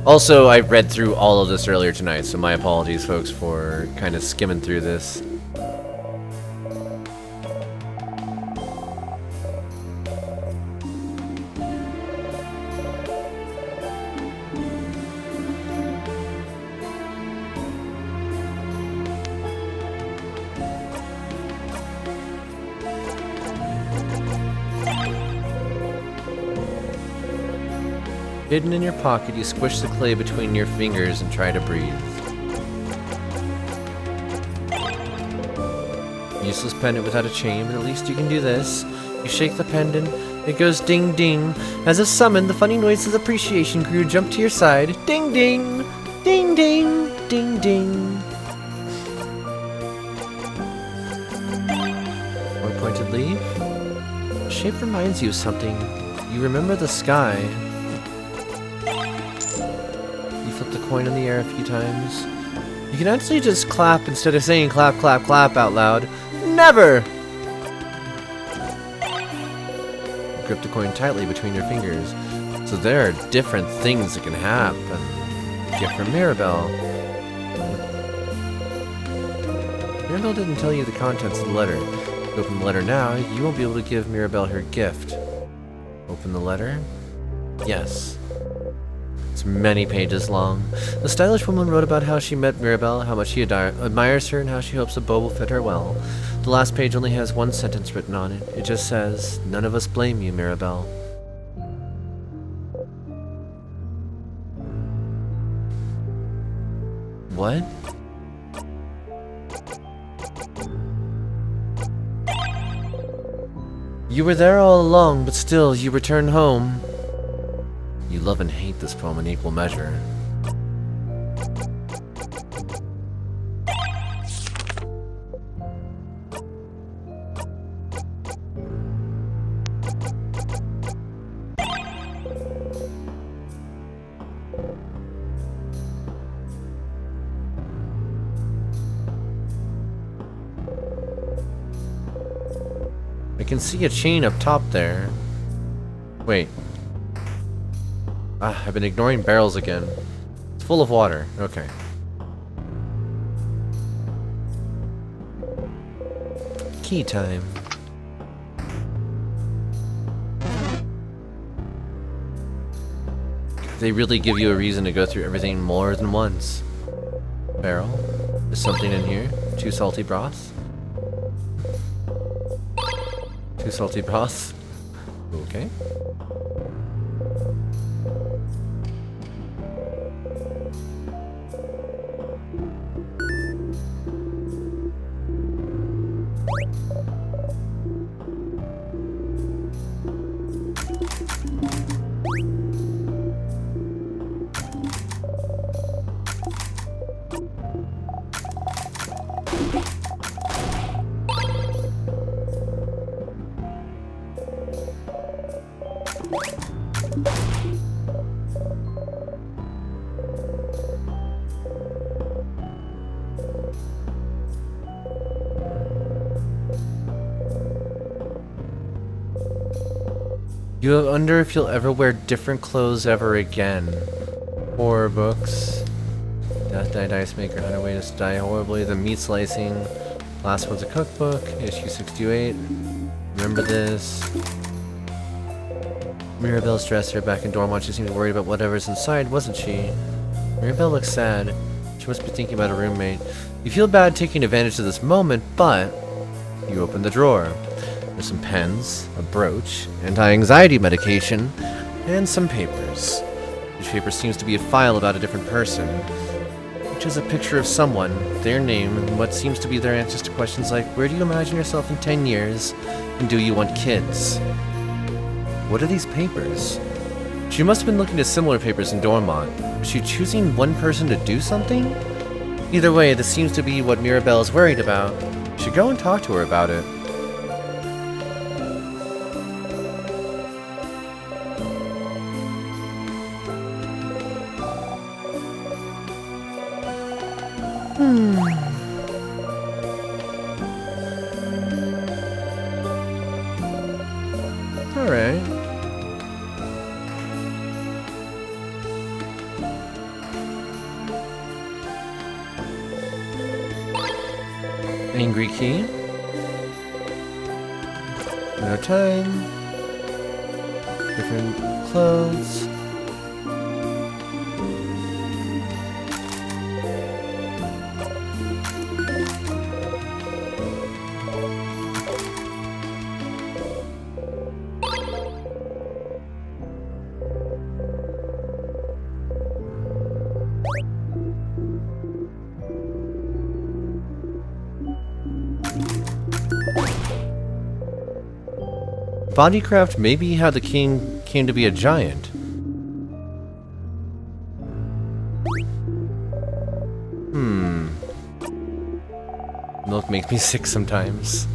Also, I read through all of this earlier tonight, so my apologies, folks, for kind of skimming through this. Hidden in your pocket, you squish the clay between your fingers and try to breathe. Useless pendant without a chain, but at least you can do this. You shake the pendant, it goes ding ding. As if summoned, the funny noises of appreciation crew jump to your side. Ding ding! Ding ding! Ding ding! More pointed leaf. The shape reminds you of something. You remember the sky. You flip the coin in the air a few times. You can actually just clap instead of saying clap, clap, clap out loud. Never! Grip the coin tightly between your fingers. So there are different things that can happen. Gift from Mirabelle. Mirabelle didn't tell you the contents of the letter. If you open the letter now, you won't be able to give Mirabelle her gift. Open the letter? Yes. It's many pages long. The stylish woman wrote about how she met Mirabelle, how much she admires her, and how she hopes the bow will fit her well. The last page only has one sentence written on it. It just says, "None of us blame you, Mirabelle." What? You were there all along, but still, you return home. You love and hate this poem in equal measure. I can see a chain up top there. Wait. I've been ignoring barrels again. It's full of water. Okay. Key time. They really give you a reason to go through everything more than once. Barrel. There's something in here. 2 salty broths. 2 salty broths. Okay. You wonder if you'll ever wear different clothes ever again. Horror books. Death Die Dice Maker, 100 Ways to Die Horribly. The Meat Slicing. Last one's a cookbook. Issue 68. Remember this. Mirabelle's dresser back in Dormont. She seemed worried about whatever's inside, wasn't she? Mirabelle looks sad. She must be thinking about a roommate. You feel bad taking advantage of this moment, but you open the drawer. There's some pens, a brooch, anti-anxiety medication, and some papers. Each paper seems to be a file about a different person, which is a picture of someone, their name, and what seems to be their answers to questions like, where do you imagine yourself in 10 years, and do you want kids? What are these papers? She must have been looking at similar papers in Dormont. Was she choosing one person to do something? Either way, this seems to be what Mirabelle is worried about. You should go and talk to her about it. Alright. Angry key. No time. Different clothes. Bodycraft may be how the king came to be a giant. Milk makes me sick sometimes.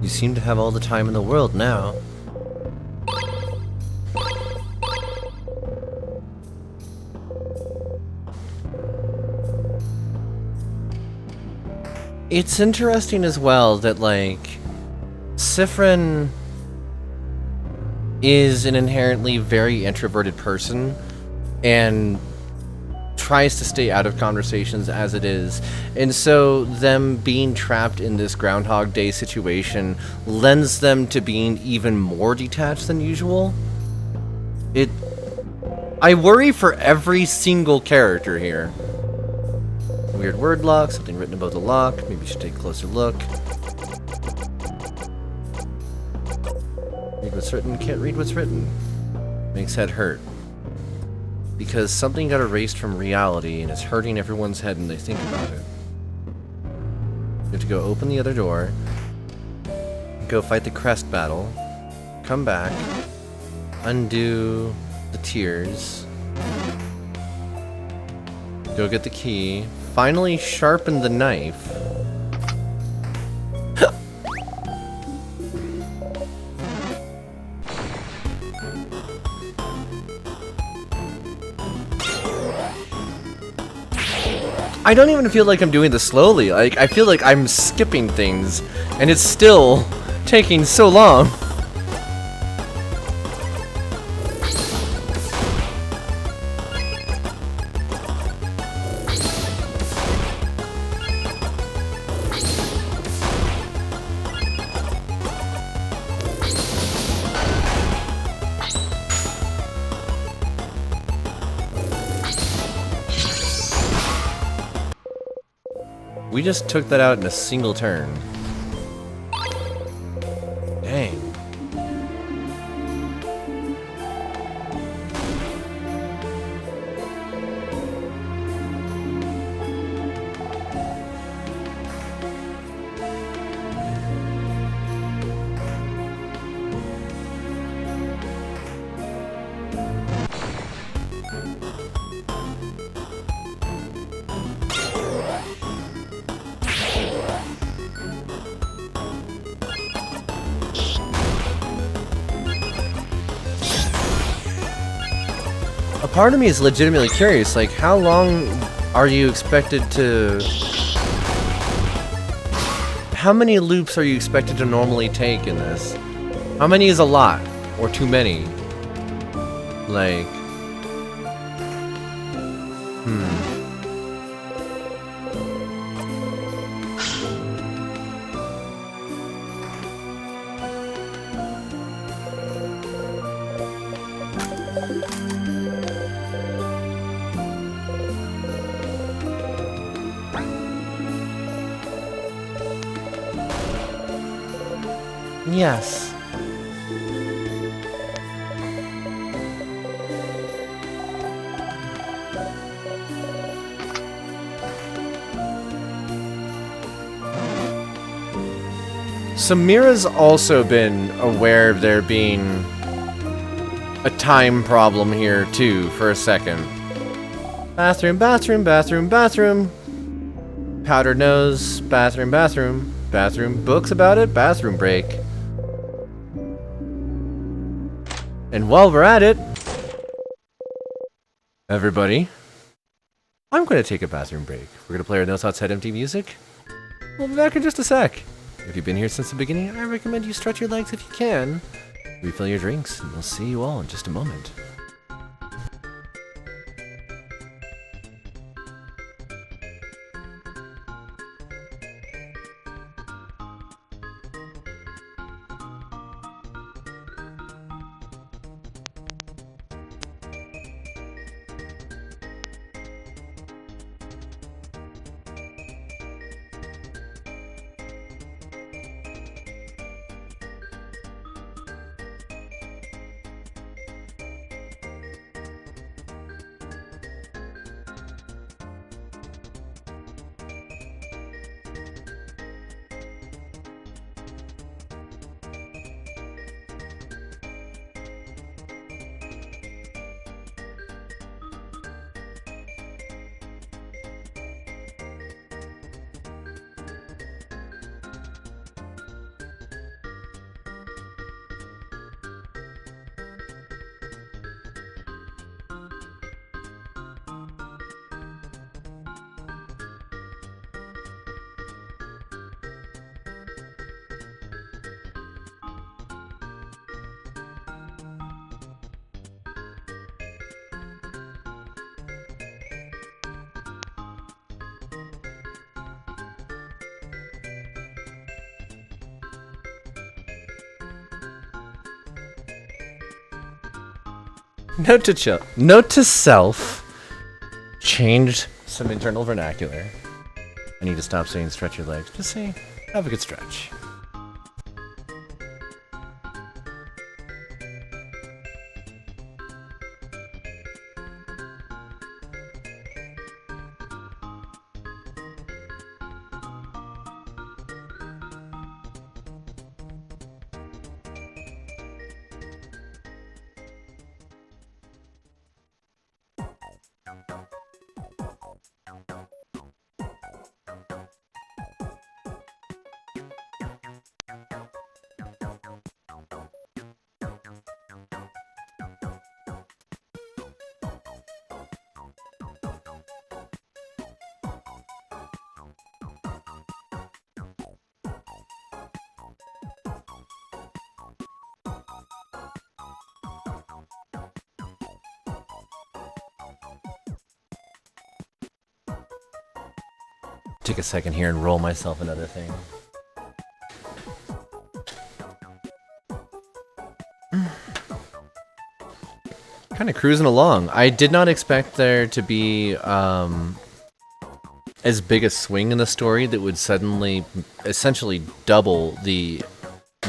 You seem to have all the time in the world now. It's interesting as well that, like, Sifrin is an inherently very introverted person and tries to stay out of conversations as it is. And so them being trapped in this Groundhog Day situation lends them to being even more detached than usual. I worry for every single character here. Weird word lock, something written above the lock. Maybe we should take a closer look. Read what's written, can't read what's written. Makes head hurt. Because something got erased from reality and it's hurting everyone's head when they think about it. You have to go open the other door, go fight the crest battle, come back, undo the tears, go get the key, finally sharpen the knife. I don't even feel like I'm doing this slowly. Like, I feel like I'm skipping things, and it's still taking so long. We just took that out in a single turn. Dang. A part of me is legitimately curious, like, how long are you expected to... How many loops are you expected to normally take in this? How many is a lot? Or too many? Like... Yes. Samira's also been aware of there being a time problem here too for a second. Bathroom, bathroom, bathroom, bathroom. Powdered nose, bathroom, bathroom. Bathroom, books about it, bathroom break. And while we're at it, Everybody, I'm going to take a bathroom break. We're going to play our No Thoughts Head Empty music. We'll be back in just a sec. If you've been here since the beginning, I recommend you stretch your legs if you can. Refill your drinks, and we'll see you all in just a moment. Note to self. Changed some internal vernacular. I need to stop saying stretch your legs. Just say, have a good stretch. Take a second here and roll myself another thing. Kind of cruising along. I did not expect there to be as big a swing in the story that would suddenly essentially double the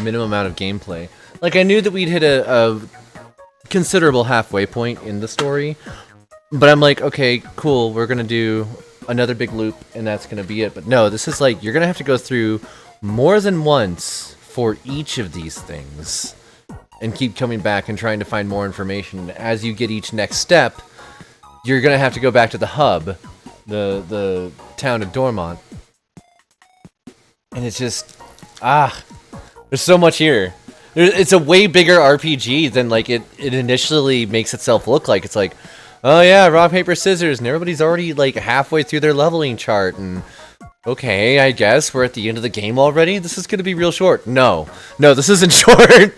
minimum amount of gameplay. Like, I knew that we'd hit a considerable halfway point in the story, but I'm like, okay, cool, we're gonna do another big loop and that's gonna be it. But no, this is like, you're gonna have to go through more than once for each of these things and keep coming back and trying to find more information. As you get each next step, you're gonna have to go back to the hub, the town of Dormont, and it's just there's so much here. It's a way bigger RPG than like it initially makes itself look like. It's like, oh yeah, rock, paper, scissors, and everybody's already like halfway through their leveling chart, and okay, I guess we're at the end of the game already? This is gonna be real short. No, this isn't short.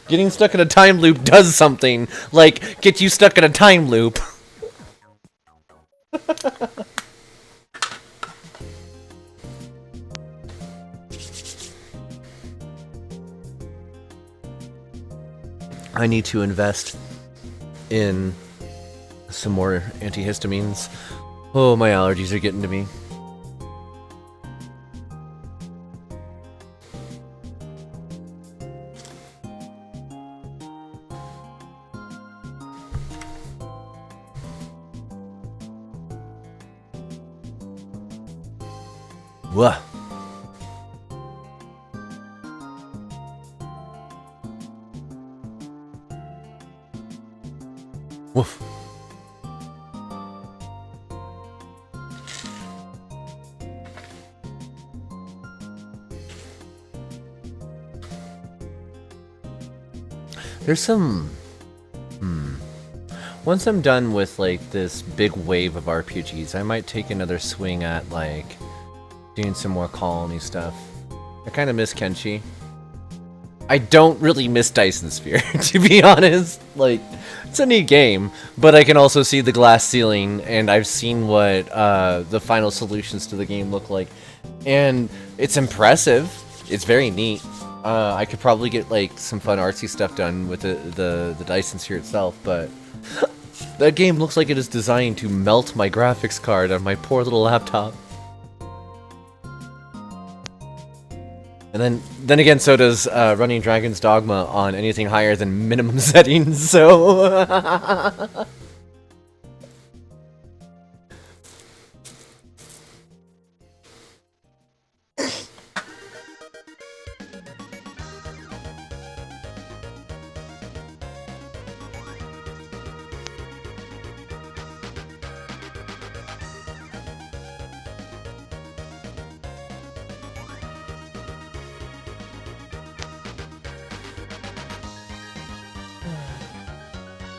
Getting stuck in a time loop does something. Like, get you stuck in a time loop. I need to invest in some more antihistamines. Oh, my allergies are getting to me. Whoa. Woof. There's some... Once I'm done with like this big wave of RPGs, I might take another swing at like doing some more colony stuff. I kind of miss Kenshi. I don't really miss Dyson Sphere, to be honest. Like, it's a neat game, but I can also see the glass ceiling, and I've seen what the final solutions to the game look like, and it's impressive. It's very neat. I could probably get like some fun artsy stuff done with the Dyson Sphere itself, but that game looks like it is designed to melt my graphics card on my poor little laptop. And then again, so does running Dragon's Dogma on anything higher than minimum settings, so...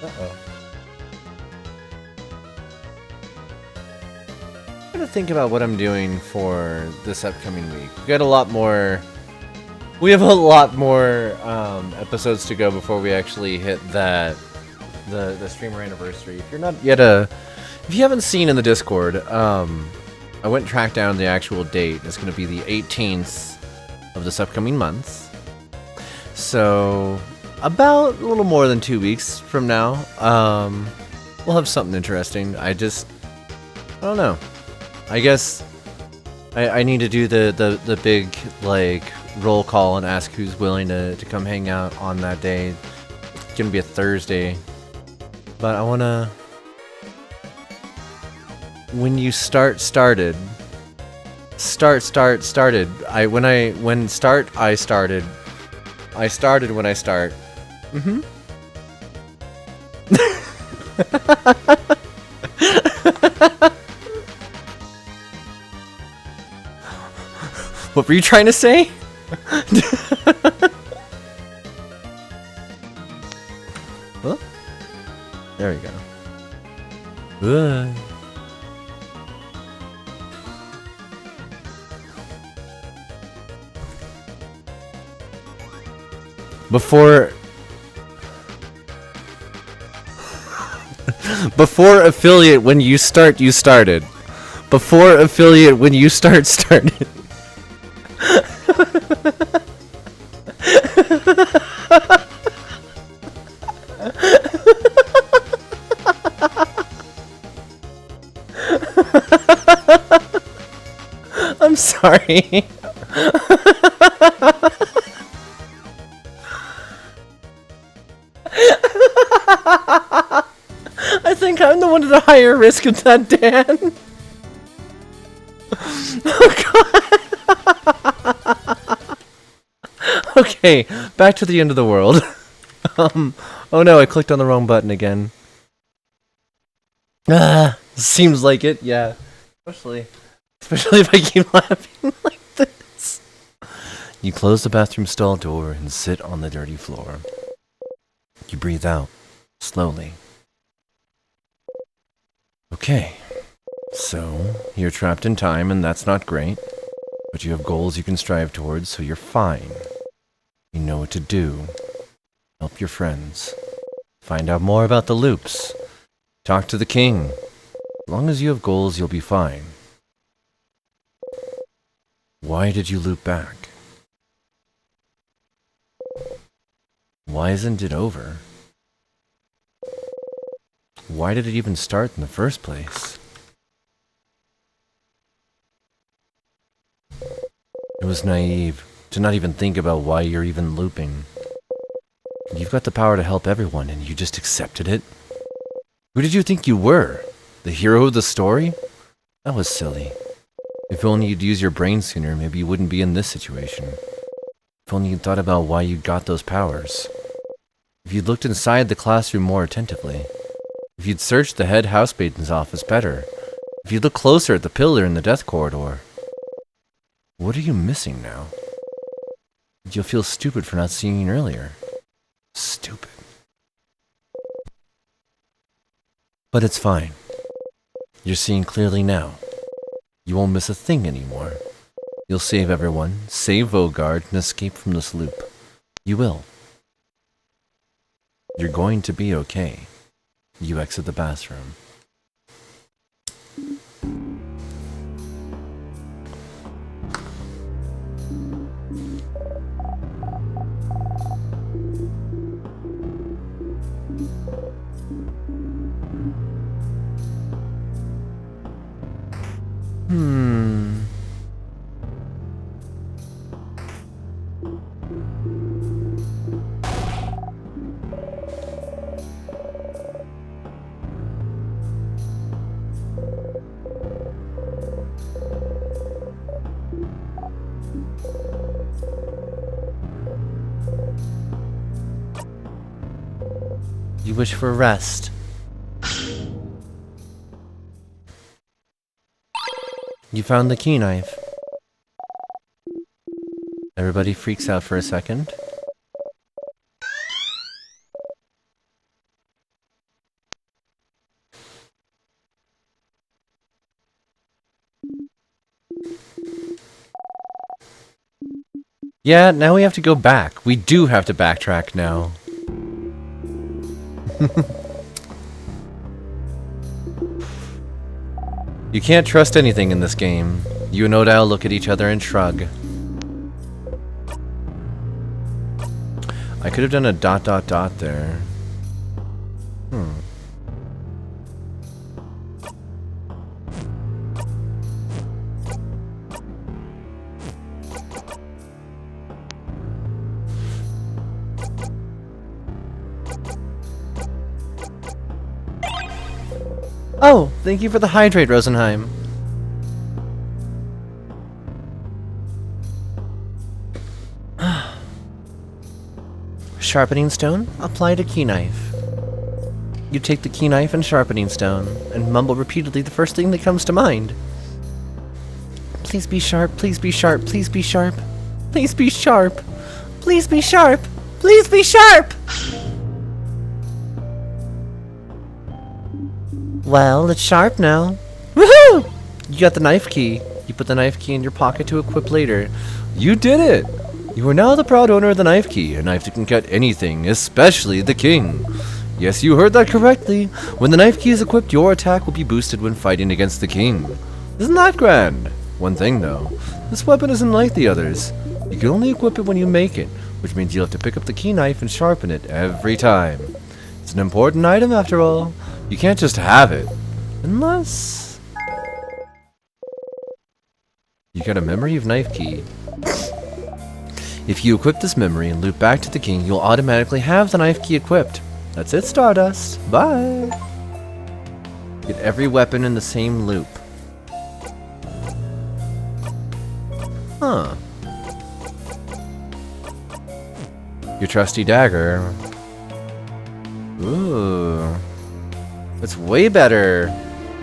Uh-oh. I'm gonna think about what I'm doing for this upcoming week. We have a lot more episodes to go before we actually hit the streamer anniversary. If you haven't seen in the Discord, I went and tracked down the actual date. It's gonna be the 18th of this upcoming month. So about a little more than 2 weeks from now, we'll have something interesting. I don't know. I guess I need to do the big like roll call and ask who's willing to come hang out on that day. It's gonna be a Thursday, but I wanna. When you started. I started when I start. Mm-hmm. What were you trying to say? Huh? There we go. Before affiliate, when you start, you started. Before affiliate, when you start, started. I'm sorry. I think I'm the one at a higher risk of that, Dan. Oh god. Okay, back to the end of the world. Oh no, I clicked on the wrong button again. Seems like it, yeah. Especially if I keep laughing like this. You close the bathroom stall door and sit on the dirty floor. You breathe out, slowly. Okay, so you're trapped in time and that's not great, but you have goals you can strive towards, so you're fine. You know what to do. Help your friends. Find out more about the loops. Talk to the king. As long as you have goals, you'll be fine. Why did you loop back? Why isn't it over? Why did it even start in the first place? It was naive to not even think about why you're even looping. You've got the power to help everyone and you just accepted it? Who did you think you were? The hero of the story? That was silly. If only you'd use your brain sooner, maybe you wouldn't be in this situation. If only you'd thought about why you got those powers. If you'd looked inside the classroom more attentively. If you'd searched the head housemaid's office better. If you'd looked closer at the pillar in the death corridor. What are you missing now? You'll feel stupid for not seeing it earlier. Stupid. But it's fine. You're seeing clearly now. You won't miss a thing anymore. You'll save everyone, save Vogard, and escape from this loop. You will. You're going to be okay. You exit the bathroom. You wish for rest. You found the key knife. Everybody freaks out for a second. Yeah, now we have to go back. We do have to backtrack now. You can't trust anything in this game. You and Odile look at each other and shrug. I could have done a ... there. Oh, thank you for the hydrate, Rosenheim. Sharpening stone, apply to key knife. You take the key knife and sharpening stone, and mumble repeatedly the first thing that comes to mind. Please be sharp, please be sharp, please be sharp. Please be sharp. Please be sharp. Please be sharp! Well, it's sharp now. Woohoo! You got the knife key. You put the knife key in your pocket to equip later. You did it! You are now the proud owner of the knife key, a knife that can cut anything, especially the king. Yes, you heard that correctly. When the knife key is equipped, your attack will be boosted when fighting against the king. Isn't that grand? One thing though, this weapon isn't like the others. You can only equip it when you make it, which means you'll have to pick up the key knife and sharpen it every time. It's an important item after all. You can't just have it. Unless... you got a memory of knife key. If you equip this memory and loop back to the king, you'll automatically have the knife key equipped. That's it, Stardust. Bye! Get every weapon in the same loop. Huh. Your trusty dagger. Ooh. It's way better.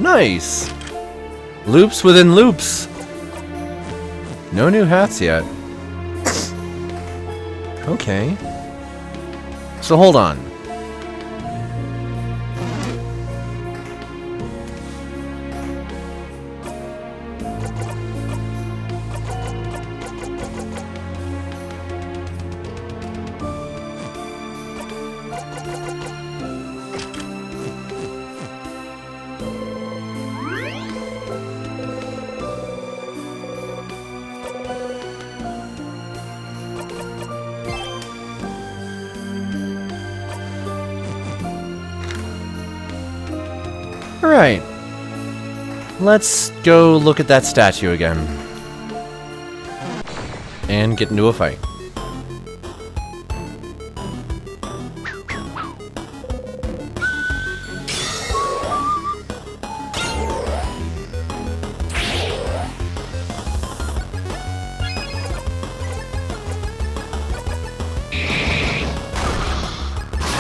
Nice! Loops within loops. No new hats yet. Okay. So hold on. Alright. Let's go look at that statue again. And get into a fight.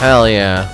Hell yeah.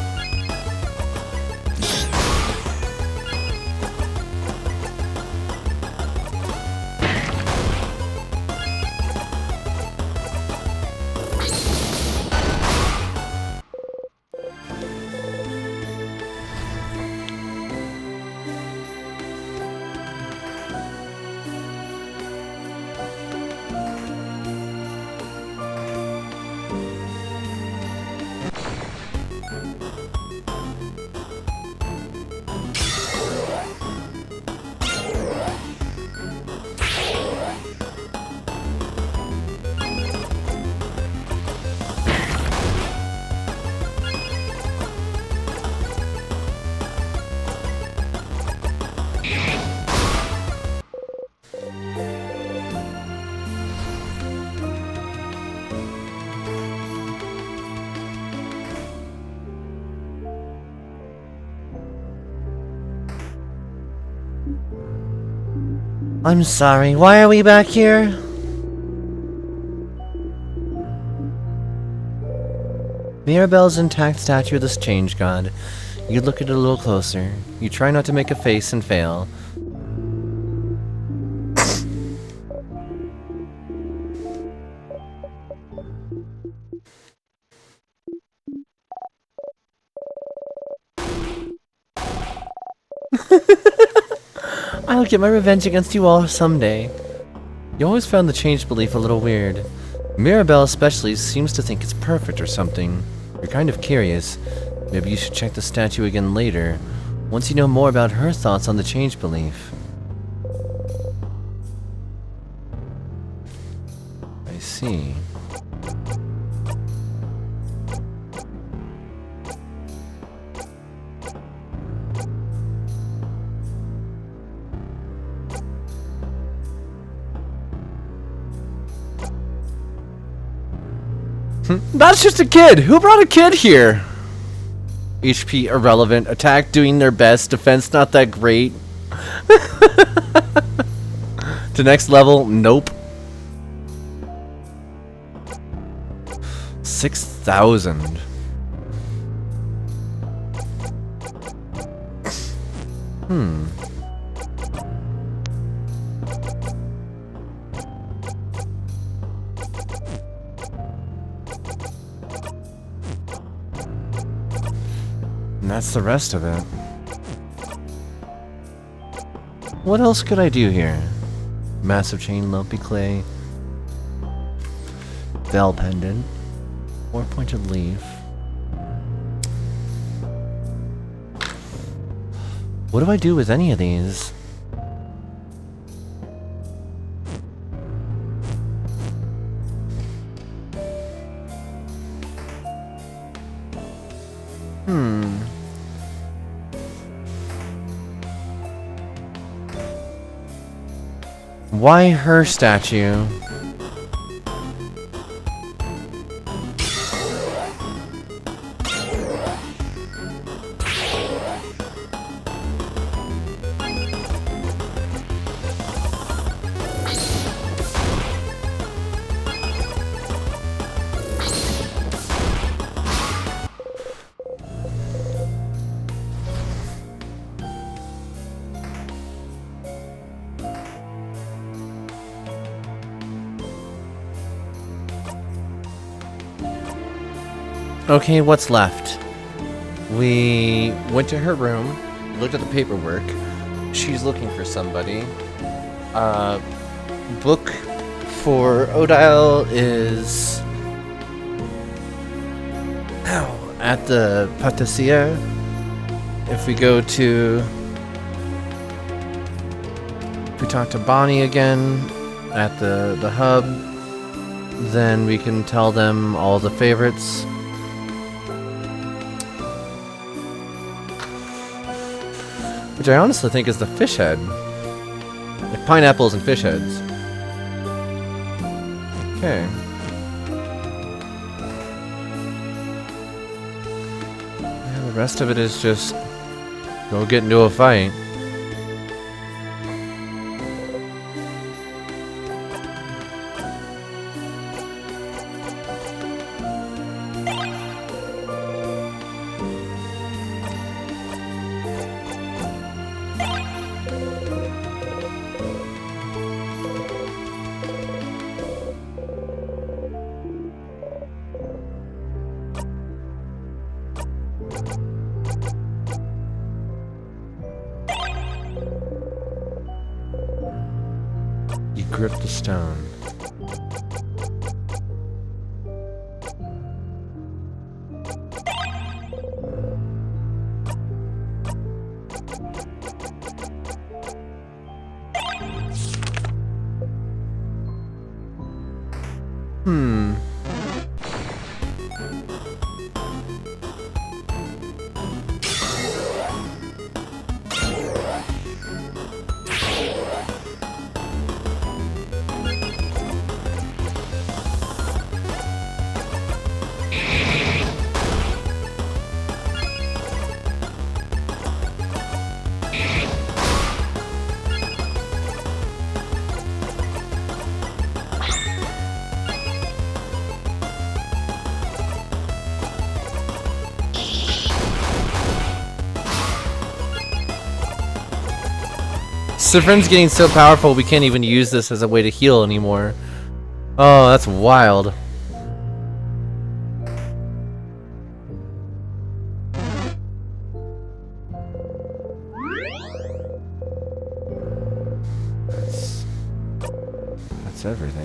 I'm sorry, why are we back here? Mirabelle's intact statue of this change god. You look at it a little closer. You try not to make a face and fail. I'll get my revenge against you all someday. You always found the change belief a little weird. Mirabelle especially seems to think it's perfect or something. You're kind of curious. Maybe you should check the statue again later, once you know more about her thoughts on the change belief. I see. That's just a kid! Who brought a kid here? HP irrelevant, attack doing their best, defense not that great. To next level, nope. 6,000. And that's the rest of it. What else could I do here? Massive chain, lumpy clay, bell pendant, 4-pointed leaf. What do I do with any of these? Why her statue? Okay, what's left? We went to her room, looked at the paperwork. She's looking for somebody. Book for Odile is at the Patissier. If we go to... If we talk to Bonnie again at the hub, then we can tell them all the favorites. Which I honestly think is the fish head. Like pineapples and fish heads. Okay. Yeah, the rest of it is just go get into a fight. You grip the stone. Sifrin's getting so powerful we can't even use this as a way to heal anymore. Oh, that's wild. That's everything.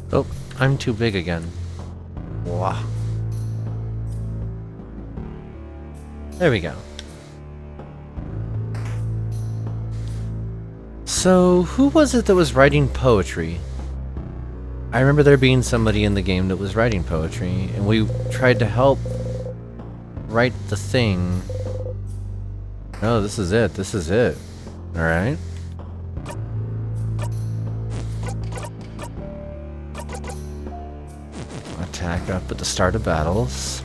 Oh, I'm too big again. Wow. There we go. So, who was it that was writing poetry? I remember there being somebody in the game that was writing poetry, and we tried to help write the thing. Oh, this is it. This is it. Alright. Attack up at the start of battles.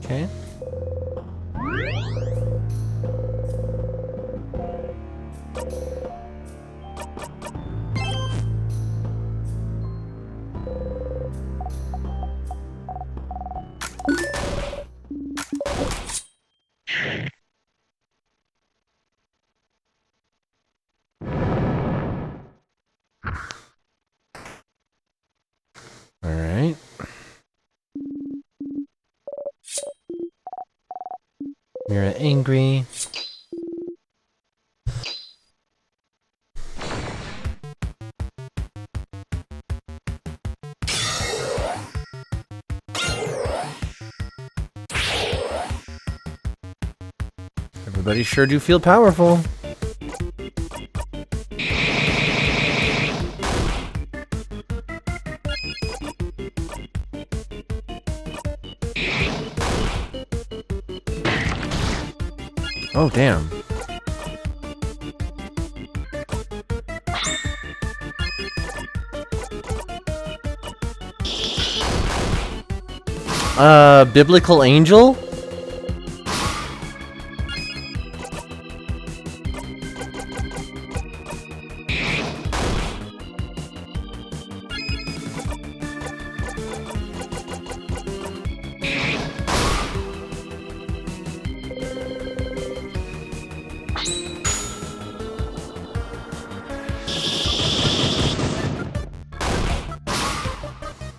Okay. All right. You're angry. Everybody sure do feel powerful. Oh, damn. Biblical angel?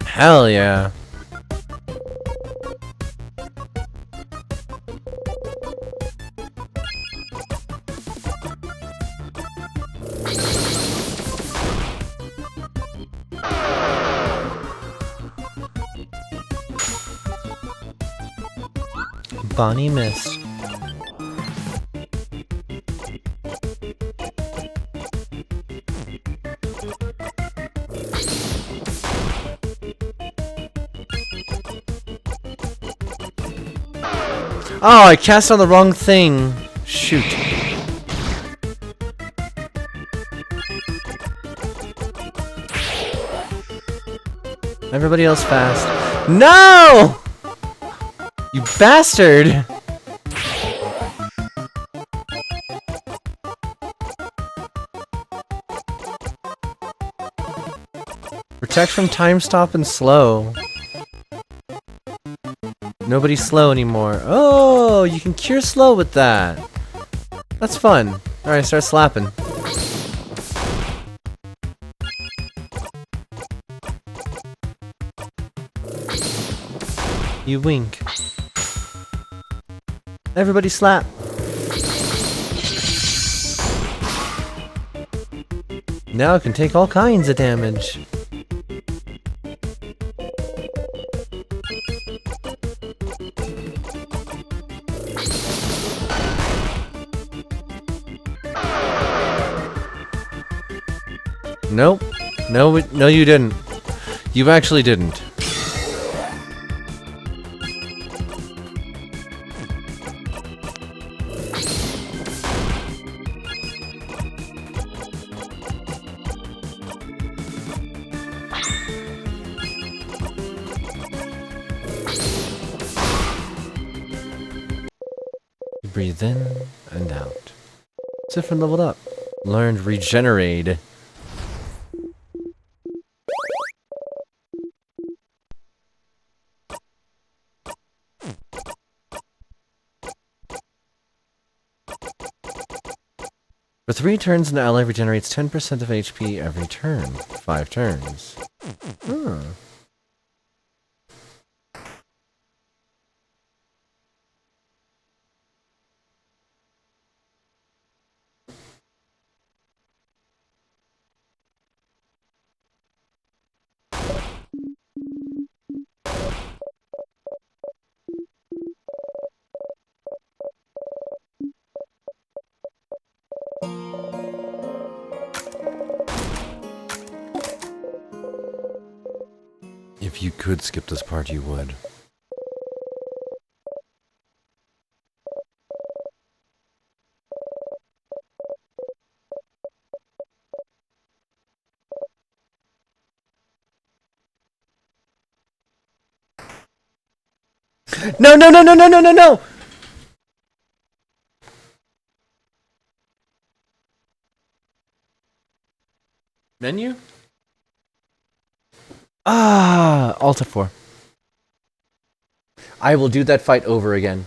Hell yeah. Bonnie missed. Oh, I cast on the wrong thing. Shoot. Everybody else fast. No! You bastard! Protect from time stop and slow. Nobody's slow anymore. Oh, you can cure slow with that. That's fun. Alright, start slapping. You wink. Everybody slap. Now it can take all kinds of damage. Nope. No, you didn't. You actually didn't. Breathe in and out. Different leveled up. Learned regenerate. For 3 turns, an ally regenerates 10% of HP every turn. 5 turns. Huh. If you could skip this part, you would. No, no, no, no, no, no, no, no! Menu? Ah, Alt F4. I will do that fight over again.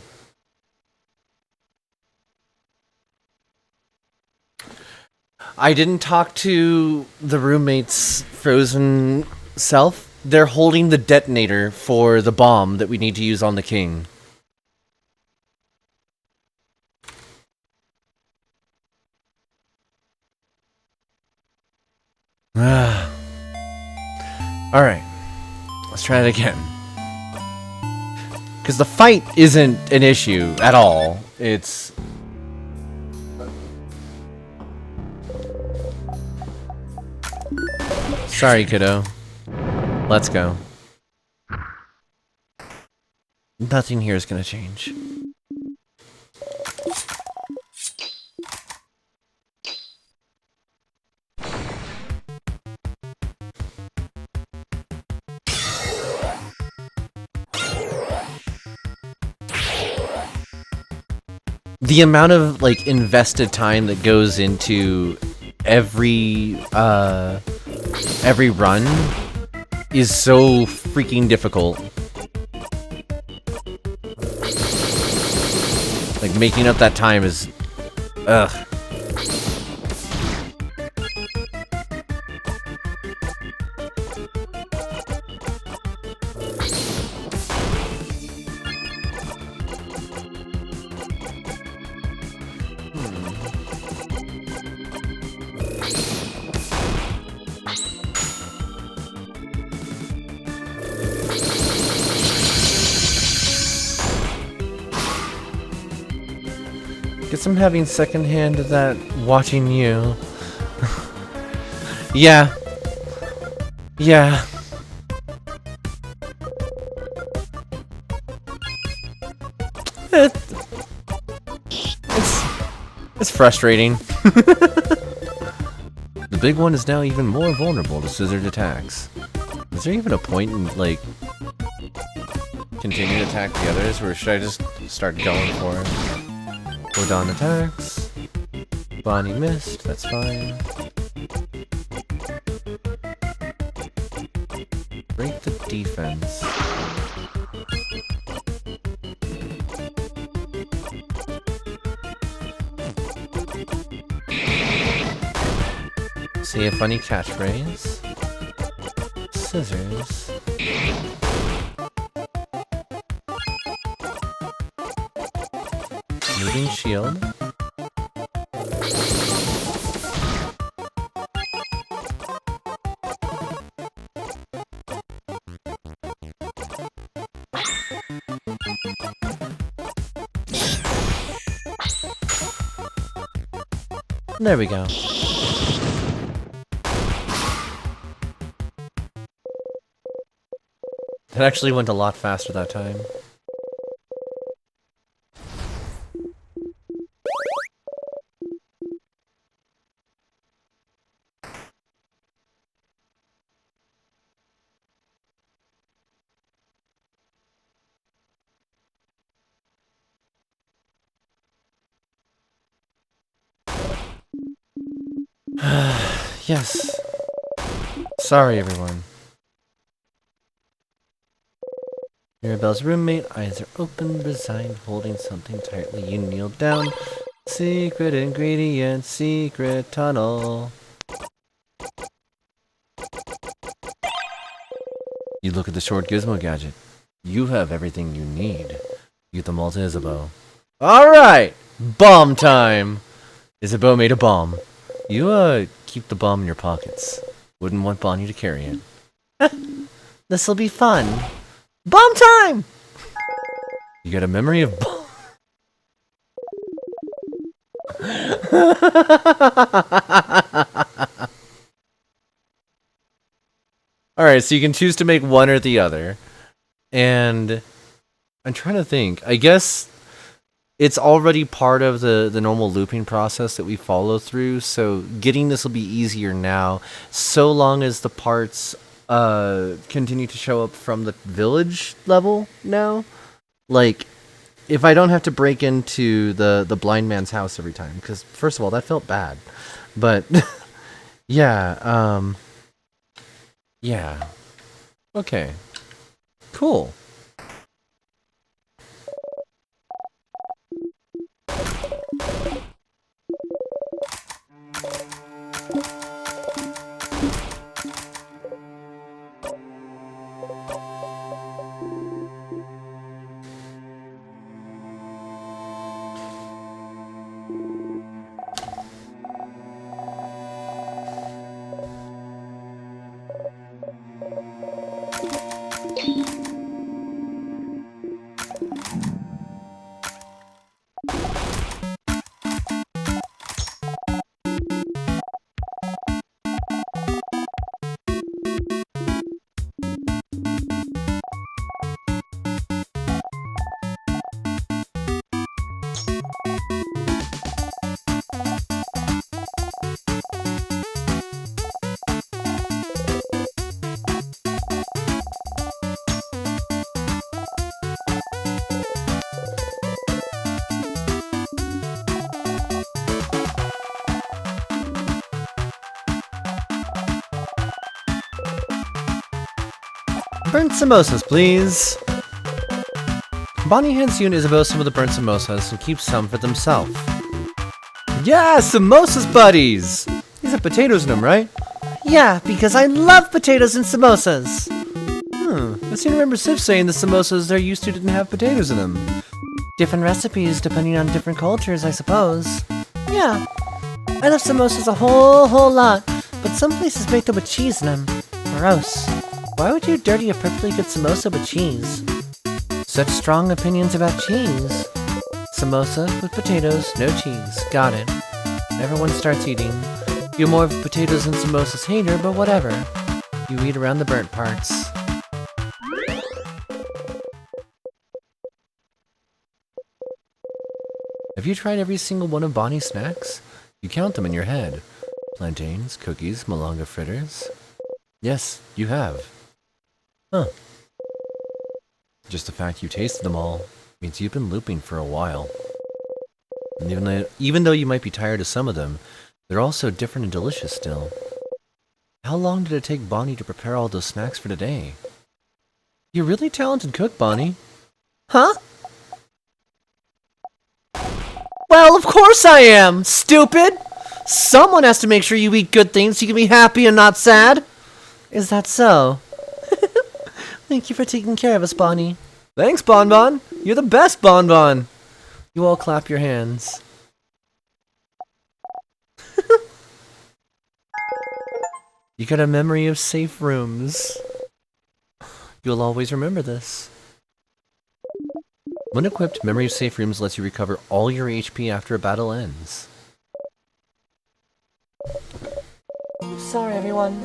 I didn't talk to the roommate's frozen self. They're holding the detonator for the bomb that we need to use on the king. Alright. Let's try it again. Because the fight isn't an issue at all. It's... Sorry, kiddo. Let's go. Nothing here is gonna change. The amount of, like, invested time that goes into every run is so freaking difficult. Like, making up that time is... ugh. Guess I'm having secondhand of that watching you. Yeah. Yeah. It's frustrating. The big one is now even more vulnerable to scissored attacks. Is there even a point in, like, continuing to attack the others, or should I just start going for it? Odon attacks. Bonnie missed, that's fine. defense. See a funny catchphrase. Scissors. Moving shield. There we go. That actually went a lot faster that time. Yes. Sorry, everyone. Mirabelle's roommate, eyes are open, resigned, holding something tightly. You kneel down. Secret ingredient, secret tunnel. You look at the short gizmo gadget. You have everything you need. You get the Malta Isabeau. Alright! Bomb time! Isabeau made a bomb. You, keep the bomb in your pockets. Wouldn't want Bonnie to carry it. This'll be fun. Bomb time! You got a memory of bomb. Alright, so you can choose to make one or the other. And I'm trying to think. I guess it's already part of the normal looping process that we follow through, so getting this will be easier now, so long as the parts continue to show up from the village level now. Like, if I don't have to break into the blind man's house every time, because first of all, that felt bad. But, yeah, yeah. Okay. Cool. Burnt samosas, please. Bonnie hands you and Isabeau some of the burnt samosas and keeps some for themselves. Yeah, samosas, buddies! These have potatoes in them, right? Yeah, because I love potatoes and samosas. I seem to remember Sif saying the samosas they're used to didn't have potatoes in them. Different recipes depending on different cultures, I suppose. Yeah, I love samosas a whole lot, but some places make them with cheese in them. Gross. Why would you dirty a perfectly good samosa with cheese? Such strong opinions about cheese. Samosa with potatoes, no cheese. Got it. Everyone starts eating. You're more of a potatoes and samosas hater, but whatever. You eat around the burnt parts. Have you tried every single one of Bonnie's snacks? You count them in your head. Plantains, cookies, malanga fritters. Yes, you have. Huh. Just the fact you tasted them all means you've been looping for a while. And even though you might be tired of some of them, they're also different and delicious still. How long did it take Bonnie to prepare all those snacks for today? You're a really talented cook, Bonnie. Huh? Well, of course I am, stupid! Someone has to make sure you eat good things so you can be happy and not sad. Is that so? Thank you for taking care of us, Bonnie. Thanks, Bonbon. You're the best, Bonbon. You all clap your hands. You got a memory of safe rooms. You'll always remember this. When equipped, Memory of Safe Rooms lets you recover all your HP after a battle ends. Sorry, everyone.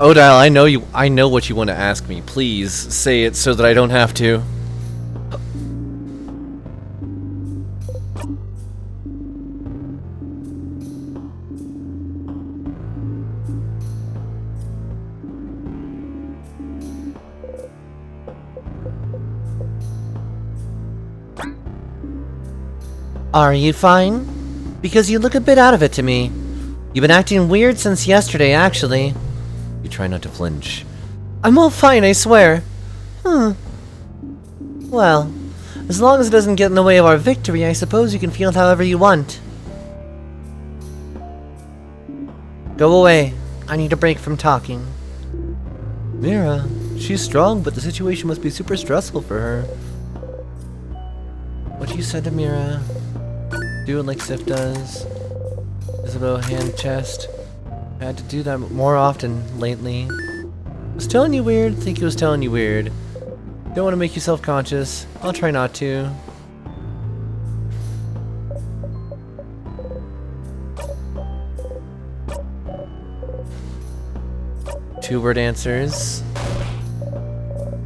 Odile, I know what you want to ask me. Please say it so that I don't have to. Are you fine? Because you look a bit out of it to me. You've been acting weird since yesterday, actually. You try not to flinch. I'm all fine, I swear. Well, as long as it doesn't get in the way of our victory, I suppose you can feel however you want. Go away. I need a break from talking. Mira, she's strong, but the situation must be super stressful for her. What you said to Mira, do it like Sif does. Isabel, hand, chest. I had to do that more often lately. Was telling you weird? Think it was telling you weird. Don't want to make you self-conscious. I'll try not to. Two-word answers.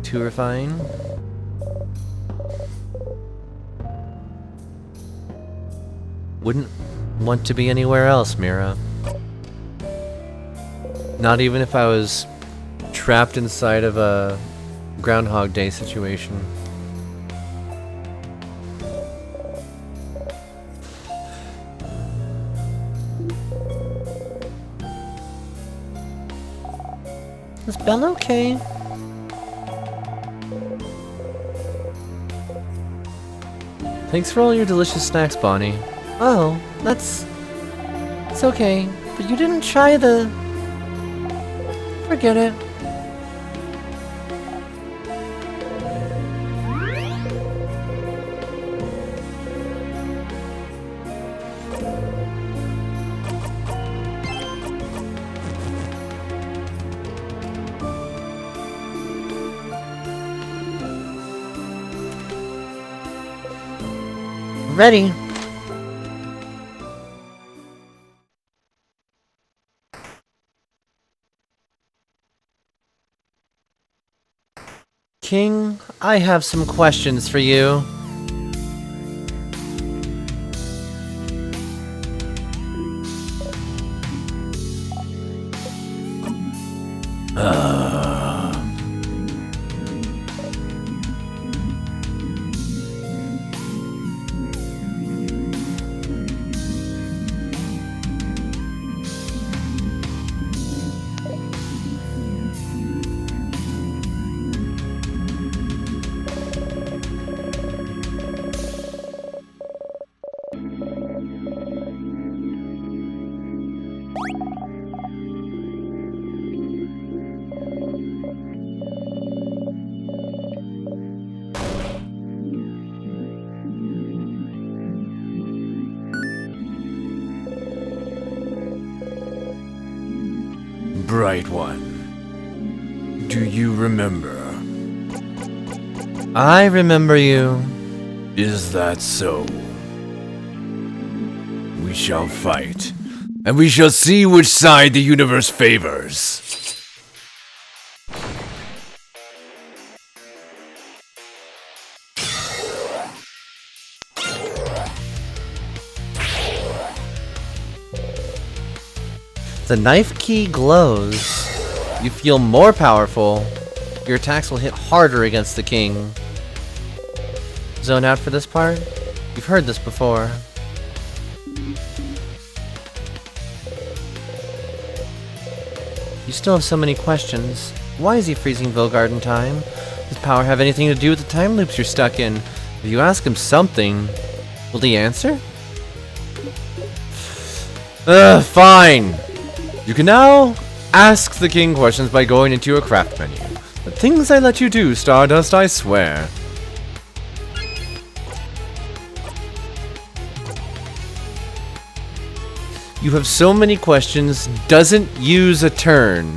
Two are fine. Wouldn't want to be anywhere else, Mira. Not even if I was trapped inside of a Groundhog Day situation. Is Bella okay? Thanks for all your delicious snacks, Bonnie. Oh, it's okay. But you didn't try the... Forget it. Ready. King, I have some questions for you. Bright one, do you remember? I remember you. Is that so? We shall fight, and we shall see which side the universe favors. The knife key glows. You feel more powerful. Your attacks will hit harder against the king. Zone out for this part? You've heard this before. You still have so many questions. Why is he freezing Vogard in time? Does power have anything to do with the time loops you're stuck in? If you ask him something, will he answer? Fine. You can now ask the king questions by going into your craft menu. The things I let you do, Stardust, I swear. You have so many questions, doesn't use a turn.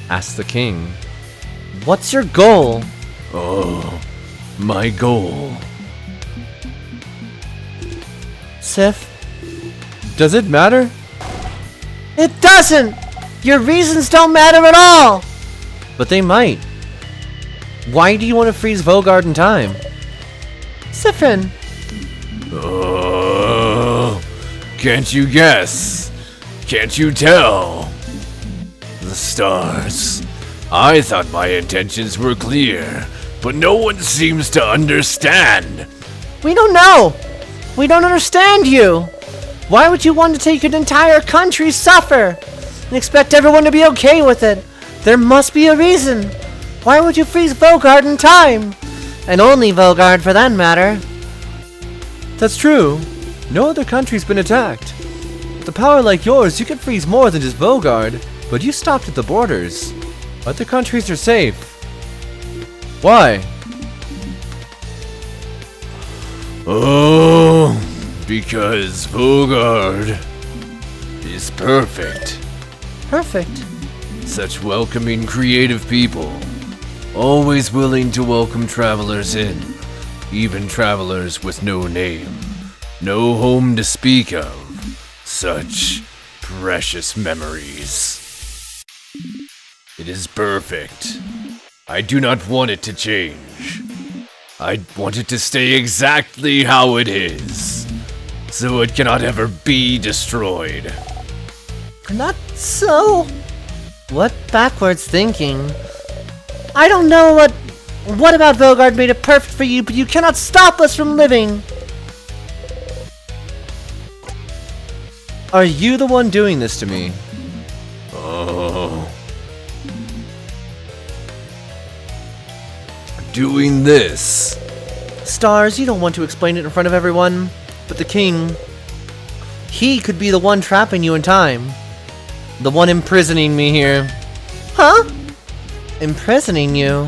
Ask the king. What's your goal? Oh, my goal. Sif, does it matter? It doesn't! Your reasons don't matter at all! But they might. Why do you want to freeze Vogard in time? Sifrin, Oh, can't you guess? Can't you tell? The stars. I thought my intentions were clear, but no one seems to understand. we don't know! We don't understand you! Why would you want to take an entire country suffer and expect everyone to be okay with it? There must be a reason. Why would you freeze Vogard in time? And only Vogard for that matter. That's true. No other country's been attacked. With a power like yours, you can freeze more than just Vogard, but you stopped at the borders. Other countries are safe. Why? Oh, because Vogard is perfect. Perfect. Such welcoming, creative people. Always willing to welcome travelers in. Even travelers with no name. No home to speak of. Such precious memories. It is perfect. I do not want it to change. I want it to stay exactly how it is. So it cannot ever be destroyed. Not so. What backwards thinking? I don't know what about Vogard made it perfect for you, but you cannot stop us from living. Are you the one doing this to me? Oh. Doing this. Stars, you don't want to explain it in front of everyone, but the king, he could be the one trapping you in time. The one imprisoning me here. Huh? Imprisoning you?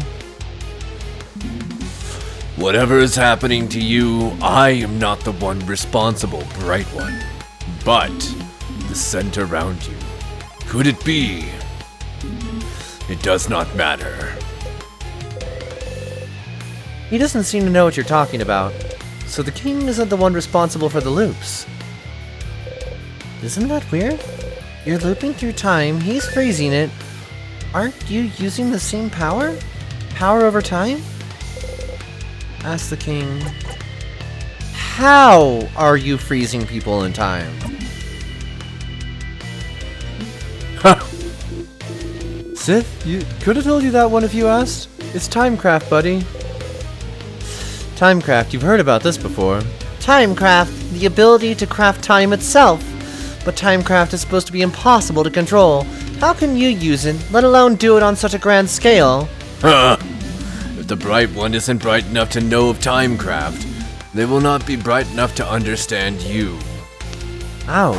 Whatever is happening to you, I am not the one responsible, Bright One. But the scent around you. Could it be? It does not matter. He doesn't seem to know what you're talking about. So the king isn't the one responsible for the loops. Isn't that weird? You're looping through time, he's freezing it. Aren't you using the same power? Power over time? Ask the king. How are you freezing people in time? Sith, you could have told you that one if you asked. It's Timecraft, buddy. Timecraft, you've heard about this before. Timecraft, the ability to craft time itself. But Timecraft is supposed to be impossible to control. How can you use it, let alone do it on such a grand scale? Huh. If the Bright One isn't bright enough to know of Timecraft, they will not be bright enough to understand you. Ow.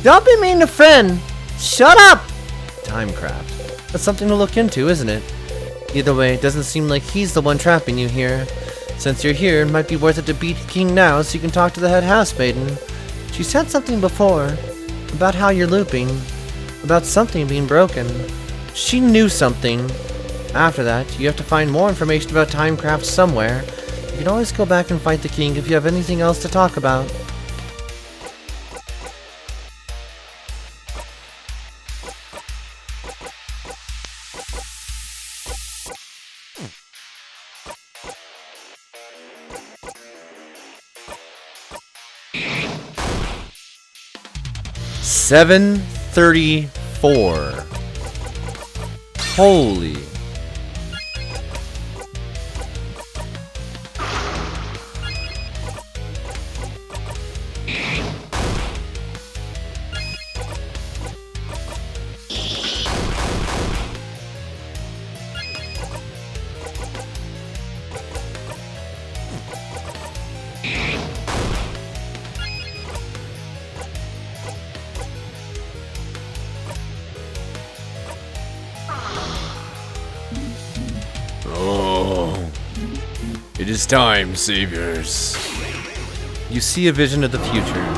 Don't be mean to friend. Shut up! Timecraft. That's something to look into, isn't it? Either way, it doesn't seem like he's the one trapping you here. Since you're here, it might be worth it to beat King now so you can talk to the head housemaiden. She said something before, about how you're looping, about something being broken. She knew something. After that, you have to find more information about Timecraft somewhere. You can always go back and fight the king if you have anything else to talk about. 734. Holy. Oh, it is time, saviors. You see a vision of the future.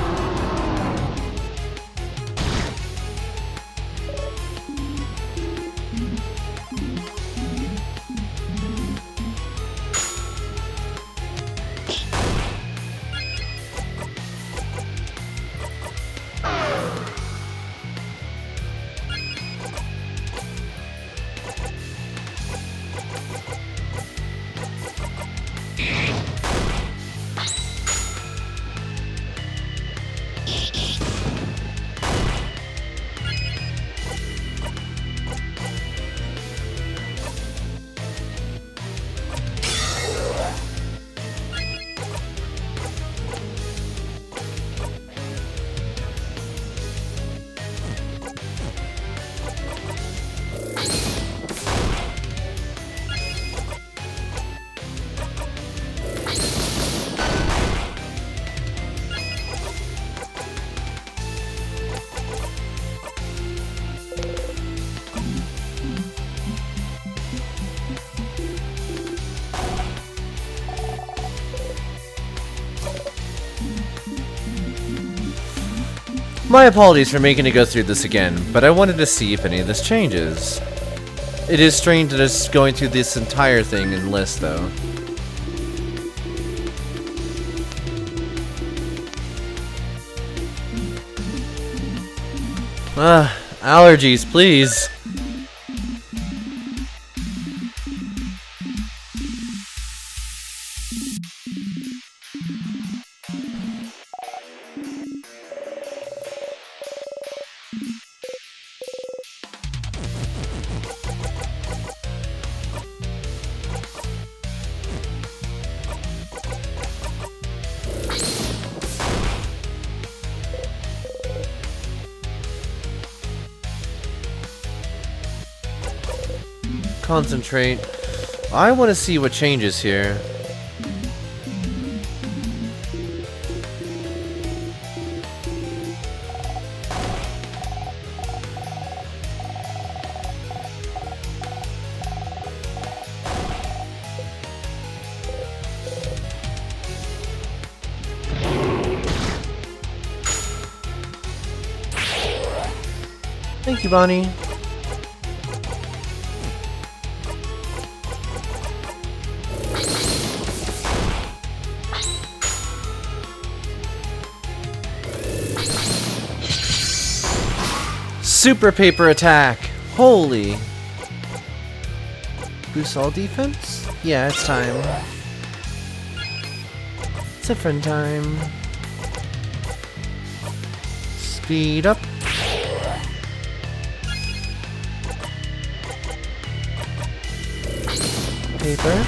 My apologies for making it go through this again, but I wanted to see if any of this changes. It is strange that it's going through this entire thing in list, though. Allergies, please. Concentrate. I want to see what changes here. Thank you, Bonnie. Super paper attack! Holy! Boost all defense? Yeah, it's time. It's a friend time. Speed up. Paper.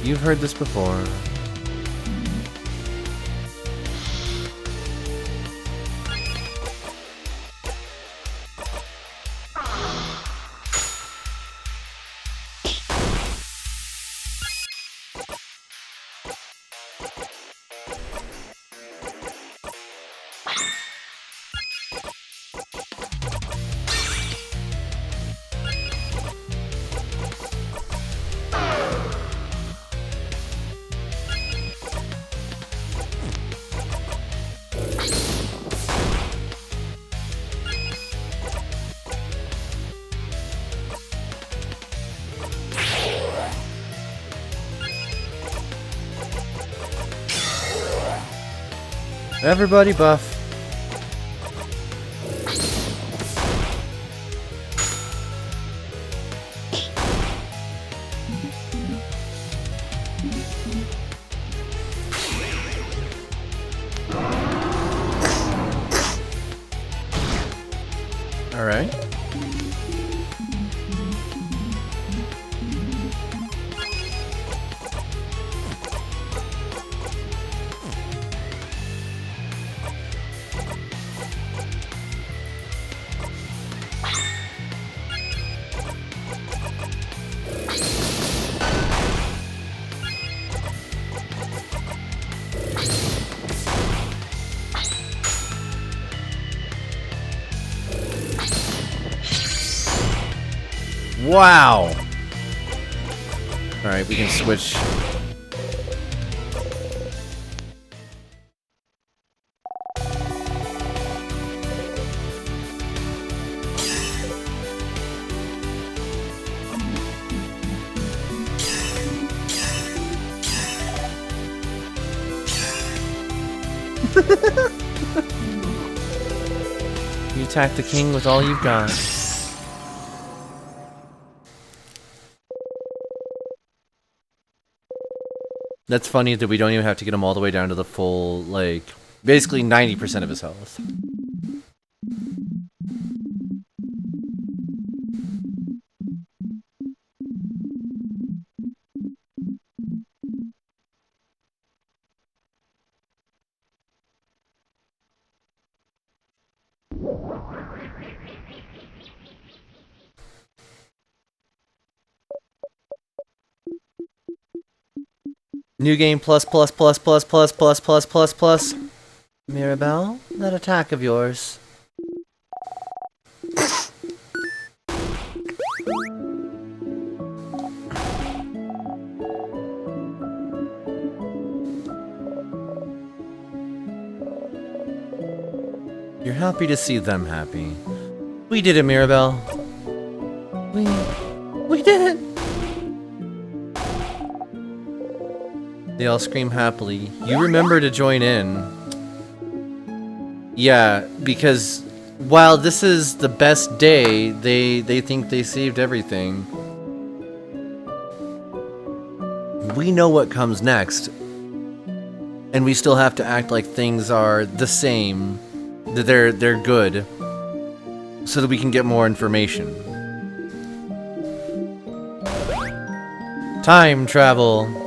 You've heard this before. Everybody buff. All right. Wow. All right, we can switch. You attack the king with all you've got. That's funny that we don't even have to get him all the way down to the full, like, basically 90% of his health. New game plus plus plus plus plus plus plus plus plus. Mirabelle, that attack of yours. You're happy to see them happy. We did it, Mirabelle. We did it! They all scream happily. You remember to join in. Yeah, because while this is the best day, they think they saved everything. We know what comes next. And we still have to act like things are the same. That they're good. So that we can get more information. Time travel.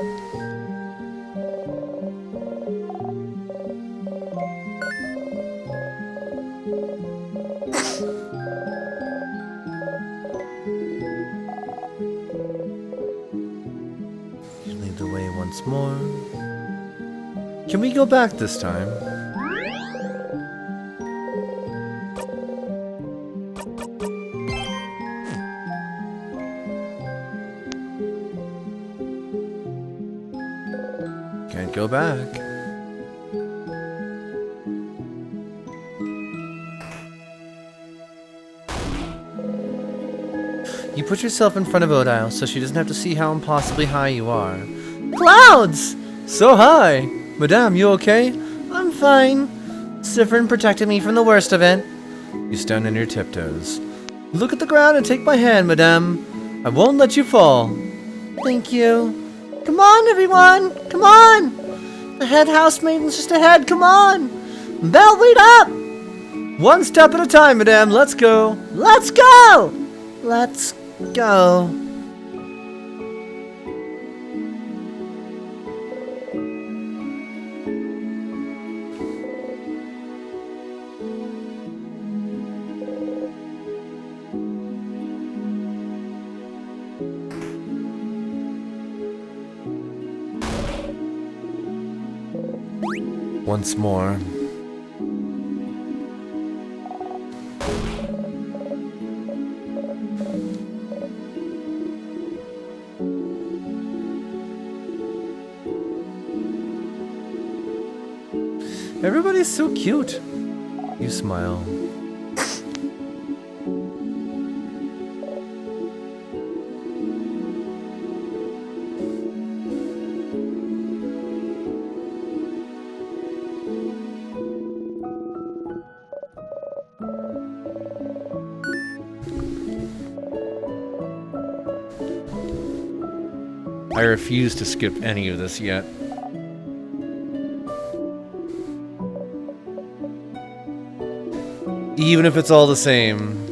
Lead the way once more. Can we go back this time? Can't go back. You put yourself in front of Odile so she doesn't have to see how impossibly high you are. Clouds! So high! Madame, you okay? I'm fine. Sifrin protected me from the worst of it. You stand on your tiptoes. Look at the ground and take my hand, Madame. I won't let you fall. Thank you. Come on, everyone! Come on! The head housemaiden's just ahead, come on! Belle, wait up! One step at a time, Madame, let's go! Let's go! Let's go. Once more. Everybody's so cute. You smile. I refuse to skip any of this yet. Even if it's all the same.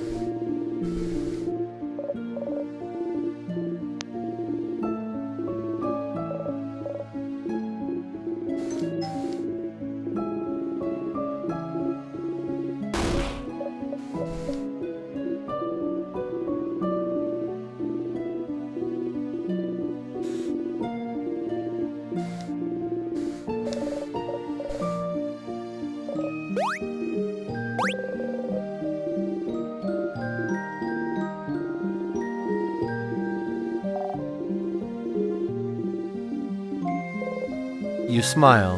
You smile.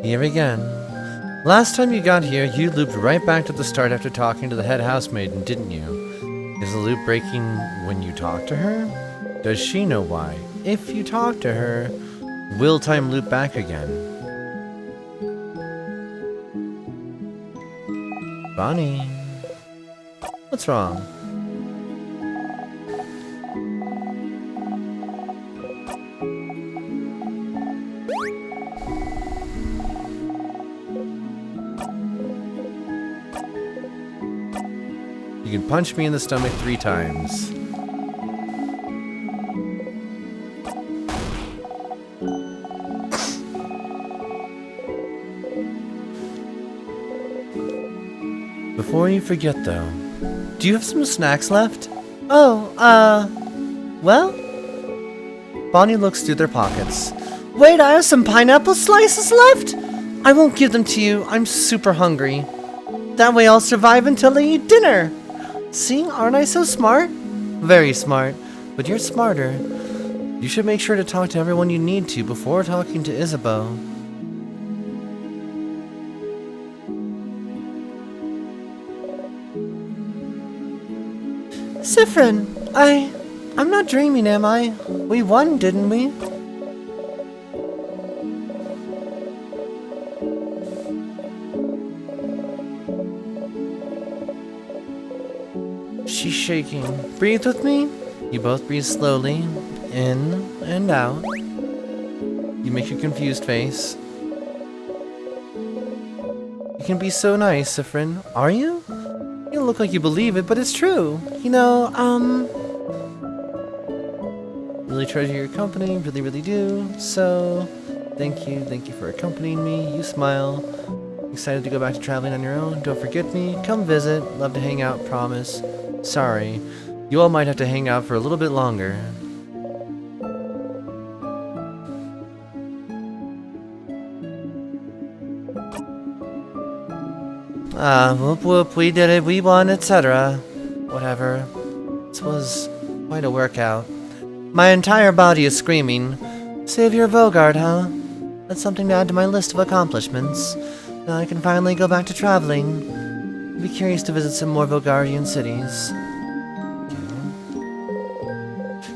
Here again. Last time you got here, you looped right back to the start after talking to the head housemaiden, didn't you? Is the loop breaking when you talk to her? Does she know why? If you talk to her, will time loop back again? Bonnie, what's wrong? You can punch me in the stomach 3 times. Before you forget, though, do you have some snacks left? Oh, well? Bonnie looks through their pockets. Wait, I have some pineapple slices left? I won't give them to you. I'm super hungry. That way I'll survive until I eat dinner. See, aren't I so smart? Very smart, but you're smarter. You should make sure to talk to everyone you need to before talking to Isabeau. Siffrin, I'm not dreaming, am I? We won, didn't we? She's shaking. Breathe with me. You both breathe slowly, in and out. You make a confused face. You can be so nice, Siffrin. Are you? You don't look like you believe it, but it's true. You know, Really treasure your company, really do. So, thank you for accompanying me. You smile. Excited to go back to traveling on your own? Don't forget me. Come visit. Love to hang out, promise. Sorry. You all might have to hang out for a little bit longer. whoop whoop, we did it, we won, etc. Whatever. This was quite a workout. My entire body is screaming, Savior Vogard, huh? That's something to add to my list of accomplishments. Now I can finally go back to traveling. I'd be curious to visit some more Vogardian cities.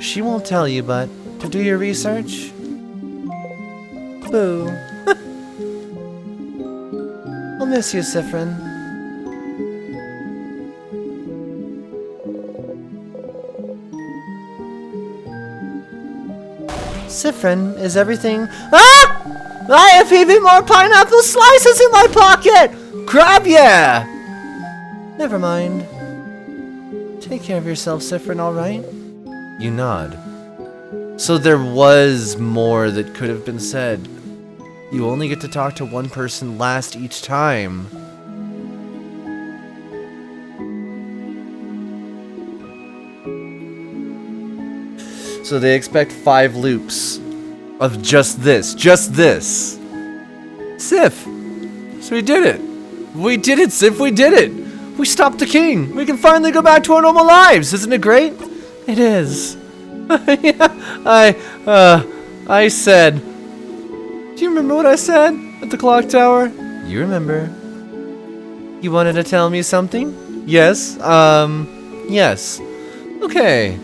She won't tell you, but to do your research? Boo. I'll miss you, Siffrin. Siffrin, is everything... Ah! I have even more pineapple slices in my pocket! Crap, yeah! Never mind. Take care of yourself, Siffrin, alright? You nod. So there was more that could have been said. You only get to talk to one person last each time. So they expect 5 loops of just this. Sif! So we did it! We did it, Sif, we did it! We stopped the king! We can finally go back to our normal lives! Isn't it great? It is. Yeah, I said... Do you remember what I said at the clock tower? You remember. You wanted to tell me something? Yes, yes. Okay.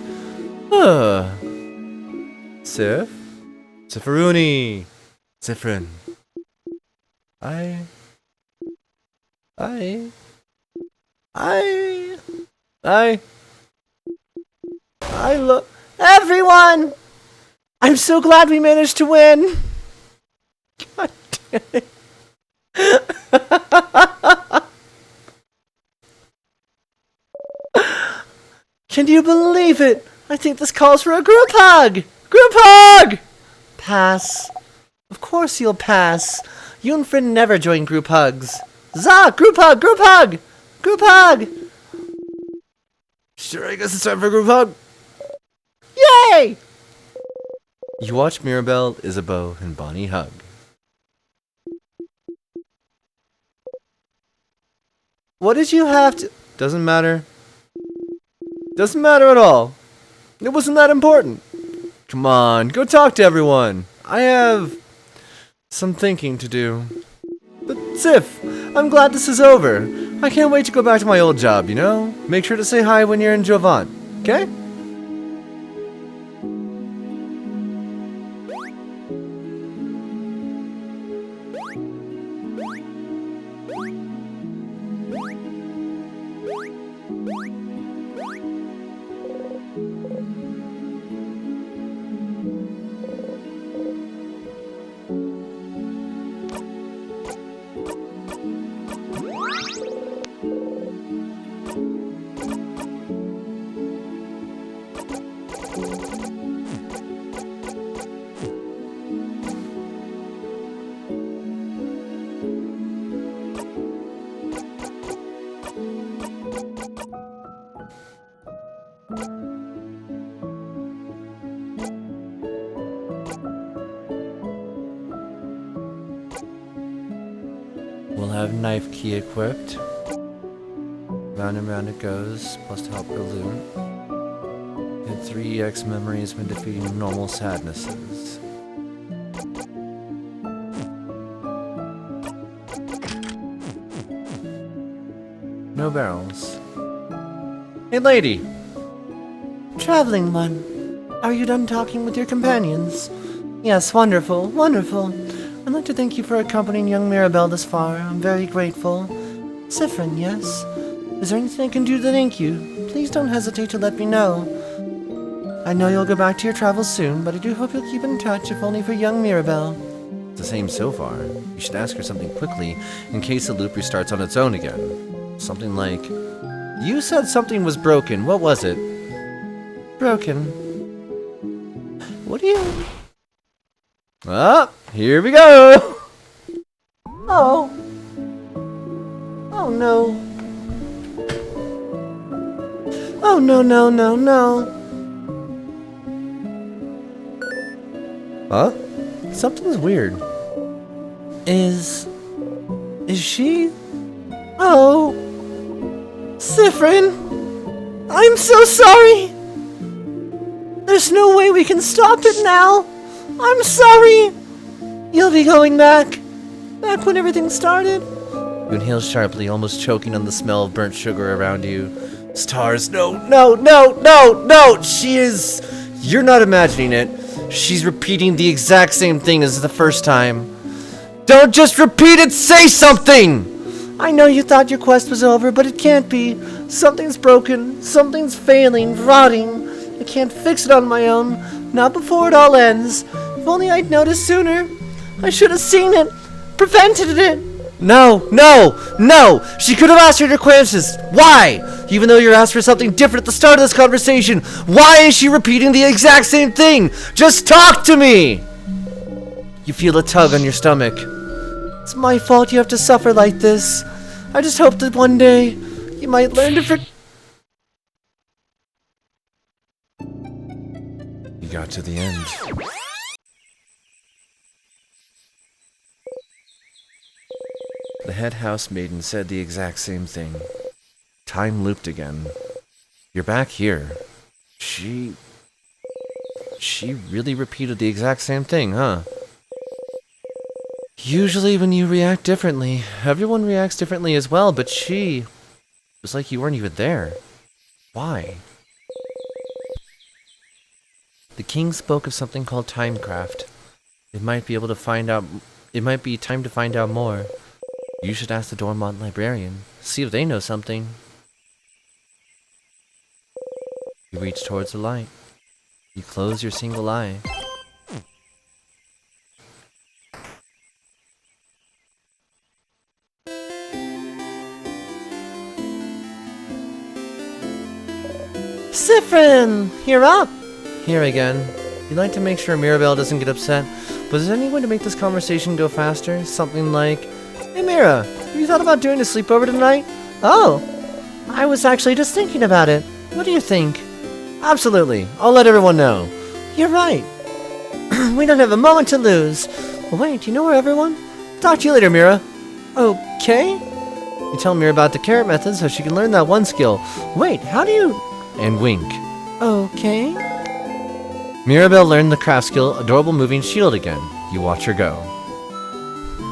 Sif? Sifferoony. Siffrin. I love Everyone! I'm so glad we managed to win! God damn it. Can you believe it? I think this calls for a group hug! Group hug! Pass. Of course you'll pass. You and Frin never join group hugs. Za! Group hug! Group hug! Group hug! Sure, I guess it's time for a group hug. Yay! You watch Mirabelle, Isabeau, and Bonnie hug. What did you have to... Doesn't matter. Doesn't matter at all. It wasn't that important. Come on, go talk to everyone. I have some thinking to do. But Sif, I'm glad this is over. I can't wait to go back to my old job, you know? Make sure to say hi when you're in Jovan, okay? We'll have knife key equipped. Round and round it goes, plus to help balloon. And 3x memories when defeating normal sadnesses. No barrels. Hey lady! Traveling one, are you done talking with your companions? Yes, wonderful, wonderful. I'd like to thank you for accompanying young Mirabelle this far. I'm very grateful. Siffrin, yes? Is there anything I can do to thank you? Please don't hesitate to let me know. I know you'll go back to your travels soon, but I do hope you'll keep in touch, if only for young Mirabelle. It's the same so far. You should ask her something quickly in case the loop restarts on its own again. Something like, you said something was broken. What was it? Broken. What do you... Ah, here we go! Oh. Oh no. Oh no, no, no, no. Huh? Something's weird. Is she? Oh. Siffrin! I'm so sorry! There's no way we can stop it now! I'm sorry! You'll be going back. Back when everything started. You inhale sharply, almost choking on the smell of burnt sugar around you. Stars, no, no! She is... You're not imagining it. She's repeating the exact same thing as the first time. Don't just repeat it, say something! I know you thought your quest was over, but it can't be. Something's broken. Something's failing, rotting. I can't fix it on my own. Not before it all ends. If only I'd noticed sooner. I should have seen it. Prevented it. No! She could have asked her questions. Why? Even though you asked for something different at the start of this conversation, why is she repeating the exact same thing? Just talk to me! You feel a tug on your stomach. It's my fault you have to suffer like this. I just hope that one day you might learn to You got to the end. The head housemaiden said the exact same thing. Time looped again. You're back here. She really repeated the exact same thing, huh? Usually when you react differently, everyone reacts differently as well, but it was like you weren't even there. Why? The king spoke of something called timecraft. It might be able to find out It might be time to find out more. You should ask the Dormont librarian. See if they know something. You reach towards the light. You close your single eye. Siffrin, you're up. Here again. You'd like to make sure Mirabelle doesn't get upset, but is there any way to make this conversation go faster? Something like, Hey Mira, have you thought about doing a sleepover tonight? Oh, I was actually just thinking about it. What do you think? absolutely. I'll let everyone know. You're right. We don't have a moment to lose. Well, wait, do you know where everyone? Talk to you later, Mira. Okay. You tell Mira about the carrot method so she can learn that one skill. Wait, how do you... And wink. Okay. Mirabelle learned the craft skill, Adorable Moving Shield again. You watch her go.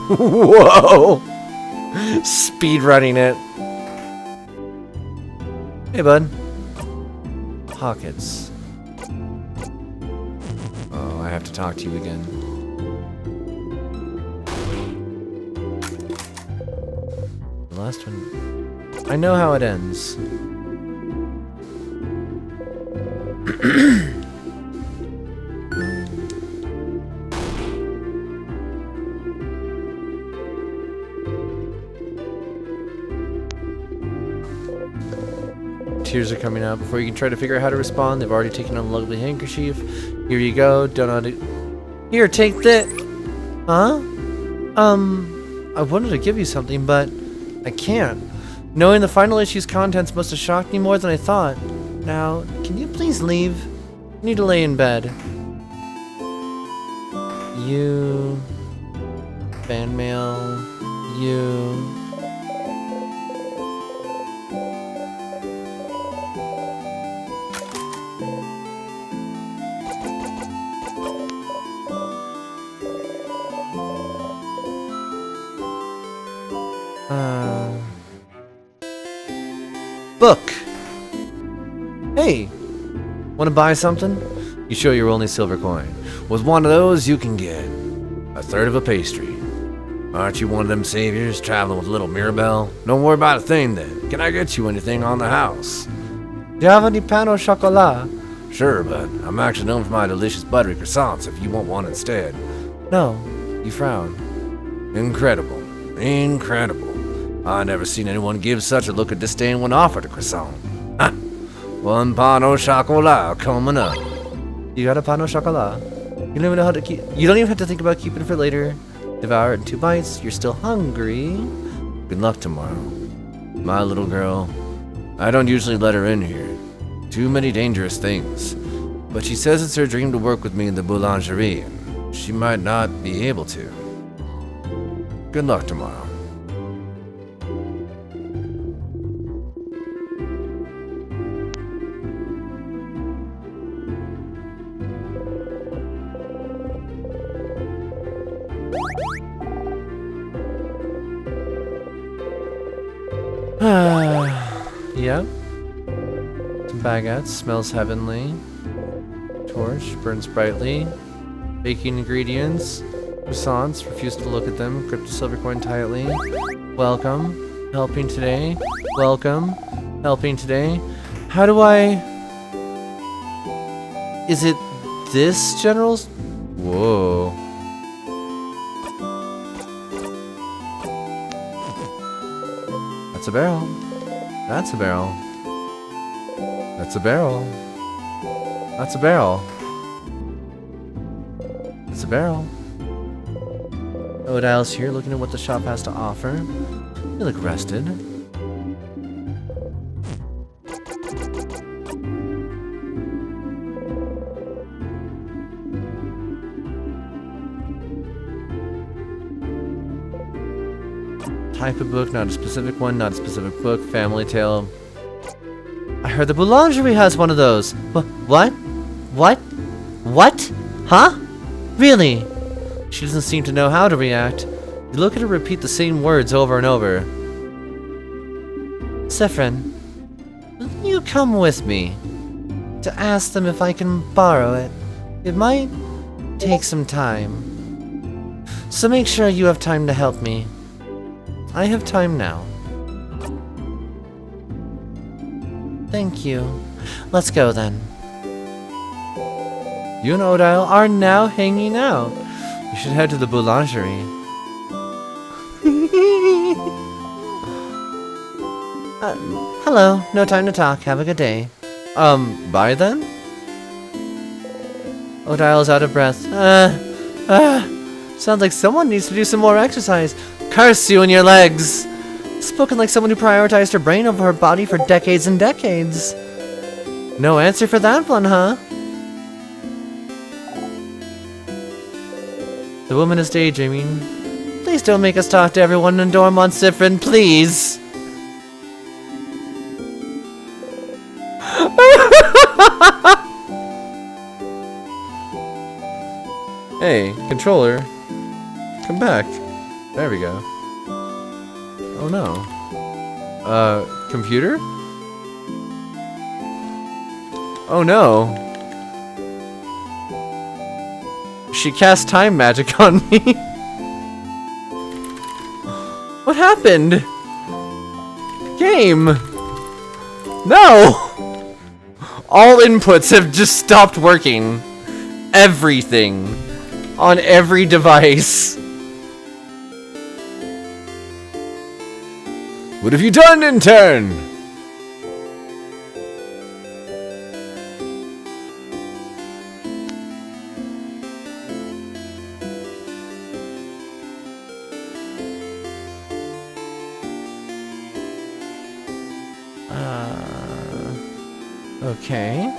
Whoa! Speed running it. Hey, bud. Pockets. Oh, I have to talk to you again. The last one. I know how it ends. Tears are coming out. Before you can try to figure out how to respond, they've already taken on a lovely handkerchief. Here you go. Don't know how to... Here, take that. Huh? I wanted to give you something, but I can't. Knowing the final issue's contents must have shocked me more than I thought. Now, can you please leave? I need to lay in bed. You... Fan mail... You... Book! Hey! Wanna buy something? You show your only silver coin. With one of those, you can get a third of a pastry. Aren't you one of them saviors traveling with little Mirabelle? Don't worry about a thing then. Can I get you anything on the house? Do you have any pain au chocolat? Sure, but I'm actually known for my delicious buttery croissants if you want one instead. No. You frown. Incredible. Incredible. I never seen anyone give such a look of disdain when offered a croissant. Ha! One pain au chocolat coming up. You got a pain au chocolat? You don't even know how to keep... You don't even have to think about keeping it for later. Devour it in 2 bites. You're still hungry. Good luck tomorrow. My little girl. I don't usually let her in here. Too many dangerous things. But she says it's her dream to work with me in the boulangerie, and she might not be able to. Good luck tomorrow. Yep. Some baguettes. Smells heavenly. Torch. Burns brightly. Baking ingredients. Croissants. Refuse to look at them. Grip the silver coin tightly. Welcome. Helping today. Welcome. Helping today. How do I... Is it this general's... Whoa. That's a barrel. That's a barrel. That's a barrel. That's a barrel. That's a barrel. Odile's here looking at what the shop has to offer. You look rested. Type of book, not a specific one, not a specific book, family tale. I heard the boulangerie has one of those. What? What? What? Huh? Really? She doesn't seem to know how to react. You look at her repeat the same words over and over. Siffrin, will you come with me to ask them if I can borrow it? It might take some time. So make sure you have time to help me. I have time now. Thank you. Let's go then. You and Odile are now hanging out. You should head to the boulangerie. Hello. No time to talk. Have a good day. Bye then? Odile's out of breath. Sounds like someone needs to do some more exercise. Curse you and your legs! Spoken like someone who prioritized her brain over her body for decades and decades. No answer for that one, huh? The woman is daydreaming. Please don't make us talk to everyone in dorm on Sifrin, please! Hey, controller. Come back. There we go. Oh no. Computer? Oh no. She cast time magic on me. What happened? Game! No! All inputs have just stopped working. Everything. On every device. What have you done, intern? Okay.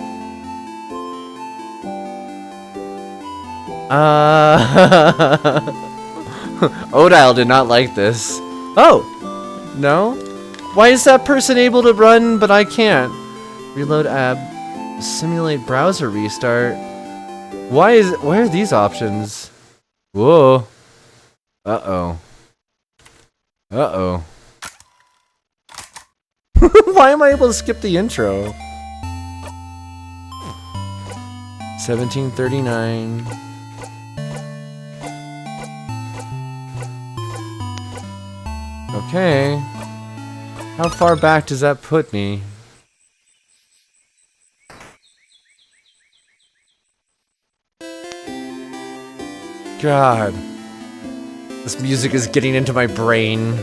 Odile did not like this. Oh! No? Why is that person able to run, but I can't? Reload app. Simulate browser restart. Why are these options? Whoa. Uh-oh. Uh-oh. Why am I able to skip the intro? 1739. Okay. How far back does that put me? God. This music is getting into my brain.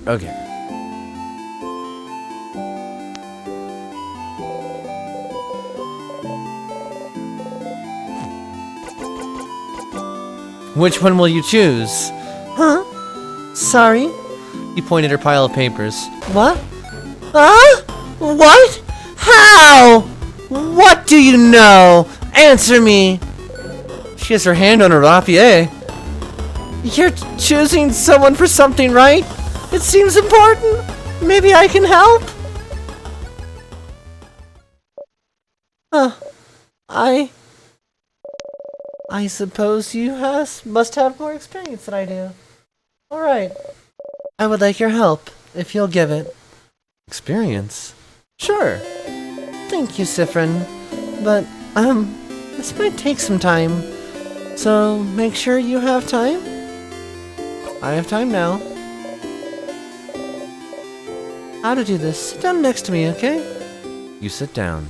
Okay. Which one will you choose? Huh? Sorry? You pointed her pile of papers. What? Huh? What? How? What do you know? Answer me! She has her hand on her rapier. You're choosing someone for something, right? It seems important. Maybe I can help? I suppose you must have more experience than I do. Alright. I would like your help, if you'll give it. Experience? Sure. Thank you, Sifrin. But, this might take some time. So, make sure you have time? I have time now. How to do this? Sit down next to me, okay? You sit down.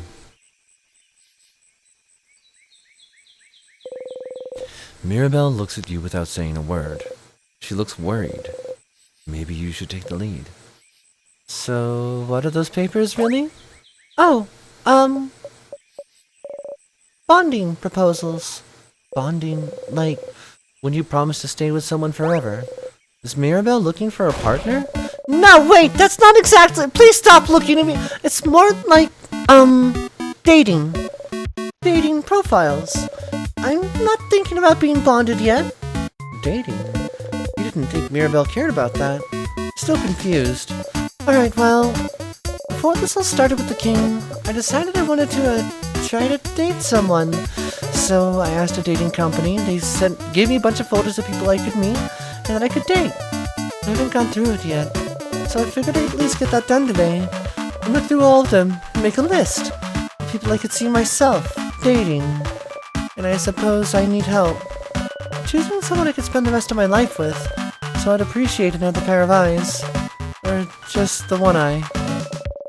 Mirabelle looks at you without saying a word. She looks worried. Maybe you should take the lead. So, what are those papers, really? Oh, bonding proposals. Bonding, like, when you promise to stay with someone forever. Is Mirabelle looking for a partner? No, wait, that's not exactly. Please stop looking at me. It's more like, dating. Dating profiles. I'm not thinking about being bonded yet. Dating? You didn't think Mirabelle cared about that. Still confused. Alright, well, before this all started with the king, I decided I wanted to try to date someone. So I asked a dating company, and they gave me a bunch of photos of people I could meet and that I could date. I haven't gone through it yet, so I figured I'd at least get that done today. And look through all of them and make a list of people I could see myself dating. And I suppose I need help choosing someone I could spend the rest of my life with, so I'd appreciate another pair of eyes. Or just the one eye.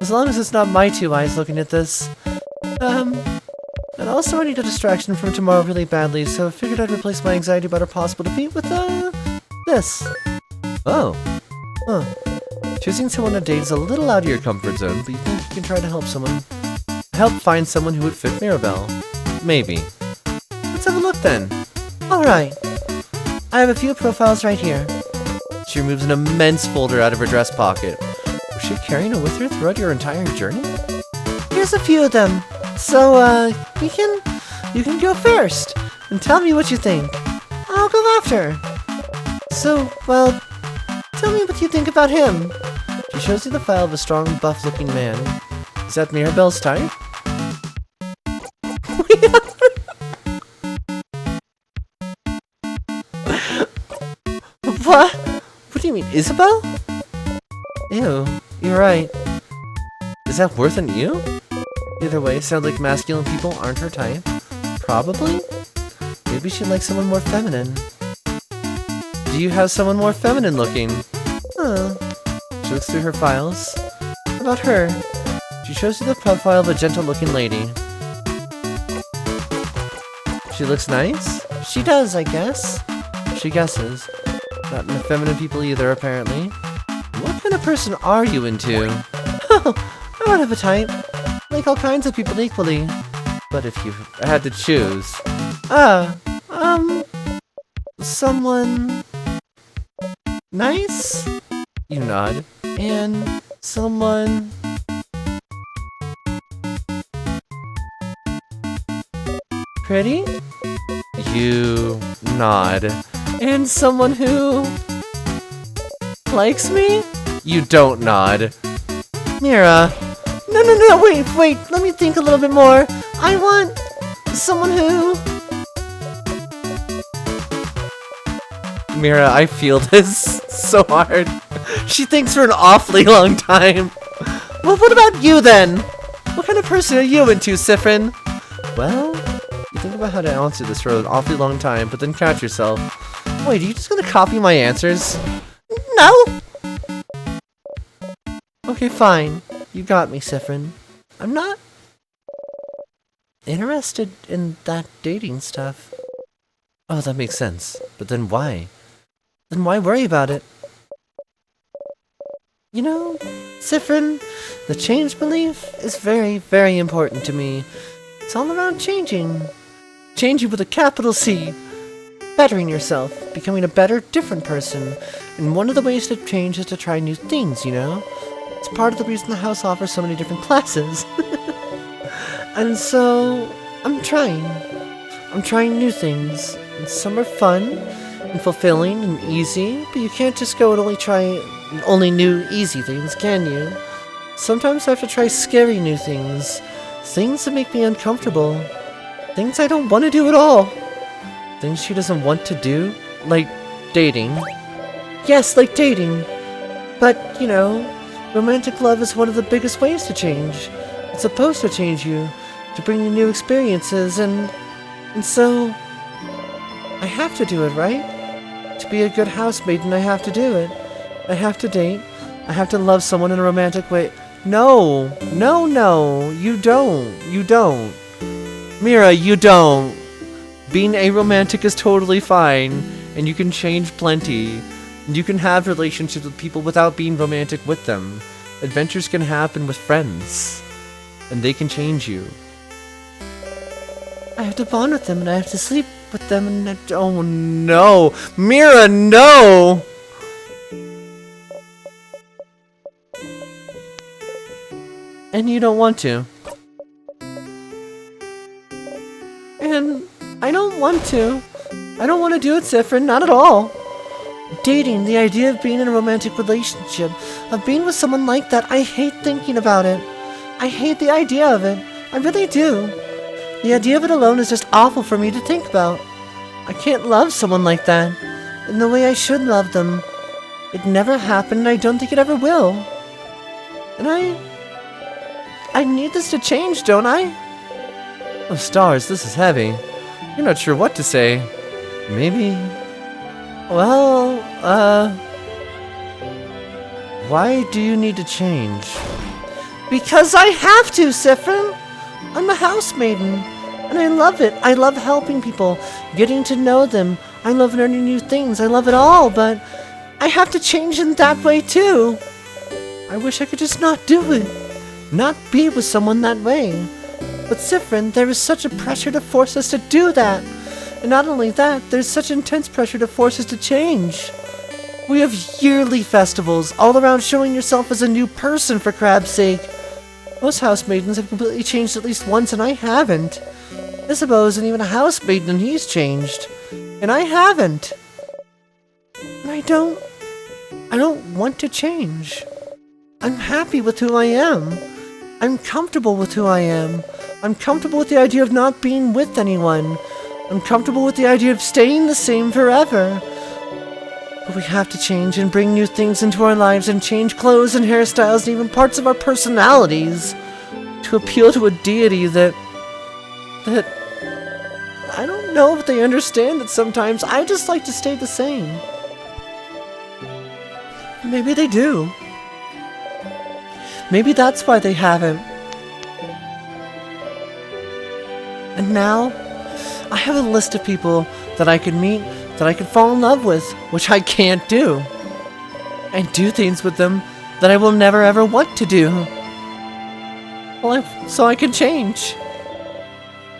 As long as it's not my two eyes looking at this. And also I need a distraction from tomorrow really badly, so I figured I'd replace my anxiety about a possible defeat with, this. Oh. Huh. Choosing someone to date is a little out of your comfort zone, but you think you can try to help someone. Help find someone who would fit Mirabelle. Maybe. Let's have a look then. Alright. I have a few profiles right here. She removes an immense folder out of her dress pocket. Was she carrying it with her throughout your entire journey? Here's a few of them. So, you can go first and tell me what you think. I'll go after. So, well, tell me what you think about him. She shows you the file of a strong, buff-looking man. Is that Mirabelle's type? What? What do you mean, Isabel? Ew, you're right. Is that worse than you? Either way, sounds like masculine people aren't her type. Probably? Maybe she'd like someone more feminine. Do you have someone more feminine looking? Huh. She looks through her files. About her. She shows you the profile of a gentle-looking lady. She looks nice? She does, I guess. She guesses. Not into feminine people either, apparently. What kind of person are you into? I don't have a type. I like all kinds of people equally. But if you had to choose... someone... nice? You nod. And someone... pretty? You nod. And someone who... likes me? You don't nod. Mira. No, wait, let me think a little bit more. I want someone who... Mira, I feel this so hard. She thinks for an awfully long time. Well, what about you then? What kind of person are you into, Sifrin? Well, you think about how to answer this for an awfully long time, but then catch yourself. Wait, are you just gonna copy my answers? No! Okay, fine. You got me, Sifrin. I'm not interested in that dating stuff. Oh, that makes sense. But then why? Then why worry about it? You know, Sifrin, the change belief is very, very important to me. It's all around changing. Changing with a capital C. Bettering yourself, becoming a better, different person. And one of the ways to change is to try new things, you know? It's part of the reason the house offers so many different classes. And so, I'm trying. I'm trying new things. And some are fun, and fulfilling, and easy, but you can't just go and only try only new, easy things, can you? Sometimes I have to try scary new things. Things that make me uncomfortable. Things I don't want to do at all. Things she doesn't want to do, like dating. Yes, like dating. But, you know, romantic love is one of the biggest ways to change. It's supposed to change you, to bring you new experiences, and so I have to do it, right? To be a good housemaiden, I have to do it. I have to date. I have to love someone in a romantic way. No, you don't. Mira, you don't. Being aromantic is totally fine, and you can change plenty. And you can have relationships with people without being romantic with them. Adventures can happen with friends, and they can change you. I have to bond with them, and I have to sleep with them, and oh no! Mira, no! And you don't want to. And I don't want to. I don't want to do it, Sifrin, not at all. Dating, the idea of being in a romantic relationship, of being with someone like that, I hate thinking about it. I hate the idea of it. I really do. The idea of it alone is just awful for me to think about. I can't love someone like that in the way I should love them. It never happened, and I don't think it ever will. And I need this to change, don't I? Oh, stars, this is heavy. You're not sure what to say. Maybe... Well, why do you need to change? because I have to, Sifrin. I'm a housemaiden, and I love it. I love helping people, getting to know them. I love learning new things. I love it all, but I have to change in that way too. I wish I could just not do it. Not be with someone that way. But Sifrin, there is such a pressure to force us to do that. And not only that, there's such intense pressure to force us to change. We have yearly festivals all around showing yourself as a new person, for crab's sake. Most housemaidens have completely changed at least once, and I haven't. Isabeau isn't even a housemaiden, and he's changed. And I haven't. And I don't want to change. I'm happy with who I am. I'm comfortable with who I am. I'm comfortable with the idea of not being with anyone. I'm comfortable with the idea of staying the same forever. But we have to change and bring new things into our lives and change clothes and hairstyles and even parts of our personalities to appeal to a deity that I don't know if they understand that sometimes I just like to stay the same. Maybe they do. Maybe that's why they haven't. And now, I have a list of people that I could meet, that I could fall in love with, which I can't do. And do things with them that I will never ever want to do. Well, so I can change.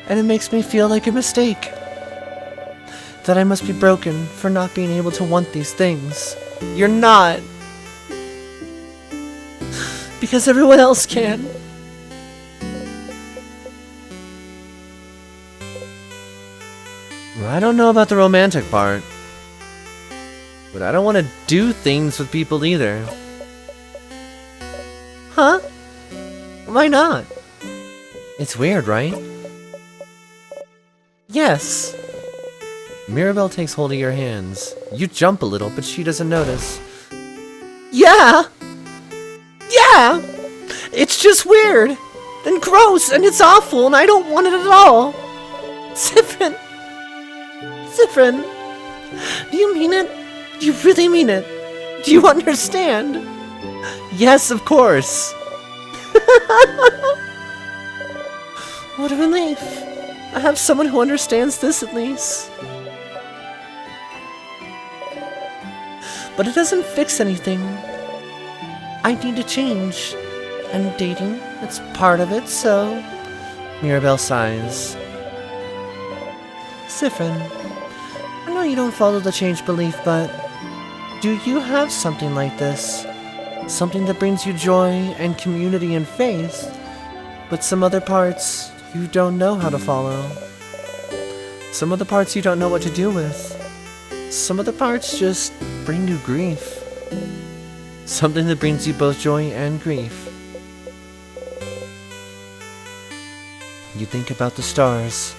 And it makes me feel like a mistake. That I must be broken for not being able to want these things. You're not. Because everyone else can. I don't know about the romantic part. But I don't want to do things with people either. Huh? Why not? It's weird, right? Yes. Mirabelle takes hold of your hands. You jump a little, but she doesn't notice. Yeah. Yeah. It's just weird. And gross, and it's awful, and I don't want it at all. Sifrin. Sifrin. Do you mean it? Do you really mean it? Do you understand? Yes, of course. What a relief. I have someone who understands this at least. But it doesn't fix anything. I need to change. And dating, it's part of it, so... Mirabelle sighs. Sifrin, I know you don't follow the change belief, but... do you have something like this? Something that brings you joy and community and faith, but some other parts you don't know how to follow. Some other parts you don't know what to do with. Some other parts just bring you grief. Something that brings you both joy and grief. You think about the stars.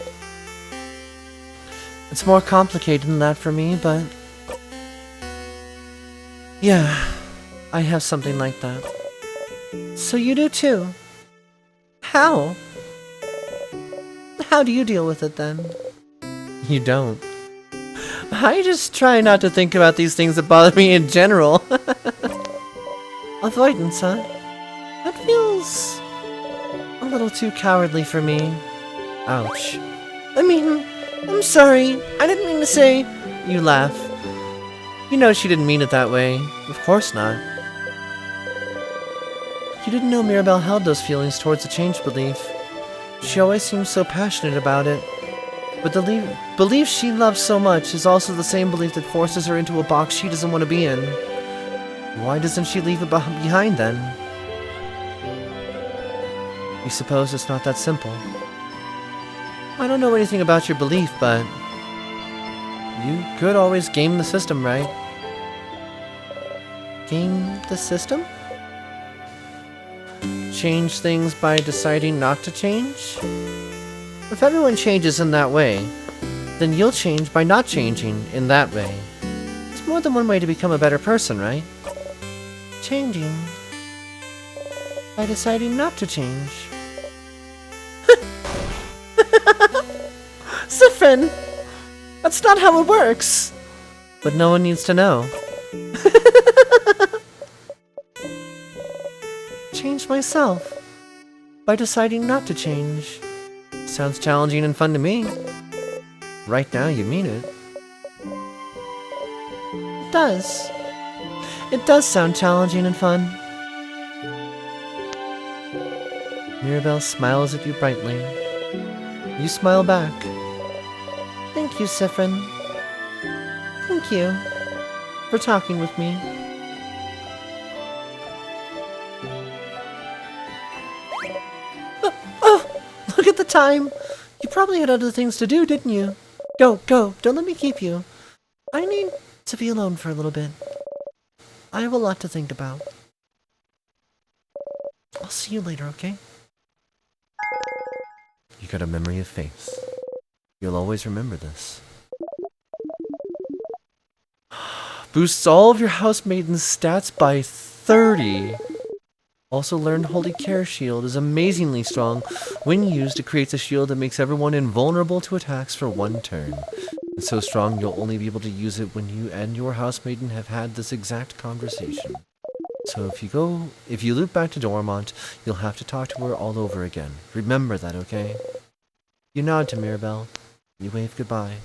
It's more complicated than that for me, but... yeah, I have something like that. So you do too. How? How do you deal with it then? You don't. I just try not to think about these things that bother me in general. Avoidance, huh? That feels... a little too cowardly for me. Ouch. I mean, I'm sorry. I didn't mean to say... You laugh. You know she didn't mean it that way. Of course not. You didn't know Mirabelle held those feelings towards the change belief. She always seems so passionate about it. But the belief she loves so much is also the same belief that forces her into a box she doesn't want to be in. Why doesn't she leave it behind then? You suppose it's not that simple? I don't know anything about your belief, but... you could always game the system, right? Game the system? Change things by deciding not to change? If everyone changes in that way, then you'll change by not changing in that way. There's more than one way to become a better person, right? Changing by deciding not to change. Siffrin! That's not how it works! But no one needs to know. Change myself by deciding not to change. Sounds challenging and fun to me. Right now, you mean it. It does. It does sound challenging and fun. Mirabelle smiles at you brightly. You smile back. Thank you, Siffrin. Thank you for talking with me. Oh, look at the time. You probably had other things to do, didn't you? Go, go. Don't let me keep you. I need to be alone for a little bit. I have a lot to think about. I'll see you later, okay? You got a memory of face. You'll always remember this. Boosts all of your housemaiden's stats by 30. Also learned Holy Care Shield is amazingly strong. When used, it creates a shield that makes everyone invulnerable to attacks for 1 turn. It's so strong you'll only be able to use it when you and your housemaiden have had this exact conversation. So if you loop back to Dormont, you'll have to talk to her all over again. Remember that, okay? You nod to Mirabelle. You wave goodbye.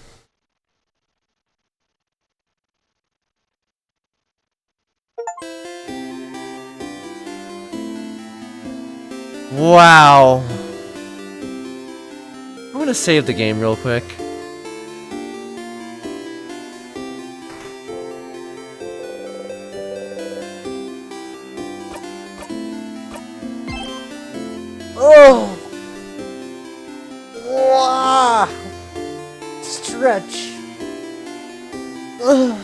Wow. I'm gonna save the game real quick. Oh! Wow! Stretch. Ugh.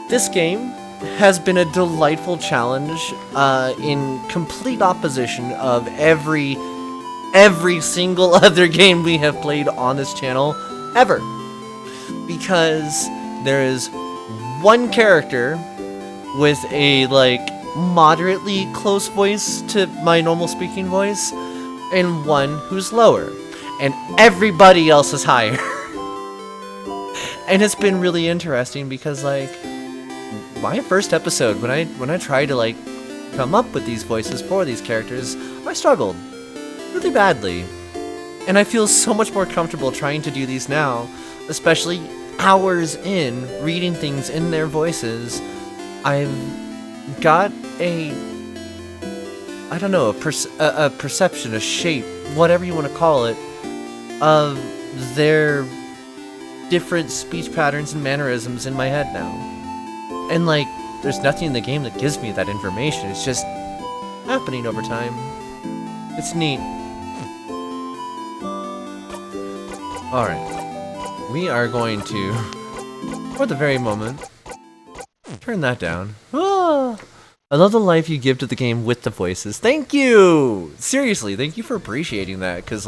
This game has been a delightful challenge in complete opposition of every single other game we have played on this channel ever. Because there is one character with a moderately close voice to my normal speaking voice and one who's lower, and everybody else is higher. And it's been really interesting because my first episode, when I tried to come up with these voices for these characters, I struggled really badly. And I feel so much more comfortable trying to do these now, especially hours in reading things in their voices. I've got a perception, a shape, whatever you want to call it, of their different speech patterns and mannerisms in my head now. And there's nothing in the game that gives me that information. It's just happening over time. It's neat. Alright. We are going to, for the very moment, turn that down. Ah, I love the life you give to the game with the voices. Thank you! Seriously, thank you for appreciating that, because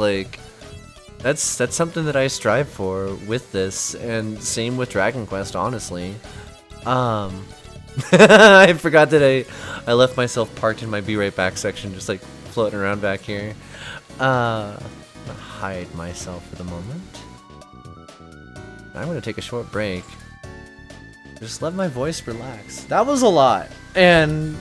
that's something that I strive for with this, and same with Dragon Quest, honestly. I forgot that I left myself parked in my Be Right Back section, just floating around back here. I'm gonna hide myself for the moment. I'm gonna take a short break. Just let my voice relax. That was a lot. And,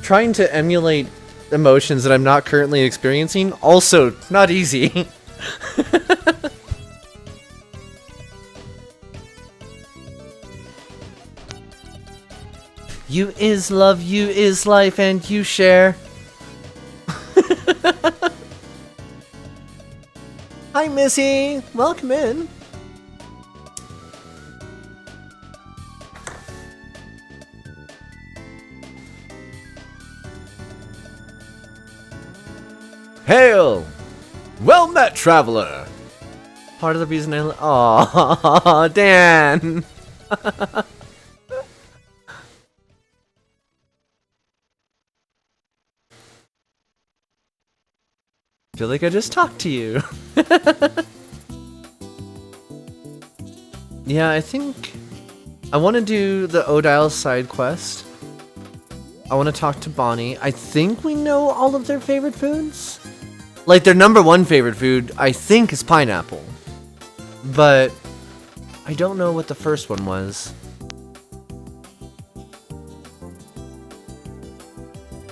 trying to emulate emotions that I'm not currently experiencing, also not easy. You is love, you is life, and you share. Hi, Missy. Welcome in. Hail! Well met, traveler! part of the reason I. Oh, Dan. Feel like I just talked to you. Yeah, I think I want to do the Odile side quest. I want to talk to Bonnie. I think we know all of their favorite foods. Like, their number one favorite food, I think, is pineapple. But I don't know what the first one was.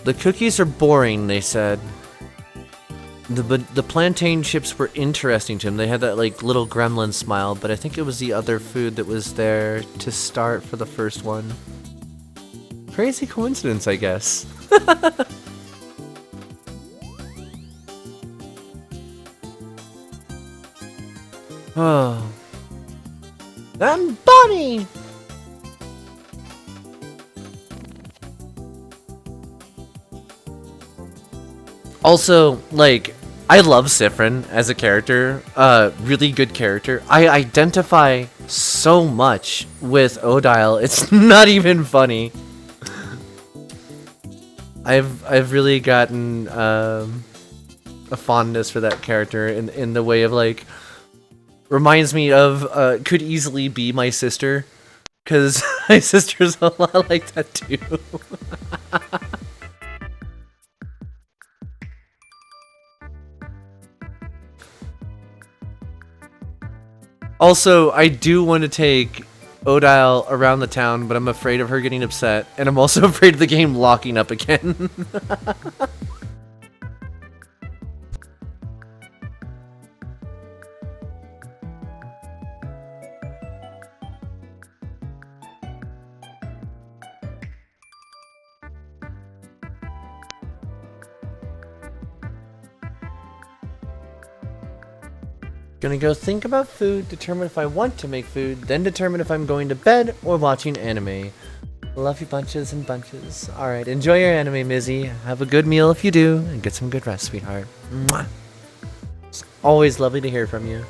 The cookies are boring, they said. The plantain chips were interesting to him. They had that like little gremlin smile, but I think it was the other food that was there to start for the first one. Crazy coincidence, I guess. Oh. And Bonnie! Also, like, I love Sifrin as a character. Really good character. I identify so much with Odile. It's not even funny. I've really gotten a fondness for that character in the way of like reminds me of could easily be my sister, because my sister's a lot like that too. Also, I do want to take Odile around the town, but I'm afraid of her getting upset, and I'm also afraid of the game locking up again. Gonna go think about food, determine if I want to make food, then determine if I'm going to bed or watching anime. Love you bunches and bunches. Alright, enjoy your anime, Mizzy. Have a good meal if you do, and get some good rest, sweetheart. Mwah. It's always lovely to hear from you.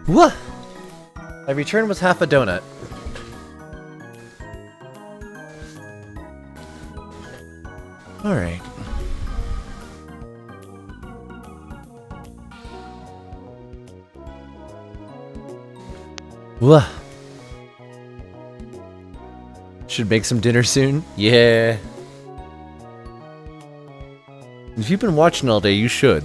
What? I returned with half a donut. Alright. Whoa. Should make some dinner soon? Yeah. If you've been watching all day, you should.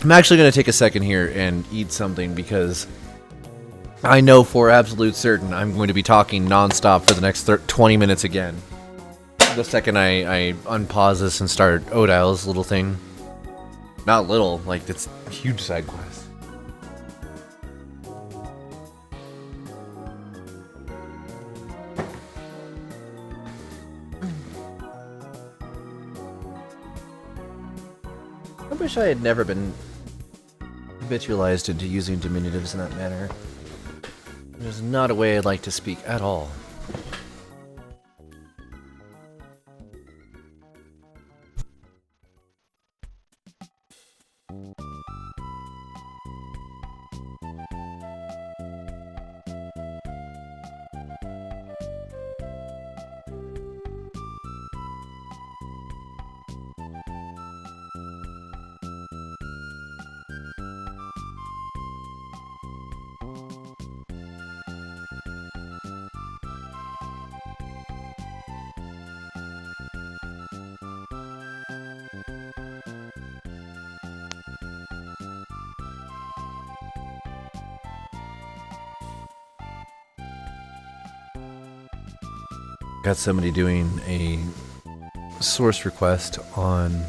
I'm actually going to take a second here and eat something because I know for absolute certain I'm going to be talking nonstop for the next 20 minutes again. The second I unpause this and start Odil's little thing. Not little, like it's a huge side quest. I wish I had never been habitualized into using diminutives in that manner. It is not a way I'd like to speak at all. Got somebody doing a source request on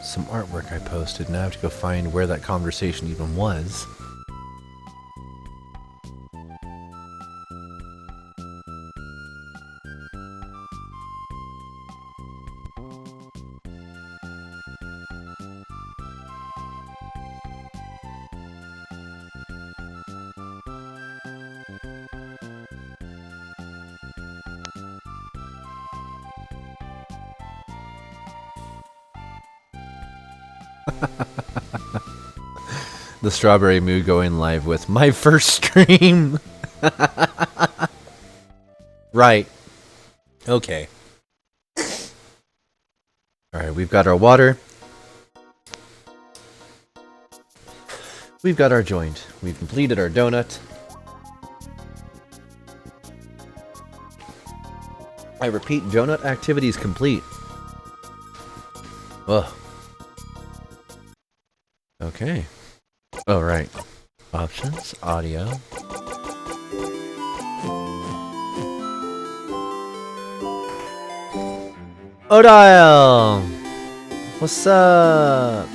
some artwork I posted, and I have to go find where that conversation even was. The Strawberry Moo going live with my first stream. Right. Okay. Alright, we've got our water. We've got our joint. We've completed our donut. I repeat, donut activities complete. Ugh. Okay. Oh, right. Options, audio. Odile! What's up?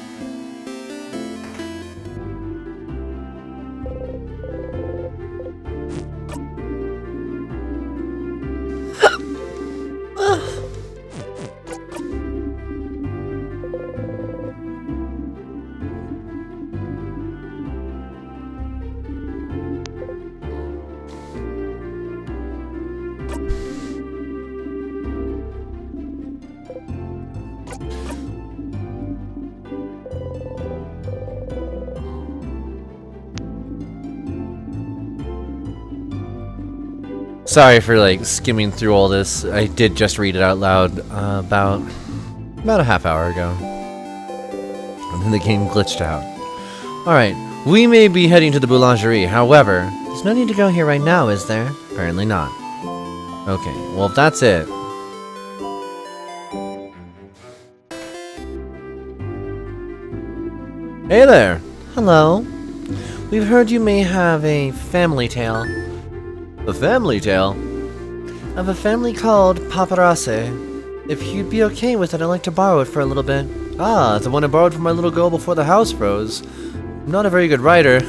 Sorry for like skimming through all this. I did just read it out loud about a half hour ago. And then the game glitched out. Alright, we may be heading to the boulangerie, however, there's no need to go here right now, is there? Apparently not. Okay, well if that's it. Hey there! Hello. We've heard you may have a family tale. A family tale? Of a family called Paparazzi. If you'd be okay with it, I'd like to borrow it for a little bit. Ah, the one I borrowed from my little girl before the house froze. I'm not a very good writer,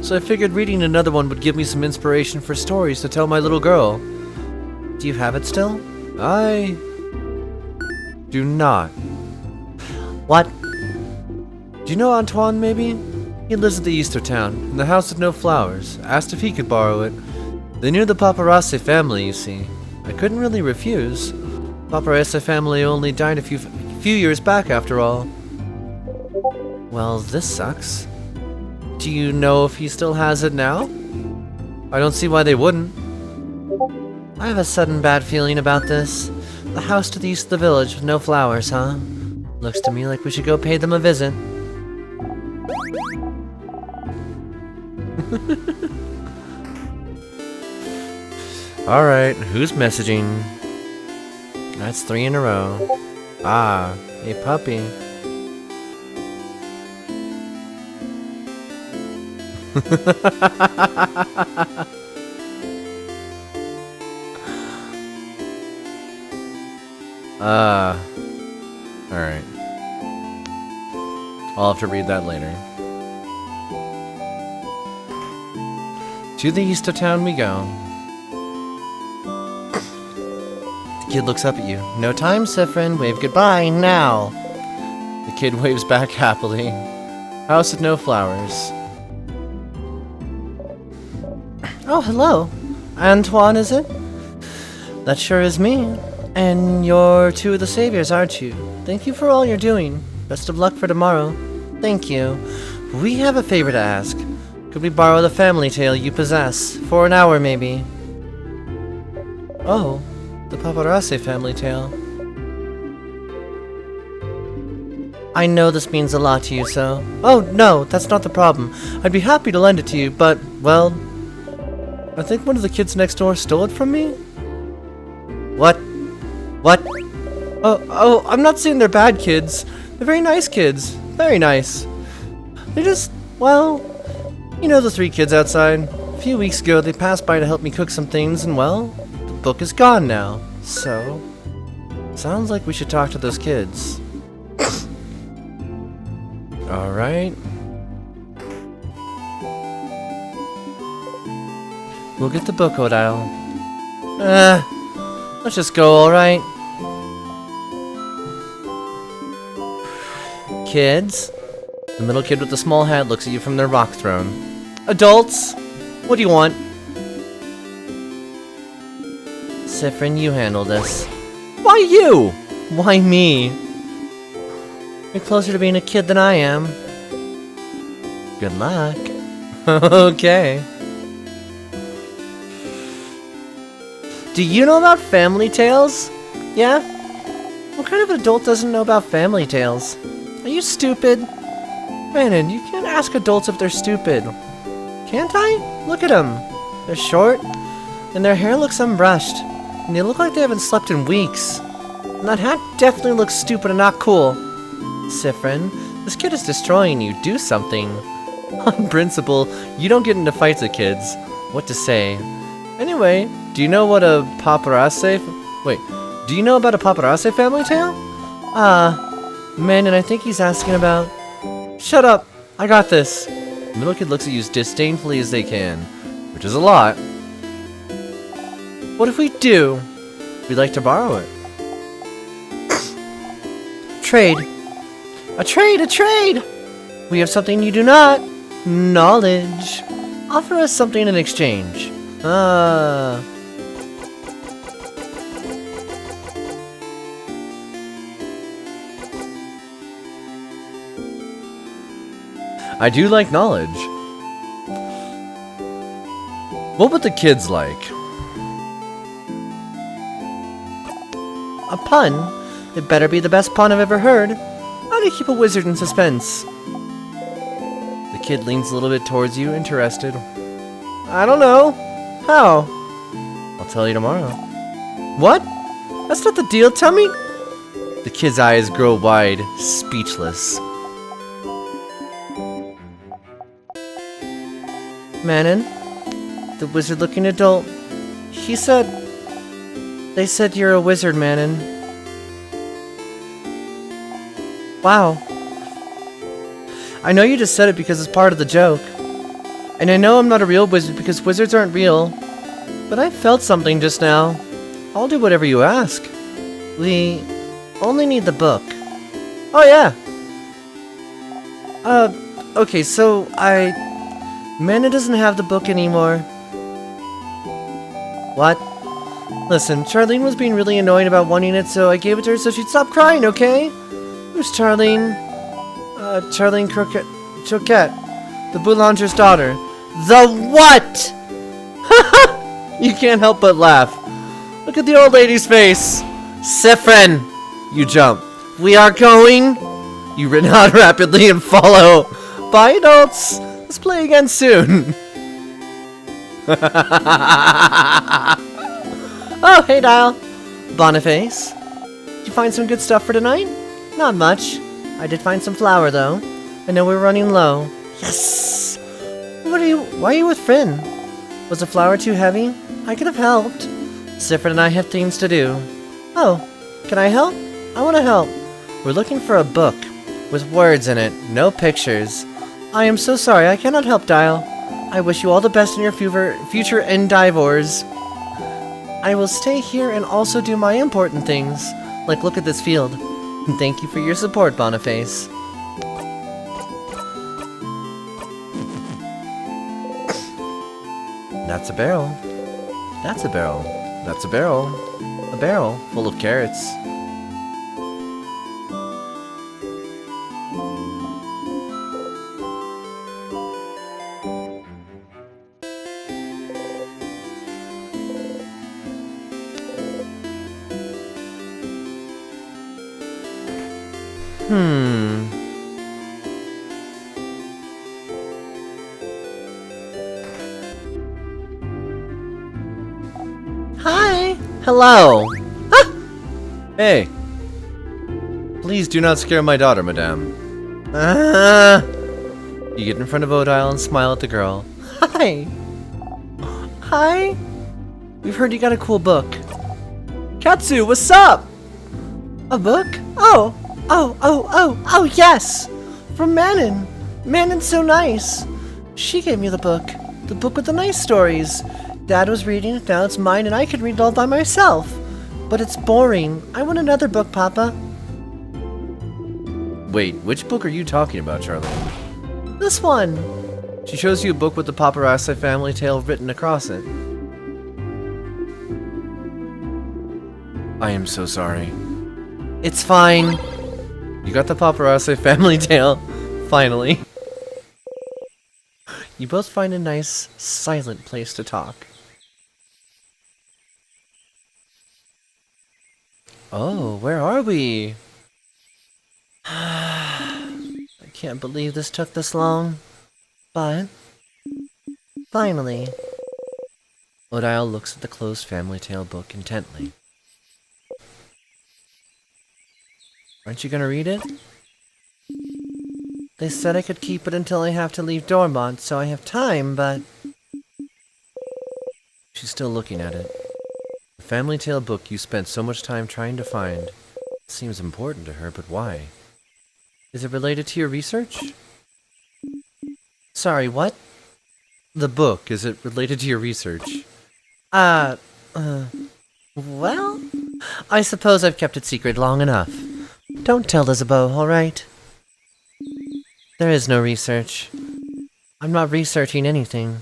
so I figured reading another one would give me some inspiration for stories to tell my little girl. Do you have it still? I do not. What? Do you know Antoine, maybe? He lives at the east of town, in the house with no flowers. Asked if he could borrow it. They knew the Paparazzi family, you see. I couldn't really refuse. Paparazzi family only died a few years back, after all. Well, this sucks. Do you know if he still has it now? I don't see why they wouldn't. I have a sudden bad feeling about this. The house to the east of the village with no flowers, huh? Looks to me like we should go pay them a visit. Alright, who's messaging? That's 3 in a row. Ah, a puppy. Alright. I'll have to read that later. To the east of town we go. The kid looks up at you. No time, Sifrin. Wave goodbye, now. The kid waves back happily. House with no flowers. Oh, hello. Antoine, is it? That sure is me. And you're 2 of the saviors, aren't you? Thank you for all you're doing. Best of luck for tomorrow. Thank you. We have a favor to ask. Could we borrow the family tale you possess? For an hour, maybe? Oh, the Paparazzi family tale. I know this means a lot to you, so... Oh, no, that's not the problem. I'd be happy to lend it to you, but, well... I think one of the kids next door stole it from me? What? What? Oh, I'm not saying they're bad kids. They're very nice kids. Very nice. They're just, well... You know the 3 kids outside? A few weeks ago, they passed by to help me cook some things, and well... The book is gone now. So... Sounds like we should talk to those kids. Alright. We'll get the book, Odile. Let's just go, alright? Kids? The middle kid with the small hat looks at you from their rock throne. Adults! What do you want? Sifrin, you handle this. Why you? Why me? You're closer to being a kid than I am. Good luck. Okay. Do you know about family tales? Yeah? What kind of adult doesn't know about family tales? Are you stupid? Brandon, you can't ask adults if they're stupid. Can't I? Look at them. They're short, and their hair looks unbrushed, and they look like they haven't slept in weeks. And that hat definitely looks stupid and not cool. Sifrin, this kid is destroying you. Do something. On principle, you don't get into fights with kids. What to say? Anyway, do you know what a paparazzi... Wait, do you know about a paparazzi family tale? Man, and I think he's asking about... Shut up! I got this! The middle kid looks at you as disdainfully as they can, which is a lot. What if we do? We'd like to borrow it. Trade. A trade! A trade! We have something you do not. Knowledge. Offer us something in exchange. I do like knowledge. What would the kids like? A pun? It better be the best pun I've ever heard. How do you keep a wizard in suspense? The kid leans a little bit towards you, interested. I don't know. How? I'll tell you tomorrow. What? That's not the deal, tell me. The kid's eyes grow wide, speechless. Manon, the wizard-looking adult, they said you're a wizard, Manon. Wow. I know you just said it because it's part of the joke. And I know I'm not a real wizard because wizards aren't real. But I felt something just now. I'll do whatever you ask. We only need the book. Oh yeah. Okay, so Mana doesn't have the book anymore. What? Listen, Charlene was being really annoying about wanting it, so I gave it to her so she'd stop crying, okay? Who's Charlene? Charlene Croquette. The Boulanger's daughter. The what? You can't help but laugh. Look at the old lady's face. Sifrin! You jump. We are going. You run out rapidly and follow. Bye, adults. Let's play again soon. Oh, hey, Dial. Boniface. Did you find some good stuff for tonight? Not much. I did find some flour, though. I know we're running low. Yes! Why are you with Frin? Was the flour too heavy? I could have helped. Sifrin and I have things to do. Oh, can I help? I want to help. We're looking for a book with words in it, no pictures. I am so sorry, I cannot help, Dial. I wish you all the best in your future endeavors. I will stay here and also do my important things, like look at this field. And thank you for your support, Boniface. That's a barrel. That's a barrel. That's a barrel. A barrel full of carrots. Hi! Hello! Ah! Hey! Please do not scare my daughter, madame. You get in front of Odile and smile at the girl. Hi! Hi! We've heard you got a cool book. Katsu, what's up? A book? Oh, yes! From Manon. Manon's so nice. She gave me the book. The book with the nice stories. Dad was reading it, now it's mine, and I can read it all by myself. But it's boring. I want another book, Papa. Wait, which book are you talking about, Charlie? This one. She shows you a book with the Paparazzi family tale written across it. I am so sorry. It's fine. You got the Paparazzi family tale. Finally. You both find a nice, silent place to talk. Oh, where are we? I can't believe this took this long. But finally. Odile looks at the closed family tale book intently. Aren't you gonna read it? They said I could keep it until I have to leave Dormont, so I have time, but... She's still looking at it. The family tale book you spent so much time trying to find. Seems important to her, but why? Is it related to your research? Sorry, what? The book, is it related to your research? Well... I suppose I've kept it secret long enough. Don't tell Isabeau, alright? There is no research. I'm not researching anything.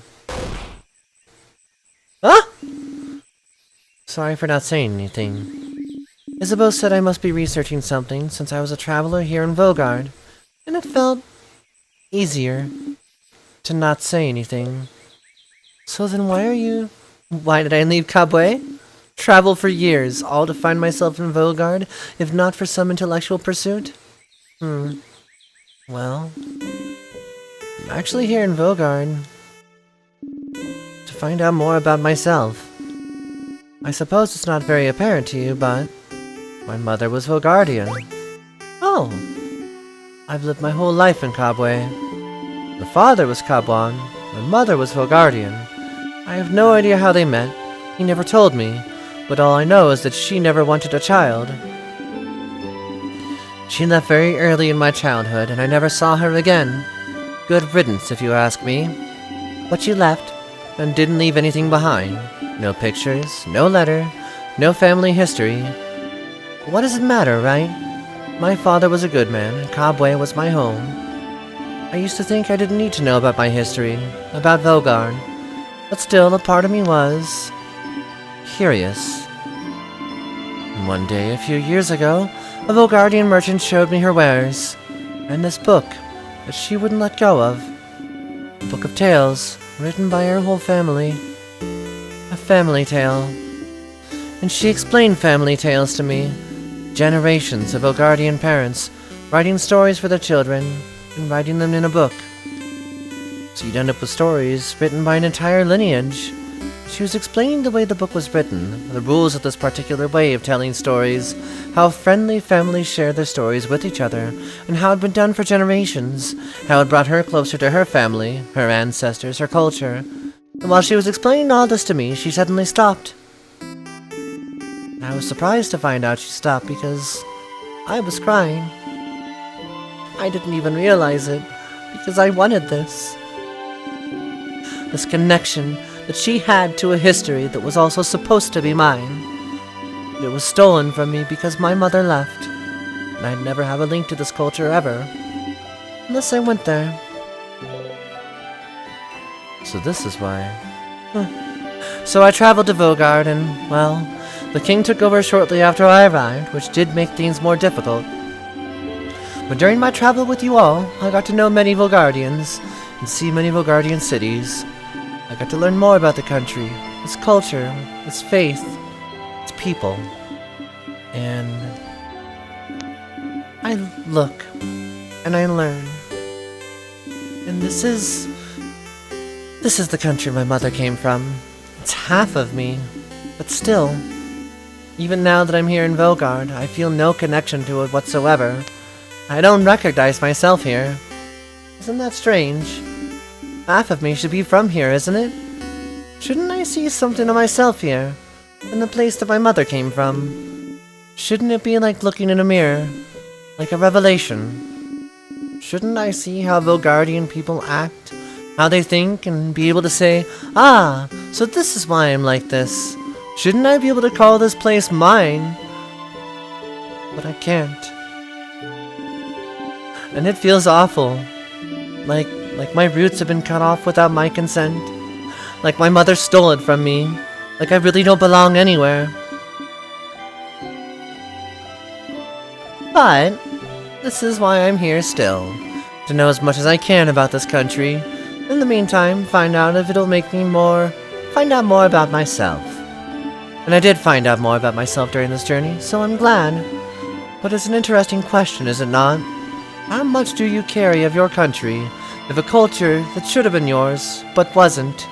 Ah! Sorry for not saying anything. Isabeau said I must be researching something since I was a traveler here in Vogard, and it felt easier to not say anything. So then why did I leave Kabwe? Travel for years, all to find myself in Vogard, if not for some intellectual pursuit? Well, I'm actually here in Vogard to find out more about myself. I suppose it's not very apparent to you, but my mother was Vogardian. Oh, I've lived my whole life in Kabwe. My father was Kabwan, my mother was Vogardian. I have no idea how they met, he never told me, but all I know is that she never wanted a child. She left very early in my childhood, and I never saw her again. Good riddance, if you ask me. But she left, and didn't leave anything behind. No pictures, no letter, no family history. What does it matter, right? My father was a good man, and Kabwe was my home. I used to think I didn't need to know about my history, about Vogard. But still, a part of me was... curious. And one day, a few years ago, a Volgardian merchant showed me her wares, and this book that she wouldn't let go of. A book of tales, written by her whole family. A family tale. And she explained family tales to me. Generations of Volgardian parents writing stories for their children and writing them in a book. So you'd end up with stories written by an entire lineage. She was explaining the way the book was written, the rules of this particular way of telling stories, how friendly families share their stories with each other, and how it had been done for generations, how it brought her closer to her family, her ancestors, her culture. And while she was explaining all this to me, she suddenly stopped. I was surprised to find out she stopped because I was crying. I didn't even realize it, because I wanted this. This connection that she had to a history that was also supposed to be mine. It was stolen from me because my mother left, and I'd never have a link to this culture ever, unless I went there. So this is why. So I traveled to Vogard, and, well, the king took over shortly after I arrived, which did make things more difficult. But during my travel with you all, I got to know many Volgardians, and see many Volgardian cities. I got to learn more about the country, its culture, its faith, its people. And I look, and I learn. And this is the country my mother came from. It's half of me, but still. Even now that I'm here in Vogard, I feel no connection to it whatsoever. I don't recognize myself here. Isn't that strange? Half of me should be from here, isn't it? Shouldn't I see something of myself here, in the place that my mother came from? Shouldn't it be like looking in a mirror, like a revelation? Shouldn't I see how Volgardian people act, how they think, and be able to say, ah, so this is why I'm like this. Shouldn't I be able to call this place mine? But I can't. And it feels awful. Like my roots have been cut off without my consent. Like my mother stole it from me. Like I really don't belong anywhere. But this is why I'm here still. To know as much as I can about this country. In the meantime, find out if it'll make me find out more about myself. And I did find out more about myself during this journey, so I'm glad. But it's an interesting question, is it not? How much do you carry of your country, of a culture that should have been yours, but wasn't?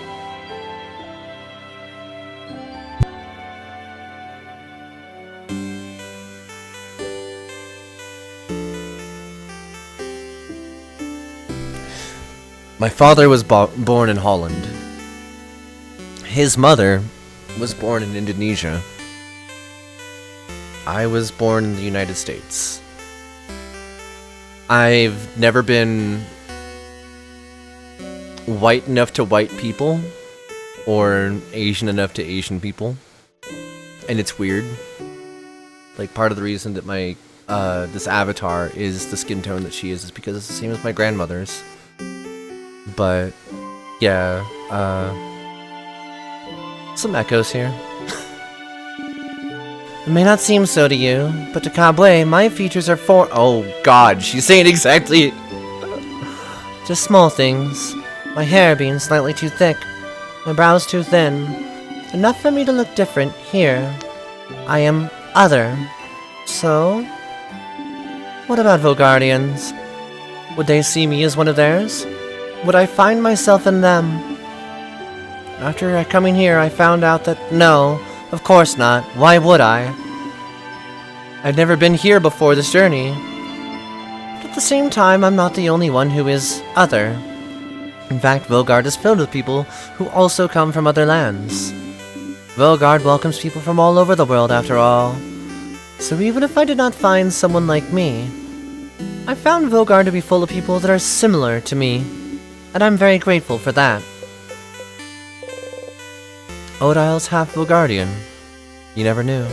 My father was born in Holland. His mother was born in Indonesia. I was born in the United States. I've never been white enough to white people, or Asian enough to Asian people. And it's weird. Like, part of the reason that my, this avatar is the skin tone that she is because it's the same as my grandmother's. But, yeah, some echoes here. It may not seem so to you, but to Kabwe, my features are oh god, she's saying exactly... Just small things. My hair being slightly too thick, my brows too thin. Enough for me to look different here. I am other. So? What about Volgardians? Would they see me as one of theirs? Would I find myself in them? After coming here, I found out that no, of course not. Why would I? I've never been here before this journey. But at the same time, I'm not the only one who is other. In fact, Vogard is filled with people who also come from other lands. Vogard welcomes people from all over the world, after all. So even if I did not find someone like me, I found Vogard to be full of people that are similar to me, and I'm very grateful for that. Odile's half Volgardian. You never knew.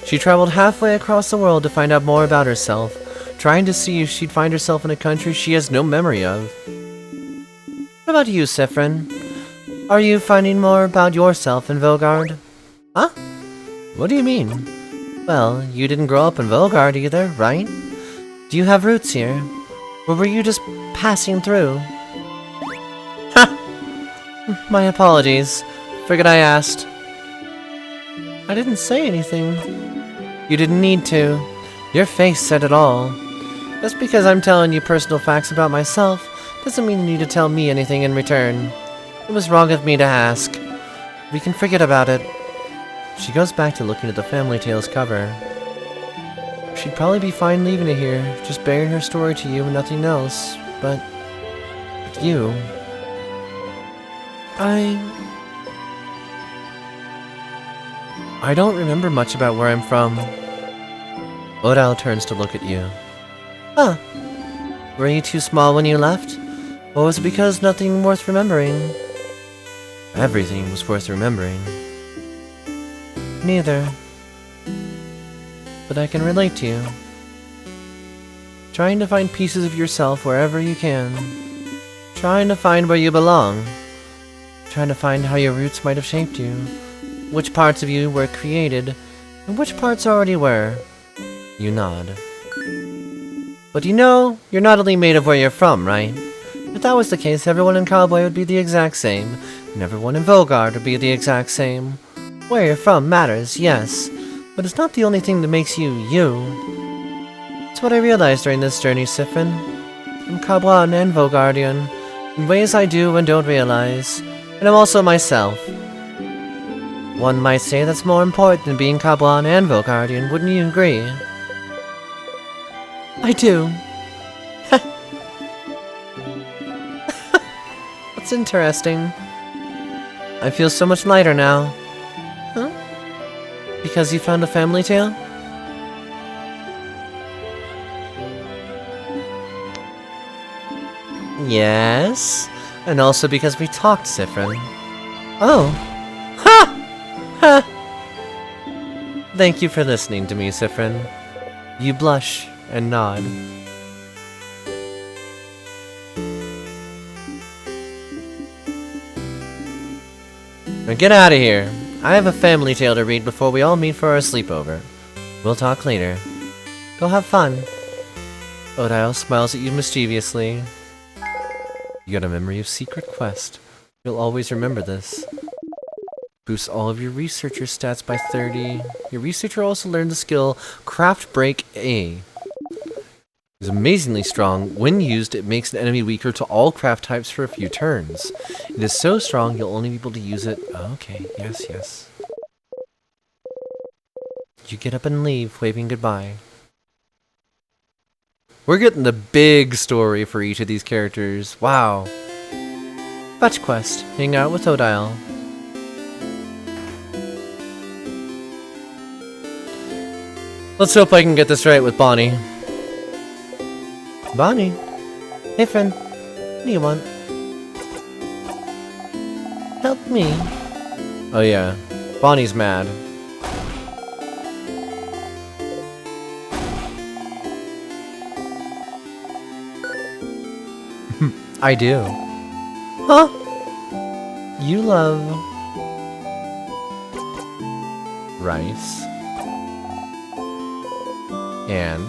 She traveled halfway across the world to find out more about herself, trying to see if she'd find herself in a country she has no memory of. What about you, Sifrin? Are you finding more about yourself in Vogard? Huh? What do you mean? Well, you didn't grow up in Vogard either, right? Do you have roots here? Or were you just passing through? Ha! My apologies. Forget I asked. I didn't say anything. You didn't need to. Your face said it all. Just because I'm telling you personal facts about myself doesn't mean you need to tell me anything in return. It was wrong of me to ask. We can forget about it. She goes back to looking at the Family Tales cover. She'd probably be fine leaving it here, just bearing her story to you and nothing else. But you... I don't remember much about where I'm from. Odile turns to look at you. Huh. Were you too small when you left? Or was it because nothing worth remembering? Everything was worth remembering. Neither. But I can relate to you. Trying to find pieces of yourself wherever you can. Trying to find where you belong. Trying to find how your roots might have shaped you. Which parts of you were created, and which parts already were. You nod. But you know, you're not only made of where you're from, right? If that was the case, everyone in Cowboy would be the exact same, and everyone in Vogard would be the exact same. Where you're from matters, yes, but it's not the only thing that makes you, you. It's what I realized during this journey, Sifrin. I'm Cabwan and Vogardian, in ways I do and don't realize, and I'm also myself. One might say that's more important than being Cabwan and Vogardian, wouldn't you agree? I do. That's interesting. I feel so much lighter now. Huh? Because you found a family tale? Yes. And also because we talked, Sifrin. Oh. Ha! Ha! Thank you for listening to me, Sifrin. You blush and nod. Now get out of here. I have a family tale to read before we all meet for our sleepover. We'll talk later. Go have fun. Odile smiles at you mischievously. You got a memory of secret quest. You'll always remember this. Boosts all of your researcher stats by 30. Your researcher also learned the skill Craft Break A. It's amazingly strong. When used, it makes an enemy weaker to all craft types for a few turns. It is so strong, you'll only be able to use it... Oh, okay, yes, yes. You get up and leave, waving goodbye. We're getting the big story for each of these characters. Wow. Fetch quest. Hang out with Odile. Let's hope I can get this right with Bonnie. Bonnie? Hey friend. What do you want? Help me. Oh yeah. Bonnie's mad. I do. Huh? You love... rice. And...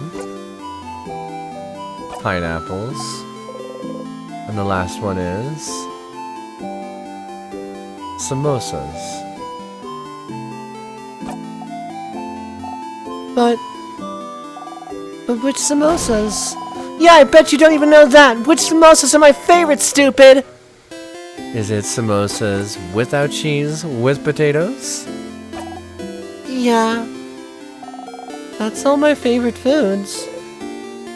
pineapples. And the last one is... samosas. But which samosas? Yeah, I bet you don't even know that! Which samosas are my favorite, stupid? Is it samosas without cheese, with potatoes? Yeah. That's all my favorite foods.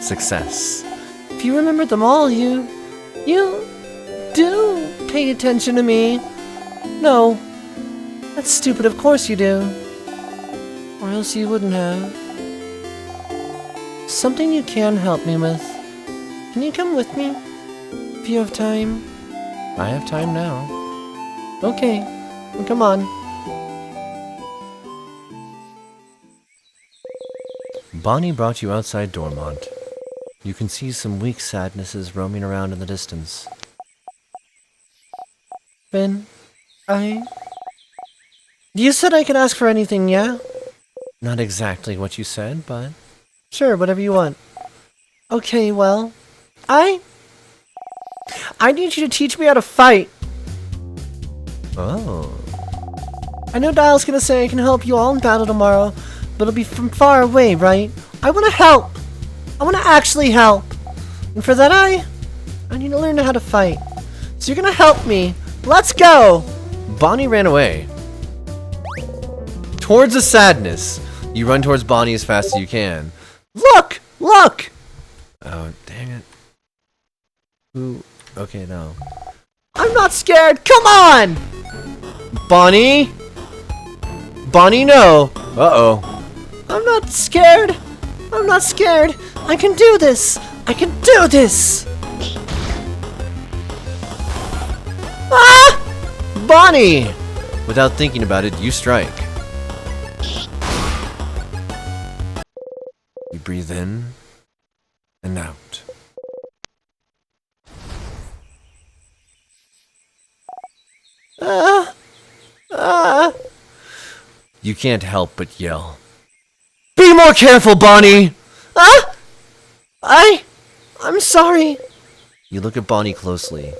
Success. If you remember them all, you do pay attention to me. No. That's stupid, of course you do. Or else you wouldn't have. Something you can help me with. Can you come with me? If you have time. I have time now. Okay, come on. Bonnie brought you outside Dormont. You can see some weak sadnesses roaming around in the distance. Ben, You said I could ask for anything, yeah? Not exactly what you said, but... Sure, whatever you want. Okay, well... I need you to teach me how to fight. Oh. I know Dial's gonna say I can help you all in battle tomorrow, but it'll be from far away, right? I wanna help! I wanna actually help! And for that I need to learn how to fight. So you're gonna help me. Let's go! Bonnie ran away. Towards the sadness. You run towards Bonnie as fast as you can. Look! Look! Oh, dang it. Ooh. Okay, no. I'm not scared! Come on! Bonnie? Bonnie, no! Uh-oh. I'm not scared! I'm not scared! I can do this! I can do this! Ah! Bonnie! Without thinking about it, you strike. You breathe in and out. You can't help but yell. Be more careful, Bonnie! Ah! I'm sorry. You look at Bonnie closely.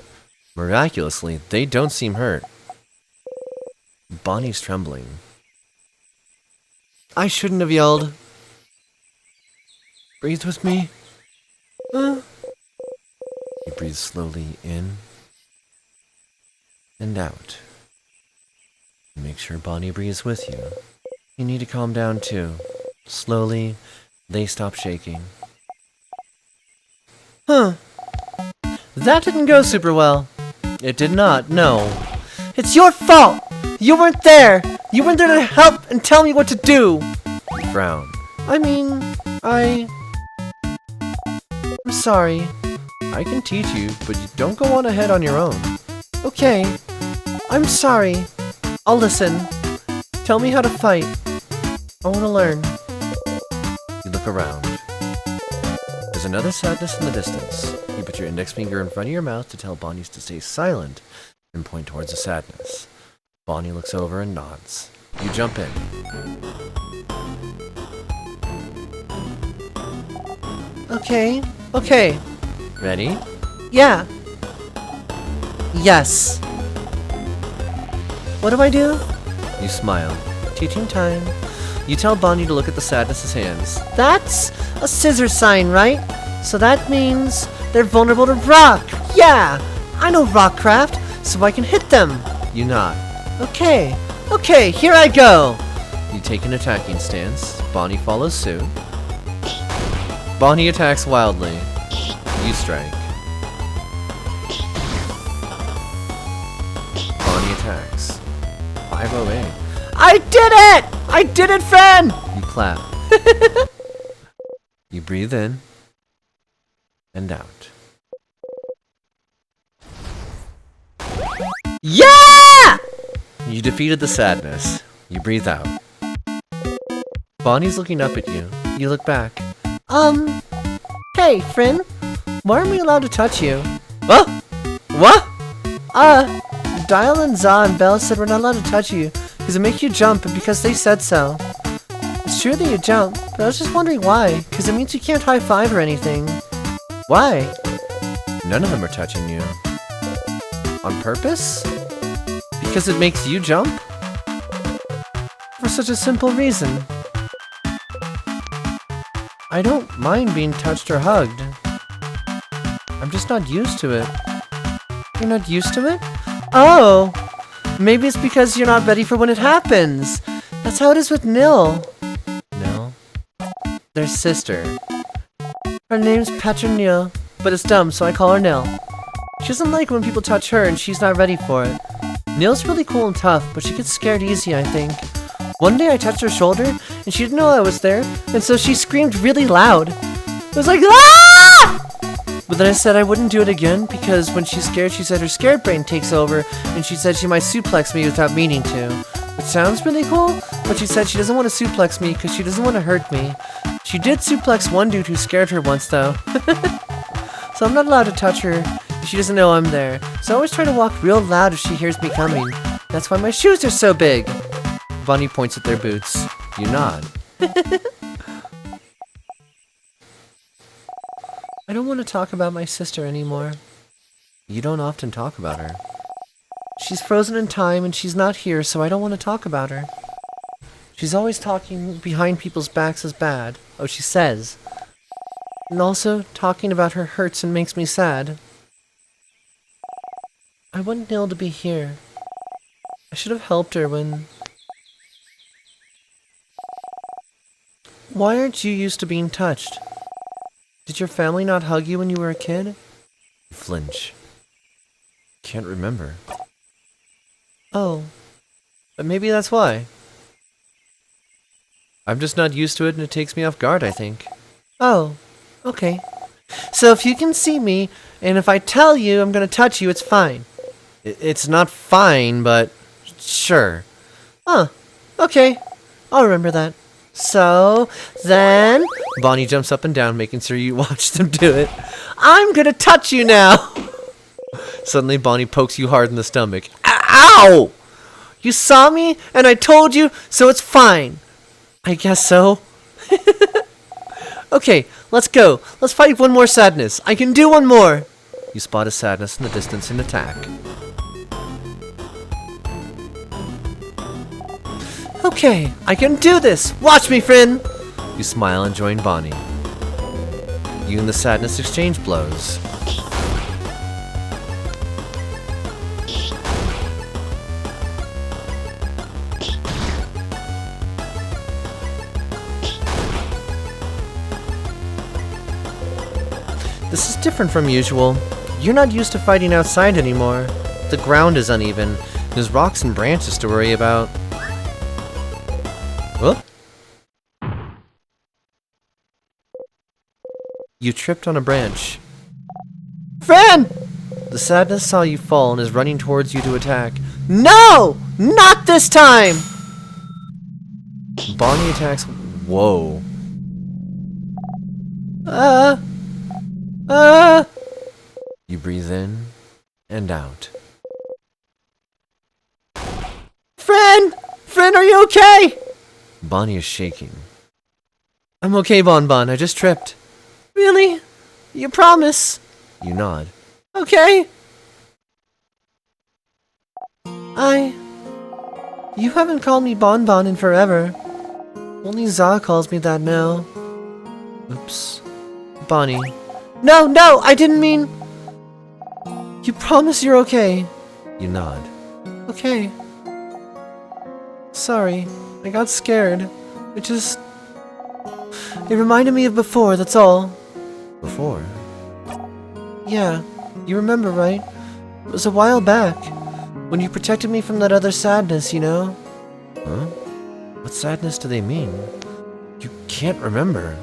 Miraculously, they don't seem hurt. Bonnie's trembling. I shouldn't have yelled. Breathe with me. You breathe slowly in and out. Make sure Bonnie breathes with you. You need to calm down too. Slowly, they stop shaking. Huh. That didn't go super well. It did not, no. It's your fault! You weren't there! You weren't there to help and tell me what to do! You frown. I mean, I'm sorry. I can teach you, but you don't go on ahead on your own. Okay. I'm sorry. I'll listen. Tell me how to fight. I want to learn. You look around. There's another sadness in the distance. You put your index finger in front of your mouth to tell Bonnie to stay silent and point towards the sadness. Bonnie looks over and nods. You jump in. Okay. Okay. Ready? Yeah. Yes. What do I do? You smile. Teaching time. You tell Bonnie to look at the sadness's hands. That's a scissor sign, right? So that means they're vulnerable to rock. Yeah, I know rockcraft, so I can hit them. You nod. Okay, okay, here I go. You take an attacking stance. Bonnie follows suit. Bonnie attacks wildly. You strike. Bonnie attacks. 508. I did it! I did it, friend! You clap. You breathe in and out. Yeah! You defeated the sadness. You breathe out. Bonnie's looking up at you. You look back. Hey, friend. Why aren't we allowed to touch you? Oh! What? Dial and Za and Belle said we're not allowed to touch you because it makes you jump and because they said so. It's true that you jump, but I was just wondering why, because it means you can't high five or anything. Why? None of them are touching you. On purpose? Because it makes you jump? For such a simple reason. I don't mind being touched or hugged. I'm just not used to it. You're not used to it? Oh! Maybe it's because you're not ready for when it happens. That's how it is with Nil. No. Their sister. Her name's Petronil, but it's dumb, so I call her Nil. She doesn't like when people touch her, and she's not ready for it. Nil's really cool and tough, but she gets scared easy, I think. One day I touched her shoulder, and she didn't know I was there, and so she screamed really loud. It was like, ah! But then I said I wouldn't do it again, because when she's scared, she said her scared brain takes over, and she said she might suplex me without meaning to. Which sounds really cool, but she said she doesn't want to suplex me because she doesn't want to hurt me. She did suplex one dude who scared her once, though. So I'm not allowed to touch her. She doesn't know I'm there. So I always try to walk real loud if she hears me coming. That's why my shoes are so big. Bonnie points at their boots. You nod. I don't want to talk about my sister anymore. You don't often talk about her. She's frozen in time and she's not here, so I don't want to talk about her. She's always talking behind people's backs is bad. Oh, she says. And also, talking about her hurts and makes me sad. I want Nil to be here. I should have helped her when... Why aren't you used to being touched? Did your family not hug you when you were a kid? You flinch. Can't remember. Oh. But maybe that's why. I'm just not used to it and it takes me off guard, I think. Oh. Okay. So if you can see me, and if I tell you I'm gonna touch you, it's fine. It's not fine, but sure. Huh. Okay. I'll remember that. So, then... Bonnie jumps up and down, making sure you watch them do it. I'm gonna touch you now! Suddenly, Bonnie pokes you hard in the stomach. Ow! You saw me, and I told you, so it's fine. I guess so. Okay, let's go. Let's fight one more sadness. I can do one more! You spot a sadness in the distance and attack. Okay, I can do this! Watch me, friend! You smile and join Bonnie. You and the sadness exchange blows. This is different from usual. You're not used to fighting outside anymore. The ground is uneven. There's rocks and branches to worry about. Whoop. You tripped on a branch. Friend! The sadness saw you fall and is running towards you to attack. No! Not this time! Bonnie attacks. Whoa. You breathe in and out. Friend! Friend, are you okay? Bonnie is shaking. I'm okay, Bon Bon. I just tripped. Really? You promise? You nod. Okay. You haven't called me Bon Bon in forever. Only Za calls me that now. Oops. Bonnie. No, I didn't mean... You promise you're okay? You nod. Okay. Sorry. I got scared. It reminded me of before, that's all. Before? Yeah. You remember, right? It was a while back. When you protected me from that other sadness, you know? Huh? What sadness do they mean? You can't remember.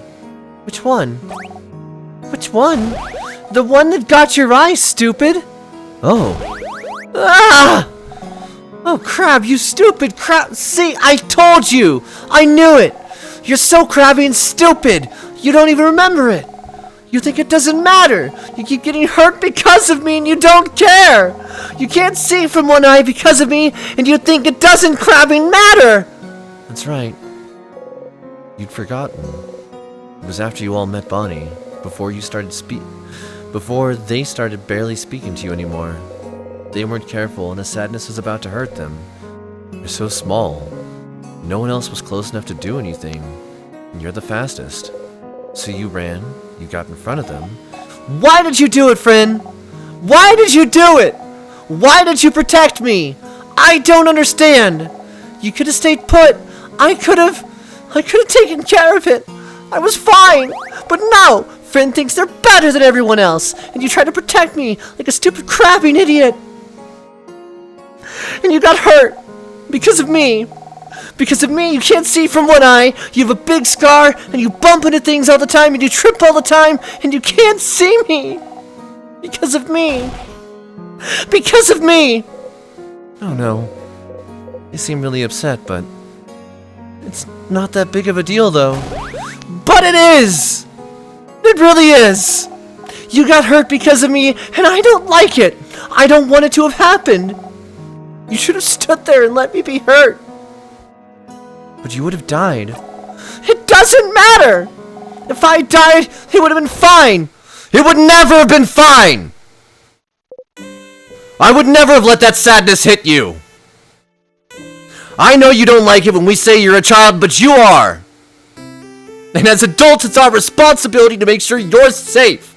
Which one? Which one? The one that got your eye, stupid! Oh. Ah! Oh, crab, you stupid crab! See, I told you! I knew it! You're so crabby and stupid! You don't even remember it! You think it doesn't matter! You keep getting hurt because of me and you don't care! You can't see from one eye because of me and you think it doesn't crabbing matter! That's right. You'd forgotten. It was after you all met Bonnie, before they started barely speaking to you anymore. They weren't careful and the sadness was about to hurt them. You're so small. No one else was close enough to do anything. And you're the fastest. So you ran, you got in front of them. Why did you do it, friend? Why did you do it? Why did you protect me? I don't understand. You could have stayed put. I could have taken care of it. I was fine. But no, friend thinks they're better than everyone else. And you try to protect me like a stupid crabbing idiot. And you got hurt. Because of me. Because of me, you can't see from one eye, you have a big scar, and you bump into things all the time, and you trip all the time, and you can't see me. Because of me. Because of me! Oh no. They seem really upset, but... It's not that big of a deal, though. But it is! It really is! You got hurt because of me, and I don't like it! I don't want it to have happened! You should have stood there and let me be hurt! But you would have died. It doesn't matter! If I died, it would have been fine! It would never have been fine! I would never have let that sadness hit you! I know you don't like it when we say you're a child, but you are! And as adults, it's our responsibility to make sure you're safe!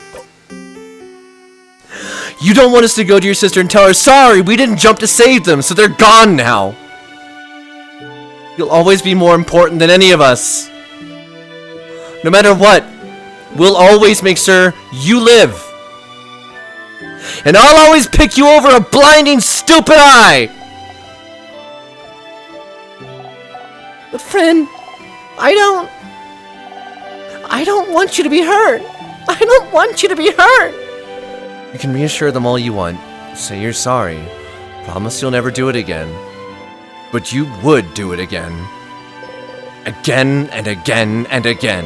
You don't want us to go to your sister and tell her, sorry, we didn't jump to save them, so they're gone now! You'll always be more important than any of us. No matter what, we'll always make sure you live. And I'll always pick you over a blinding, stupid eye! But friend, I don't want you to be hurt. I don't want you to be hurt. You can reassure them all you want. Say you're sorry. Promise you'll never do it again. But you would do it again. Again and again and again.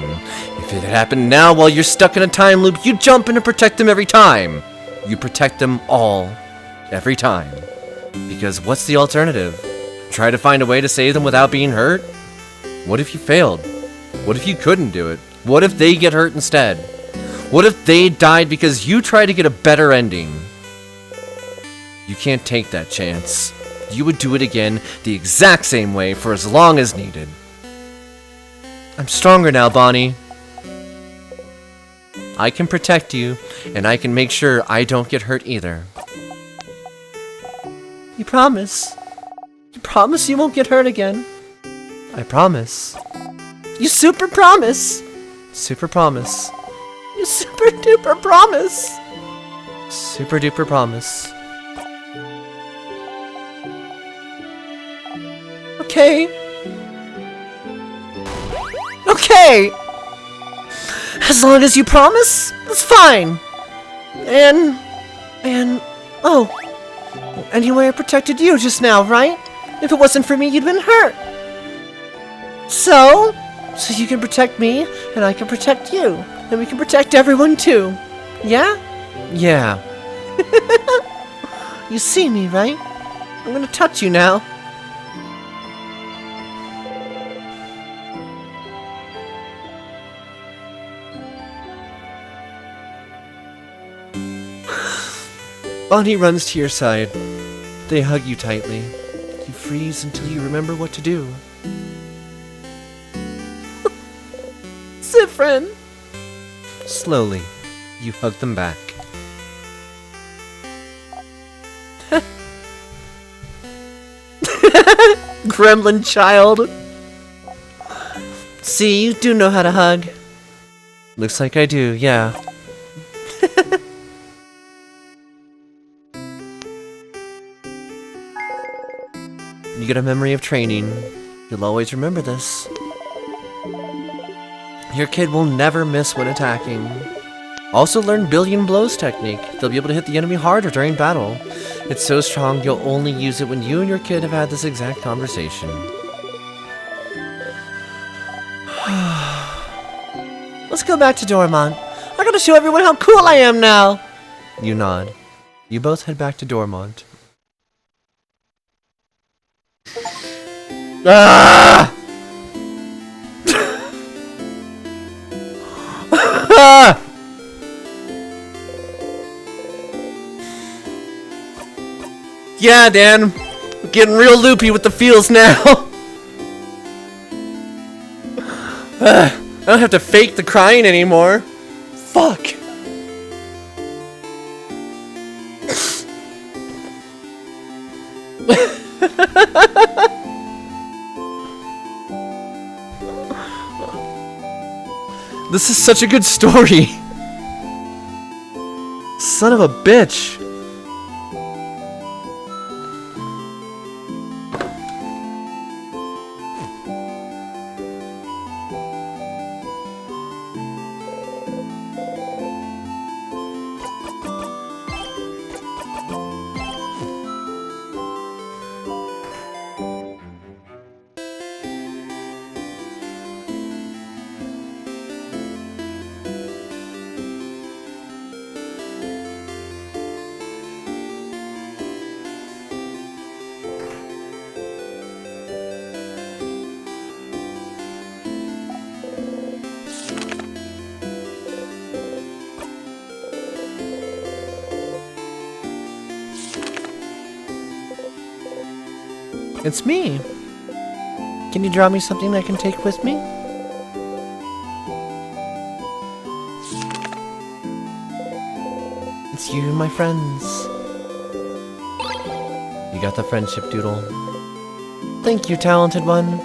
If it happened now while you're stuck in a time loop, you'd jump in and protect them every time. You protect them all. Every time. Because what's the alternative? Try to find a way to save them without being hurt? What if you failed? What if you couldn't do it? What if they get hurt instead? What if they died because you tried to get a better ending? You can't take that chance. You would do it again the exact same way for as long as needed. I'm stronger now, Bonnie. I can protect you, and I can make sure I don't get hurt either. You promise? You promise you won't get hurt again? I promise. You super promise? Super promise. You super duper promise? Super duper promise. Okay. Okay! As long as you promise, it's fine. Oh. Anyway, I protected you just now, right? If it wasn't for me, you'd been hurt. So you can protect me, and I can protect you. And we can protect everyone too. Yeah? Yeah. You see me, right? I'm gonna touch you now. Bonnie runs to your side. They hug you tightly. You freeze until you remember what to do. Sit, friend. Slowly, you hug them back. Gremlin child. See, you do know how to hug. Looks like I do, yeah. You get a memory of training. You'll always remember this. Your kid will never miss when attacking. Also learn billion blows technique. They'll be able to hit the enemy harder during battle. It's so strong you'll only use it when you and your kid have had this exact conversation. Let's go back to Dormont. I gotta show everyone how cool I am now. You nod. You both head back to Dormont. Ah! Ah! Yeah, Dan. I'm getting real loopy with the feels now. I don't have to fake the crying anymore. Fuck. This is such a good story. Son of a bitch. It's me. Can you draw me something I can take with me? It's you and my friends. You got the friendship doodle. Thank you, talented one.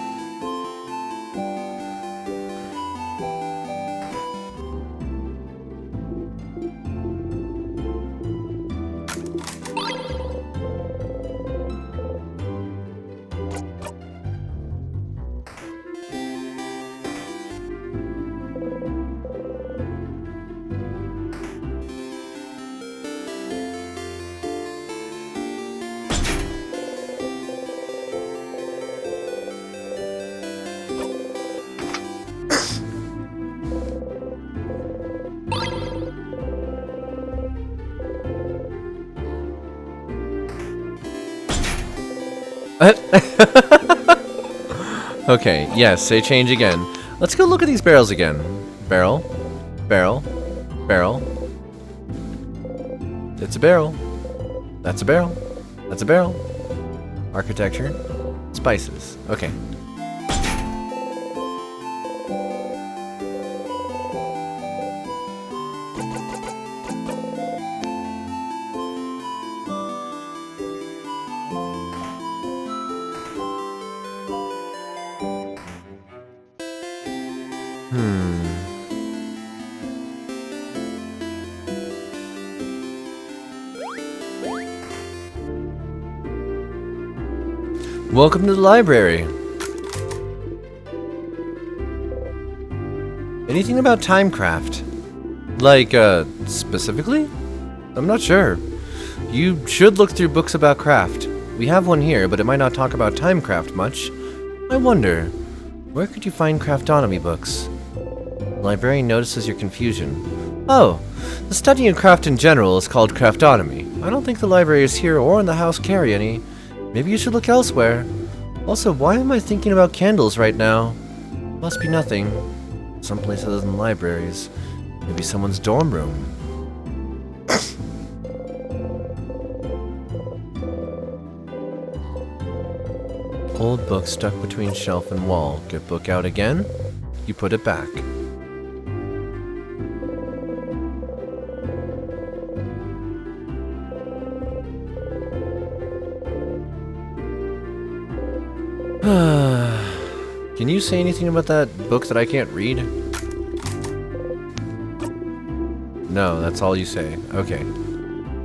Okay, yes, say change again. Let's go look at these barrels again. Barrel. Barrel. Barrel. It's a barrel. That's a barrel. That's a barrel. Architecture. Spices. Okay. Welcome to the library. Anything about Timecraft? Like, specifically? I'm not sure. You should look through books about craft. We have one here, but it might not talk about Timecraft much. I wonder, where could you find craftonomy books? The librarian notices your confusion. Oh, the study of craft in general is called craftonomy. I don't think the libraries here or in the house carry any. Maybe you should look elsewhere. Also, why am I thinking about candles right now? Must be nothing. Someplace other than libraries. Maybe someone's dorm room. Old book stuck between shelf and wall. Get book out again. You put it back. Can you say anything about that book that I can't read? No, that's all you say. Okay.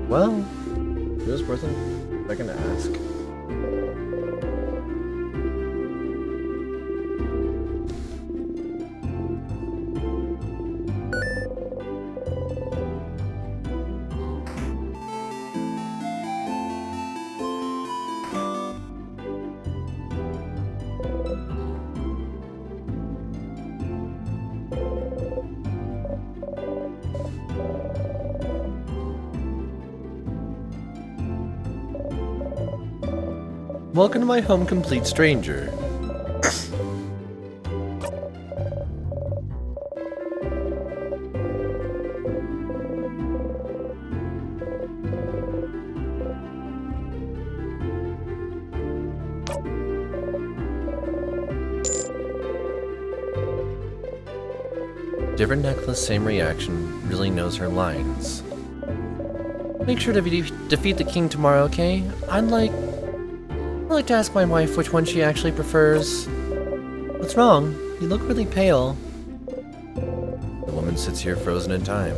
Well, it was worth a second to ask. Welcome to my home, complete stranger. Different necklace, same reaction. Really knows her lines. Make sure to defeat the king tomorrow, okay? I'd like to ask my wife which one she actually prefers. What's wrong? You look really pale. The woman sits here frozen in time.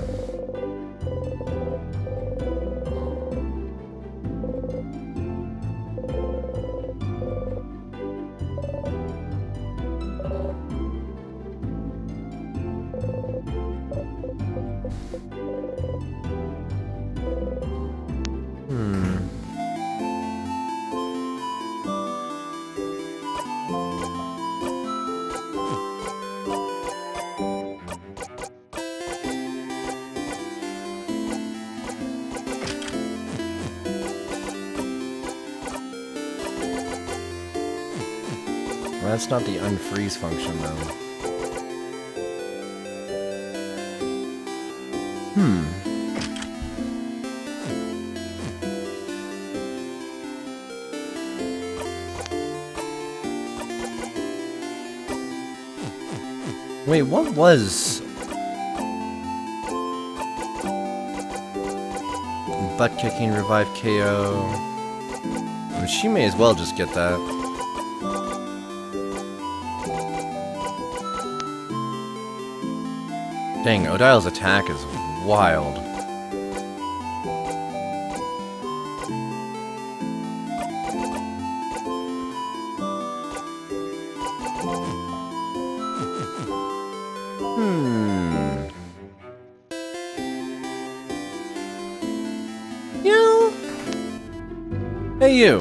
Well, that's not the unfreeze function, though. Wait, what was... Butt kicking, revive KO... I mean, she may as well just get that. Dang, Odile's attack is wild. You? Hey, you.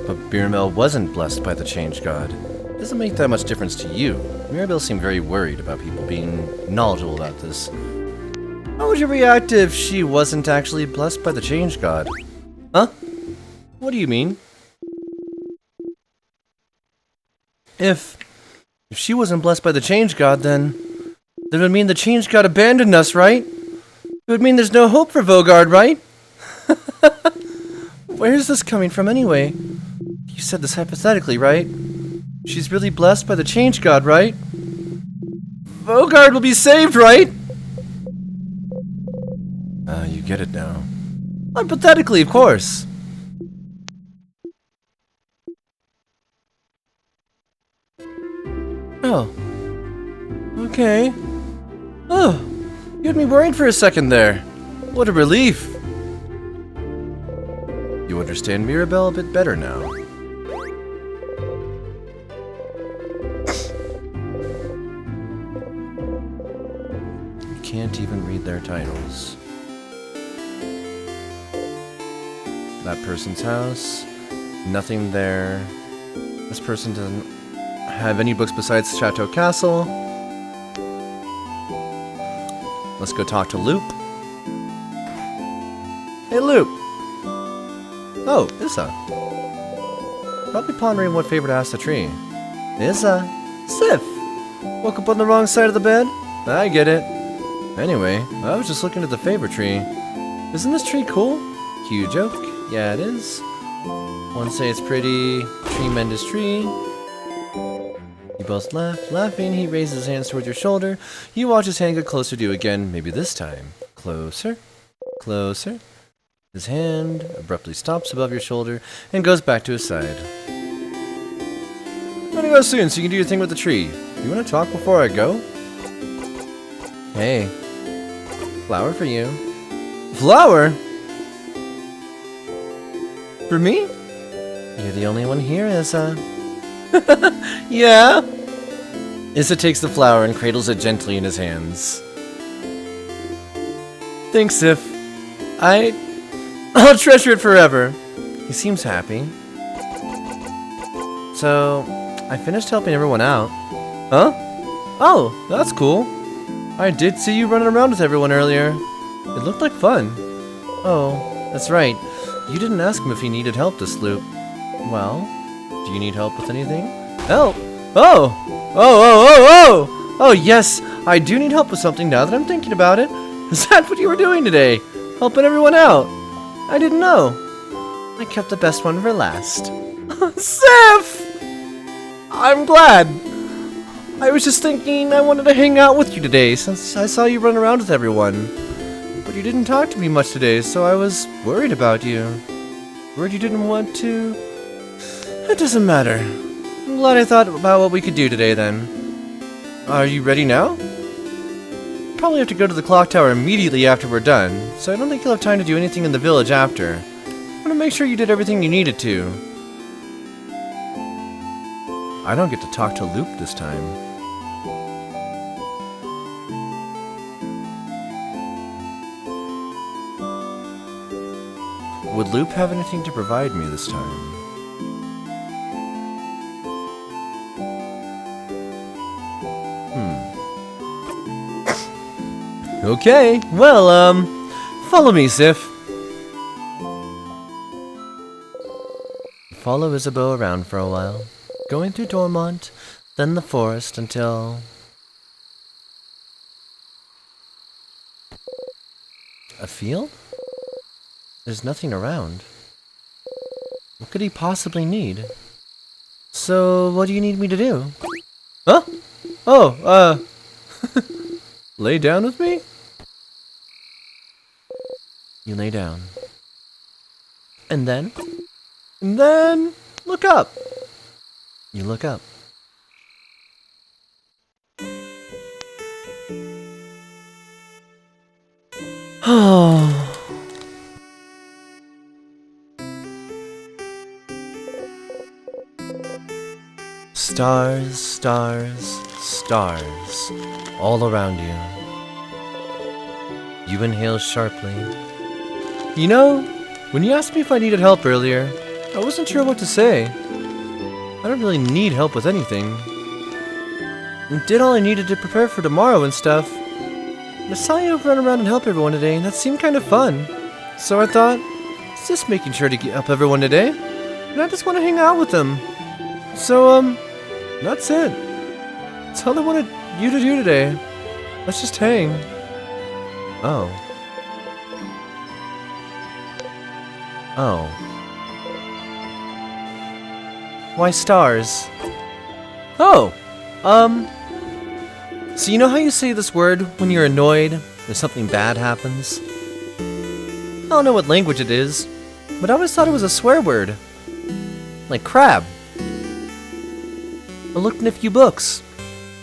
But Mirabelle wasn't blessed by the Change God. It doesn't make that much difference to you. Mirabelle seemed very worried about people being knowledgeable about this. How would you react if she wasn't actually blessed by the Change God? Huh? What do you mean? If she wasn't blessed by the Change God, then that would mean the Change God abandoned us, right? It would mean there's no hope for Vogard, right? Where's this coming from anyway? You said this hypothetically, right? She's really blessed by the Change God, right? Vogard will be saved, right? You get it now. Hypothetically, of course. Oh. Okay. Oh. You had me worried for a second there. What a relief. You understand Mirabelle a bit better now. You can't even read their titles. That person's house. Nothing there. This person doesn't have any books besides Chateau Castle. Let's go talk to Loop. Hey, Loop. Oh, Issa. Probably pondering what favor to ask the tree. Issa. Sif. Woke up on the wrong side of the bed? I get it. Anyway, I was just looking at the favor tree. Isn't this tree cool? Cue joke. Yeah, it is. One say it's pretty. Tremendous tree. You both laugh. Laughing, he raises his hands towards your shoulder. You watch his hand get closer to you again, maybe this time. Closer. Closer. His hand abruptly stops above your shoulder and goes back to his side. I'm gonna go soon so you can do your thing with the tree. You wanna talk before I go? Hey. Flower for you. Flower? For me? You're the only one here, Issa. Yeah? Issa takes the flower and cradles it gently in his hands. Thanks, Sif. I'll treasure it forever. He seems happy. So, I finished helping everyone out. Huh? Oh, that's cool. I did see you running around with everyone earlier. It looked like fun. Oh, that's right. You didn't ask him if he needed help this loop. Well, do you need help with anything? Help? Oh! Oh, yes, I do need help with something now that I'm thinking about it. Is that what you were doing today? Helping everyone out? I didn't know. I kept the best one for last. Sif! I'm glad. I was just thinking I wanted to hang out with you today since I saw you run around with everyone. But you didn't talk to me much today, so I was worried about you. Worried you didn't want to... It doesn't matter. I'm glad I thought about what we could do today then. Are you ready now? Probably have to go to the clock tower immediately after we're done, so I don't think you'll have time to do anything in the village after. I want to make sure you did everything you needed to. I don't get to talk to Loop this time. Would Loop have anything to provide me this time? Okay, well, follow me, Sif. Follow Isabeau around for a while, going through Dormont, then the forest until... A field? There's nothing around. What could he possibly need? So, what do you need me to do? Huh? Oh, lay down with me? You lay down. And then? And then, look up. You look up. Oh. Stars, stars, stars, all around you. You inhale sharply. You know, when you asked me if I needed help earlier, I wasn't sure what to say. I don't really need help with anything. I did all I needed to prepare for tomorrow and stuff. I saw you run around and help everyone today, and that seemed kind of fun. So I thought, it's just making sure to help everyone today, and I just want to hang out with them. So, that's it. That's all I wanted you to do today. Let's just hang. Oh. Oh. Why stars? Oh! So you know how you say this word when you're annoyed or something bad happens? I don't know what language it is, but I always thought it was a swear word. Like crab. I looked in a few books.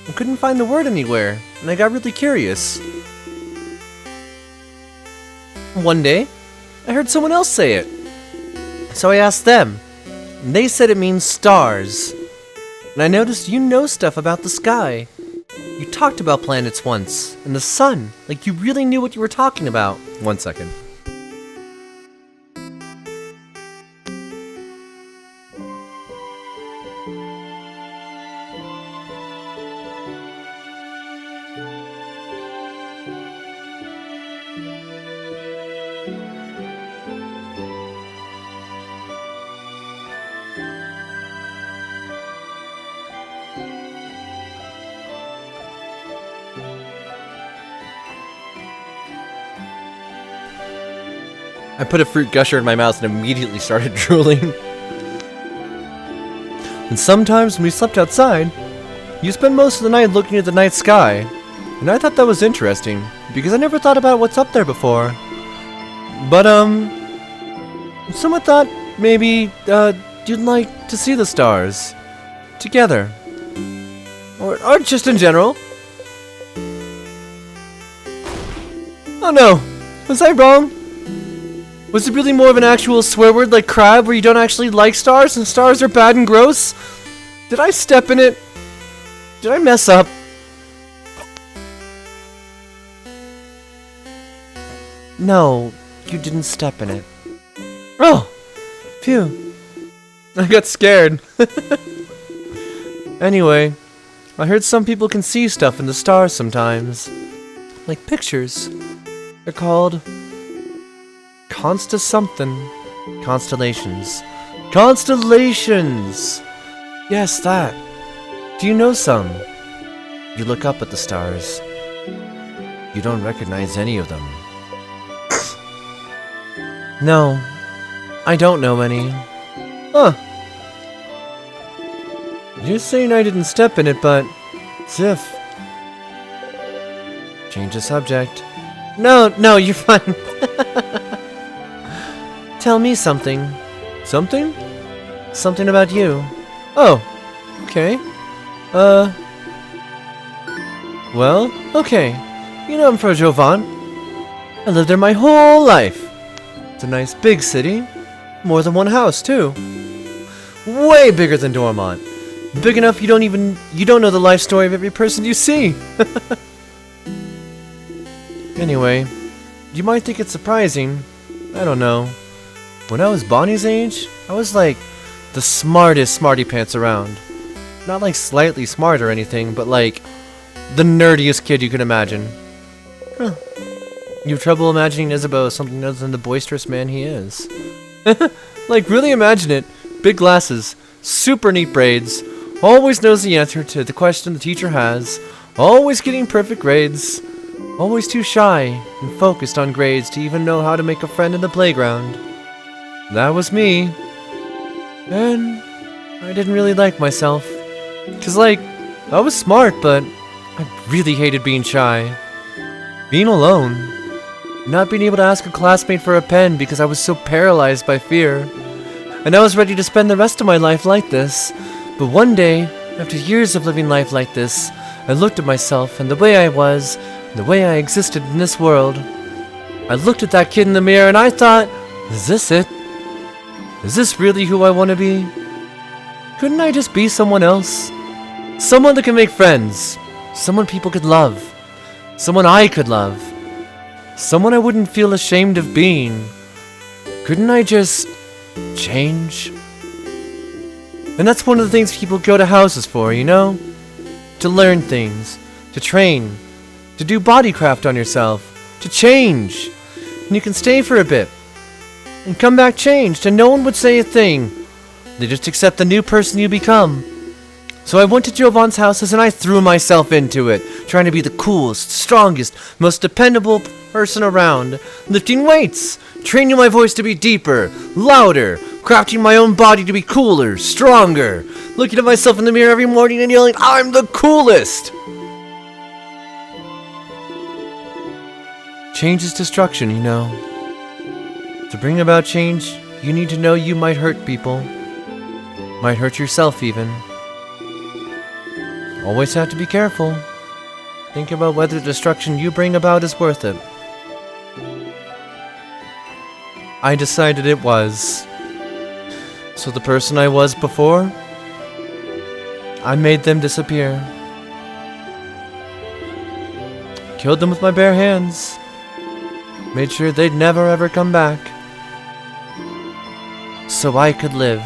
I couldn't find the word anywhere, and I got really curious. One day, I heard someone else say it. So I asked them, and they said it means stars. And I noticed you know stuff about the sky. You talked about planets once, and the sun, like you really knew what you were talking about. 1 second. I put a fruit gusher in my mouth and immediately started drooling. And sometimes when we slept outside, you spend most of the night looking at the night sky. And I thought that was interesting, because I never thought about what's up there before. But, someone thought maybe, you'd like to see the stars. Together. Or just in general. Oh no! Was I wrong? Was it really more of an actual swear word like crab where you don't actually like stars and stars are bad and gross? Did I step in it? Did I mess up? No, you didn't step in it. Oh! Phew. I got scared. Anyway, I heard some people can see stuff in the stars sometimes. Like pictures. They're called Constellations. Constellations! Yes, that. Do you know some? You look up at the stars. You don't recognize any of them. No, I don't know any. Huh. You're saying I didn't step in it, but Ziff. Change the subject. No, you're fine. Tell me something. Something? Something about you. Oh, okay. Well, okay. You know I'm from Jovan. I lived there my whole life. It's a nice big city. More than one house, too. Way bigger than Dormont. Big enough you don't know the life story of every person you see. Anyway, you might think it's surprising. I don't know. When I was Bonnie's age, I was like the smartest smarty pants around. Not like slightly smart or anything, but like the nerdiest kid you could imagine. Huh. You have trouble imagining Isabeau as something other than the boisterous man he is. Like, really imagine it. Big glasses, super neat braids, always knows the answer to the question the teacher has, always getting perfect grades. Always too shy and focused on grades to even know how to make a friend in the playground. That was me. And I didn't really like myself. 'Cause like, I was smart, but I really hated being shy. Being alone. Not being able to ask a classmate for a pen because I was so paralyzed by fear. And I was ready to spend the rest of my life like this. But one day, after years of living life like this, I looked at myself and the way I was, and the way I existed in this world. I looked at that kid in the mirror and I thought, is this it? Is this really who I want to be? Couldn't I just be someone else? Someone that can make friends. Someone people could love. Someone I could love. Someone I wouldn't feel ashamed of being. Couldn't I just change? And that's one of the things people go to houses for, you know? To learn things, to train, to do bodycraft on yourself, to change. And you can stay for a bit and come back changed, and no one would say a thing. They just accept the new person you become. So I went to Jovan's houses and I threw myself into it, trying to be the coolest, strongest, most dependable person around, lifting weights, training my voice to be deeper, louder, crafting my own body to be cooler, stronger, looking at myself in the mirror every morning and yelling, I'm the coolest! Change is destruction, you know. To bring about change, you need to know you might hurt people. Might hurt yourself even. Always have to be careful. Think about whether the destruction you bring about is worth it. I decided it was. So the person I was before, I made them disappear. Killed them with my bare hands. Made sure they'd never ever come back. So I could live.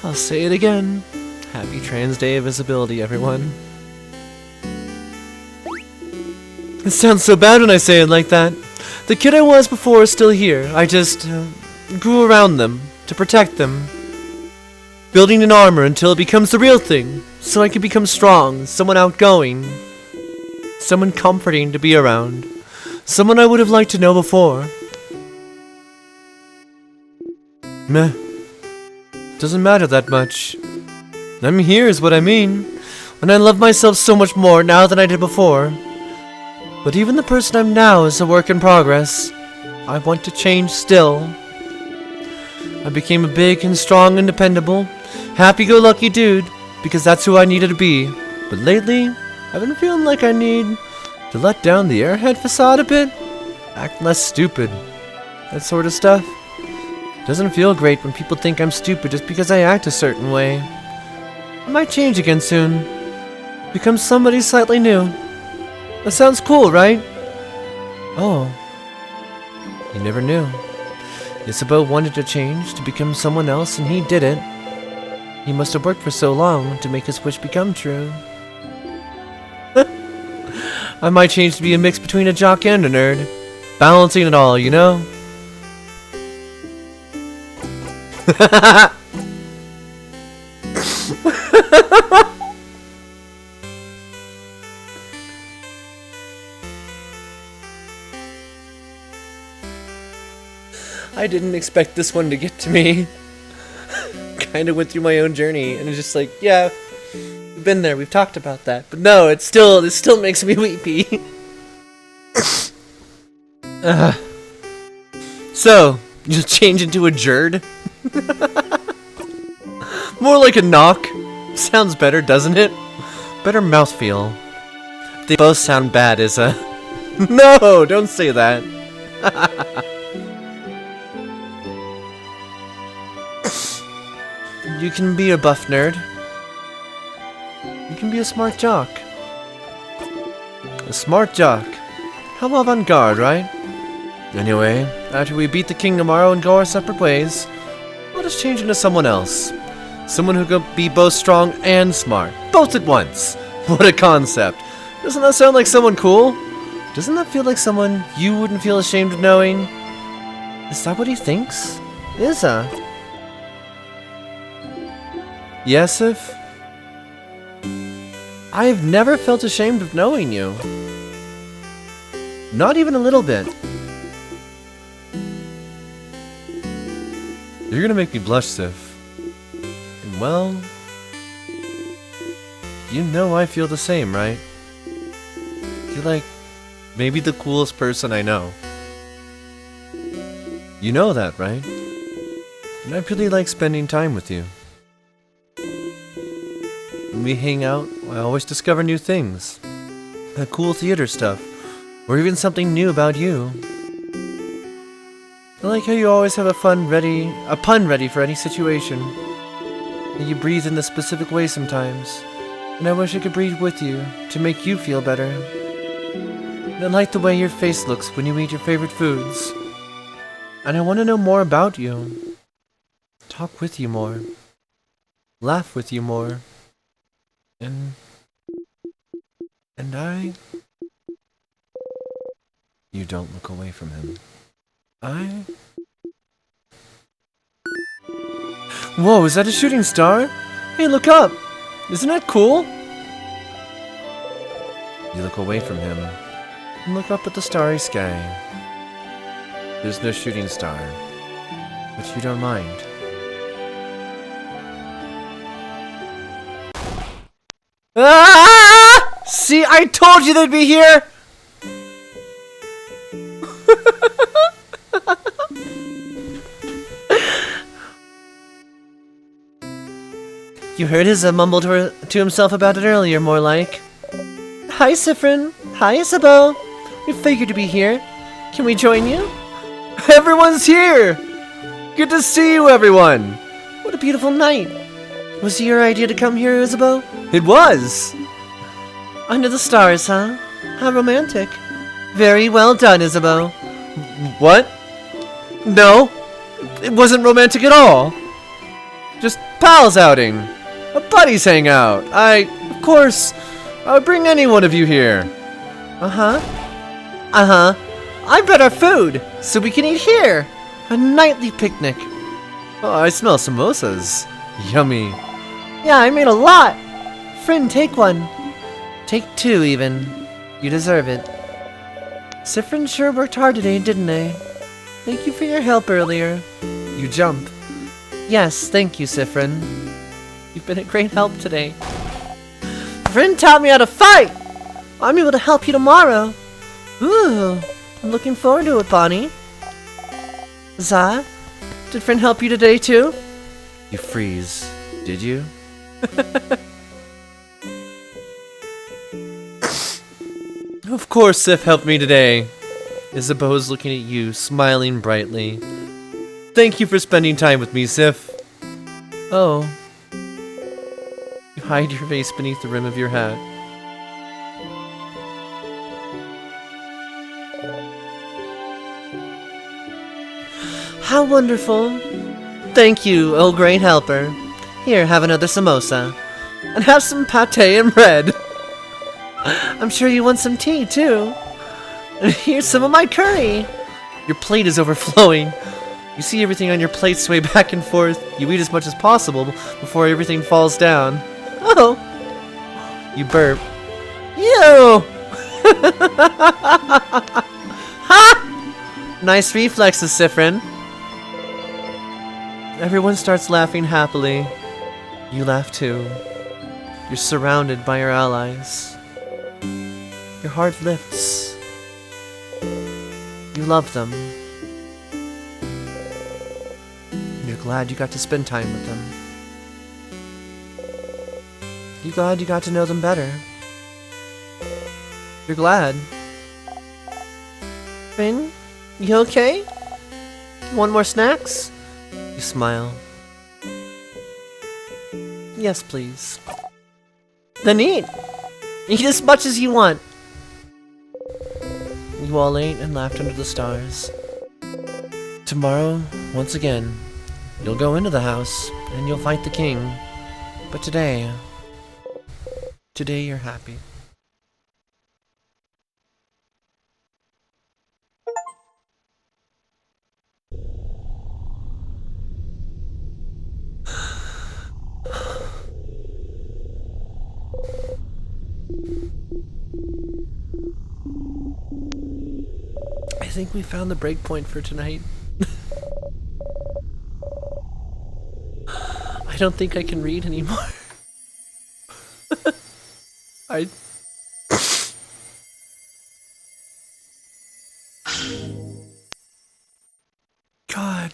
I'll say it again. Happy Trans Day of Visibility, everyone. It sounds so bad when I say it like that. The kid I was before is still here. I just grew around them to protect them. Building an armor until it becomes the real thing. So I can become strong, someone outgoing. Someone comforting to be around. Someone I would have liked to know before. Meh. Doesn't matter that much. I'm here is what I mean. And I love myself so much more now than I did before. But even the person I'm now is a work in progress. I want to change still. I became a big and strong and dependable, happy-go-lucky dude, because that's who I needed to be. But lately, I've been feeling like I need to let down the airhead facade a bit. Act less stupid. That sort of stuff. Doesn't feel great when people think I'm stupid just because I act a certain way. I might change again soon. Become somebody slightly new. That sounds cool, right? Oh. You never knew. Isabel wanted to change, to become someone else, and he did it. He must have worked for so long to make his wish become true. I might change to be a mix between a jock and a nerd. Balancing it all, you know? I didn't expect this one to get to me. Kind of went through my own journey and it's just like, yeah, we've been there, we've talked about that. But no, it still makes me weepy. So, you'll change into a jerd? More like a knock. Sounds better, doesn't it? Better mouthfeel. They both sound bad, Isa. No, don't say that. You can be a buff nerd. You can be a smart jock. A smart jock. How avant-garde, right? Anyway, after we beat the king tomorrow and go our separate ways, let us change into someone else. Someone who can be both strong and smart. Both at once. What a concept. Doesn't that sound like someone cool? Doesn't that feel like someone you wouldn't feel ashamed of knowing? Is that what he thinks? Isa. Yes, if... I have never felt ashamed of knowing you. Not even a little bit. You're gonna make me blush, Sif. And well... You know I feel the same, right? You're like... maybe the coolest person I know. You know that, right? And I really like spending time with you. When we hang out, I always discover new things. That cool theater stuff. Or even something new about you. I like how you always have a pun ready for any situation. And you breathe in a specific way sometimes. And I wish I could breathe with you to make you feel better. And I like the way your face looks when you eat your favorite foods. And I want to know more about you. Talk with you more. Laugh with you more. And I... You don't look away from him. Whoa, is that a shooting star? Hey, look up! Isn't that cool? You look away from him and look up at the starry sky. There's no shooting star, but you don't mind. Ah! See, I told you they'd be here! You heard his mumble to himself about it earlier, more like. Hi, Sifrin. Hi, Isabeau. We figured to be here. Can we join you? Everyone's here! Good to see you, everyone! What a beautiful night. Was it your idea to come here, Isabeau? It was! Under the stars, huh? How romantic. Very well done, Isabeau. What? No, it wasn't romantic at all. Just pals outing. A buddies hangout. Of course, I would bring any one of you here. Uh-huh. I brought our food, so we can eat here. A nightly picnic. Oh, I smell samosas. Yummy. Yeah, I made a lot. Friend, take one. Take two, even. You deserve it. Sifrin sure worked hard today, didn't they? Thank you for your help earlier. You jump. Yes, thank you, Sifrin. You've been a great help today. Friend taught me how to fight! I'm able to help you tomorrow. Ooh, I'm looking forward to it, Bonnie. Za, did friend help you today too? You freeze. Did you? Of course Sif helped me today. Isabeau's looking at you, smiling brightly. Thank you for spending time with me, Sif. Oh. You hide your face beneath the rim of your hat. How wonderful. Thank you, oh great helper. Here, have another samosa. And have some pate and bread. I'm sure you want some tea, too. And here's some of my curry. Your plate is overflowing. You see everything on your plate sway back and forth. You eat as much as possible before everything falls down. Oh. You burp. Ew! Ha! Nice reflexes, Sifrin. Everyone starts laughing happily. You laugh too. You're surrounded by your allies. Your heart lifts. You love them. You're glad you got to spend time with them. You're glad you got to know them better. You're glad. Finn, you okay? Want more snacks? You smile. Yes, please. Then eat! Eat as much as you want! You all ate and laughed under the stars. Tomorrow, once again, you'll go into the house and you'll fight the king. But today you're happy. think we found the breakpoint for tonight. I don't think I can read anymore. God.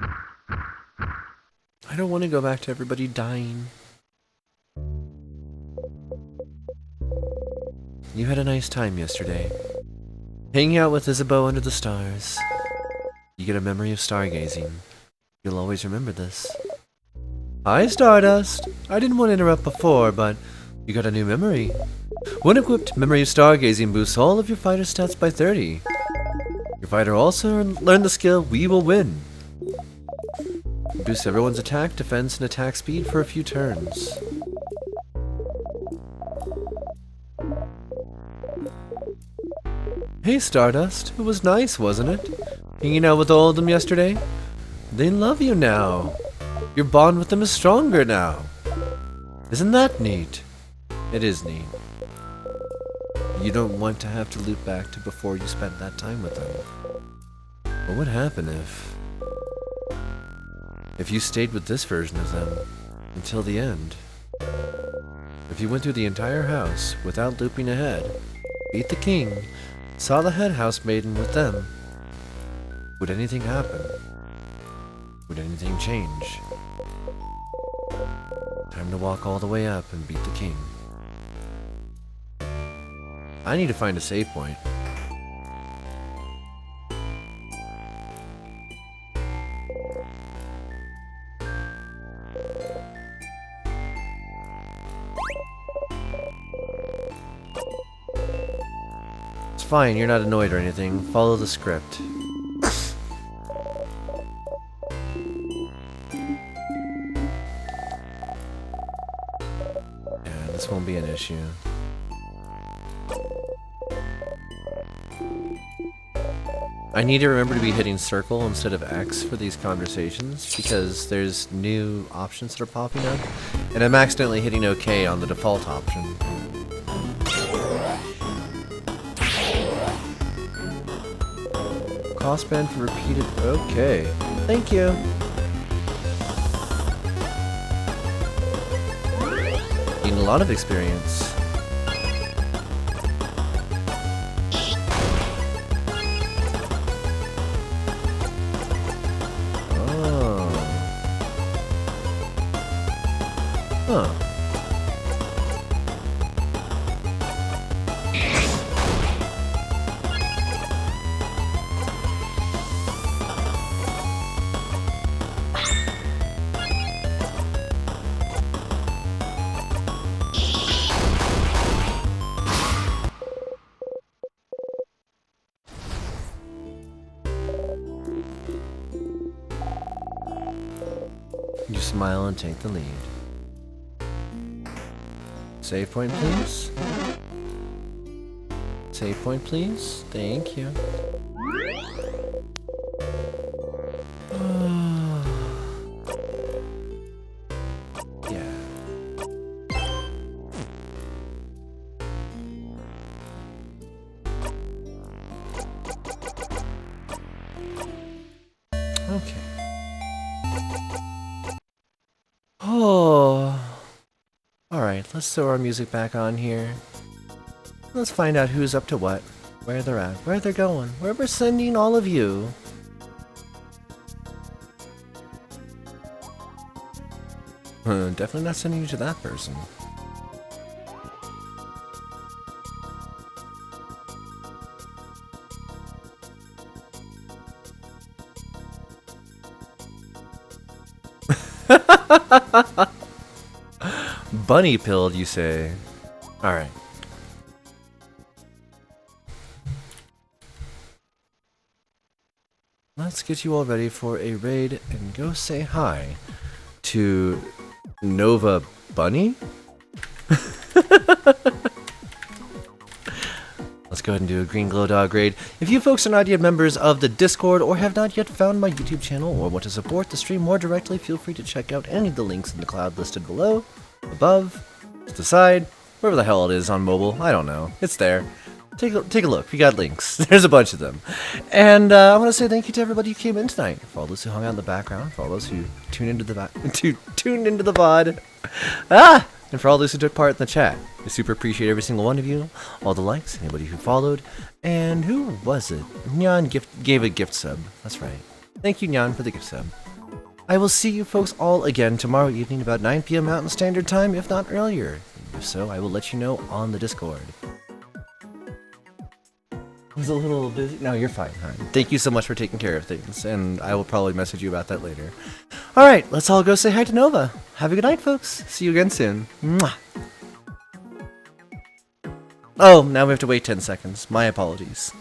I don't want to go back to everybody dying. You had a nice time yesterday. Hanging out with Isabeau under the stars. You get a memory of stargazing. You'll always remember this. Hi, Stardust! I didn't want to interrupt before, but you got a new memory. When equipped, Memory of Stargazing boosts all of your fighter stats by 30. Your fighter also learned the skill We Will Win. It boosts everyone's attack, defense, and attack speed for a few turns. Hey Stardust, it was nice, wasn't it? Hanging out with all of them yesterday? They love you now. Your bond with them is stronger now. Isn't that neat? It is neat. You don't want to have to loop back to before you spent that time with them. What would happen if you stayed with this version of them until the end? If you went through the entire house without looping ahead, beat the king, saw the head house maiden with them, would anything happen? Would anything change? Time to walk all the way up and beat the king. I need to find a save point. It's fine, you're not annoyed or anything. Follow the script. Yeah, this won't be an issue. I need to remember to be hitting circle instead of X for these conversations because there's new options that are popping up, and I'm accidentally hitting OK on the default option. Cost band for repeated. Okay. Thank you. Gained a lot of experience. Huh. You smile and take the lead. Save point, please. Save point, please. Thank you. Yeah. Okay. Oh. Alright, let's throw our music back on here. Let's find out who's up to what, where they're at, where they're going, where we're sending all of you. Definitely not sending you to that person. Bunny pilled, you say? Alright. Let's get you all ready for a raid and go say hi to Nova Bunny? Let's go ahead and do a Green Glow Dog raid. If you folks are not yet members of the Discord or have not yet found my YouTube channel or want to support the stream more directly, feel free to check out any of the links in the cloud listed below, above, to the side, wherever the hell it is on mobile. I don't know. It's there. take a look. We got links. There's a bunch of them. And I want to say thank you to everybody who came in tonight. For all those who hung out in the background. For all those who tuned into the tuned into the VOD. And for all those who took part in the chat. I super appreciate every single one of you. All the likes. Anybody who followed. And who was it? Nyan gave a gift sub. That's right. Thank you, Nyan, for the gift sub. I will see you folks all again tomorrow evening about 9 p.m. Mountain Standard Time, if not earlier. If so, I will let you know on the Discord. I was a little busy. No, you're fine, hon. Thank you so much for taking care of things, and I will probably message you about that later. Alright, let's all go say hi to Nova. Have a good night, folks. See you again soon. Mwah. Oh, now we have to wait 10 seconds. My apologies.